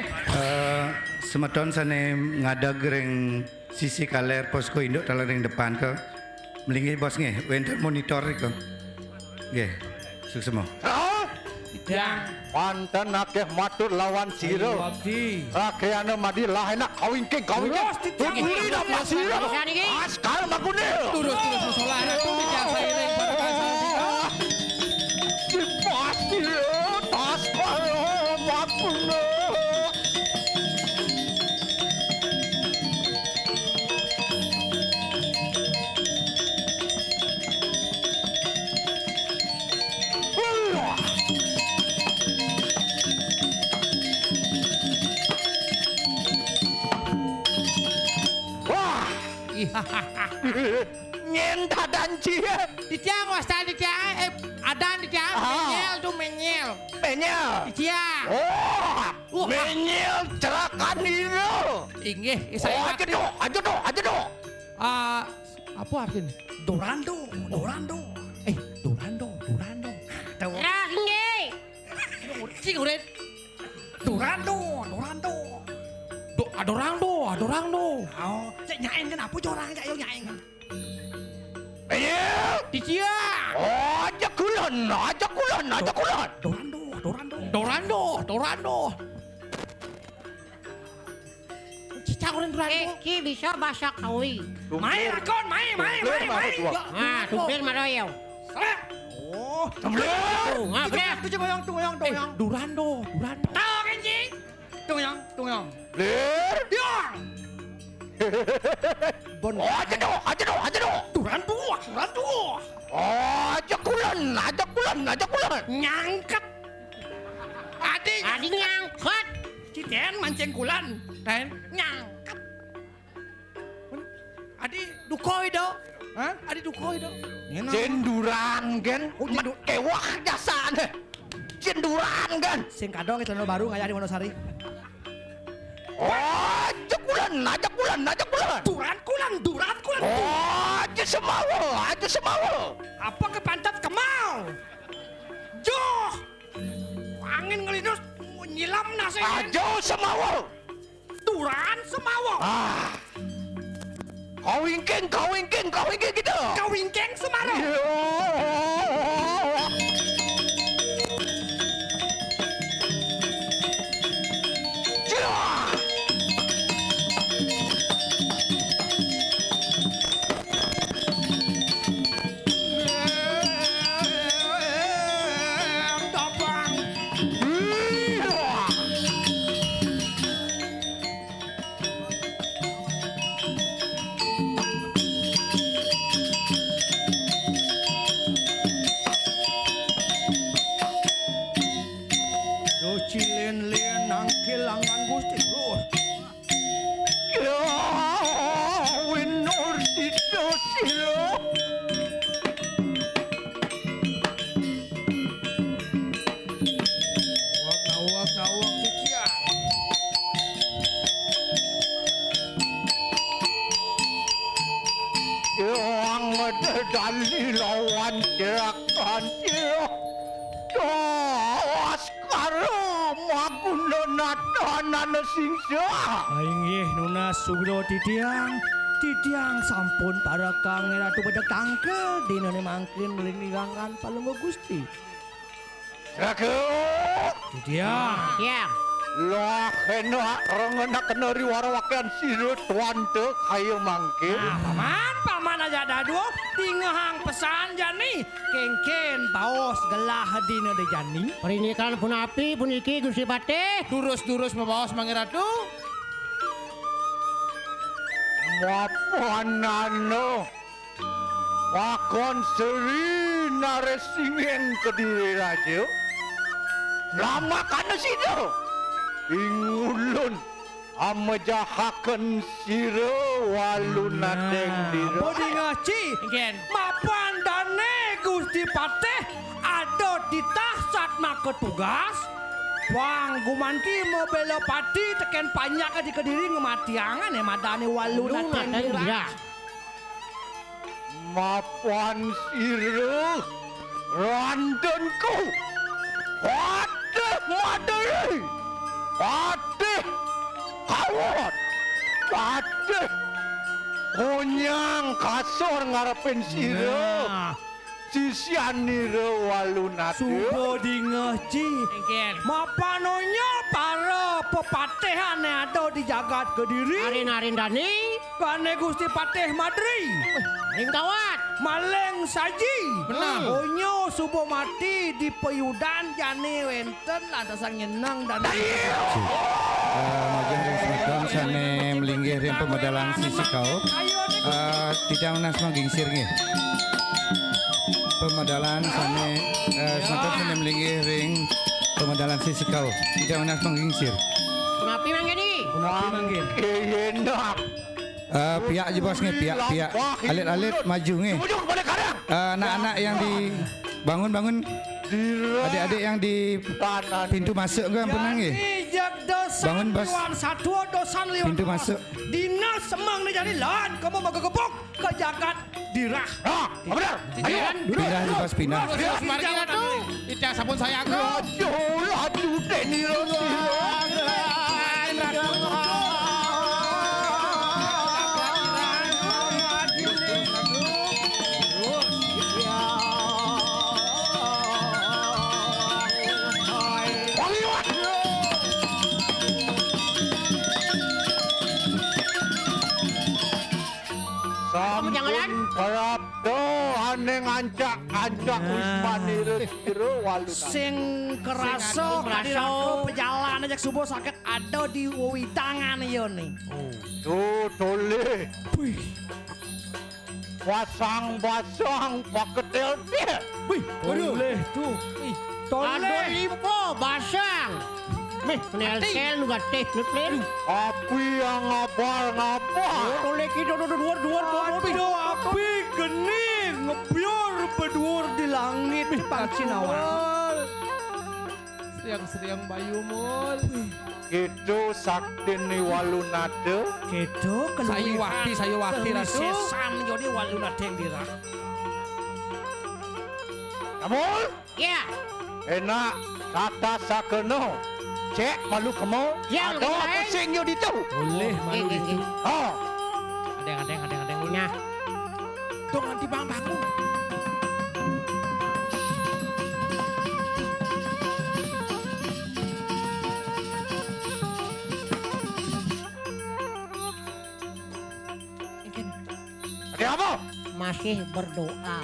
Semeton sane ngada gereng sisi kaler posko induk talereng depan ke melinggih bos nggih, wenter monitor ke. Nggih, suksemo. Ya. Panten akeh matur lawan sira. Akeh anu madi lah enak kawin keng. Buri dapat sira. Askal makune. Terus musola itu dijak sairing pada kasar. Pasti askal makune. Nyen dadan cie. Ditiang wasta ditiang adan ditiang menyel tuh menyel. Ditiang. Oh, menyel cerakan itu. Inggih, saya aja do. Apa artinya? Dorando. Dorando. Dorando. Inggih. kencing uret. Dorando. Adorando. Oh, cek nyain kan apa jorang cak yo nyain. Di sia. Ajak kulon. Dorando. Cicak uren dorando. Ki bisa bahasa kawi. Main rakon, main. Ah, tumpir maroyo. Oh, bener. Tuyong. Dorando. Tahu kencing. Tuyong. Lir. Diang. Bon. Aja do. Dorando. Ajak kulon. Nyangket. Adi nyangkut. Ciden mancing kulan. Dan nyangket. Adi dukoi do. Hah? Adi dukoi do. Jenduran kan. Kewah jasane. Jenduran kan. Sing kadong celana baru ngaya di Wonosari. Ajak kulon. Duran kulan. Aja semawa. Apa ke pantat kemau? Joh. Angin ngelindus nyilam nasi. Aja semawa. Duran semawa. Kau ingkeng gitu. Kau wingkeng semaro. Cilin-lin nang kelangan Gusti Bro. Winur sido silo. Wak titian. Yang medali lawan gerakan silo. Askara maguna natanan singsa. Aing nggih Nuna Sugro titiang sampun para Kang Ratu Bedeg tangkel dina mangkin muling nirangan palungguh Gusti. Raga. Titiang. Lah kena rengena kena riwarawakan siro tuante kayu mangkin. Paman aja dadu dingehang pesan jani kengken baos gelah dina de jani. Perinikan pun api puniki Gusti Patih. Durus membawas Mangiratu. Mapanano. Wakon seri naresingen Kediri Raja. Lama kana sido. Ingulun amejahaken sira waluna deng dira. Bodi ngaci. Mapan dane Gusti Patih ada titah satma ketugas. Wang gumanti mau bela pati teken panjang di Kediri ngematiangan ya madane waluna deng dira. Mapan sira randenku. Patih madari. Patih kawat. Patih konyang kasor ngarepin sira. Sisianira waluna Subo dingeci. Mapanonya para pepatihan yang ada di jagat Kediri. Arin Dani. Kane Gusti Patih Madri. Ring kawat. Maleng saji. Benar. Onyo subo mati di peyudan jani wenten lantasan nyenang dan Majang ring semeton sane melinggih ring pemedalan sisi kau. Tidak menas manggingsir nggih. Pemedalan sane semeton sane melinggih ring pemedalan sisi kau. Tidak menas manggingsir. Punapi manggini. Punapi manggil. enak. Pihak je bos nge, pihak alit maju nge. Anak-anak yang bangun adik-adik yang di pintu masuk ke pernah nge. Bangun bos. Pintu masuk. Dina semang nih jadi lan kamu mau kegepok ke jagat dirah. Benar. Pindah di bos pindah. Tidak sabun saya aku. Aduh, Prapto ane ngancak-ngancak Usmani Restiro waluna. Sing kerasa kadiraku pejalan aja subuh sakit ada di witangan yo nih. Tuh tole. Basang-basang paketel dia. Wih, boleh tuh. Wih, Ada limpo basang. Meh, penel-tel nu gateh nutlen. Api yang ngabar-ngabar. Tole kita duar. aduh api geni ngebior berduur di langit Pak Cinawan. Seriang-seriang bayu mul. Gitu sakti ni walunade. Gitu Sayu wakti ratu. Sesan jadi waluna deng dirah. Amul, Ya, enak kata sakeno. Cek malu kamu. Ya, Ada boleh. apa sing yo ditu? Boleh malu itu. Oh, adeng punya. Tuh nanti bangun. ada apa? Masih berdoa.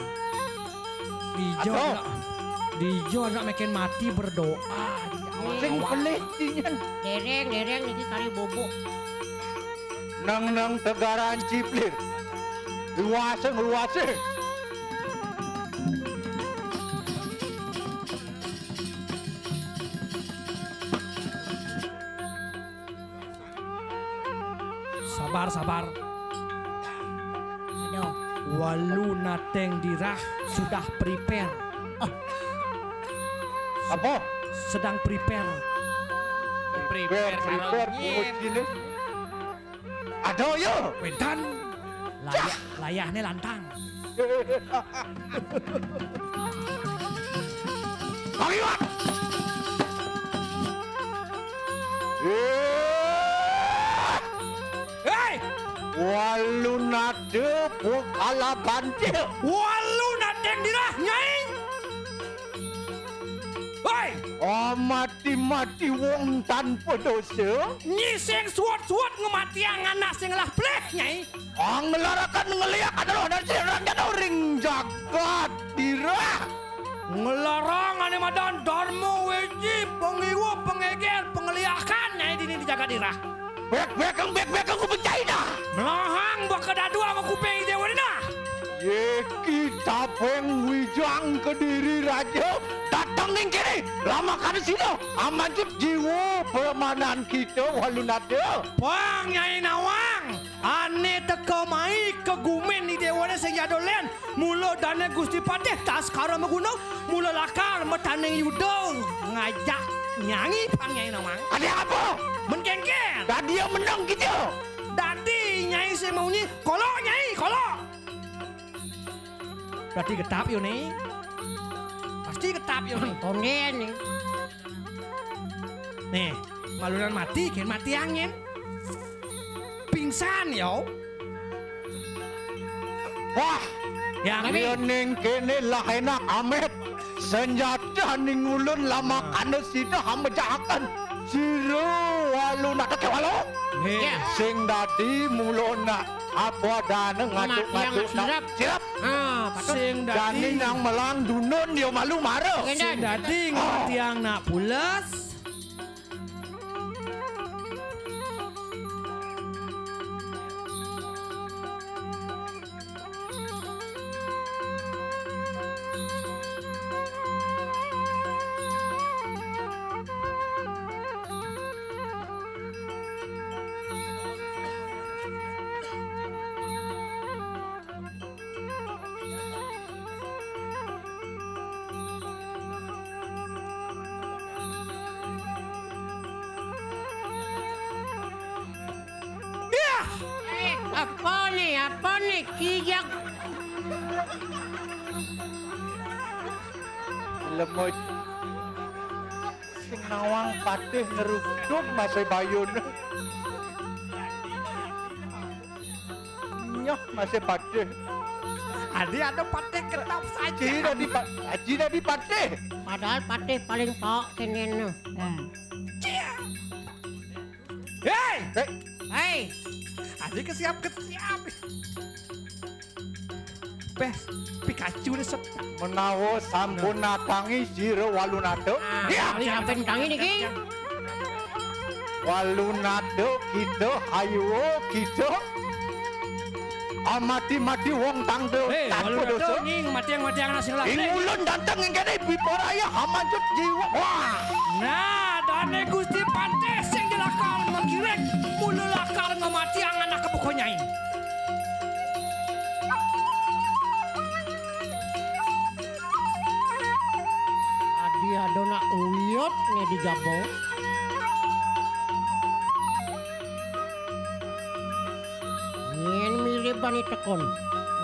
Dijo anak makin mati berdoa. Sing pelit dinyen. Dereng niki kari bobo. Nang tegaran ciplir. Luase. Sabar. Aduh, Waluna teng dirah sudah prepare. Apa? Sedang prepare. Prepare pucine. Ada yo. Wentan. Layahnya lantang. Pangiwat. Hei! Walunade pukala bantil. Waluna teng dirah nyai. Hei! Mati wong tanpa dosa. Nyiseng suat ngematiang anak sing lah pleh nyai. Ngelarakan ngeliak adalah dan serangnya ring jagat dirah. Ngelarang ane madan dharma weji pengiwa pengeger pengeliakan nyai dini di jaga dirah. Bek aku pencai dah. Melahang bakedadua sama kuping dewa dina. Ye kita peng wijang ke diri raja datang ning kiri lama kan sini amanjut jiwa permanan kita walunade. Pang nyai nawang ane teka mai kegumen di dewa dina sejadolen mula dana Gusti Patih tas karo megunung mula lakar metanding yudo ngajak nyanyi pang nyai nawang. Ada apa? Menkengken. Dan dia menang gitu. Dadi nyai semaunya kolo nyai kolo. Berarti getap yo nih. Pasti getap yo nih. tonden nih. Nih, malunan mati kan mati angin. Pingsan yo. Wah, yang dia ning kene lah enak amet. Senjata ning ulun lama kana sida hambejakan. Siro walu nak ke walu. Ya. Sing dadi mulona apa dana ngaduk-ngaduk sirap. Sing Dani dadi nang melang dunun dia malu maro. sing dadi ngatiang nak pulas. Apa nih kijak. Lemut. Sing nawang patih ngeruduk masih bayun. Nyoh masih patih. Adi ada patih ketap saja. Aji dah patih. Padahal patih paling tok kenen. Hei! Hei, Adi kesiap. best Pikachu deh sok. Menawa sampun natangi sira Walunado. Ya, sampeyan tangi niki. Walunado kita hayo kita amati-mati wong tangdo tanpa dosa. Nying mati yang nasi lagi. Ingulun datang ing kene biporaya hamancut jiwa. Wah. Nah, dane Gusti Pantes yang dilakar mengirek mulu lakar ngamati ang anak kebukonyai. Adi adona uyot nya di jabo. Nyen mirip bani tekon.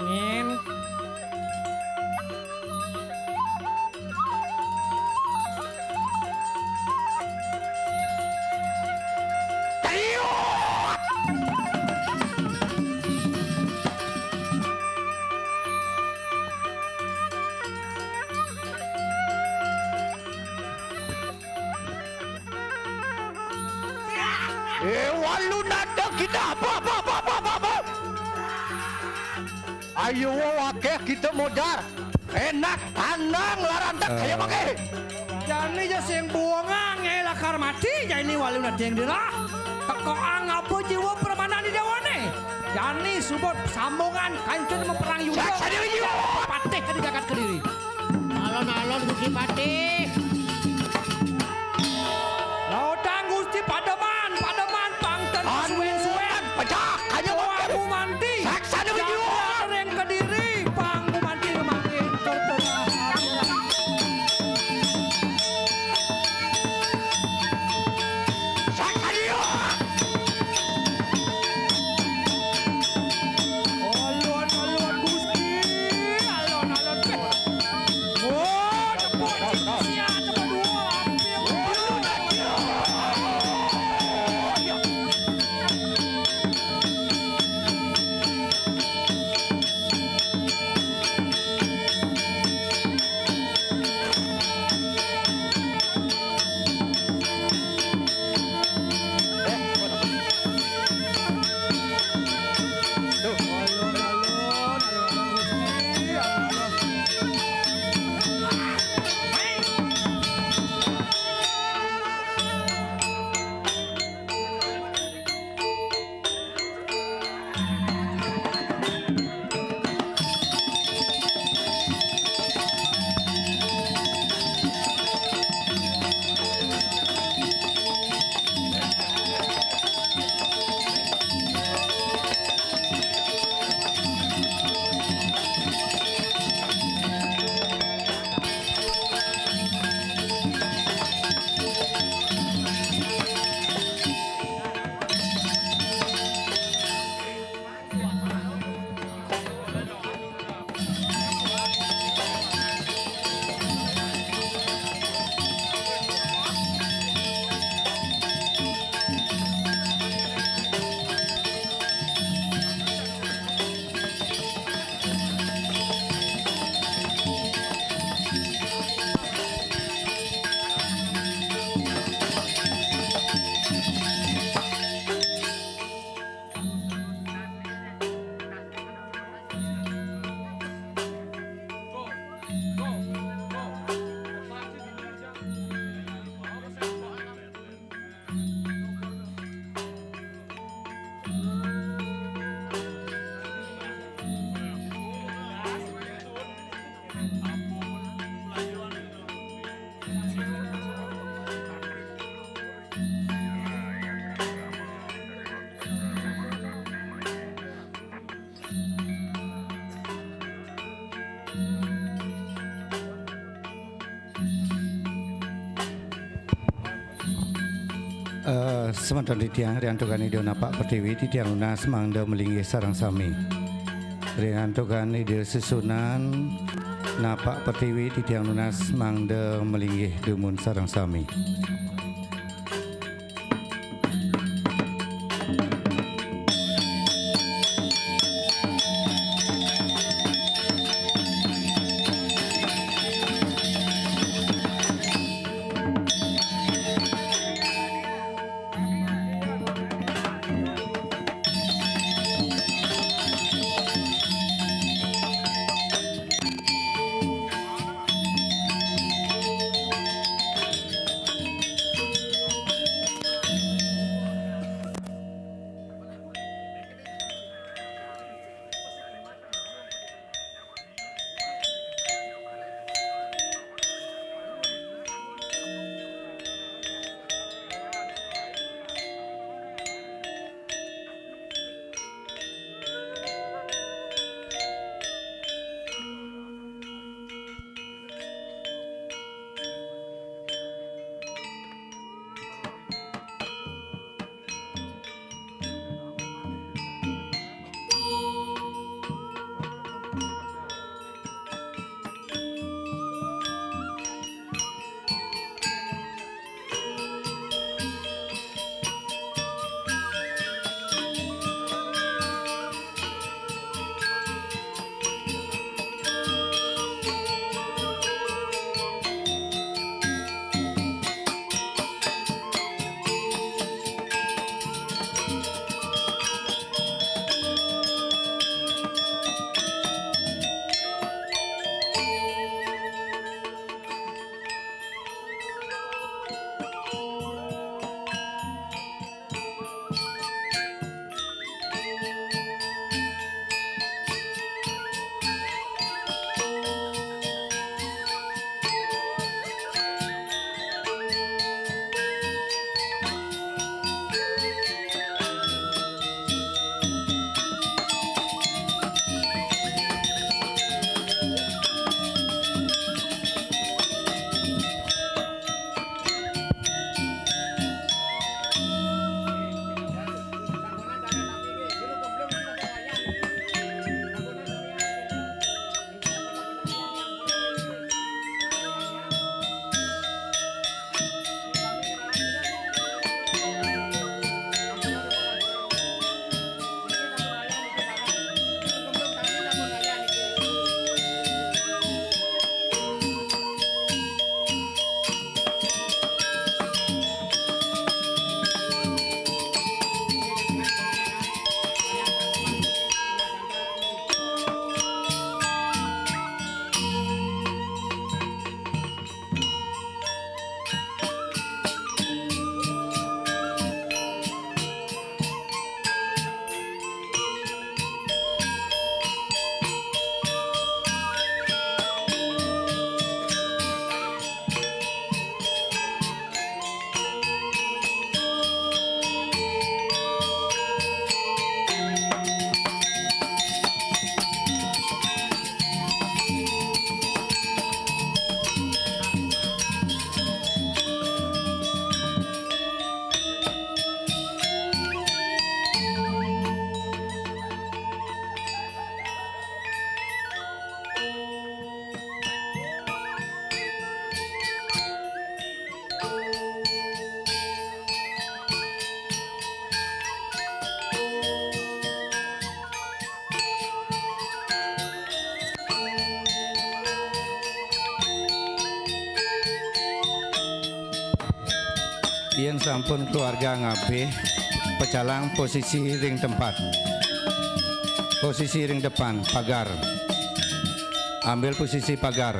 Nyen Walunado kita apa. Ayo wakeh kita modar. Enak tanang larantak kayak pakai. Jani aja sing buangang lakar mati jani Walunado yang dirah. Teko apa jiwa permanen di dewane. Jani subot sambungan kancun memperang yudo. Sadeu jiwa. Patih ke digagat ke diri. alon-alon Gusti Patih. Lautang Gusti Pademan pangten suwen-suwen pecah kayak Panggu manti saksana jiwa. Yang ke diri Panggu manti makin tertera. Alon-alon Gusti, alon-alon. Oh, cepet sia cepet dua. Semantan di tiang riantukan ide napak pertiwi di tiang lunas mangda melinggih sarang sami. Riantukan ide susunan napak pertiwi di tiang lunas mangda melinggih dumun sarang sami. Yen sampun keluarga ngabeh pecalang posisi ring tempat. Posisi ring depan pagar. Ambil posisi pagar.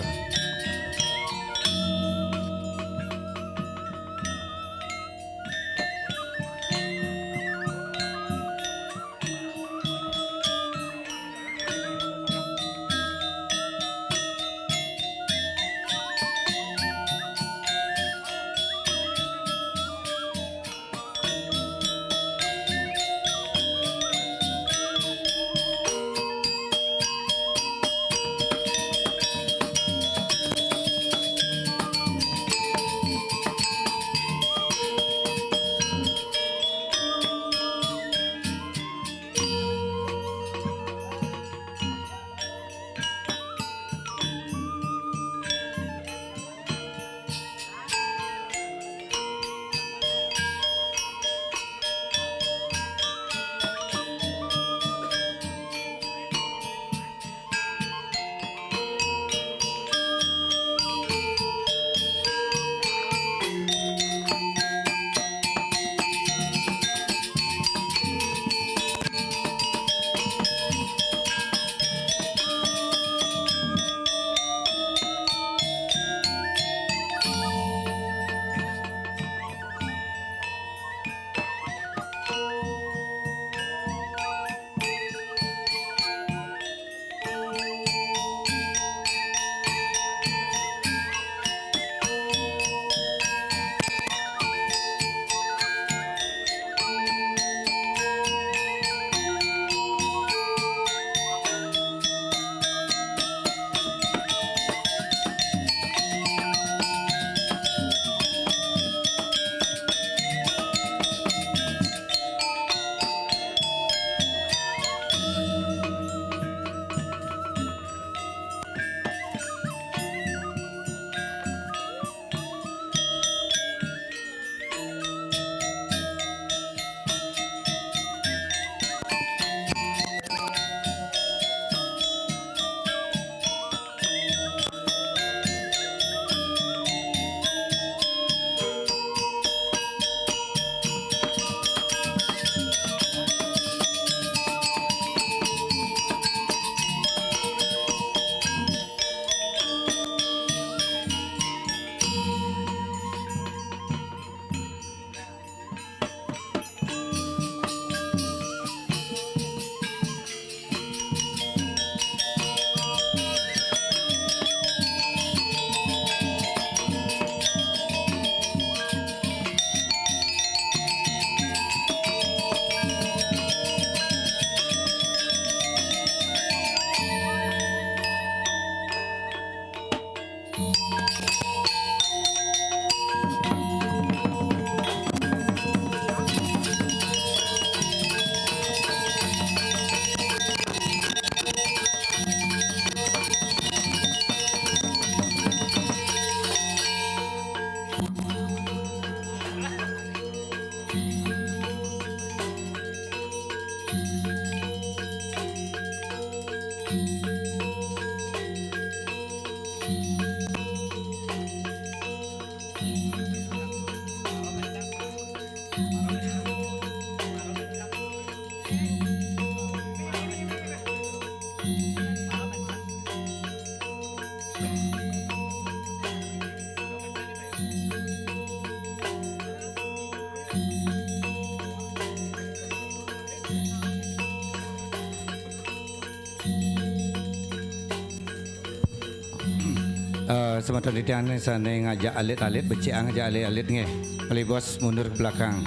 Semata lidian sana ngajak alit-alit becik ngajak alit-alit nge. Kali bos mundur ke belakang.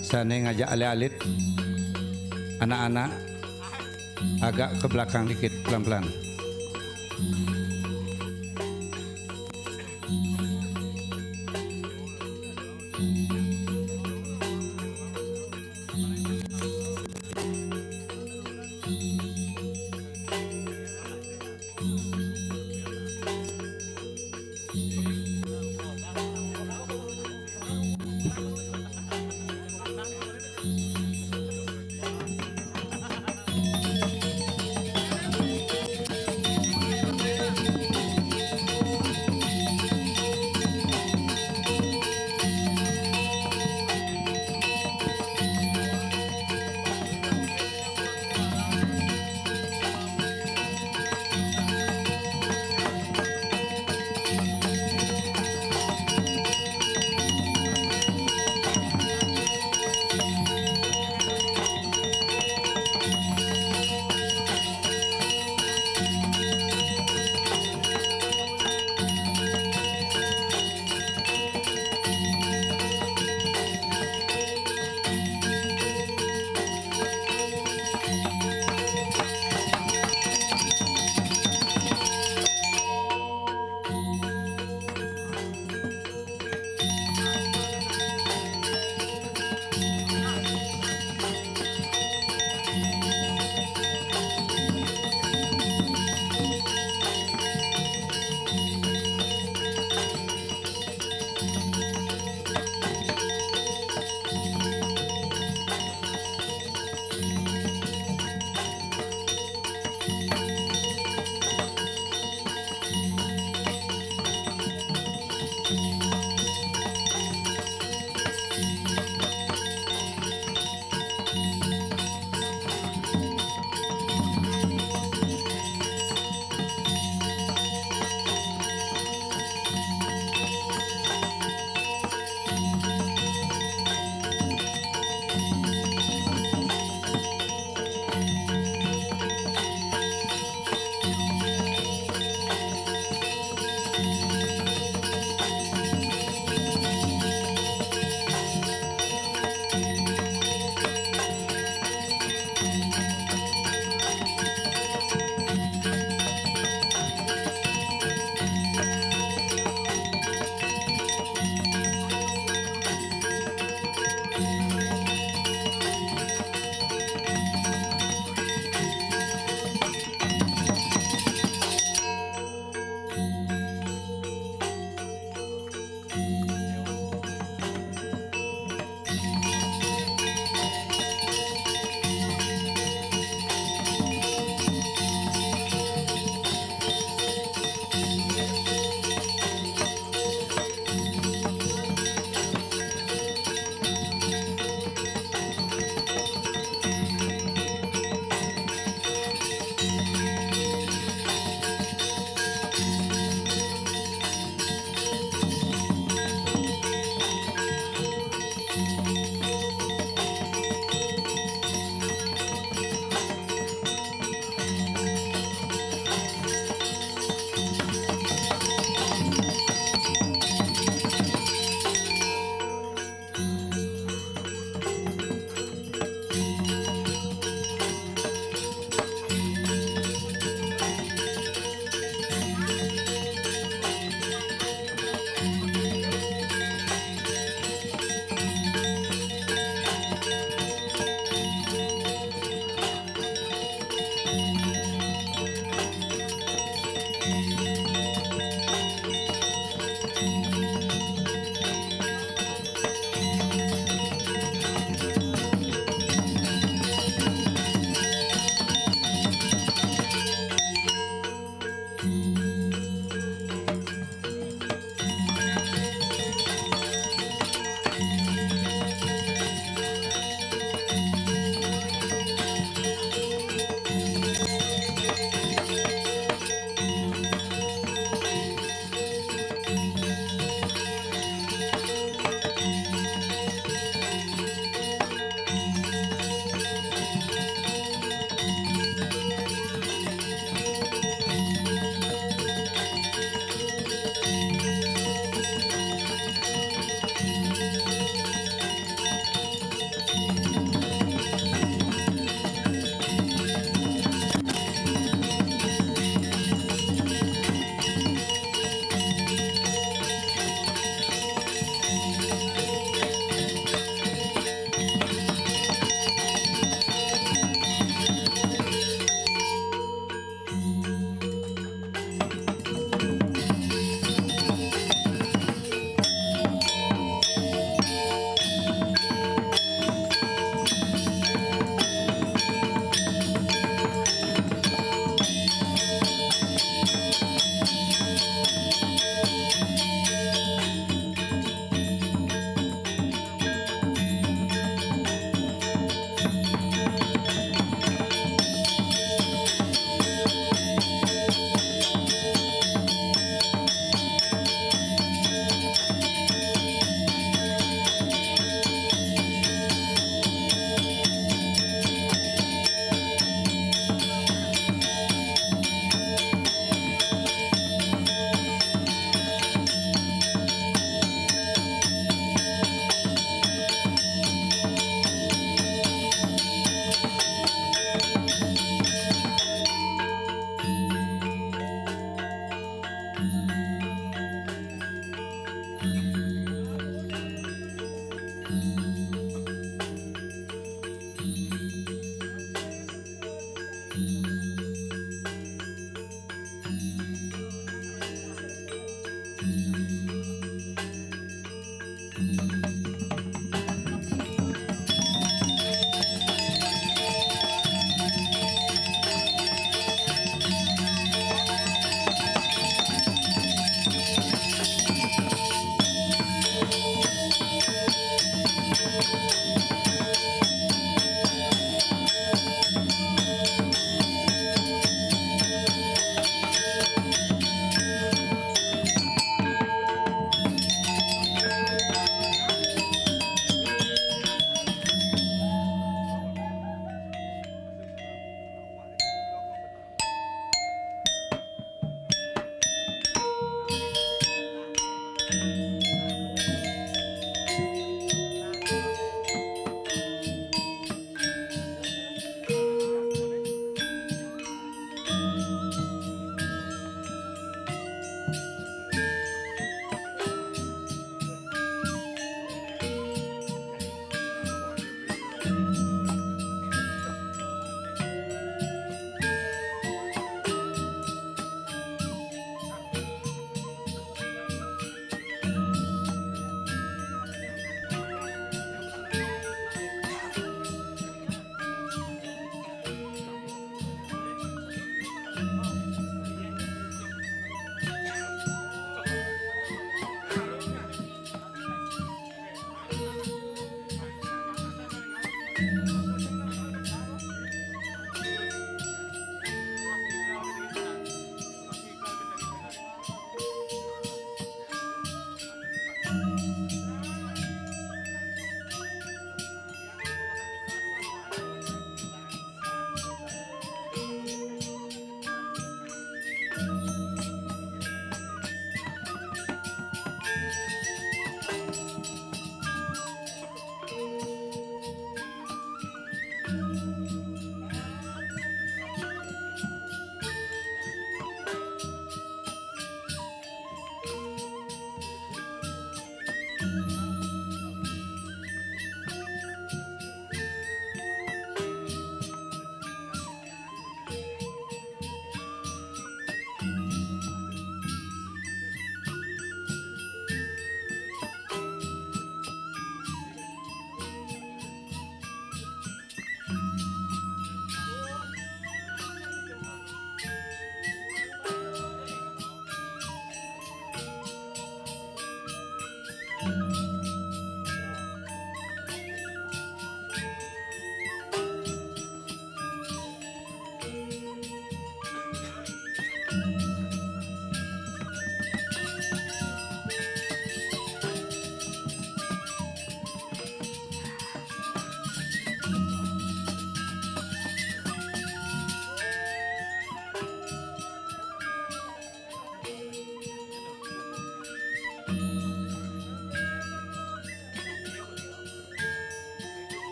Sana ngajak alit-alit anak-anak agak ke belakang dikit pelan-pelan.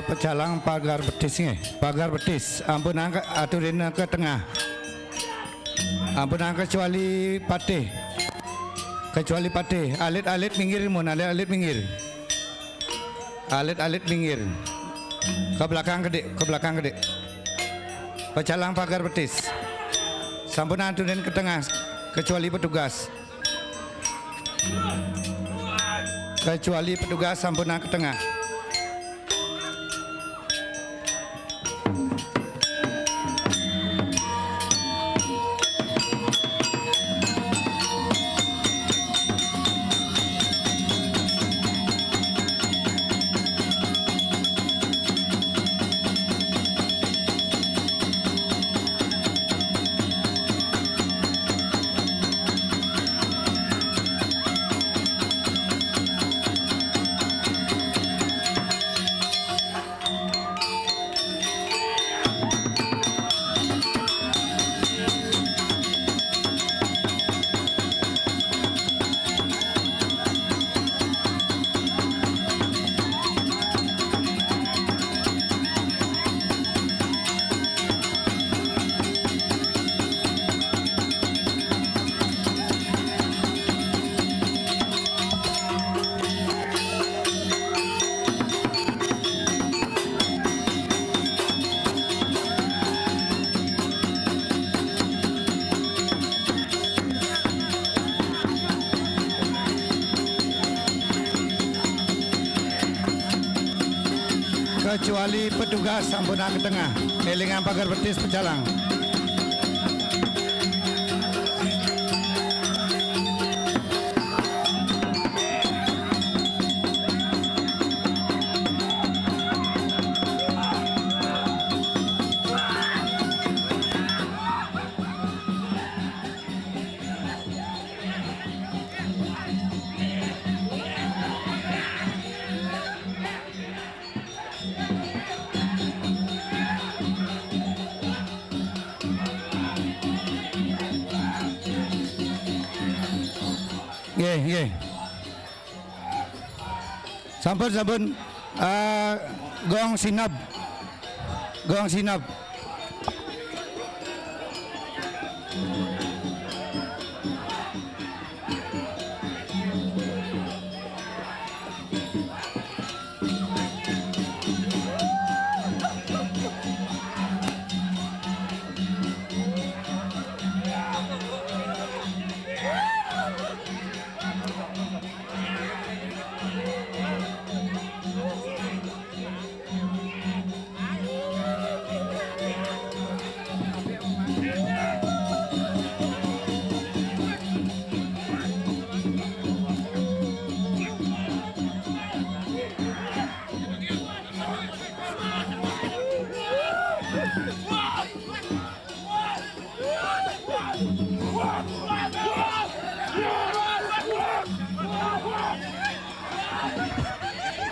Pecalang pagar betis nggih. Pagar betis. Ampun angkat aturin ke tengah. Ampun angkat kecuali patih. Kecuali patih. Alit-alit minggir mun, alit-alit minggir. Alit-alit minggir. Ke belakang gede, ke belakang gede. Pecalang pagar betis. Sampun aturin ke tengah kecuali petugas. Kecuali petugas sampun ke tengah. Kecuali petugas sampun ke tengah. Elingan pagar betis pecalang. Nggih. Sampun gong sinap. Gong sinap.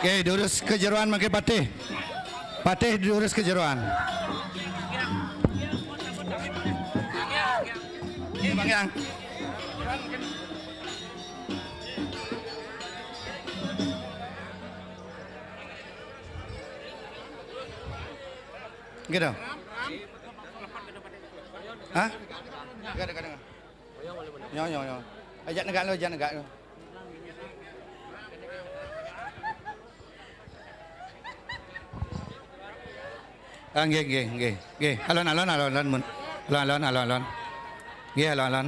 Oke, diurus ke jeroan makai patih. Patih diurus ke jeroan. Bang Yang. Gitu. Hah? Dekat. Yo. Ajak negak lo. Nggih. Alon mun. Alon. Nggih, alon.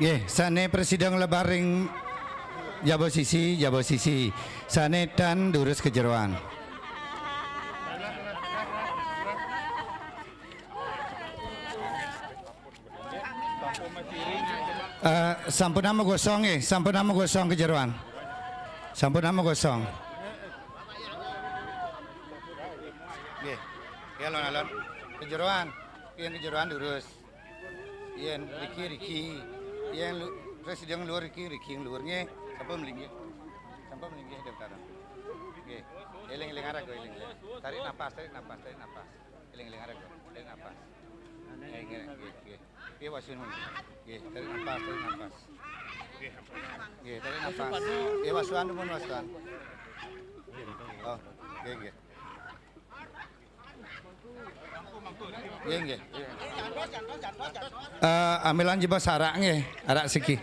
Nggih, sane presiden lebaring jabo sisi. Sane dan durus kejeroan. Sampun nama gosong kejeroan. Nggih. Ya alon. Kejeroan durus. Yen Riki. Yen presiden luar Riki luar nggih. Sampun melinggih daftar. Nggih. Eling-eling arek go eling. Tarik napas. Eling-eling arek go. Tarik napas. Nggih. Piye wasun mun? Nggih, tarik napas. Nggih, tarik napas. Wasuan mun wasuan. Oh, nggih. Nggih. Amilan jebas arak nggih, arak siki.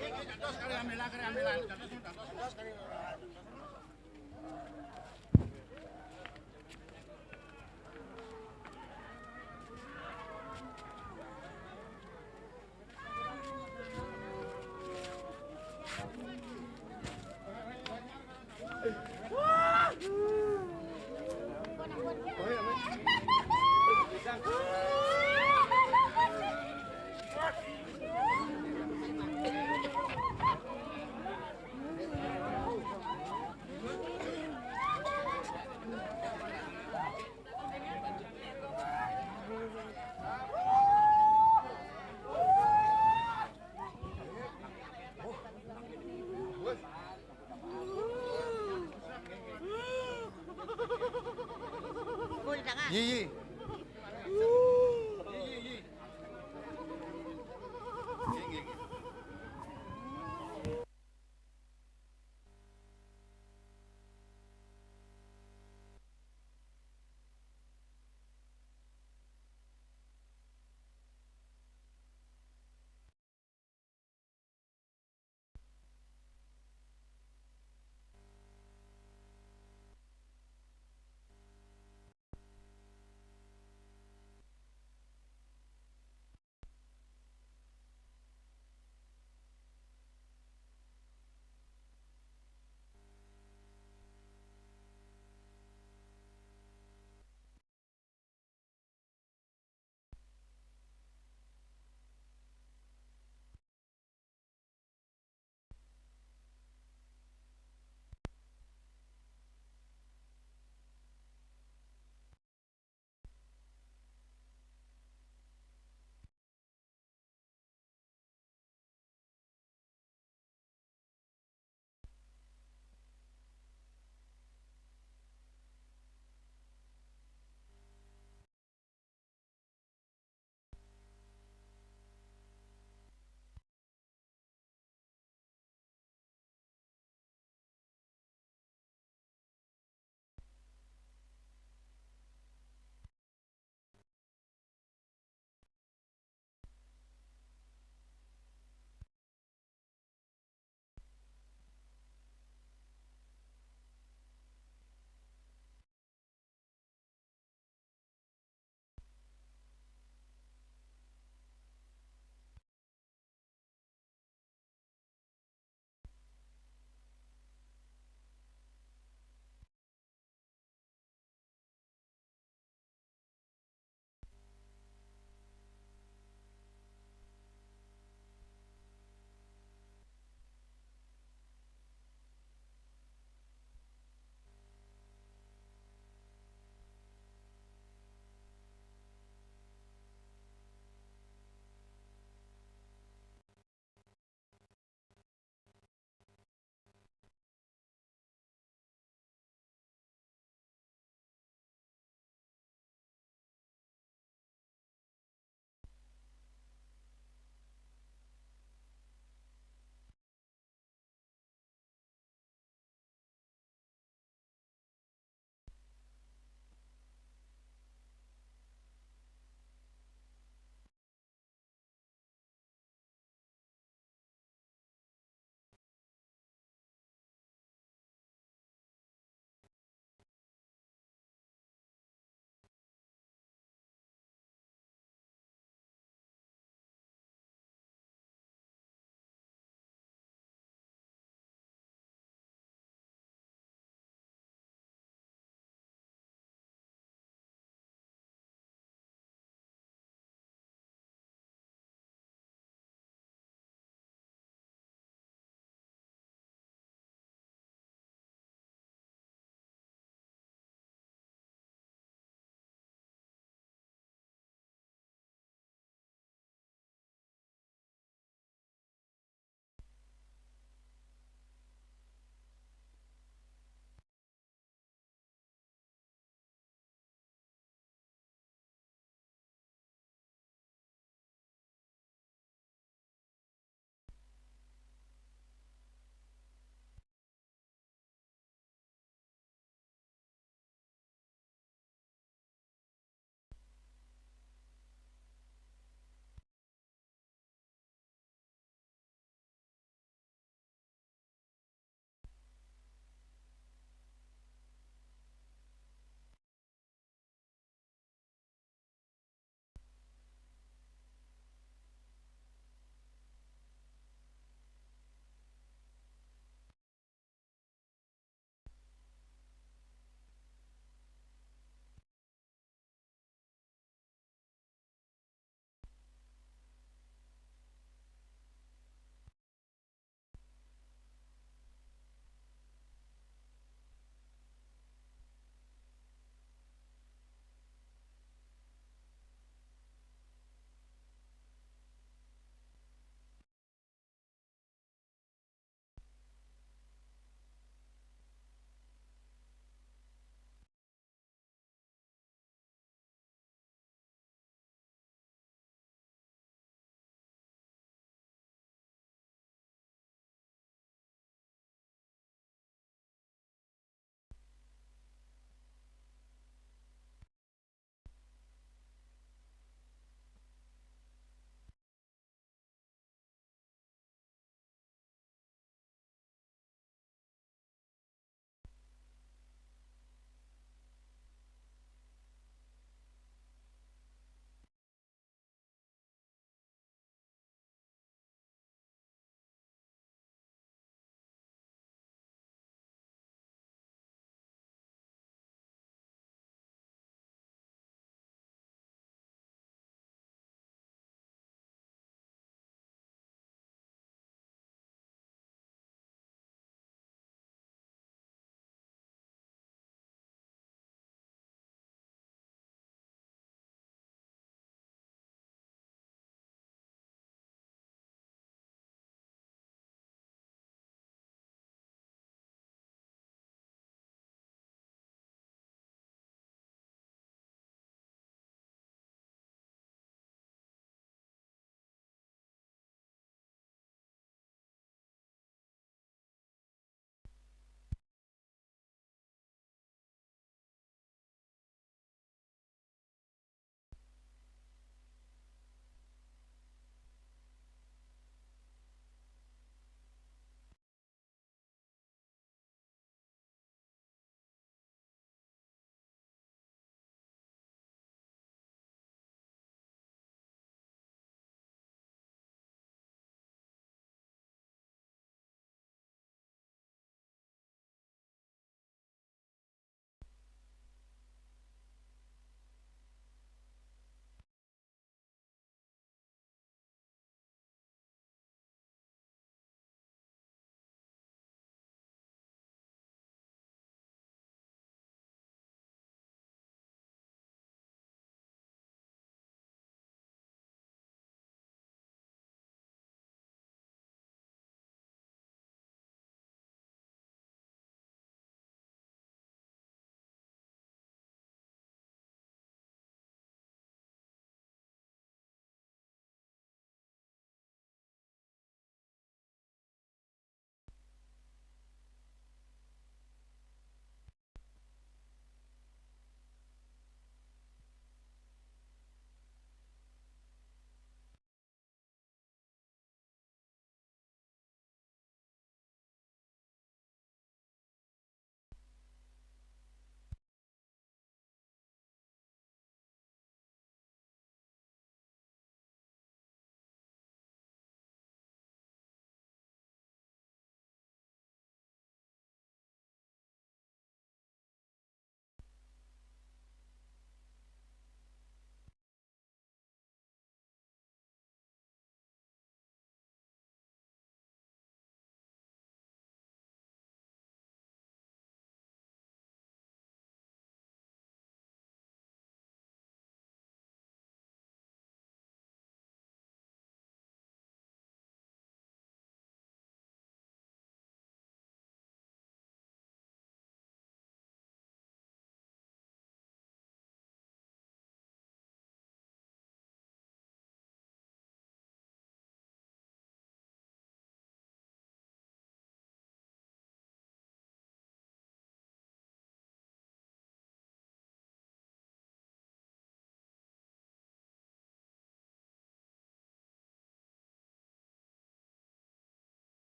Yi.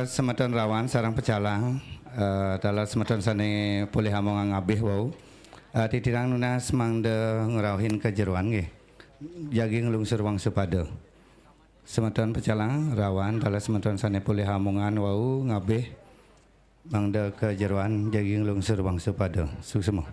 Semeton rawan sarang pecalang dalam semeton sane boleh hamong ngabih wau titirang nunas mangde ngerauhin kejeruan nggih jagi ngelungsur wang supada semeton pecalang rawan dalam semeton sane boleh hamongan wau ngabih mangde kejeruan jagi ngelungsur wang supada suksema.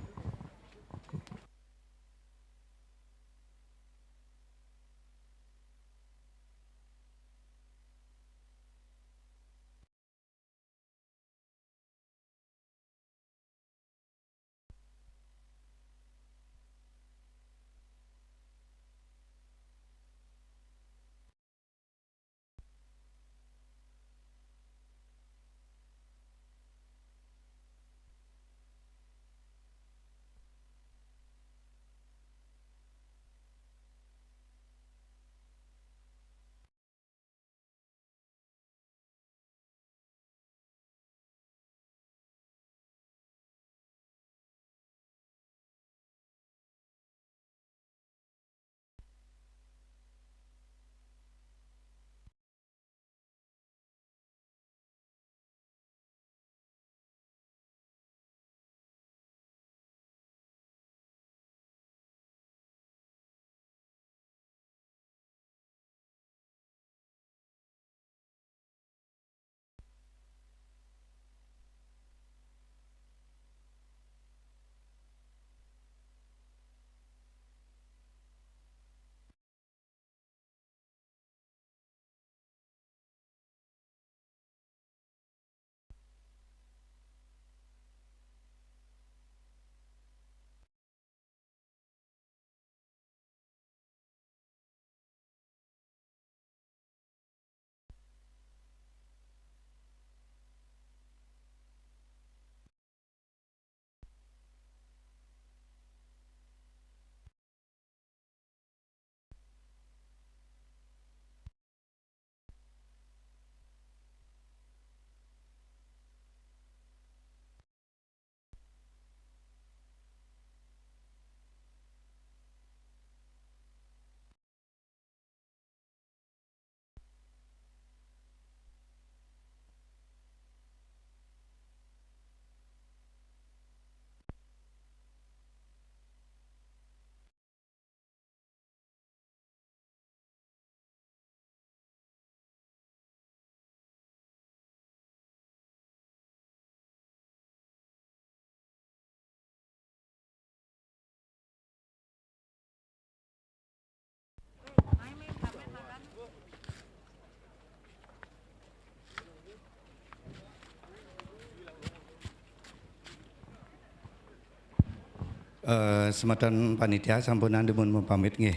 Semeton panitia sampunan dipun pamit nggih.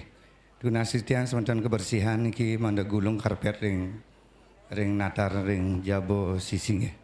Dunasitian semeton kebersihan iki mandeg gulung karpet ring natar ring jabo sisi nggih.